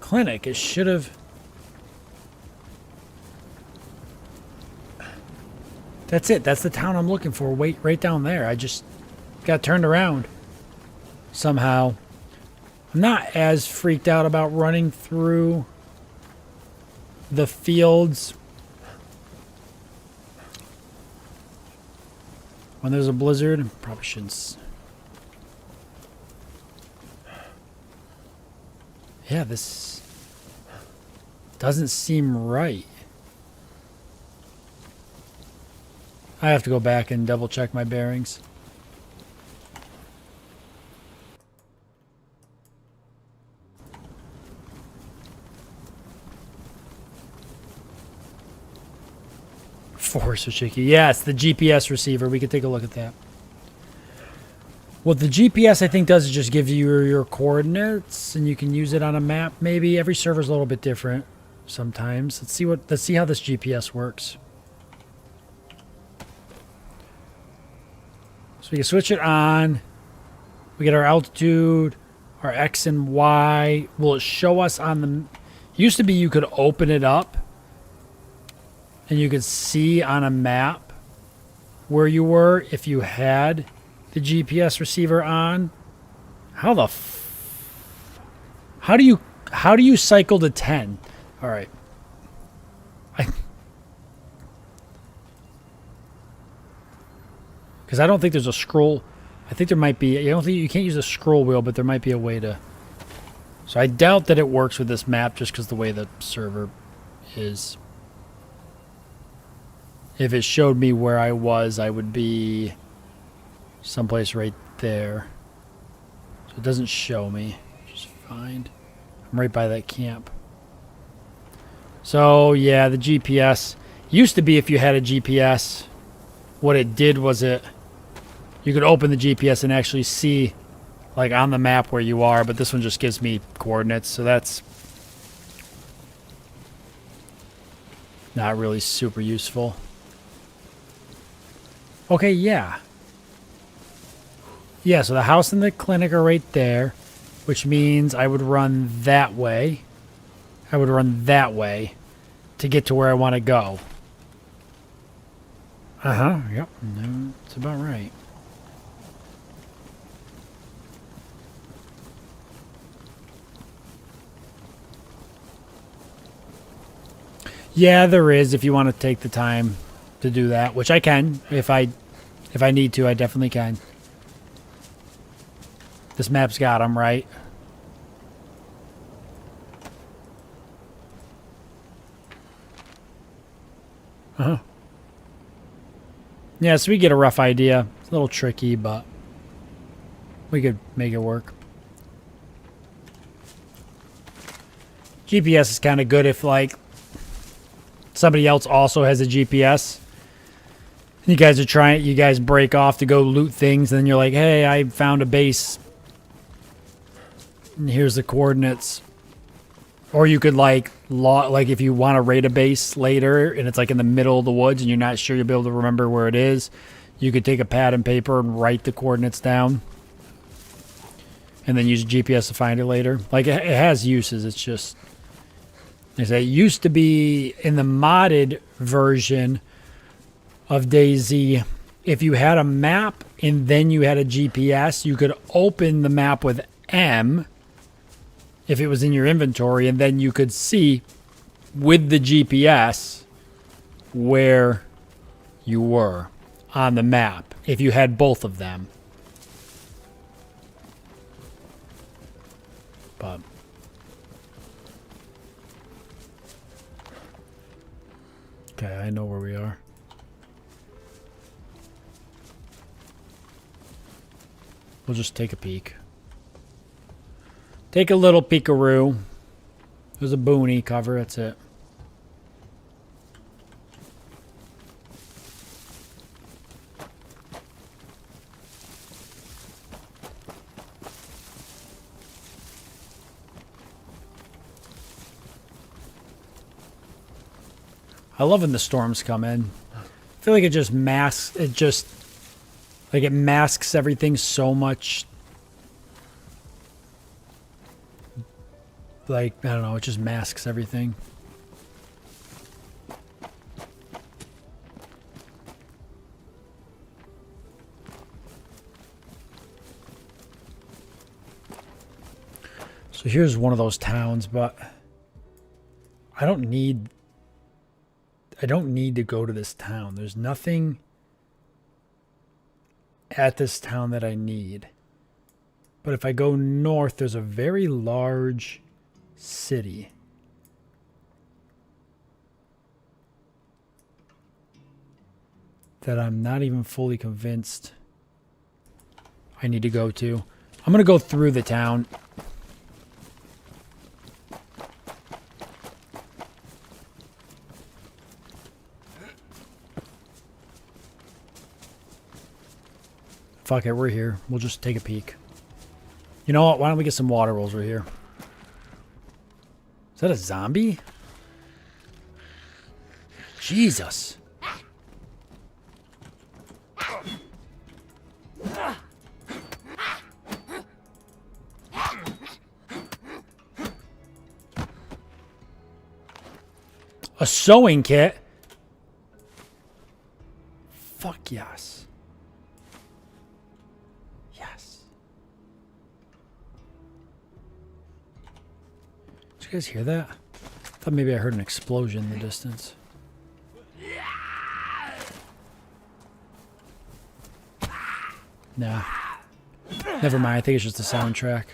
clinic. It should have... That's it. That's the town I'm looking for. Wait, right down there. I just got turned around somehow. I'm not as freaked out about running through the fields when there's a blizzard. Probably shouldn't. Yeah, this doesn't seem right. I have to go back and double check my bearings. Force Chicky. Yeah, it's the GPS receiver. We could take a look at that. What the GPS I think does is just give you your coordinates, and you can use it on a map. Maybe every server's a little bit different sometimes. Let's see how this GPS works. So we can switch it on. We get our altitude, our X and Y. Will it show us on the... Used to be you could open it up and you could see on a map where you were if you had the GPS receiver on. How do you cycle to 10? All right. Because I don't think there's a scroll. I think there might be. I don't think you can't use a scroll wheel, but there might be a way to. So I doubt that it works with this map just because the way the server is. If it showed me where I was, I would be someplace right there. So it doesn't show me, which is fine. I'm right by that camp. So yeah, the GPS used to be if you had a GPS, what it did was you could open the GPS and actually see like on the map where you are, but this one just gives me coordinates, so that's not really super useful. Okay, yeah. Yeah, so the house and the clinic are right there, which means I would run that way. I would run that way to get to where I want to go. Uh-huh, yep. No, that's about right. Yeah, there is if you want to take the time to do that, which I can. If I need to, I definitely can. This map's got them, right? Uh-huh. Yeah, so we get a rough idea. It's a little tricky, but we could make it work. GPS is kind of good if, like, somebody else also has a GPS. You guys break off to go loot things, and then you're like, hey, I found a base. And here's the coordinates. Or you could, like if you want to raid a base later, and it's like in the middle of the woods, and you're not sure you'll be able to remember where it is, you could take a pad and paper and write the coordinates down. And then use GPS to find it later. Like, it has uses, it's just... It used to be in the modded version of DayZ, if you had a map and then you had a GPS, you could open the map with M if it was in your inventory, and then you could see with the GPS where you were on the map if you had both of them. But okay, I know where we are. We'll just take a peek. Take a little peekaroo. There's a boonie cover, that's it. I love when the storms come in. I feel like it just masks, it masks everything so much like, I don't know, it just masks everything. So here's one of those towns, but I don't need to go to this town. There's nothing at this town that I need. But if I go north, there's a very large city. That I'm not even fully convinced I need to go to. I'm going to go through the town. Fuck it, we're here. We'll just take a peek. You know what? Why don't we get some water rolls right here? Is that a zombie? Jesus. A sewing kit? Fuck yes. Yes. Did you guys hear that? I thought maybe I heard an explosion in the distance. Nah. Never mind. I think it's just a soundtrack.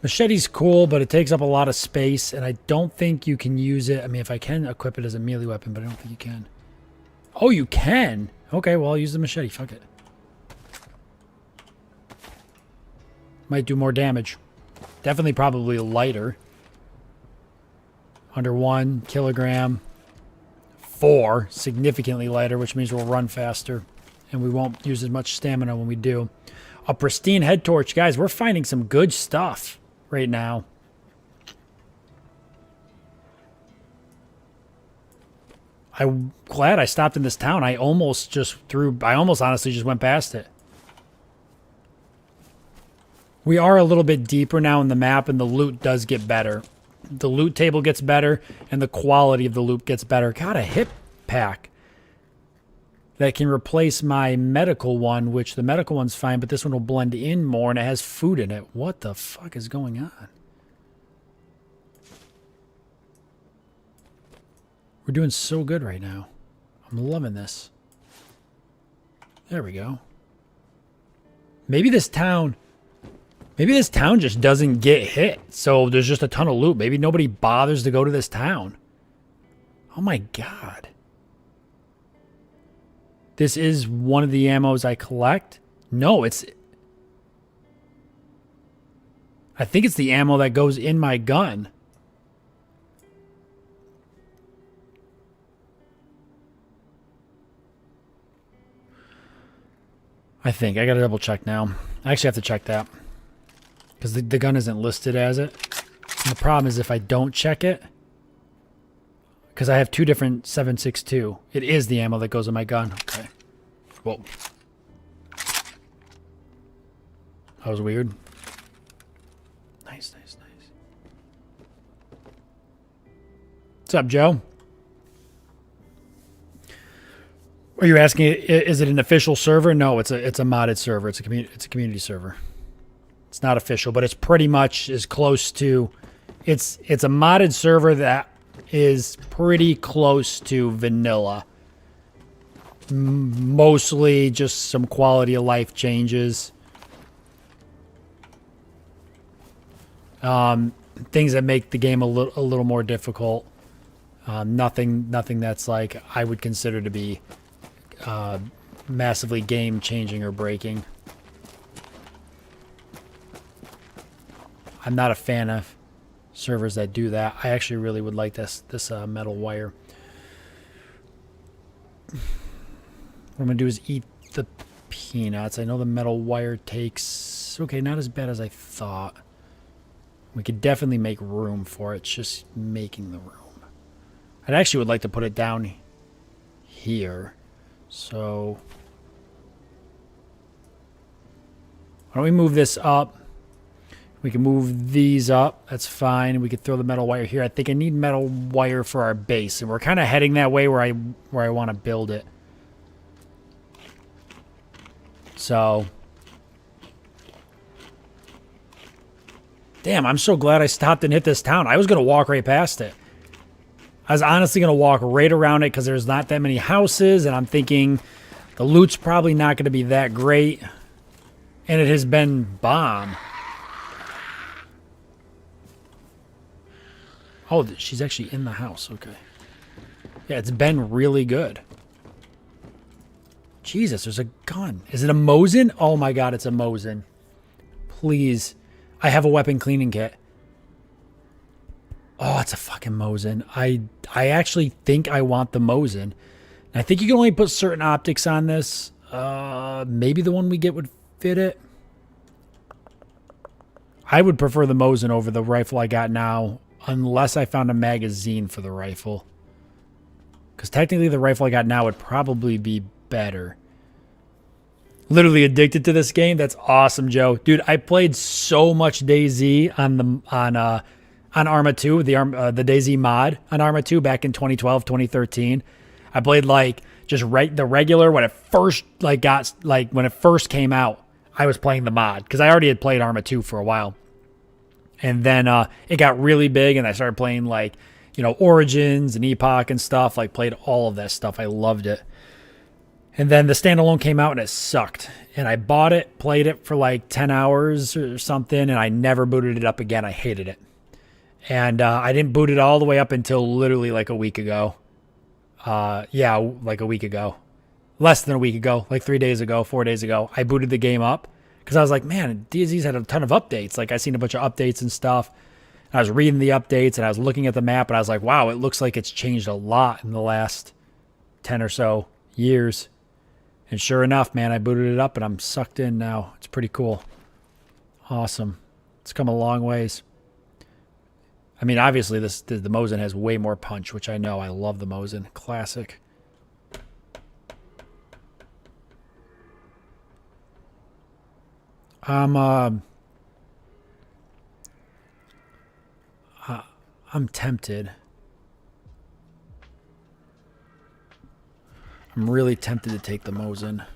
Machete's cool, but it takes up a lot of space, and I don't think you can use it. I mean, if I can equip it as a melee weapon, but I don't think you can. Oh, you can? Okay, well, I'll use the machete. Fuck it. Might do more damage. Definitely probably lighter. Under 1 kilogram. 4, significantly lighter, which means we'll run faster. And we won't use as much stamina when we do. A pristine head torch. Guys, we're finding some good stuff right now. I'm glad I stopped in this town. I almost honestly just went past it. We are a little bit deeper now in the map, and the loot does get better. The loot table gets better, and the quality of the loot gets better. Got a hip pack that can replace my medical one, which the medical one's fine, but this one will blend in more, and it has food in it. What the fuck is going on? We're doing so good right now. I'm loving this. There we go. Maybe this town just doesn't get hit. So there's just a ton of loot. Maybe nobody bothers to go to this town. Oh my God. This is one of the ammos I collect? No, I think it's the ammo that goes in my gun. I think. I gotta double check now. I actually have to check that. Because the gun isn't listed as it. And the problem is if I don't check it, because I have 2 different 7.62, it is the ammo that goes in my gun. Okay. Whoa. That was weird. Nice, nice, nice. What's up, Joe? Are you asking, is it an official server? No, it's a modded server. It's a community server. It's not official, but it's pretty much as close to. It's a modded server that is pretty close to vanilla. Mostly just some quality of life changes. Things that make the game a little more difficult. Nothing that's like I would consider to be massively game changing or breaking. I'm not a fan of servers that do that. I actually really would like this metal wire. What I'm gonna do is eat the peanuts. I know the metal wire takes, okay, not as bad as I thought. We could definitely make room for it. It's just making the room. I actually would like to put it down here. So why don't we move this up? We can move these up. That's fine. We could throw the metal wire here. I think I need metal wire for our base, and we're kind of heading that way where I want to build it. So, damn, I'm so glad I stopped and hit this town. I was going to walk right past it. I was honestly going to walk right around it because there's not that many houses, and I'm thinking the loot's probably not going to be that great. And it has been bomb. Oh, she's actually in the house. Okay. Yeah, it's been really good. Jesus, there's a gun. Is it a Mosin? Oh my god, it's a Mosin. Please. I have a weapon cleaning kit. Oh, it's a fucking Mosin. I actually think I want the Mosin. I think you can only put certain optics on this. Maybe the one we get would fit it. I would prefer the Mosin over the rifle I got now, unless I found a magazine for the rifle. Because technically the rifle I got now would probably be better. Literally addicted to this game. That's awesome, Joe. Dude, I played so much DayZ on Arma 2, the DayZ mod on Arma 2 back in 2012, 2013. I played like just the regular when it first when it first came out. I was playing the mod because I already had played Arma 2 for a while. And then it got really big and I started playing like, Origins and Epoch and stuff. Like played all of that stuff. I loved it. And then the standalone came out and it sucked. And I bought it, played it for like 10 hours or something, and I never booted it up again. I hated it. And I didn't boot it all the way up until literally like a week ago. Yeah, like a week ago. Less than a week ago, like 3 days ago, 4 days ago. I booted the game up because I was like, man, DayZ's had a ton of updates. Like I seen a bunch of updates and stuff. And I was reading the updates and I was looking at the map and I was like, wow, it looks like it's changed a lot in the last 10 or so years. And sure enough, man, I booted it up and I'm sucked in now. It's pretty cool. Awesome. It's come a long ways. I mean, obviously, the Mosin has way more punch, which I know. I love the Mosin. Classic. I'm tempted. I'm really tempted to take the Mosin.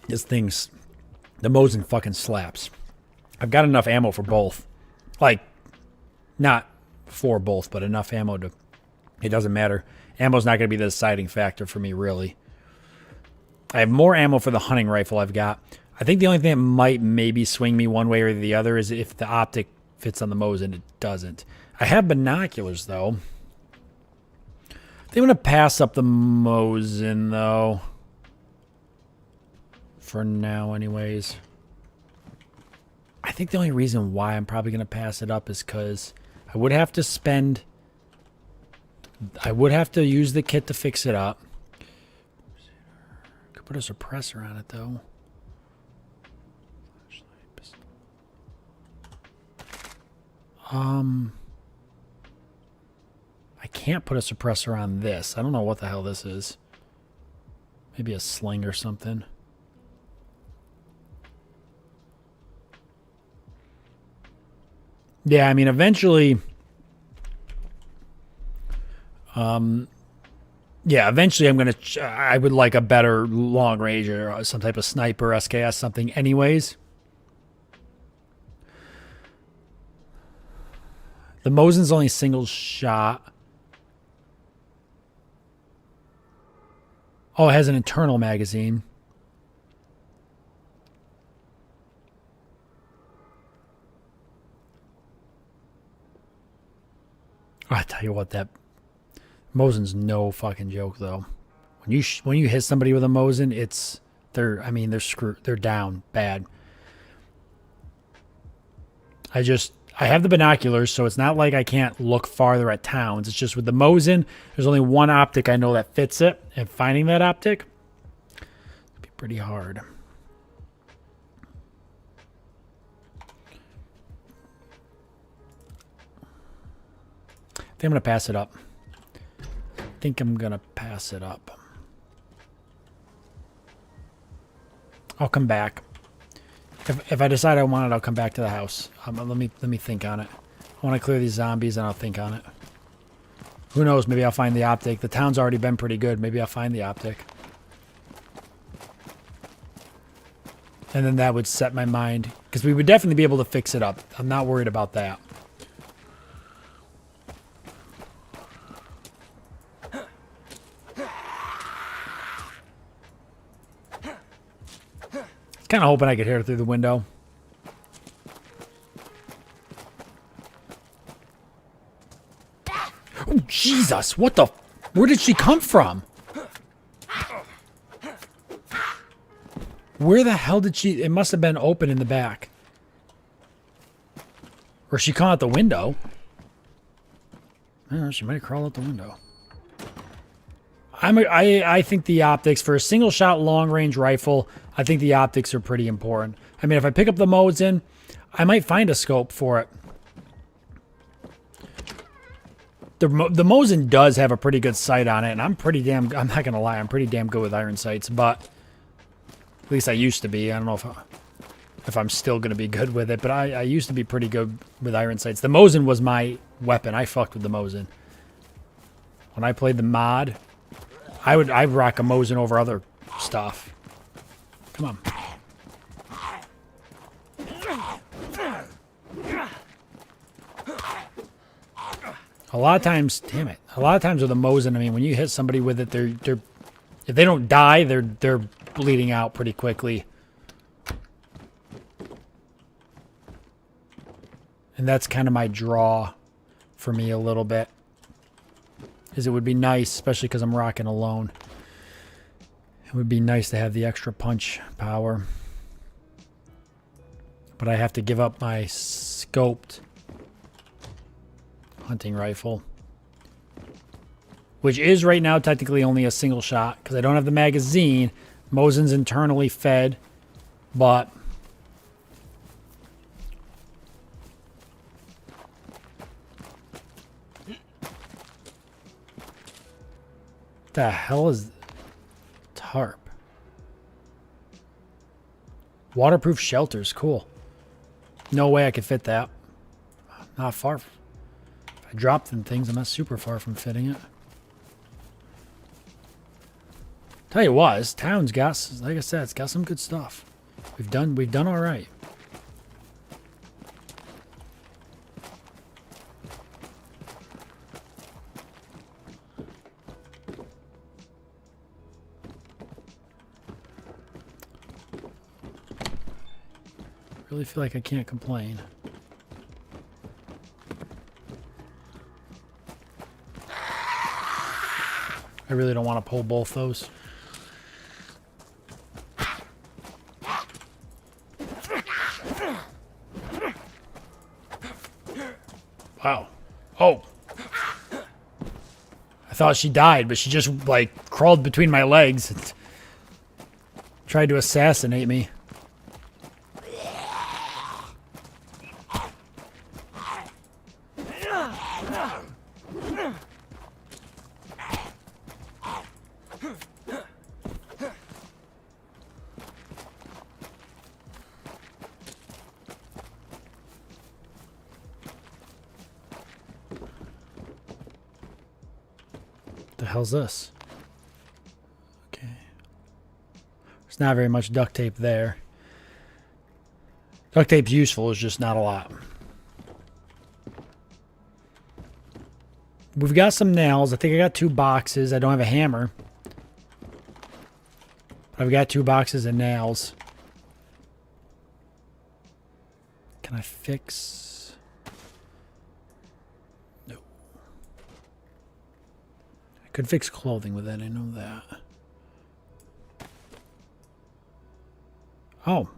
The Mosin fucking slaps. I've got enough ammo for both. Like, not for both, but enough ammo to... It doesn't matter. Ammo's not going to be the deciding factor for me, really. I have more ammo for the hunting rifle I've got. I think the only thing that might maybe swing me one way or the other is if the optic fits on the Mosin. It doesn't. I have binoculars, though. I think I'm going to pass up the Mosin, though. For now, anyways. I think the only reason why I'm probably going to pass it up is because I would have to spend... I would have to use the kit to fix it up. Could put a suppressor on it, though. I can't put a suppressor on this. I don't know what the hell this is. Maybe a sling or something. Yeah, I mean, eventually... yeah, eventually I would like a better long range or some type of sniper, SKS, something anyways. The Mosin's only single shot. Oh, it has an internal magazine. Oh, I tell you what, that Mosin's no fucking joke though. When you hit somebody with a Mosin, they're screwed. They're down bad. I have the binoculars, so it's not like I can't look farther at towns. It's just with the Mosin, there's only one optic I know that fits it, and finding that optic would be pretty hard. think I'm going to pass it up. I think I'm going to pass it up. I'll come back. If I decide I want it, I'll come back to the house. Let me think on it. I want to clear these zombies, and I'll think on it. Who knows? Maybe I'll find the optic. The town's already been pretty good. Maybe I'll find the optic. And then that would set my mind. Because we would definitely be able to fix it up. I'm not worried about that. Kind of hoping I could hear it through the window. Oh, Jesus. What the... Where did she come from? Where the hell did she... It must have been open in the back. Or she came out the window. I don't know, she might have crawled out the window. I think the optics, for a single-shot long-range rifle, I think the optics are pretty important. I mean, if I pick up the Mosin, I might find a scope for it. The Mosin does have a pretty good sight on it, and I'm not going to lie, I'm pretty damn good with iron sights, but at least I used to be. I don't know if I'm still going to be good with it, but I used to be pretty good with iron sights. The Mosin was my weapon. I fucked with the Mosin. When I played the mod, I'd rock a Mosin over other stuff. Come on. A lot of times, damn it. A lot of times with a Mosin, I mean, when you hit somebody with it, they're if they don't die, they're bleeding out pretty quickly. And that's kind of my draw for me a little bit. Is it would be nice, especially because I'm rocking alone. It would be nice to have the extra punch power. But I have to give up my scoped hunting rifle. Which is right now technically only a single shot. Because I don't have the magazine. Mosin's internally fed. But... the hell is tarp? Waterproof shelters, cool. No way I could fit that. Not far. If I drop them things, I'm not super far from fitting it. Tell you what, this town's got, like I said, it's got some good stuff. We've done all right. Really feel like I can't complain. I really don't want to pull both those. Wow. Oh. I thought she died, but she just, like, crawled between my legs and tried to assassinate me. The hell's this? Okay. There's not very much duct tape there. Duct tape's useful, it's just not a lot. We've got some nails. I think I got 2 boxes. I don't have a hammer. But I've got 2 boxes of nails. Can I fix? No. I could fix clothing with that. I know that. Oh.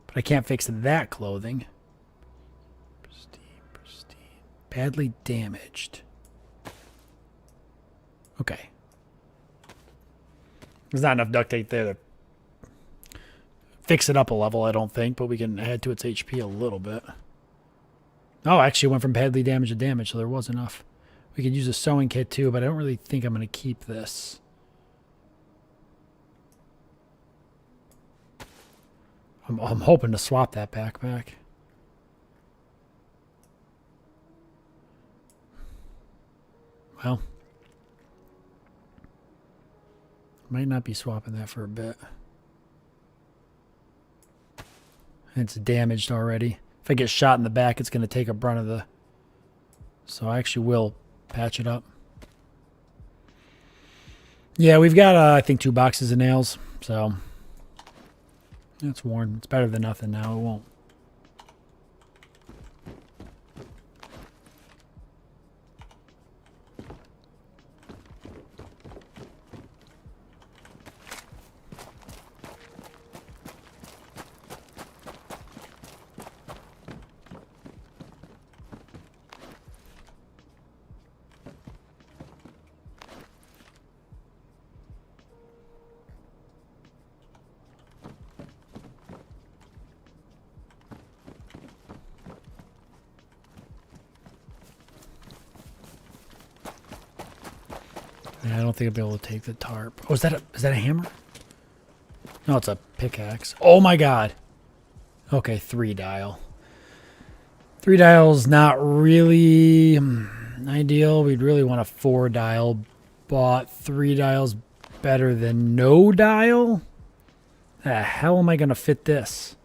But I can't fix that clothing. Pristine. Badly damaged. Okay. There's not enough duct tape there to fix it up a level, I don't think, but we can add to its HP a little bit. Oh, actually, it went from badly damaged to damage, so there was enough. We could use a sewing kit too, but I don't really think I'm going to keep this. I'm hoping to swap that backpack. Well, might not be swapping that for a bit. It's damaged already. If I get shot in the back, it's going to take a brunt of the... So I actually will patch it up. Yeah, we've got, I think, 2 boxes of nails. So it's worn. It's better than nothing now. It won't. Yeah, I don't think I'll be able to take the tarp. Oh, is that a hammer? No, it's a pickaxe. Oh my god. Okay, 3 dial. 3 dial's not really ideal. We'd really want a 4 dial, but 3 dial's better than no dial. The hell am I gonna fit this?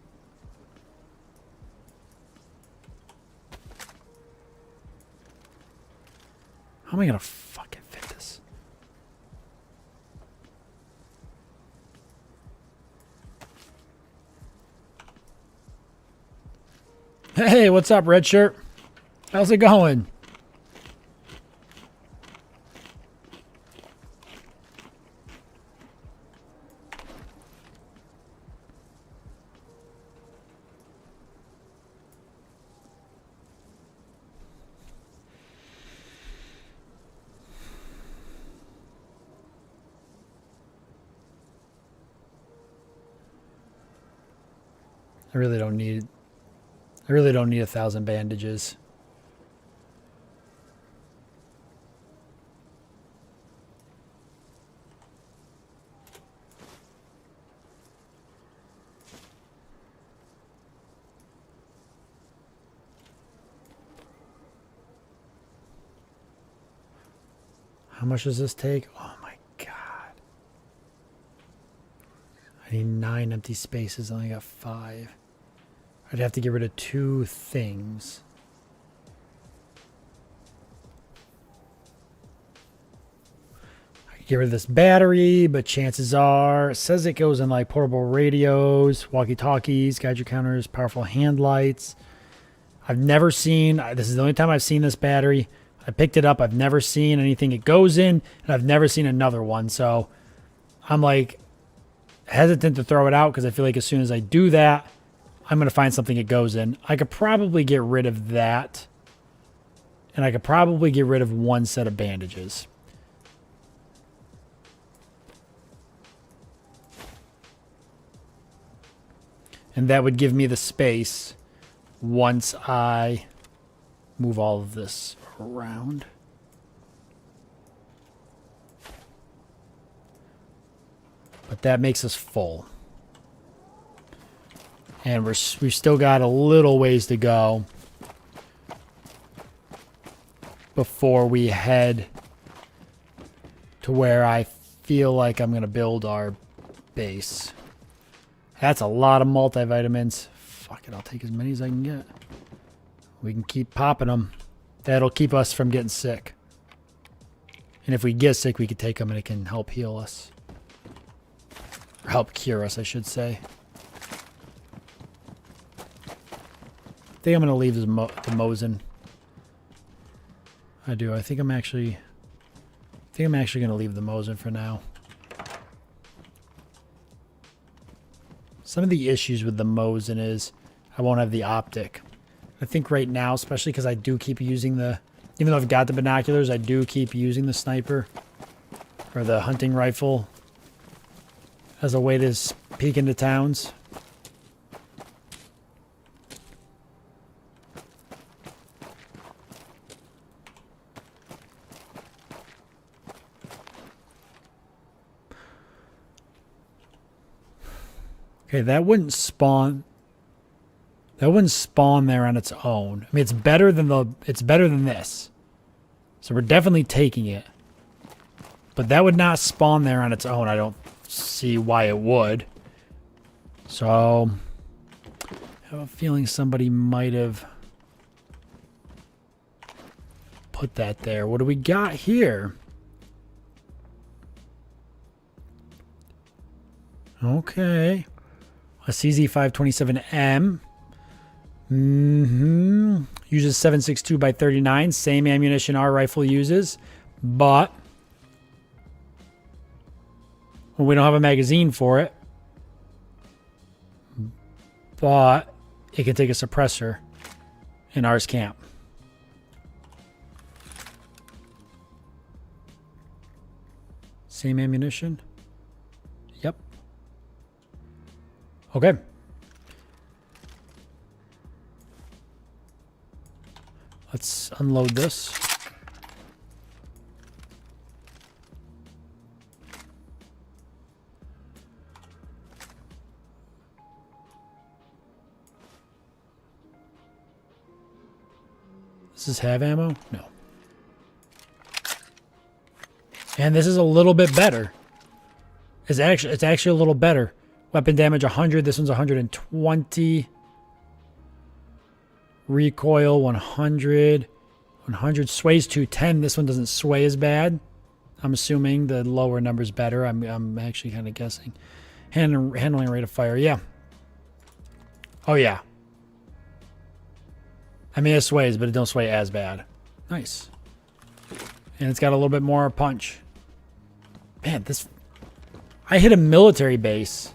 How am I gonna fucking fit this? Hey, what's up, red shirt? How's it going? I really don't need 1,000 bandages. How much does this take? Oh my god. I need 9 empty spaces. I only got 5. I'd have to get rid of 2 things. I could get rid of this battery, but chances are, it says it goes in like portable radios, walkie-talkies, gadget counters, powerful hand lights. I've never seen, this is the only time I've seen this battery. I picked it up. I've never seen anything it goes in, and I've never seen another one. So I'm like hesitant to throw it out because I feel like as soon as I do that, I'm going to find something it goes in. I could probably get rid of that. And I could probably get rid of 1 set of bandages. And that would give me the space once I move all of this around. But that makes us full. And we've still got a little ways to go before we head to where I feel like I'm going to build our base. That's a lot of multivitamins. Fuck it, I'll take as many as I can get. We can keep popping them. That'll keep us from getting sick. And if we get sick, we could take them and it can help heal us. Or help cure us, I should say. I think I'm going to leave the Mosin. I do. I think I'm actually going to leave the Mosin for now. Some of the issues with the Mosin is I won't have the optic. I think right now, especially because I do keep using the, even though I've got the binoculars, I do keep using the sniper or the hunting rifle as a way to peek into towns. Okay, that wouldn't spawn. That wouldn't spawn there on its own. I mean, it's better than this. So we're definitely taking it. But that would not spawn there on its own. I don't see why it would. So I have a feeling somebody might have put that there. What do we got here? Okay. A CZ527M. Uses 7.62 by 39. Same ammunition our rifle uses. But well, we don't have a magazine for it. But it can take a suppressor. And ours can't. Same ammunition? Yep. Okay. Let's unload this. Does this have ammo? No. And this is a little bit better. It's actually a little better. Weapon damage 100. This one's 120. Recoil 100. 100 sways 210. This one doesn't sway as bad. I'm assuming the lower number's better. I'm actually kind of guessing. Handling rate of fire. Yeah. Oh yeah. I mean, it sways, but it don't sway as bad. Nice. And it's got a little bit more punch. Man, this... I hit a military base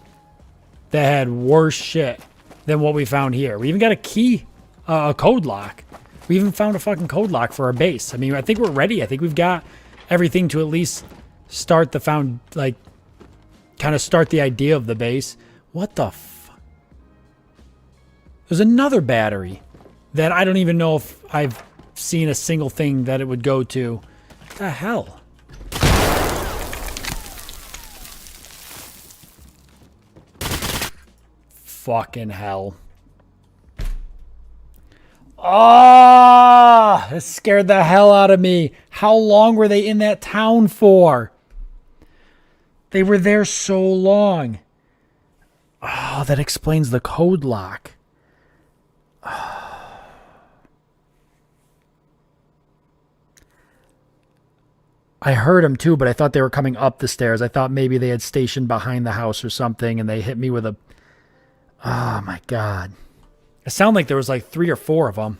that had worse shit than what we found here. We even got a key, a code lock. We even found a fucking code lock for our base. I mean, I think we're ready. I think we've got everything to at least start the kind of start the idea of the base. What the fuck? There's another battery that I don't even know if I've seen a single thing that it would go to. What the hell? Fucking hell. Ah, that scared the hell out of me. How long were they in that town for? They were there so long. Oh, that explains the code lock. I heard them too, but I thought they were coming up the stairs. I thought maybe they had stationed behind the house or something, and they hit me with a... Oh, my God. It sounded like there was like 3 or 4 of them.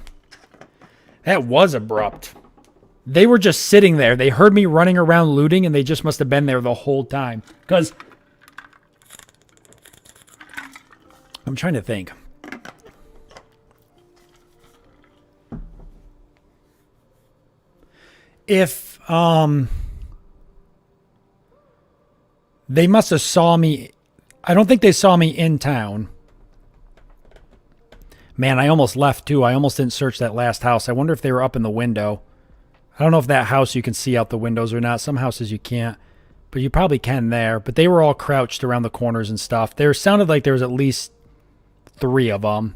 That was abrupt. They were just sitting there. They heard me running around looting, and they just must have been there the whole time. Because... I'm trying to think. If, they must have saw me... I don't think they saw me in town. Man, I almost left too. I almost didn't search that last house. I wonder if they were up in the window. I don't know if that house you can see out the windows or not. Some houses you can't. But you probably can there. But they were all crouched around the corners and stuff. There sounded like there was at least 3 of them.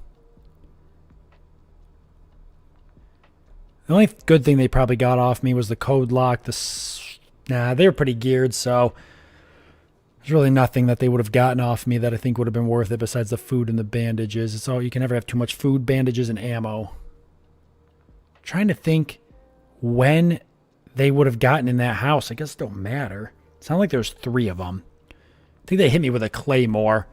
The only good thing they probably got off me was the code lock. Nah, they were pretty geared, so... There's really nothing that they would have gotten off me that I think would have been worth it besides the food and the bandages. It's all you can never have too much food, bandages, and ammo. Trying to think when they would have gotten in that house. I guess it don't matter. It sounded like there's 3 of them. I think they hit me with a claymore.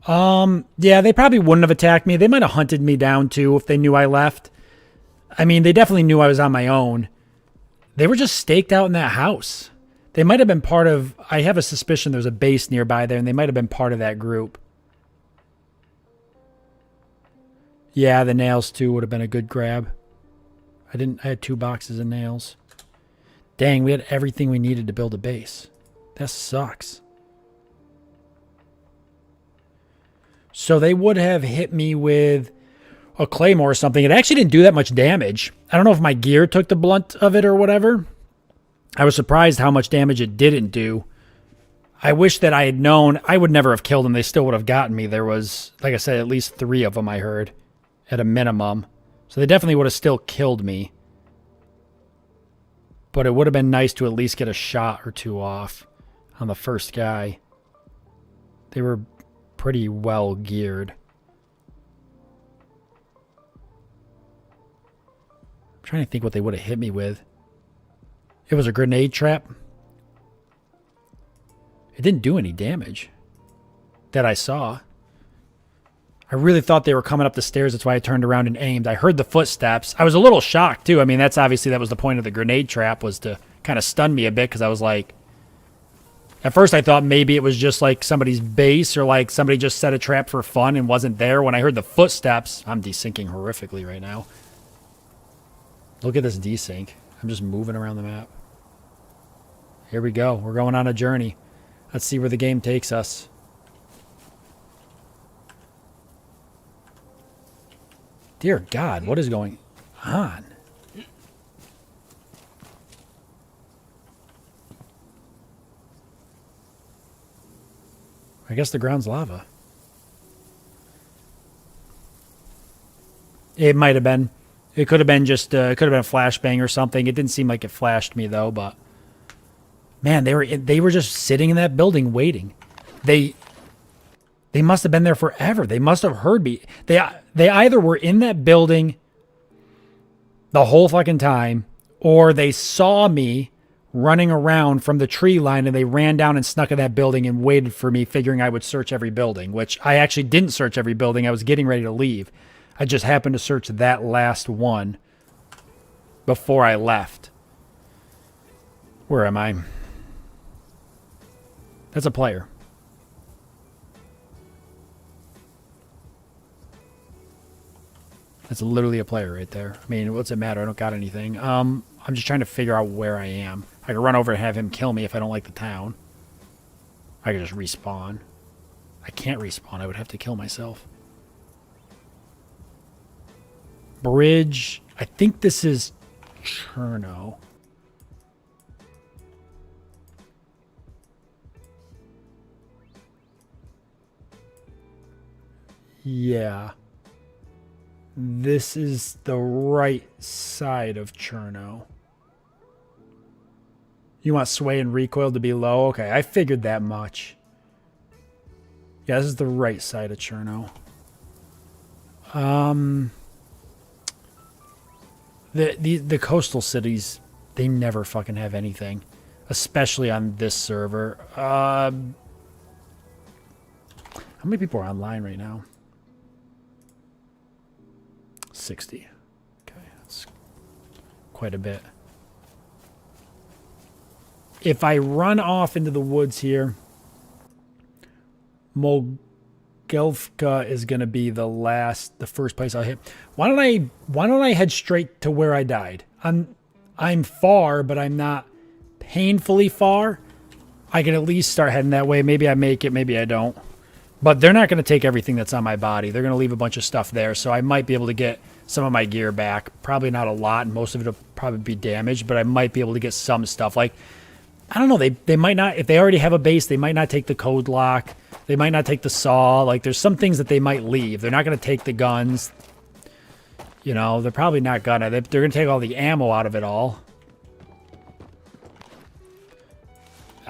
Yeah, they probably wouldn't have attacked me. They might have hunted me down too if they knew I left. I mean, they definitely knew I was on my own. They were just staked out in that house. They might have been part of... I have a suspicion there's a base nearby there, and they might have been part of that group. Yeah, the nails, too, would have been a good grab. I had 2 boxes of nails. Dang, we had everything we needed to build a base. That sucks. So they would have hit me with... a claymore or something. It actually didn't do that much damage. I don't know if my gear took the blunt of it or whatever. I was surprised how much damage it didn't do. I wish that I had known. I would never have killed them. They still would have gotten me. There was, like I said, at least 3 of them I heard at a minimum. So they definitely would have still killed me. But it would have been nice to at least get a shot or 2 off on the first guy. They were pretty well geared. I'm trying to think what they would have hit me with. It was a grenade trap. It didn't do any damage that I saw. I really thought they were coming up the stairs. That's why I turned around and aimed. I heard the footsteps. I was a little shocked, too. I mean, that was the point of the grenade trap, was to kind of stun me a bit, because I was like, at first I thought maybe it was just like somebody's base, or like somebody just set a trap for fun and wasn't there. When I heard the footsteps, I'm desyncing horrifically right now. Look at this desync. I'm just moving around the map. Here we go. We're going on a journey. Let's see where the game takes us. Dear God, what is going on? I guess the ground's lava. It might have been. It could have been just, it could have been a flashbang or something. It didn't seem like it flashed me, though, but... Man, they were just sitting in that building waiting. They must have been there forever. They must have heard me. They either were in that building the whole fucking time, or they saw me running around from the tree line and they ran down and snuck in that building and waited for me, figuring I would search every building, which I actually didn't search every building. I was getting ready to leave. I just happened to search that last one before I left. Where am I? That's a player. That's literally a player right there. I mean, what's it matter? I don't got anything. I'm just trying to figure out where I am. I could run over and have him kill me if I don't like the town. I could just respawn. I can't respawn. I would have to kill myself. Bridge. I think this is Cherno. Yeah. This is the right side of Cherno. You want sway and recoil to be low? Okay, I figured that much. Yeah, this is the right side of Cherno. The coastal cities, they never fucking have anything. Especially on this server. How many people are online right now? 60. Okay, that's quite a bit. If I run off into the woods here, Mogelfka is going to be the first place I'll hit. Why don't I head straight to where I died? I'm far, but I'm not painfully far. I can at least start heading that way. Maybe I make it, maybe I don't. But they're not going to take everything that's on my body. They're going to leave a bunch of stuff there, so I might be able to get some of my gear back. Probably not a lot, and most of it will probably be damaged, but I might be able to get some stuff. Like, I don't know, they might not, if they already have a base, they might not take the code lock. They might not take the saw. Like, there's some things that they might leave. They're not going to take the guns. You know, they're probably not going to. They're going to take all the ammo out of it all.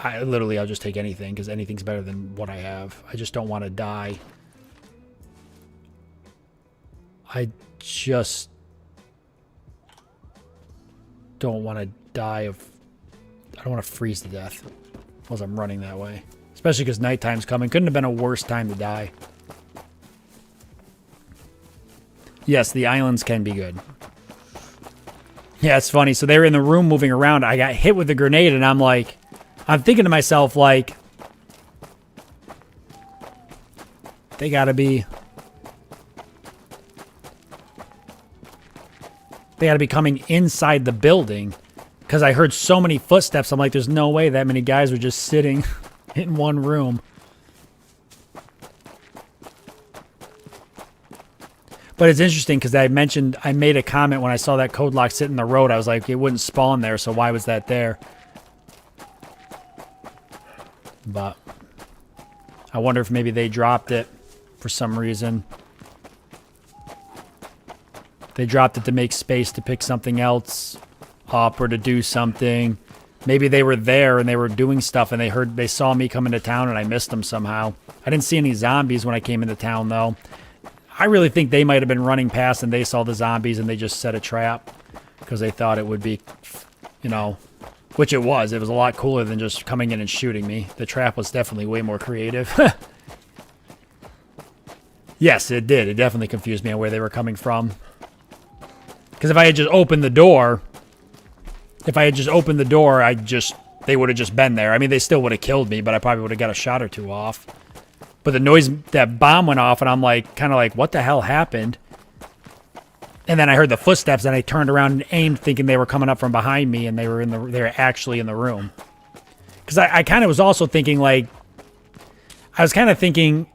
I'll just take anything, because anything's better than what I have. I just don't want to die. I just don't want to die of... I don't want to freeze to death as I'm running that way. Especially because nighttime's coming. Couldn't have been a worse time to die. Yes, the islands can be good. Yeah, it's funny. So they were in the room moving around. I got hit with a grenade, and I'm thinking to myself, like, they gotta be coming inside the building, because I heard so many footsteps. I'm like, there's no way that many guys were just sitting in one room. But it's interesting because I made a comment when I saw that code lock sit in the road. I was like, it wouldn't spawn there, so why was that there? But I wonder if maybe they dropped it for some reason. They dropped it to make space to pick something else up or to do something. Maybe they were there and they were doing stuff and they saw me come into town and I missed them somehow. I didn't see any zombies when I came into town though. I really think they might have been running past and they saw the zombies and they just set a trap because they thought it would be, you know, which it was. It was a lot cooler than just coming in and shooting me. The trap was definitely way more creative. Yes, it did. It definitely confused me on where they were coming from. Because if I had just opened the door, they would have just been there. I mean, they still would have killed me, but I probably would have got a shot or two off. But the noise, that bomb went off, and I'm like, kind of like, what the hell happened? And then I heard the footsteps, and I turned around and aimed, thinking they were coming up from behind me, and they were actually in the room. Because I kind of was also thinking, like, I wasn't thinking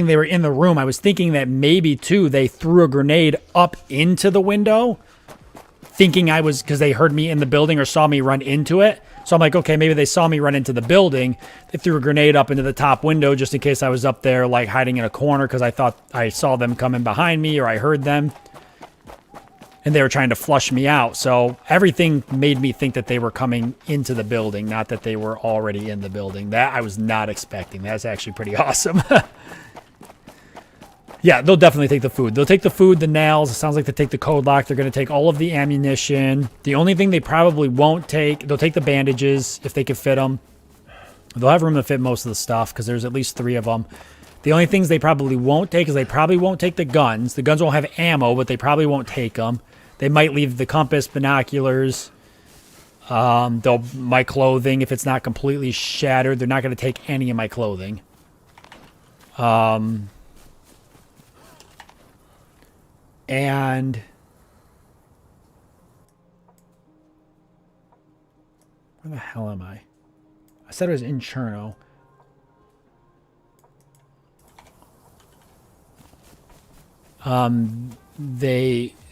they were in the room. I was thinking that maybe, too, they threw a grenade up into the window, thinking because they heard me in the building or saw me run into it. So I'm like, okay, maybe they saw me run into the building. They threw a grenade up into the top window just in case I was up there, like, hiding in a corner because I thought I saw them coming behind me or I heard them. And they were trying to flush me out. So everything made me think that they were coming into the building, not that they were already in the building. That I was not expecting. That's actually pretty awesome. Yeah, they'll definitely take the food. They'll take the food, the nails. It sounds like they take the code lock. They're going to take all of the ammunition. The only thing they probably won't take, they'll take the bandages if they can fit them. They'll have room to fit most of the stuff because there's at least 3 of them. The only things they probably won't take is they probably won't take the guns. The guns won't have ammo, but they probably won't take them. They might leave the compass, binoculars, my clothing. If it's not completely shattered, they're not going to take any of my clothing. And where the hell am I? I said it was in Cherno.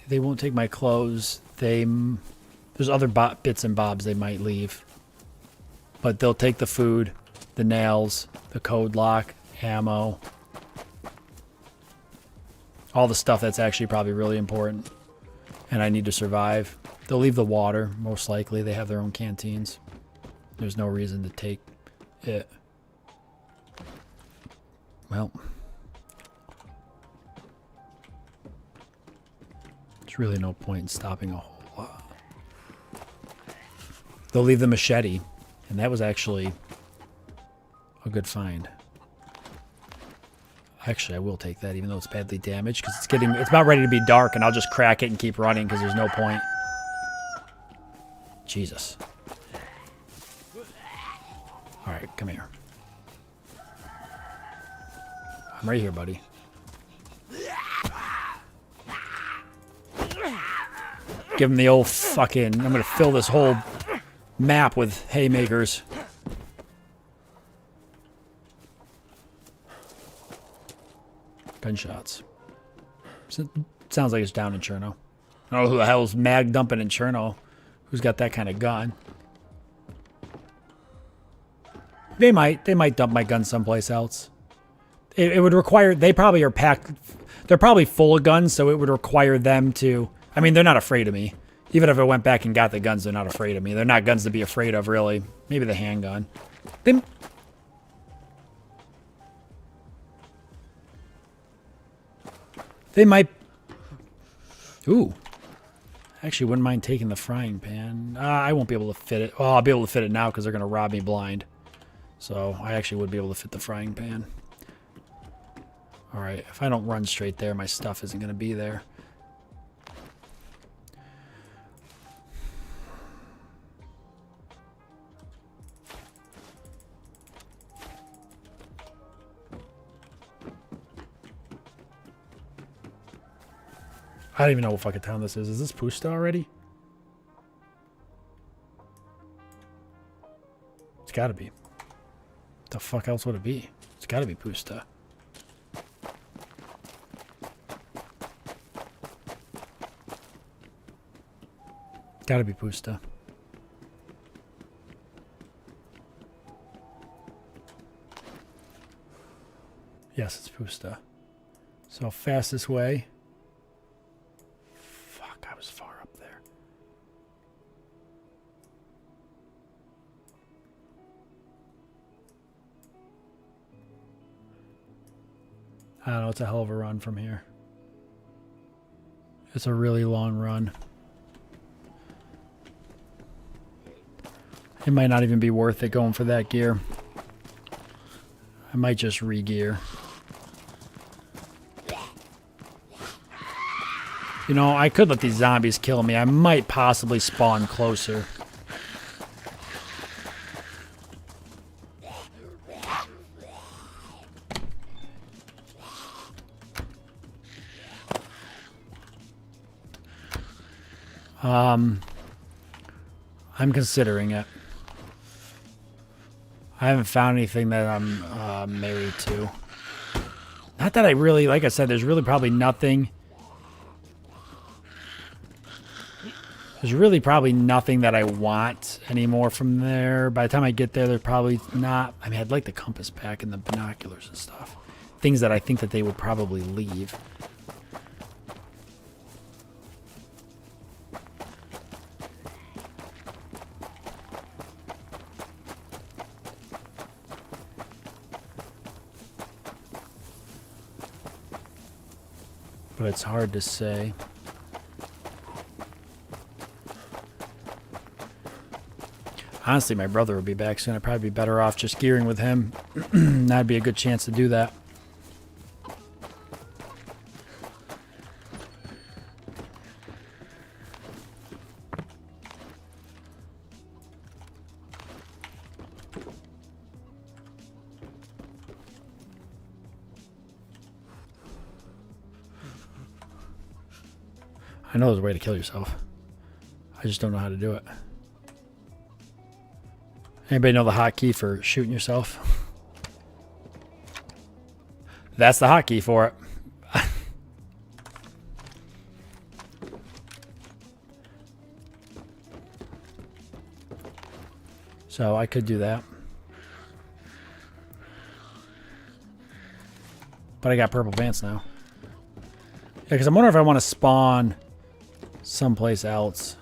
They won't take my clothes. There's other bits and bobs they might leave. But they'll take the food, the nails, the code lock, ammo. All the stuff that's actually probably really important. And I need to survive. They'll leave the water, most likely. They have their own canteens. There's no reason to take it. Well, there's really no point in stopping a whole lot. They'll leave the machete. And that was actually a good find. Actually, I will take that, even though it's badly damaged, because it's about ready to be dark, and I'll just crack it and keep running, because there's no point. Jesus. Alright, come here. I'm right here, buddy. Give him the old fucking... I'm gonna fill this whole map with haymakers. Gunshots. Sounds like it's down in Cherno. I don't know who the hell's mag dumping in Cherno. Who's got that kind of gun? They might dump my gun someplace else. It would require... They probably are packed... They're probably full of guns, so it would require them to... I mean, they're not afraid of me. Even if I went back and got the guns, they're not afraid of me. They're not guns to be afraid of, really. Maybe the handgun. They might... Ooh. Actually, wouldn't mind taking the frying pan. I won't be able to fit it. Oh, I'll be able to fit it now because they're going to rob me blind. So, I actually would be able to fit the frying pan. Alright, if I don't run straight there, my stuff isn't going to be there. I don't even know what fucking town this is. Is this Pusta already? It's gotta be. What the fuck else would it be? It's gotta be Pusta. Gotta be Pusta. Yes, it's Pusta. So fastest way. Fuck, I was far up there. I don't know, it's a hell of a run from here. It's a really long run. It might not even be worth it going for that gear. I might just re-gear. You know, I could let these zombies kill me. I might possibly spawn closer. I'm considering it. I haven't found anything that I'm married to. Not that I really, like I said, there's really probably nothing. There's really probably nothing that I want anymore from there. By the time I get there, there's probably not. I mean, I'd like the compass back and the binoculars and stuff. Things that I think that they would probably leave. But it's hard to say. Honestly, my brother would be back soon. I'd probably be better off just gearing with him. That'd be a good chance to do that. I know there's a way to kill yourself. I just don't know how to do it. Anybody know the hotkey for shooting yourself? That's the hotkey for it. So I could do that. But I got purple pants now. Yeah, because I'm wondering if I want to spawn someplace else.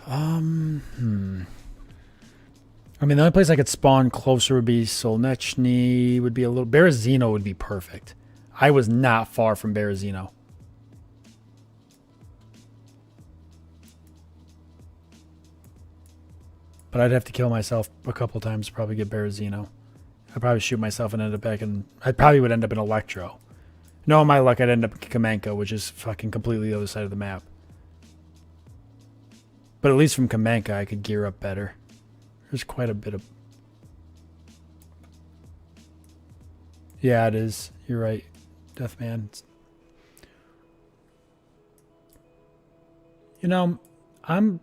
I mean, the only place I could spawn closer would be Solnechny, would be a little... Berezino would be perfect. I was not far from Berezino. But I'd have to kill myself a couple times to probably get Berezino. I'd probably shoot myself and end up back in... I probably would end up in Electro. No, my luck, I'd end up in Kamenka, which is fucking completely the other side of the map. But at least from Kamenka, I could gear up better. There's quite a bit of... Yeah, it is. You're right, Deathman. You know, I don't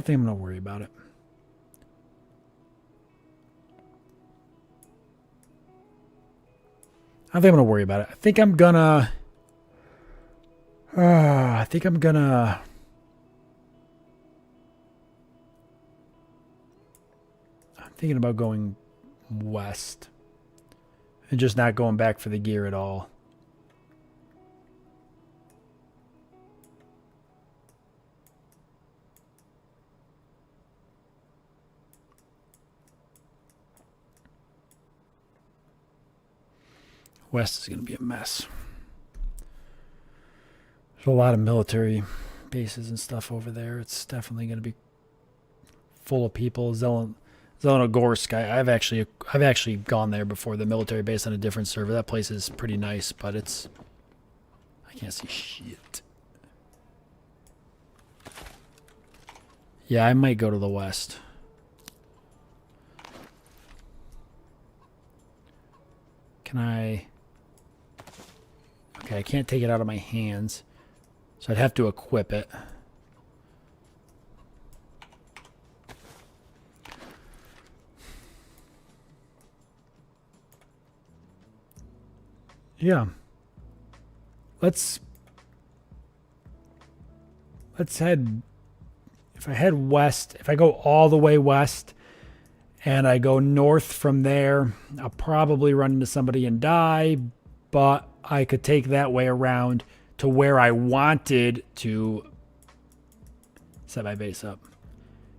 think I'm going to worry about it. I don't think I'm going to worry about it. I think I'm going to... I'm thinking about going west. And just not going back for the gear at all. West is going to be a mess. There's a lot of military bases and stuff over there. It's definitely going to be full of people. Zelenogorsk, I've actually gone there before, the military base on a different server. That place is pretty nice, but it's... I can't see shit. Yeah, I might go to the west. Can I... Okay, I can't take it out of my hands. So I'd have to equip it. Yeah. Let's let's head, if I head west, if I go all the way west and I go north from there, I'll probably run into somebody and die, but I could take that way around to where I wanted to set my base up.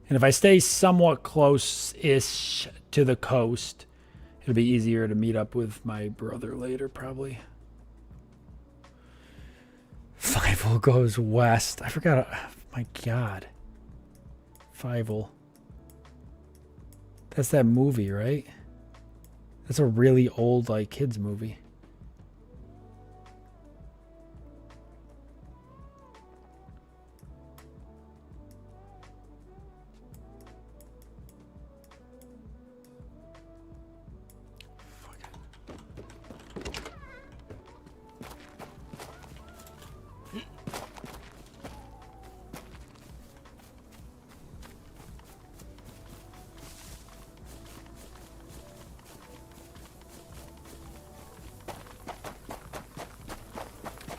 And if I stay somewhat close-ish to the coast, it'll be easier to meet up with my brother later, probably. Fievel goes west. I forgot. My God. Fievel. That's that movie, right? That's a really old, like, kids movie.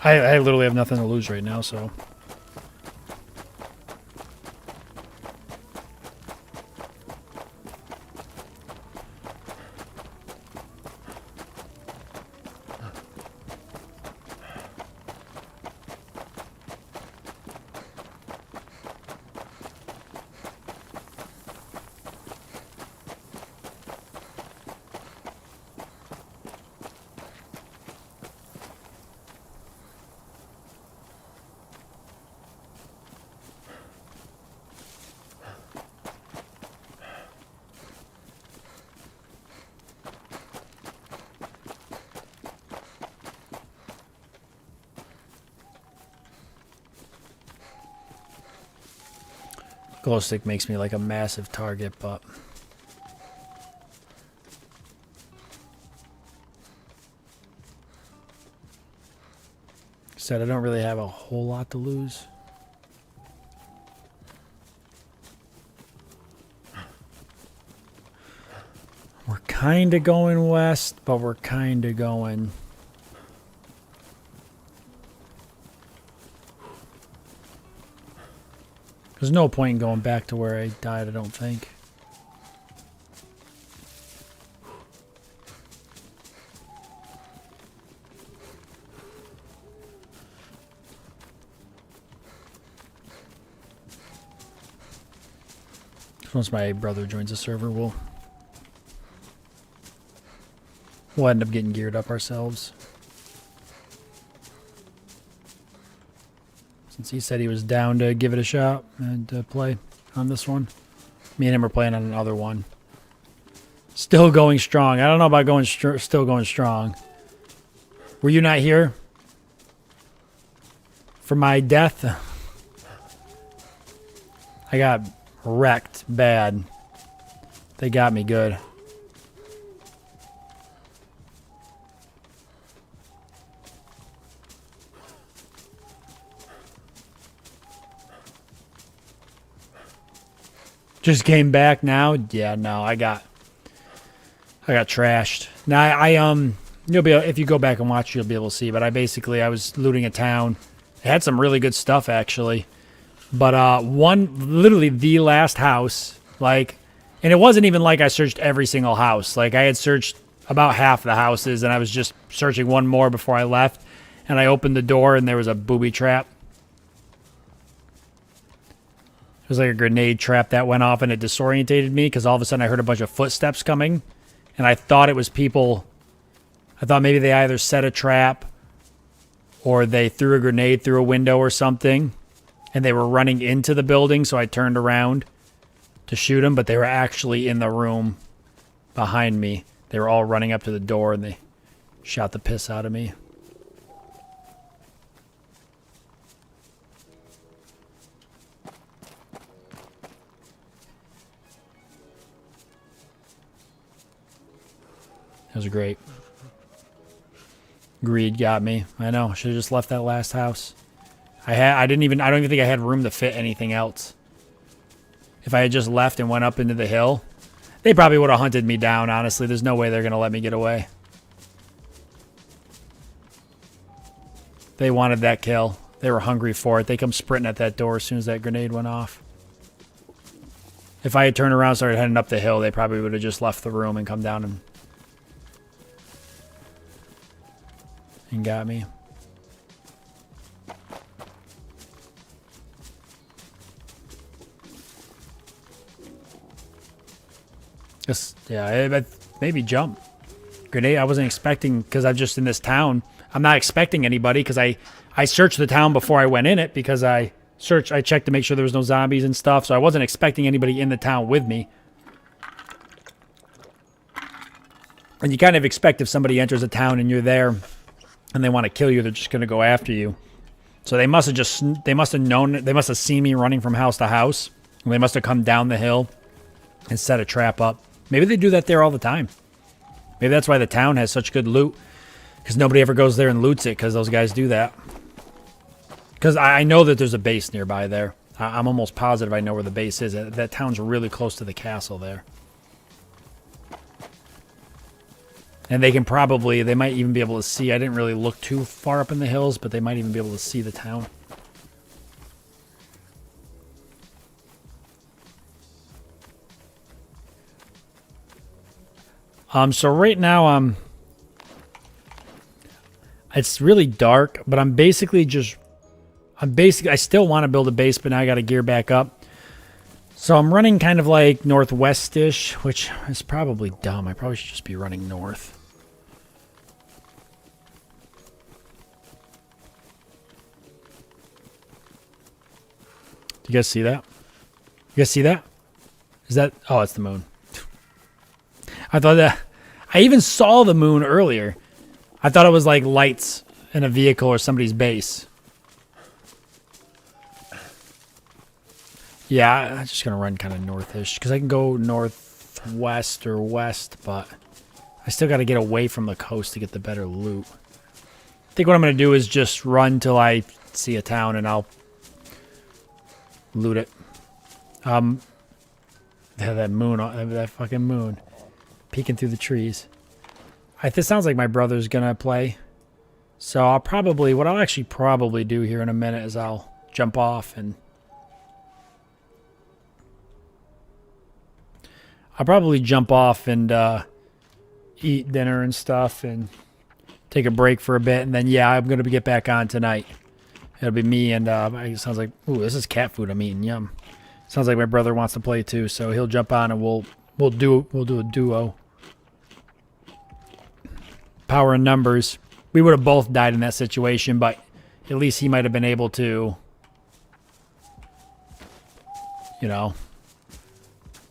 I literally have nothing to lose right now, so. Glow stick makes me like a massive target, but said I don't really have a whole lot to lose. We're kind of going west, but we're kind of going. There's no point in going back to where I died, I don't think. Once my brother joins the server, we'll end up getting geared up ourselves. Since he said he was down to give it a shot and to play on this one. Me and him are playing on another one. Still going strong. I don't know about going still going strong. Were you not here for my death? I got wrecked bad. They got me good. Just came back now. Yeah, no, I got trashed. Now you'll be able, if you go back and watch, you'll be able to see. But I was looting a town. It had some really good stuff actually. But literally the last house, like, and it wasn't even like I searched every single house. Like I had searched about half the houses, and I was just searching one more before I left. And I opened the door, and there was a booby trap. It was like a grenade trap that went off, and it disorientated me because all of a sudden I heard a bunch of footsteps coming, and I thought it was people. I thought maybe they either set a trap or they threw a grenade through a window or something, and they were running into the building, so I turned around to shoot them, but they were actually in the room behind me. They were all running up to the door, and they shot the piss out of me. That was great. Greed got me. I know. Should have just left that last house. I don't even think I had room to fit anything else. If I had just left and went up into the hill, they probably would have hunted me down, honestly. There's no way they're going to let me get away. They wanted that kill. They were hungry for it. They come sprinting at that door as soon as that grenade went off. If I had turned around and started heading up the hill, they probably would have just left the room and come down and got me. Just, yeah, maybe jump. Grenade, I wasn't expecting, because I'm just in this town. I'm not expecting anybody, because I searched the town before I went in it, because I checked to make sure there was no zombies and stuff, so I wasn't expecting anybody in the town with me. And you kind of expect if somebody enters a town and you're there and they want to kill you, they're just going to go after you. So they must have known, they must have seen me running from house to house. And they must have come down the hill and set a trap up. Maybe they do that there all the time. Maybe that's why the town has such good loot. Because nobody ever goes there and loots it, because those guys do that. Because I know that there's a base nearby there. I'm almost positive I know where the base is. That town's really close to the castle there. And they might even be able to see. I didn't really look too far up in the hills, but they might even be able to see the town. So right now, it's really dark, but I still want to build a base, but now I got to gear back up. So I'm running kind of like northwest-ish, which is probably dumb. I probably should just be running north. Do you guys see that? You guys see that? Is that... Oh, it's the moon. I thought that... I even saw the moon earlier. I thought it was like lights in a vehicle or somebody's base. Yeah, I'm just going to run kind of northish because I can go northwest or west, but I still got to get away from the coast to get the better loot. I think what I'm going to do is just run till I see a town and I'll loot it. That moon, that fucking moon peeking through the trees. This sounds like my brother's gonna play. So what I'll actually probably do here in a minute is I'll jump off and eat dinner and stuff and take a break for a bit, and then yeah, I'm gonna get back on tonight. It'll be me and it sounds like, ooh, this is cat food I'm eating. Yum. Sounds like my brother wants to play too, so he'll jump on and we'll do a duo. Power in numbers. We would have both died in that situation, but at least he might have been able to, you know,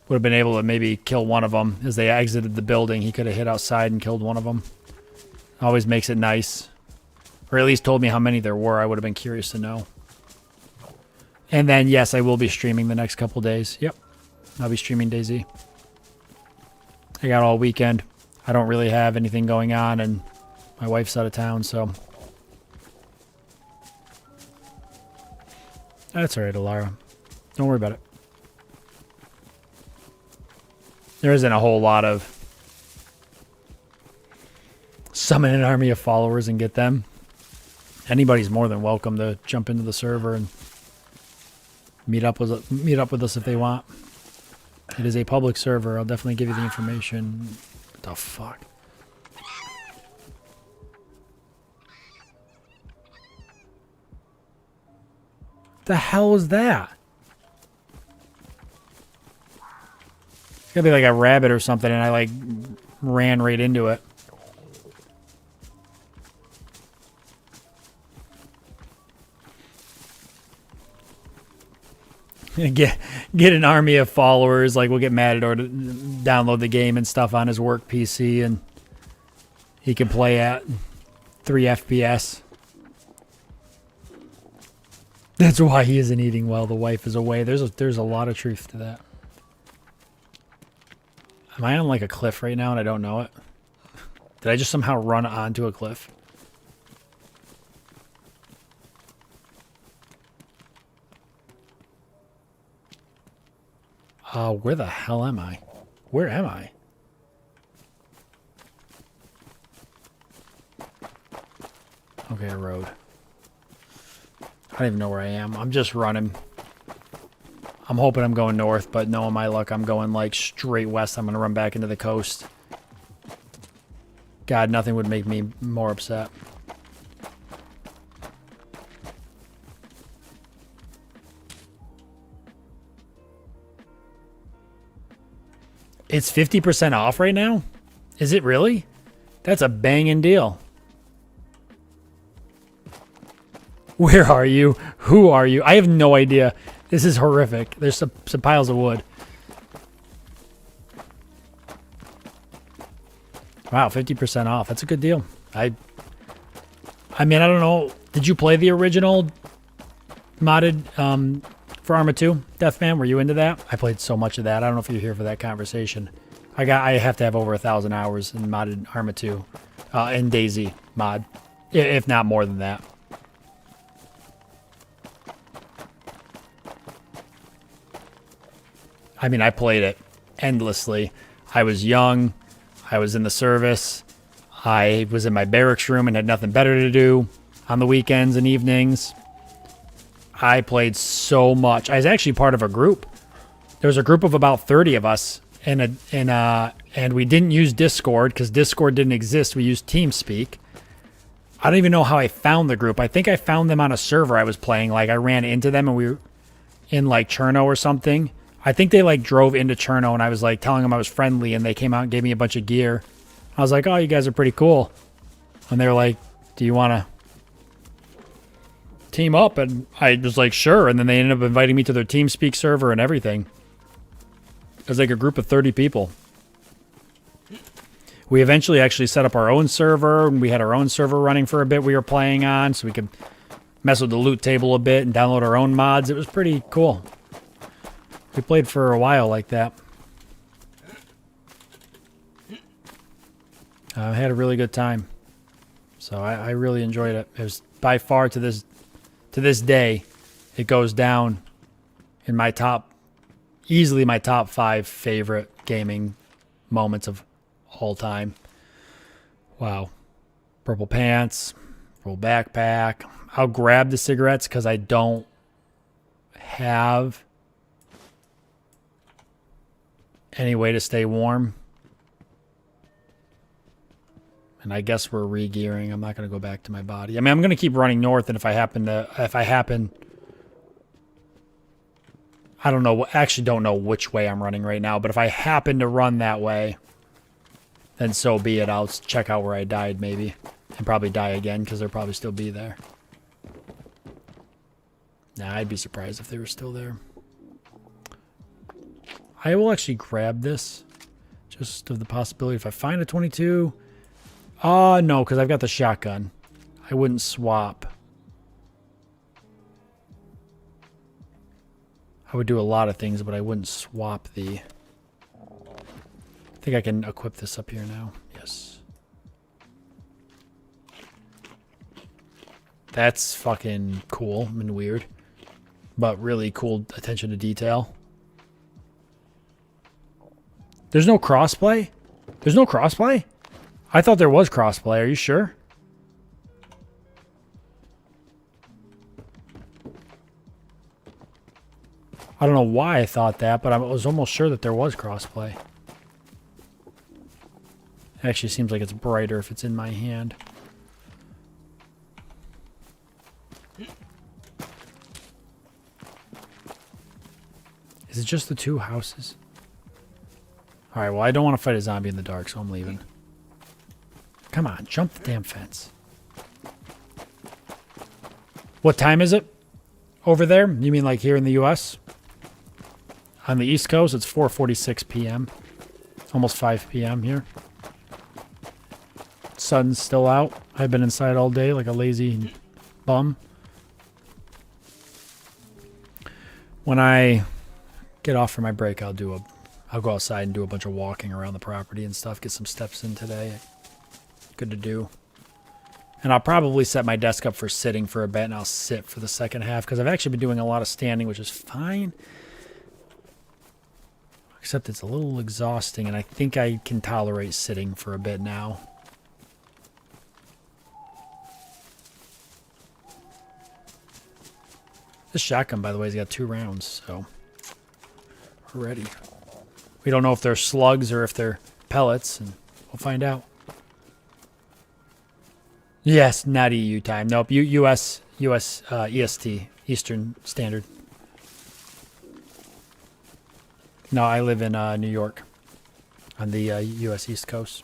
would have been able to maybe kill one of them as they exited the building. He could have hit outside and killed one of them. Always makes it nice. Or at least told me how many there were. I would have been curious to know. And then, yes, I will be streaming the next couple days. Yep. I'll be streaming DayZ. I got all weekend. I don't really have anything going on, and my wife's out of town, so. That's all right, Alara. Don't worry about it. There isn't a whole lot of summon an army of followers and get them. Anybody's more than welcome to jump into the server and meet up with us if they want. It is a public server. I'll definitely give you the information. What the fuck? The hell was that? It's gotta be like a rabbit or something, and I like ran right into it. Get an army of followers. Like, we'll get Matador to download the game and stuff on his work PC, and he can play at 3 FPS. That's why he isn't eating well. The wife is away. There's a lot of truth to that. Am I on like a cliff right now and I don't know it? Did I just somehow run onto a cliff? Where the hell am I? Where am I? Okay, a road. I don't even know where I am. I'm just running. I'm hoping I'm going north, but knowing my luck, I'm going like straight west. I'm going to run back into the coast. God, nothing would make me more upset. It's 50% off right now? Is it really? That's a banging deal. Where are you? Who are you? I have no idea. This is horrific. There's some piles of wood. Wow, 50% off. That's a good deal. I mean, I don't know. Did you play the original modded for Arma 2, Deathman? Were you into that? I played so much of that. I don't know if you're here for that conversation. I have to have over 1,000 hours in modded Arma 2 in DayZ mod, if not more than that. I mean, I played it endlessly. I was young. I was in the service. I was in my barracks room and had nothing better to do on the weekends and evenings. I played so much. I was actually part of a group. There was a group of about 30 of us, and we didn't use Discord because Discord didn't exist. We used TeamSpeak. I don't even know how I found the group. I think I found them on a server I was playing. Like, I ran into them, and we were in, like, Cherno or something. I think they, like, drove into Cherno, and I was, like, telling them I was friendly, and they came out and gave me a bunch of gear. I was like, oh, you guys are pretty cool. And they were like, do you want to team up? And I was like, sure. And then they ended up inviting me to their TeamSpeak server and everything. It was like a group of 30 people. We eventually actually set up our own server, and we had our own server running for a bit we were playing on, so we could mess with the loot table a bit and download our own mods. It was pretty cool. We played for a while like that. I had a really good time. So I really enjoyed it. It was by far to this day, it goes down in my top, easily my top 5 favorite gaming moments of all time. Wow. Purple pants, purple backpack. I'll grab the cigarettes because I don't have any way to stay warm. And I guess we're re-gearing. I'm not going to go back to my body. I mean, I'm going to keep running north, and if I happen, I don't know, actually don't know which way I'm running right now, but if I happen to run that way, then so be it. I'll check out where I died maybe, and probably die again, because they'll probably still be there. Nah, I'd be surprised if they were still there. I will actually grab this, just of the possibility. If I find a 22... no, because I've got the shotgun. I wouldn't swap. I would do a lot of things, but I wouldn't swap the... I think I can equip this up here now. Yes. That's fucking cool and weird. But really cool attention to detail. There's no crossplay? There's no crossplay? I thought there was crossplay. Are you sure? I don't know why I thought that, but I was almost sure that there was crossplay. It actually seems like it's brighter if it's in my hand. Is it just the 2 houses? Alright, well, I don't want to fight a zombie in the dark, so I'm leaving. Come on, jump the damn fence. What time is it over there? You mean like here in the U.S.? On the East Coast, it's 4:46 p.m. Almost 5 p.m. here. Sun's still out. I've been inside all day like a lazy bum. When I get off for my break, I'll go outside and do a bunch of walking around the property and stuff. Get some steps in today. Good to do. And I'll probably set my desk up for sitting for a bit, and I'll sit for the second half because I've actually been doing a lot of standing, which is fine. Except it's a little exhausting, and I think I can tolerate sitting for a bit now. This shotgun, by the way, has got 2 rounds, so we're ready. We don't know if they're slugs or if they're pellets, and we'll find out. Yes, not EU time. Nope, US EST, Eastern Standard. No, I live in New York on the US East Coast.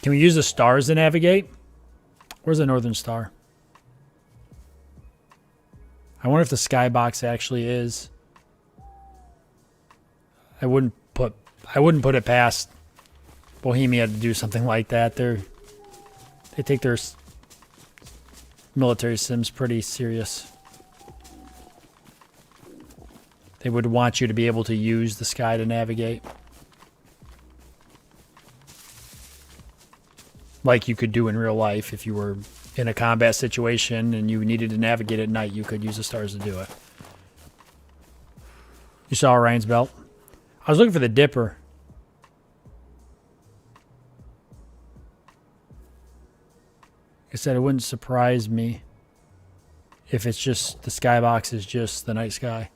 Can we use the stars to navigate? Where's the Northern Star? I wonder if the skybox actually is. I wouldn't put it past Bohemia to do something like that. They take their military sims pretty serious. They would want you to be able to use the sky to navigate. Like you could do in real life. If you were in a combat situation and you needed to navigate at night, you could use the stars to do it. You saw Orion's belt? I was looking for the Dipper. I said it wouldn't surprise me if it's just the skybox is just the night sky.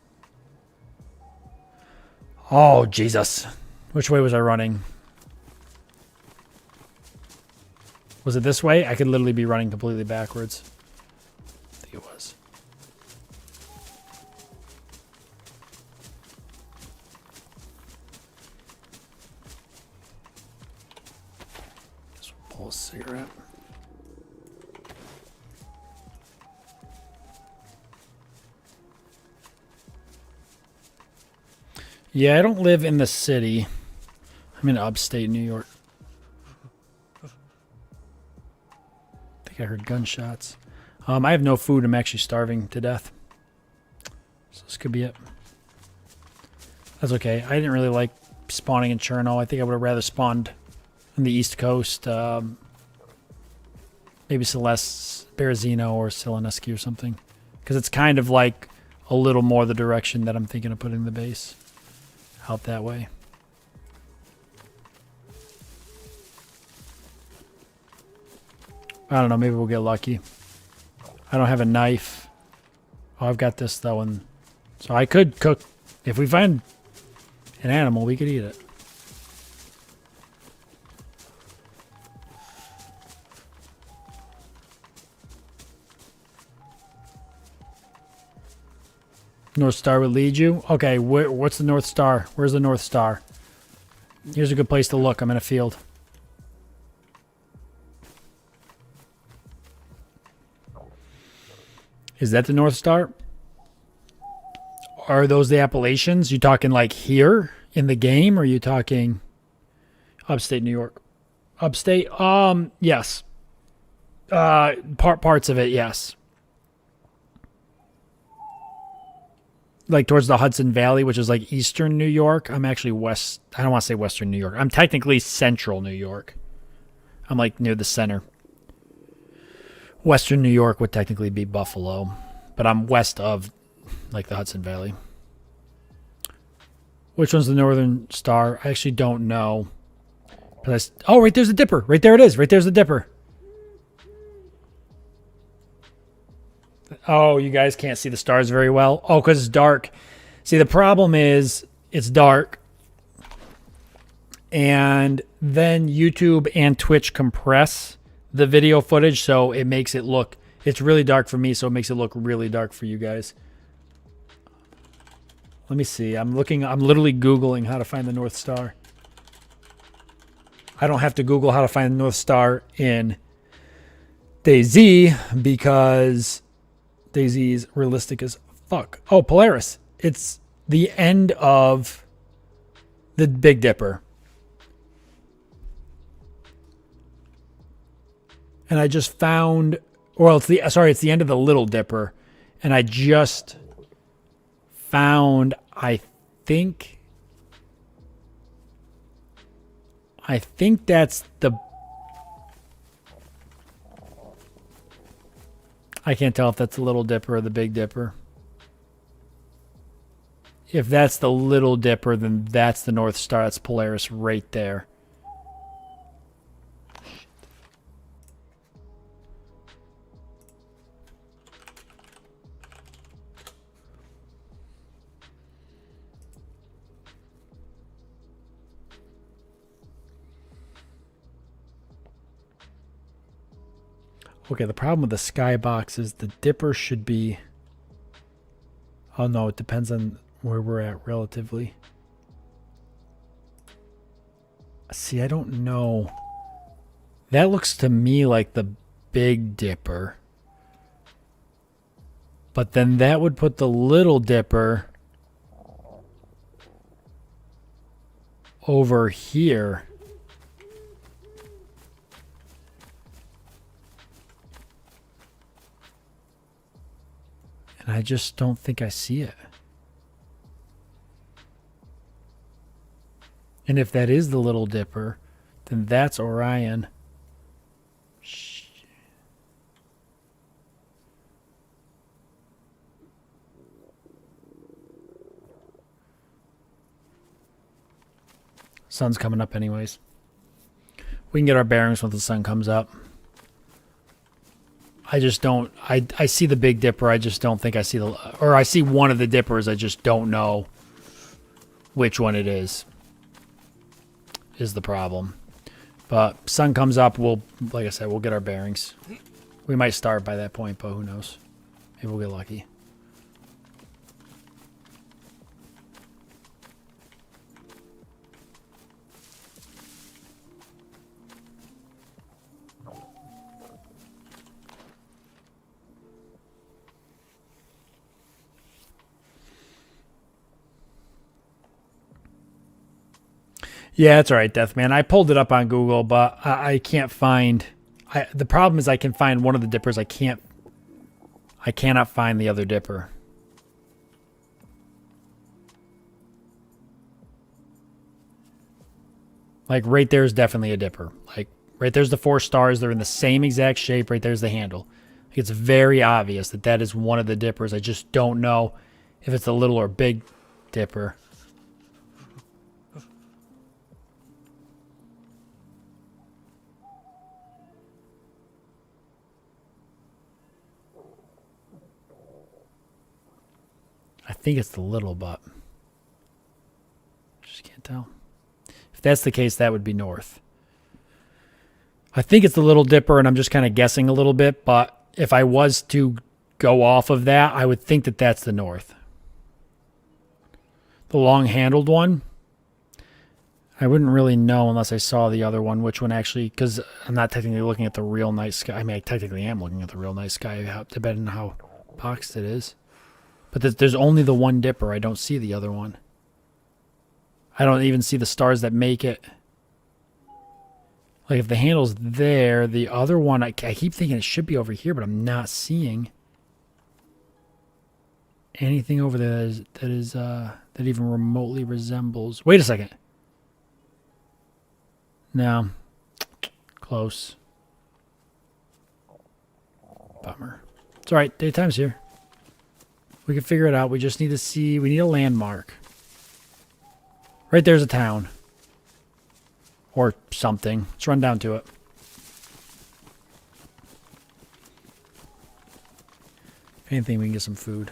Oh, Jesus. Which way was I running? Was it this way? I could literally be running completely backwards. I think it was. Just pull a cigarette. Yeah, I don't live in the city. I'm in upstate New York. I heard gunshots. I have no food. I'm actually starving to death. So this could be it. That's okay. I didn't really like spawning in Cherno. I think I would have rather spawned on the East Coast. Maybe Celeste, Berezino, or Seleneski or something. Because it's kind of like a little more the direction that I'm thinking of putting the base. Out that way. I don't know, maybe we'll get lucky. I don't have a knife. Oh, I've got this though, and so I could cook. If we find an animal, we could eat it. North Star would lead you? Okay, what's the North Star? Where's the North Star? Here's a good place to look. I'm in a field. Is that the North Star? Are those the Appalachians? You talking like here in the game, or are you talking upstate New York? Upstate? Yes. Parts of it, yes. Like towards the Hudson Valley, which is like eastern New York. I'm actually west. I don't want to say western New York. I'm technically central New York. I'm like near the center. Western New York would technically be Buffalo, but I'm west of like the Hudson Valley. Which one's the Northern Star? I actually don't know. Oh, right there's the Dipper. Right there it is. Right there's the Dipper. Oh, you guys can't see the stars very well. Oh, because it's dark. See, the problem is it's dark. And then YouTube and Twitch compress the video footage, so it makes it look, it's really dark for me, so it makes it look really dark for you guys. Let me see. I'm literally Googling how to find the North Star. I don't have to Google how to find the North Star in DayZ because DayZ is realistic as fuck. Oh, Polaris. It's the end of the Big Dipper. And I just found, well, it's the end of the Little Dipper. And I just found, I think that's the, I can't tell if that's the Little Dipper or the Big Dipper. If that's the Little Dipper, then that's the North Star. That's Polaris right there. Okay, the problem with the skybox is the dipper should be... Oh no, it depends on where we're at relatively. See, I don't know. That looks to me like the Big Dipper. But then that would put the Little Dipper over here. And I just don't think I see it. And if that is the Little Dipper, then that's Orion. Sun's coming up anyways. We can get our bearings when the sun comes up. I just don't... I see the Big Dipper. I just don't think I see the... Or I see one of the dippers. I just don't know which one it is the problem. But sun comes up, we'll... Like I said, we'll get our bearings. We might start by that point, but who knows? Maybe we'll get lucky. Yeah, that's all right, Deathman. I pulled it up on Google, but I can't find... the problem is I can find one of the dippers. I cannot find the other dipper. Like, right there is definitely a dipper. Like, right there's the 4 stars. They're in the same exact shape. Right there's the handle. Like, it's very obvious that that is one of the dippers. I just don't know if it's the little or big dipper. I think it's the little, but just can't tell. If that's the case, that would be north. I think it's the Little Dipper, and I'm just kind of guessing a little bit, but if I was to go off of that, I would think that that's the north. The long-handled one, I wouldn't really know unless I saw the other one, which one actually, because I'm not technically looking at the real night sky. I mean, I technically am looking at the real night sky, depending on how boxed it is. But there's only the one dipper. I don't see the other one. I don't even see the stars that make it. Like, if the handle's there, the other one, I keep thinking it should be over here, but I'm not seeing anything over there that even remotely resembles. Wait a second. No. Close. Bummer. It's all right. Daytime's here. We can figure it out. We just need to see. We need a landmark. Right there's a town. Or something. Let's run down to it. If anything, we can get some food.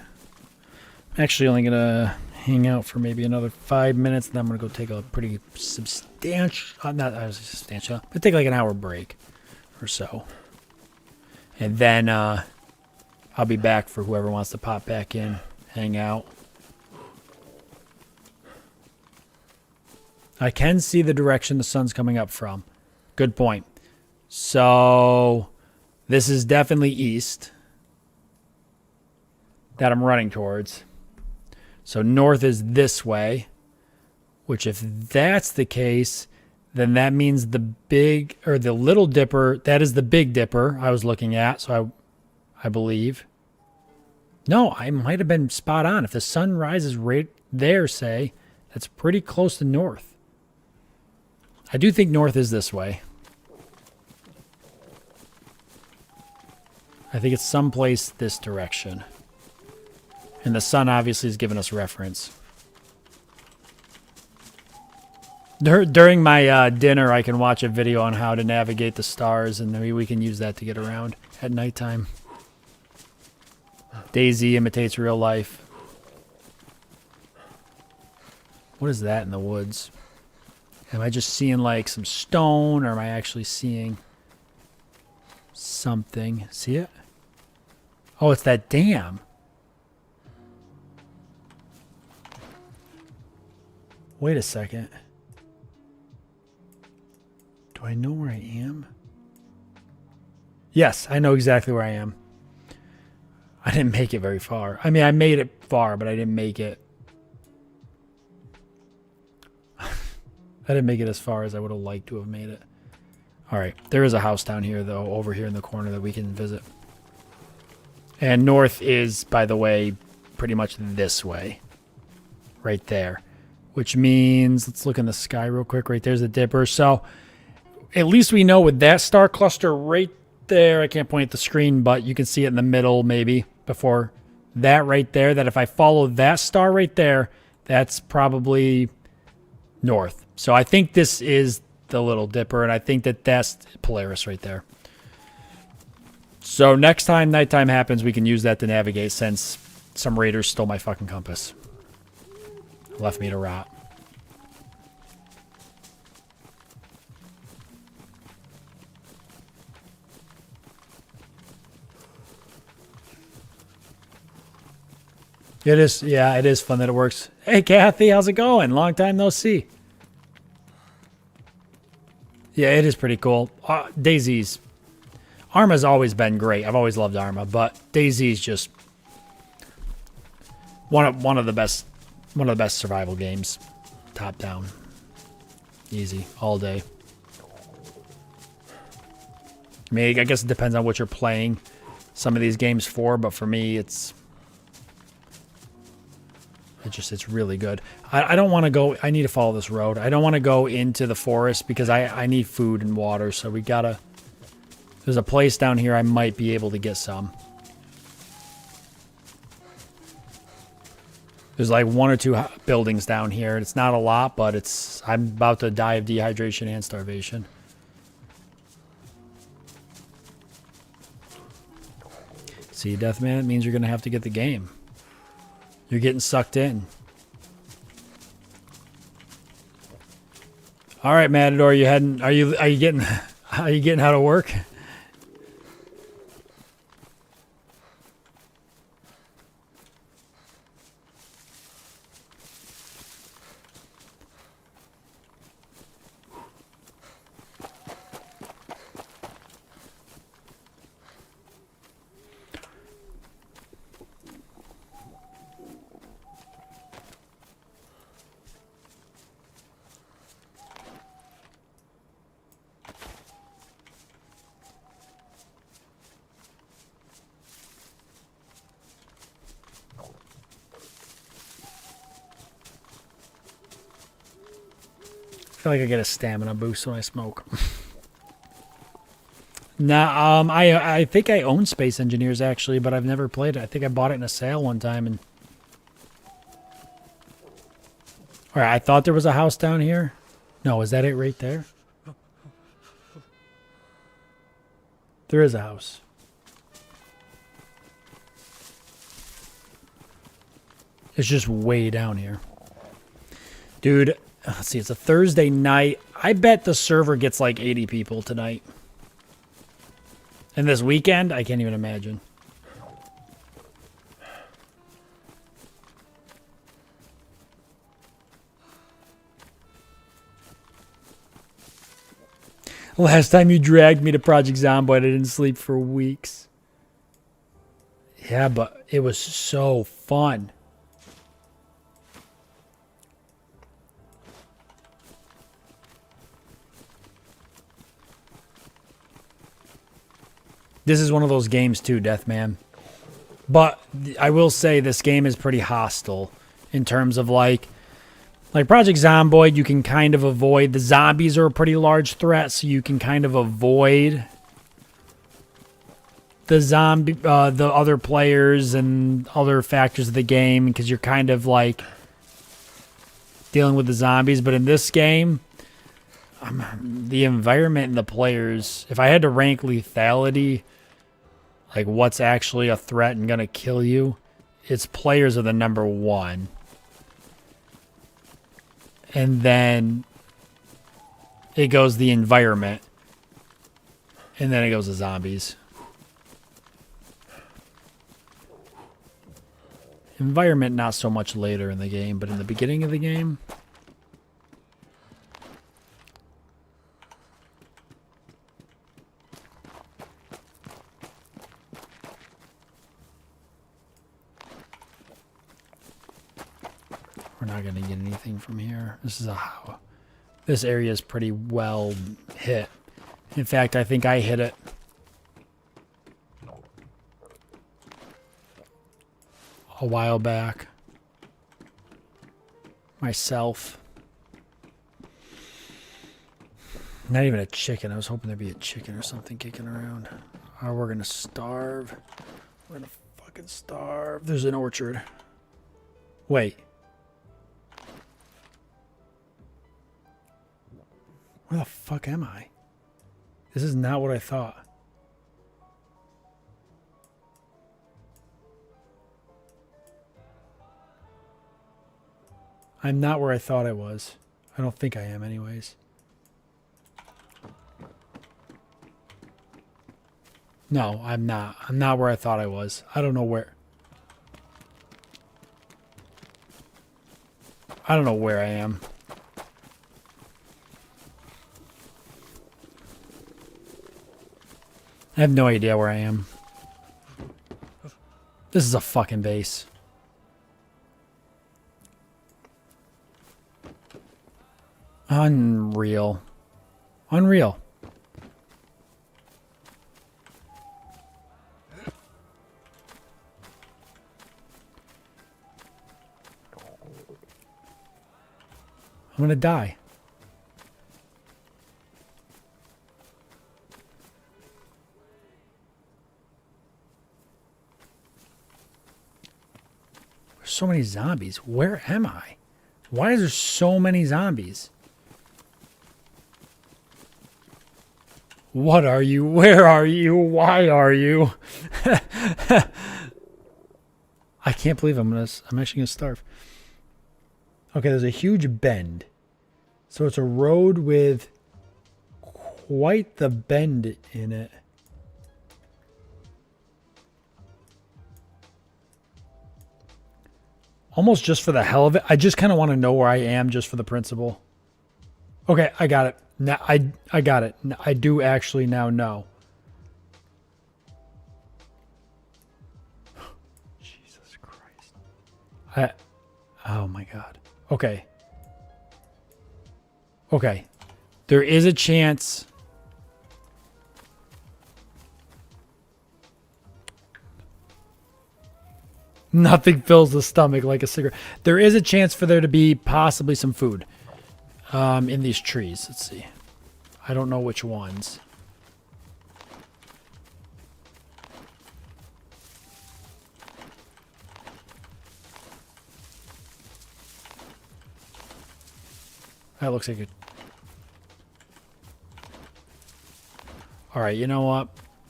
I'm actually only going to hang out for maybe another 5 minutes. And then I'm going to go take a pretty substantial... not substantial. But take like an hour break or so. And then... I'll be back for whoever wants to pop back in, hang out. I can see the direction the sun's coming up from. Good point. So this is definitely east that I'm running towards. So north is this way, which if that's the case, then that means the big or the Little Dipper, that is the Big Dipper I was looking at. So I believe. No, I might have been spot on. If the sun rises right there, say, that's pretty close to north. I do think north is this way. I think it's someplace this direction. And the sun obviously has given us reference. During my dinner, I can watch a video on how to navigate the stars, and maybe we can use that to get around at nighttime. DayZ imitates real life. What is that in the woods? Am I just seeing like some stone, or am I actually seeing something. See it? Oh, it's that dam. Wait a second. Do I know where I am? Yes, I know exactly where I am. I didn't make it very far. I mean, I made it far, but I didn't make it. I didn't make it as far as I would have liked to have made it. All right. There is a house down here, though, over here in the corner that we can visit. And north is, by the way, pretty much this way. Right there. Which means, let's look in the sky real quick. Right there's the dipper. So, at least we know with that star cluster right there, I can't point at the screen, but you can see it in the middle maybe before that right there, that if I follow that star right there, that's probably north. So I think this is the Little Dipper, and I think that that's Polaris right there. So next time nighttime happens, we can use that to navigate, since some raiders stole my fucking compass. Left me to rot. It is, yeah, it is fun that it works. Hey, Kathy, how's it going? Long time no see. Yeah, it is pretty cool. DayZ's Arma's always been great. I've always loved Arma, but DayZ's just one of the best survival games. Top down, easy all day. I mean, I guess it depends on what you're playing some of these games for, but for me, it's really good. I don't want to go. I need to follow this road. I don't want to go into the forest because I need food and water. So we gotta. There's a place down here I might be able to get some. There's like 1 or 2 buildings down here. It's not a lot, but I'm about to die of dehydration and starvation. See, Deathman, it means you're gonna have to get the game. You're getting sucked in. All right, Matador, you heading? Are you getting out of work? I feel like I get a stamina boost when I smoke. Nah, I think I own Space Engineers actually, but I've never played it. I think I bought it in a sale one time, and all right, I thought there was a house down here. No, is that it right there? There is a house. It's just way down here. Dude, let's see, it's a Thursday night. I bet the server gets like 80 people tonight. And this weekend, I can't even imagine. Last time you dragged me to Project Zomboid, I didn't sleep for weeks. Yeah, but it was so fun. This is one of those games too, Deathman. But I will say this game is pretty hostile in terms of like Project Zomboid, you can kind of avoid. The zombies are a pretty large threat, so you can kind of avoid the other players and other factors of the game because you're kind of like dealing with the zombies. But in this game, the environment and the players, if I had to rank lethality, like what's actually a threat and gonna kill you, its players are the #1. And then it goes the environment. And then it goes the zombies. Environment, not so much later in the game, but in the beginning of the game. We're not going to get anything from here. This area is pretty well hit. In fact, I think I hit it. A while back. Myself. Not even a chicken. I was hoping there'd be a chicken or something kicking around. Oh, we're going to starve. We're going to fucking starve. There's an orchard. Wait. Where the fuck am I? This is not what I thought. I'm not where I thought I was. I don't think I am anyways. No, I'm not. I'm not where I thought I was. I don't know where. I don't know where I am. I have no idea where I am. This is a fucking base. Unreal. Unreal. I'm gonna die. There's so many zombies. Where am I? Why is there so many zombies? What are you? Where are you? Why are you? I can't believe I'm actually gonna starve. Okay, there's a huge bend. So it's a road with quite the bend in it. Almost just for the hell of it. I just kind of want to know where I am just for the principle. Okay, I got it. Now I got it. I do actually now know. Jesus Christ. Oh my God. Okay. Okay. There is a chance. Nothing fills the stomach like a cigarette. There is a chance for there to be possibly some food in these trees. Let's see. I don't know which ones. That looks like it. All right, you know what?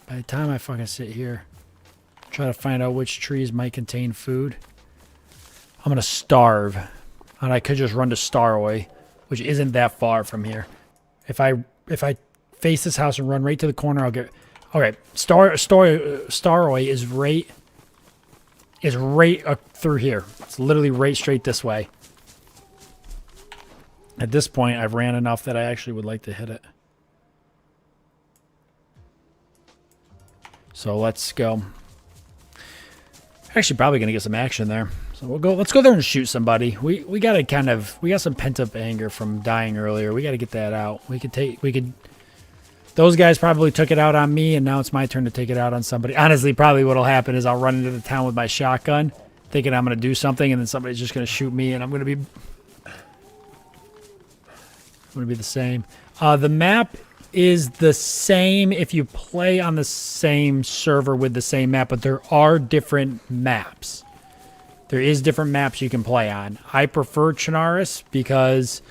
By the time I fucking sit here, try to find out which trees might contain food, I'm gonna starve. And I could just run to Starway, which isn't that far from here. If I face this house and run right to the corner, I'll get. Okay, Starway is right through here. It's literally right straight this way. At this point, I've ran enough that I actually would like to hit it. So let's go. Actually, probably gonna get some action there. So we'll go. Let's go there and shoot somebody. We gotta we got some pent up anger from dying earlier. We gotta get that out. Those guys probably took it out on me, and now it's my turn to take it out on somebody. Honestly, probably what'll happen is I'll run into the town with my shotgun, thinking I'm gonna do something, and then somebody's just gonna shoot me, and I'm gonna be the same. The map is the same if you play on the same server with the same map, but there are different maps. There is different maps you can play on. I prefer Chernarus because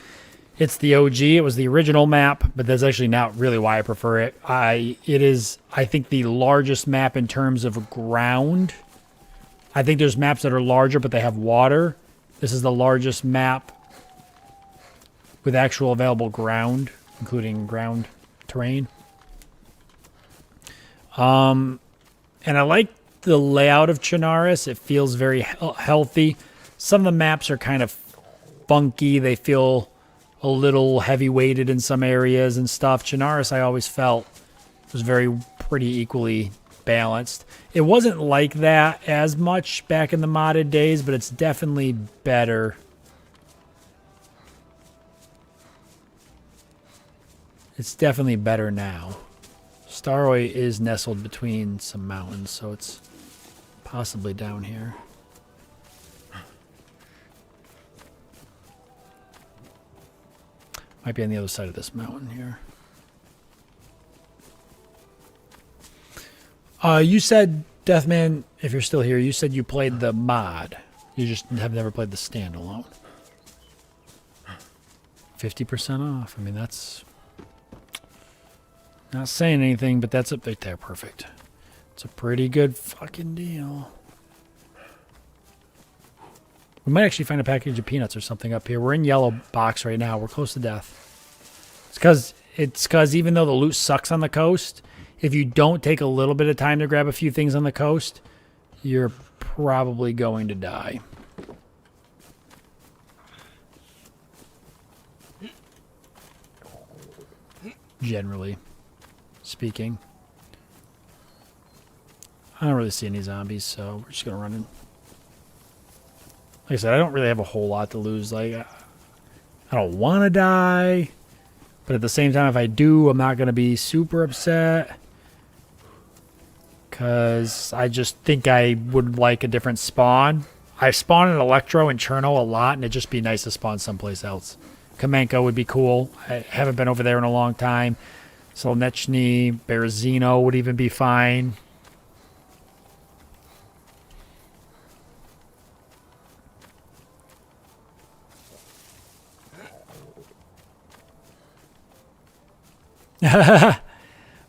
it's the OG. It was the original map, but that's actually not really why I prefer it. It is, I think, the largest map in terms of ground. I think there's maps that are larger, but they have water. This is the largest map with actual available ground, including ground terrain. And I like the layout of Chernarus. It feels very healthy. Some of the maps are kind of funky. They feel a little heavy-weighted in some areas and stuff. Chernarus, I always felt, was pretty equally balanced. It wasn't like that as much back in the modded days, but it's definitely better. It's definitely better now. Staroi is nestled between some mountains, so it's possibly down here. Might be on the other side of this mountain here. You said, Deathman, if you're still here, you said you played the mod. You just have never played the standalone. 50% off. I mean, that's not saying anything, but that's up right there. Perfect. It's a pretty good fucking deal. We might actually find a package of peanuts or something up here. We're in yellow box right now. We're close to death. It's because even though the loot sucks on the coast, if you don't take a little bit of time to grab a few things on the coast, you're probably going to die. Generally speaking. I don't really see any zombies, so we're just going to run in. Like I said, I don't really have a whole lot to lose. Like, I don't want to die, but at the same time, if I do, I'm not going to be super upset. Because I just think I would like a different spawn. I spawn in Electro and Cherno a lot, and it'd just be nice to spawn someplace else. Kamenko would be cool. I haven't been over there in a long time. Solnechny, Berezino would even be fine.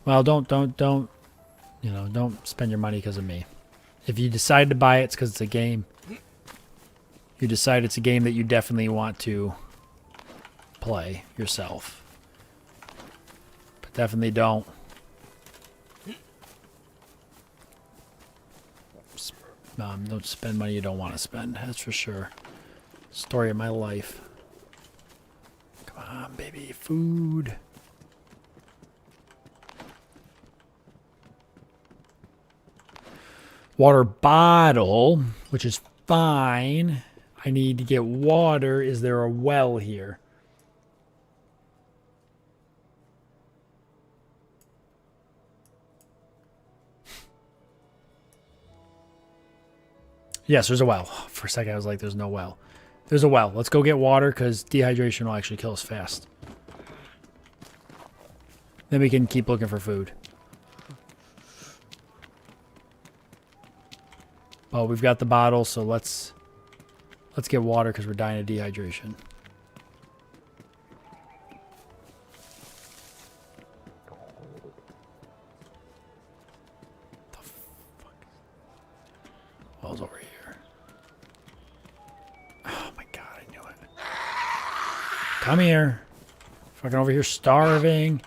Well, don't, you know, don't spend your money because of me. If you decide to buy it, it's because it's a game. You decide it's a game that you definitely want to play yourself. But definitely don't. Don't spend money you don't want to spend. That's for sure. Story of my life. Come on, baby. Food. Water bottle, which is fine. I need to get water. Is there a well here? Yes, there's a well. For a second, I was like, there's no well. There's a well. Let's go get water because dehydration will actually kill us fast. Then we can keep looking for food. Oh, we've got the bottle, so let's get water because we're dying of dehydration. The fuck? Well's over here. Oh my god, I knew it. Come here. Fucking over here starving.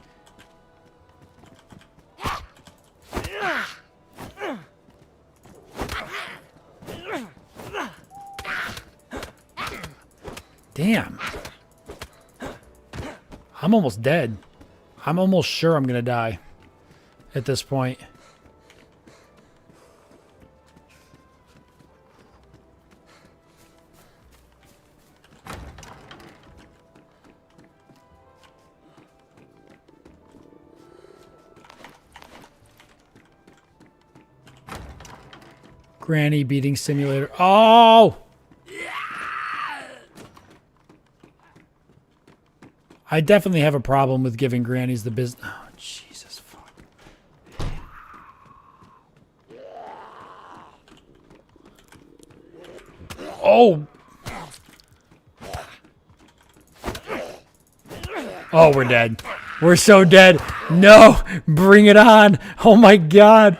Damn. I'm almost dead. I'm almost sure I'm going to die at this point. Granny beating simulator. Oh! I definitely have a problem with giving grannies the business. Oh, Jesus, fuck. Oh! Oh, we're dead. We're so dead. No! Bring it on! Oh my god!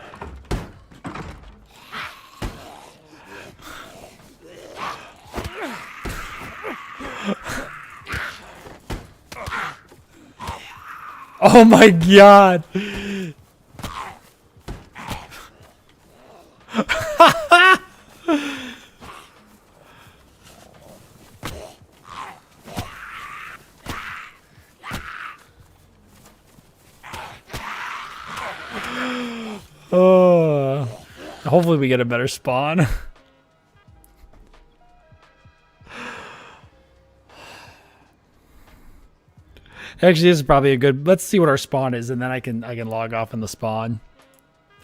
Oh my god! Hopefully we get a better spawn. Actually, this is probably a good... Let's see what our spawn is, and then I can log off in the spawn.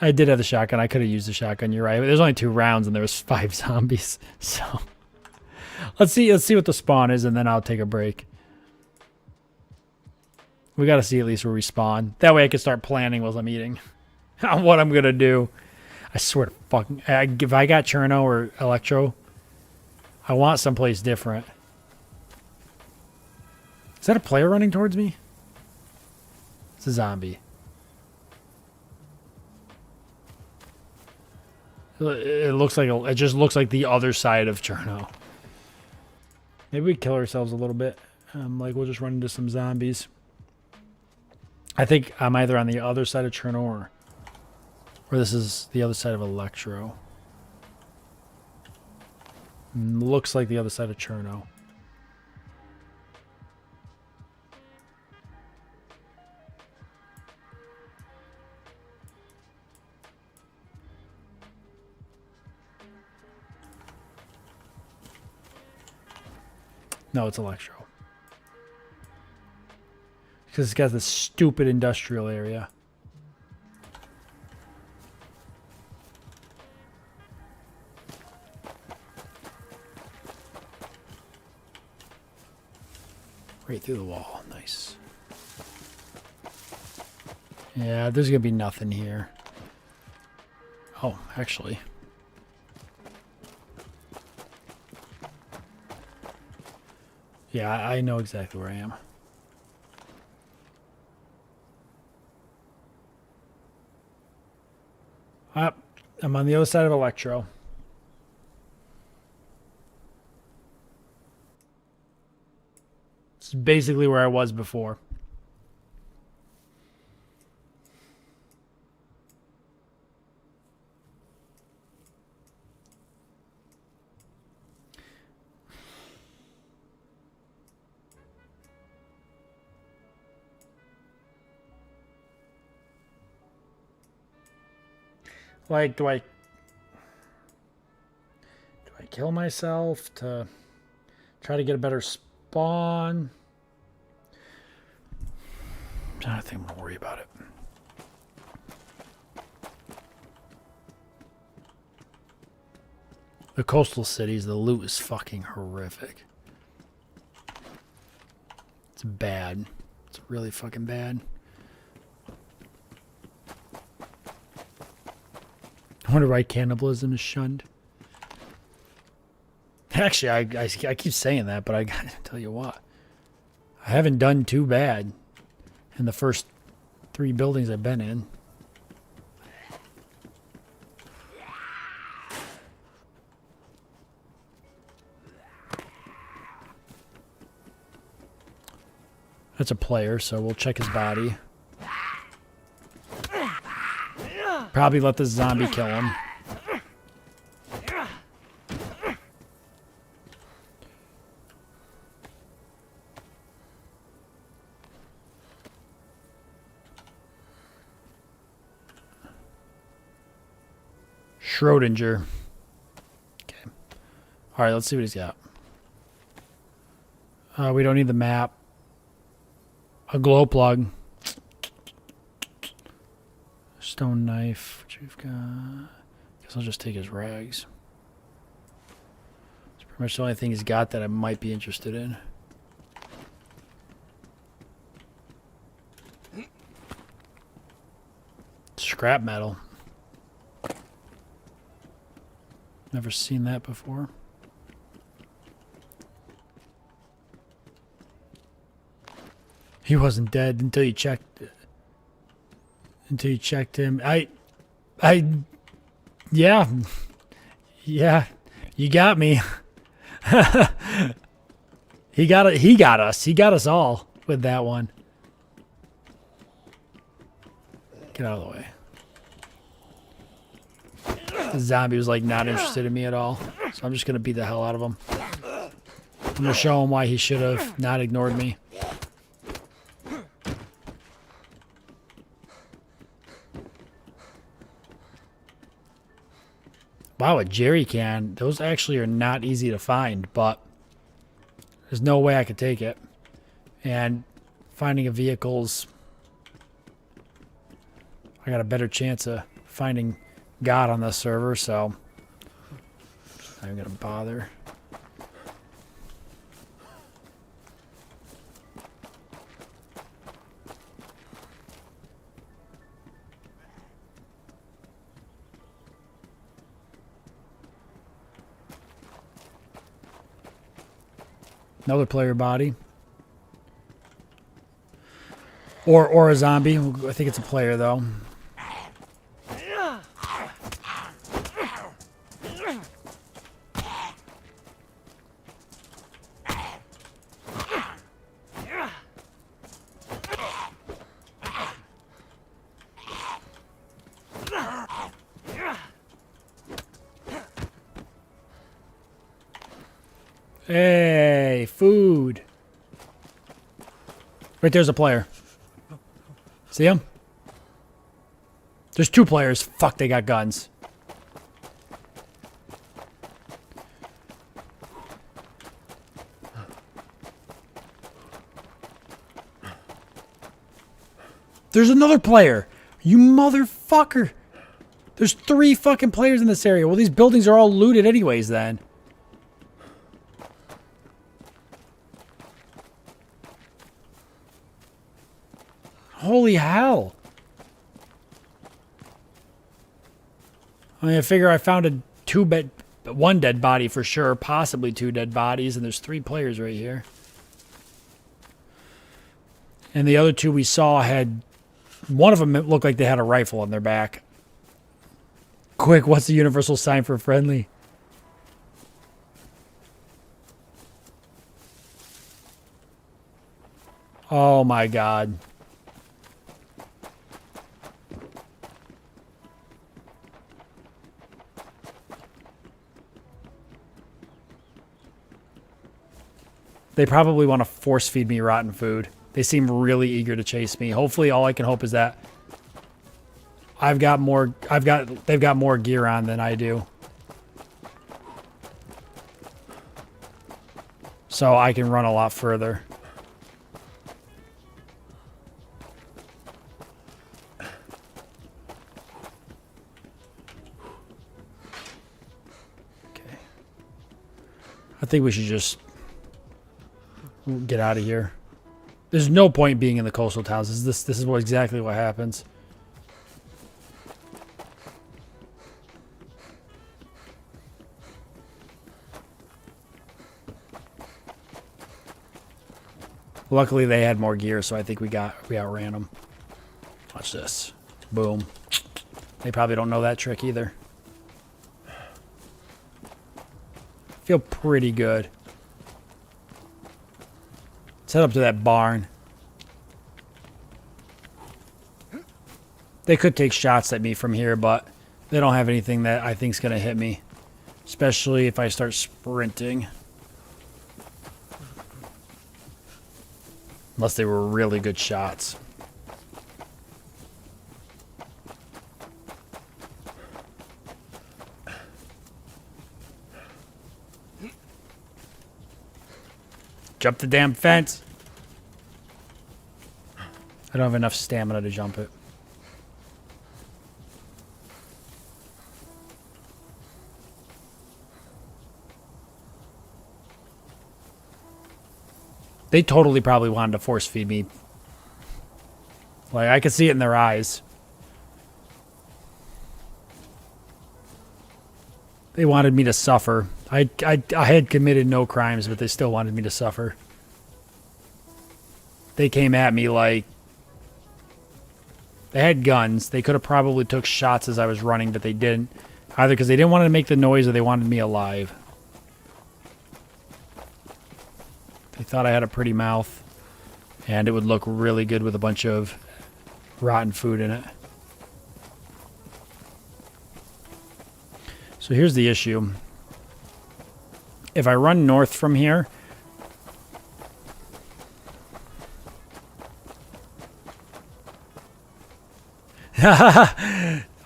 I did have the shotgun. I could have used the shotgun. You're right. But there's only 2 rounds, and there was 5 zombies. So let's see what the spawn is, and then I'll take a break. We got to see at least where we spawn. That way I can start planning while I'm eating on what I'm gonna do. I swear to fucking... if I got Cherno or Electro, I want someplace different. Is that a player running towards me? It's a zombie. It looks like it just looks like the other side of Cherno. Maybe we kill ourselves a little bit. Like we'll just run into some zombies. I think I'm either on the other side of Cherno or this is the other side of Electro. Looks like the other side of Cherno. No, it's Electro. Because it's got this stupid industrial area. Right through the wall. Nice. Yeah, there's going to be nothing here. Oh, actually. Yeah, I know exactly where I am. I'm on the other side of Electro. It's basically where I was before. Like, do I kill myself to try to get a better spawn? I don't think I'm gonna worry about it. The coastal cities, the loot is fucking horrific. It's bad. It's really fucking bad. I wonder why cannibalism is shunned. Actually, I keep saying that, but I gotta tell you what. I haven't done too bad in the first 3 buildings I've been in. That's a player, so we'll check his body. Probably let the zombie kill him. Schrodinger. Okay. All right, let's see what he's got. We don't need the map. A glow plug. Stone knife, which we've got. Guess I'll just take his rags. It's pretty much the only thing he's got that I might be interested in. Scrap metal. Never seen that before. He wasn't dead until you checked it. Until you checked him. Yeah, you got me. He got it. He got us. He got us all with that one. Get out of the way. The zombie was like not interested in me at all, so I'm just gonna beat the hell out of him. I'm gonna show him why he should have not ignored me. Wow, a jerry can. Those actually are not easy to find, but there's no way I could take it. And finding a vehicle's... I got a better chance of finding God on this server, so I'm not gonna bother. Another player body. Or a zombie. I think it's a player, though. Hey, food. Right there's a player. See him? There's two players. Fuck, they got guns. There's another player. You motherfucker. There's 3 fucking players in this area. Well, these buildings are all looted anyways then. Holy hell. I mean, I figure I found one dead body for sure, possibly 2 dead bodies, and there's 3 players right here. And the other 2 we saw had, one of them looked like they had a rifle on their back. Quick, what's the universal sign for friendly? Oh my god. They probably want to force feed me rotten food. They seem really eager to chase me. Hopefully all I can hope is that they've got more gear on than I do. So I can run a lot further. Okay. I think we should just get out of here. There's no point being in the coastal towns. This is exactly what happens. Luckily, they had more gear, so I think we outran them. Watch this. Boom. They probably don't know that trick either. Feel pretty good. Let's head up to that barn. They could take shots at me from here, but they don't have anything that I think is going to hit me. Especially if I start sprinting. Unless they were really good shots. Jump the damn fence. I don't have enough stamina to jump it. They totally probably wanted to force feed me. Like, I could see it in their eyes. They wanted me to suffer. I had committed no crimes, but they still wanted me to suffer. They came at me like... They had guns. They could have probably took shots as I was running, but they didn't. Either because they didn't want to make the noise or they wanted me alive. They thought I had a pretty mouth. And it would look really good with a bunch of rotten food in it. So here's the issue. If I run north from here...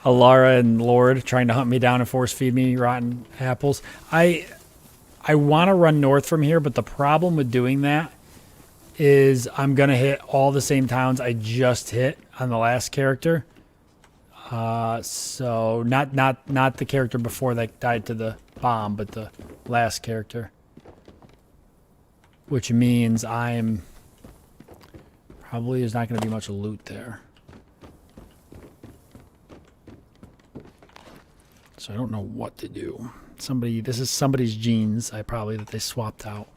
Alara and Lord trying to hunt me down and force feed me rotten apples. I want to run north from here, but the problem with doing that is I'm gonna hit all the same towns I just hit on the last character. So not the character before that died to the bomb, but the last character. Which means I'm probably there's not gonna be much loot there. So I don't know what to do. This is somebody's jeans, that they swapped out.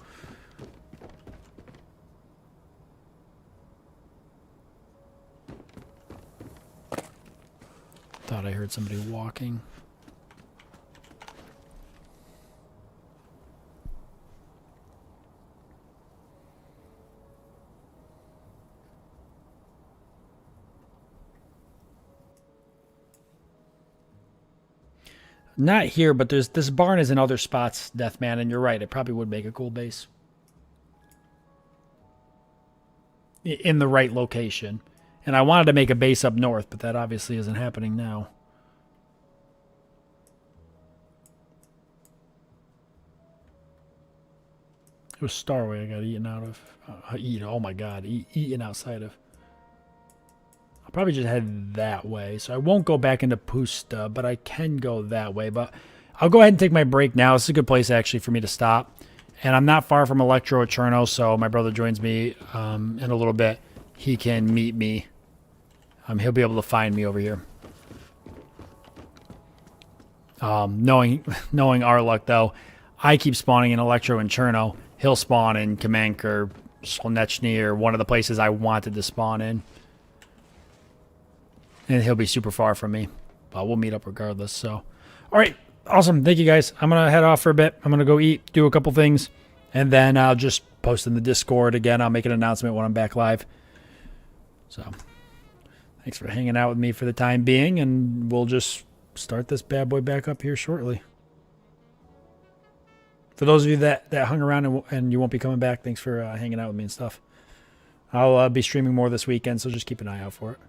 Thought I heard somebody walking. Not here, but this barn is in other spots, Deathman, and you're right. It probably would make a cool base. In the right location. And I wanted to make a base up north, but that obviously isn't happening now. It was Starway I got eaten out of. Oh my god, eaten outside of. I'll probably just head that way. So I won't go back into Pusta, but I can go that way. But I'll go ahead and take my break now. This is a good place actually for me to stop. And I'm not far from Electro at Cherno, so my brother joins me in a little bit. He can meet me. He'll be able to find me over here. Knowing our luck, though, I keep spawning in Electro and Cherno. He'll spawn in Kamenk or Solnechny or one of the places I wanted to spawn in. And he'll be super far from me. But we'll meet up regardless. So, all right. Awesome. Thank you, guys. I'm going to head off for a bit. I'm going to go eat, do a couple things. And then I'll just post in the Discord again. I'll make an announcement when I'm back live. So, thanks for hanging out with me for the time being. And we'll just start this bad boy back up here shortly. For those of you that hung around and you won't be coming back, thanks for hanging out with me and stuff. I'll be streaming more this weekend, so just keep an eye out for it.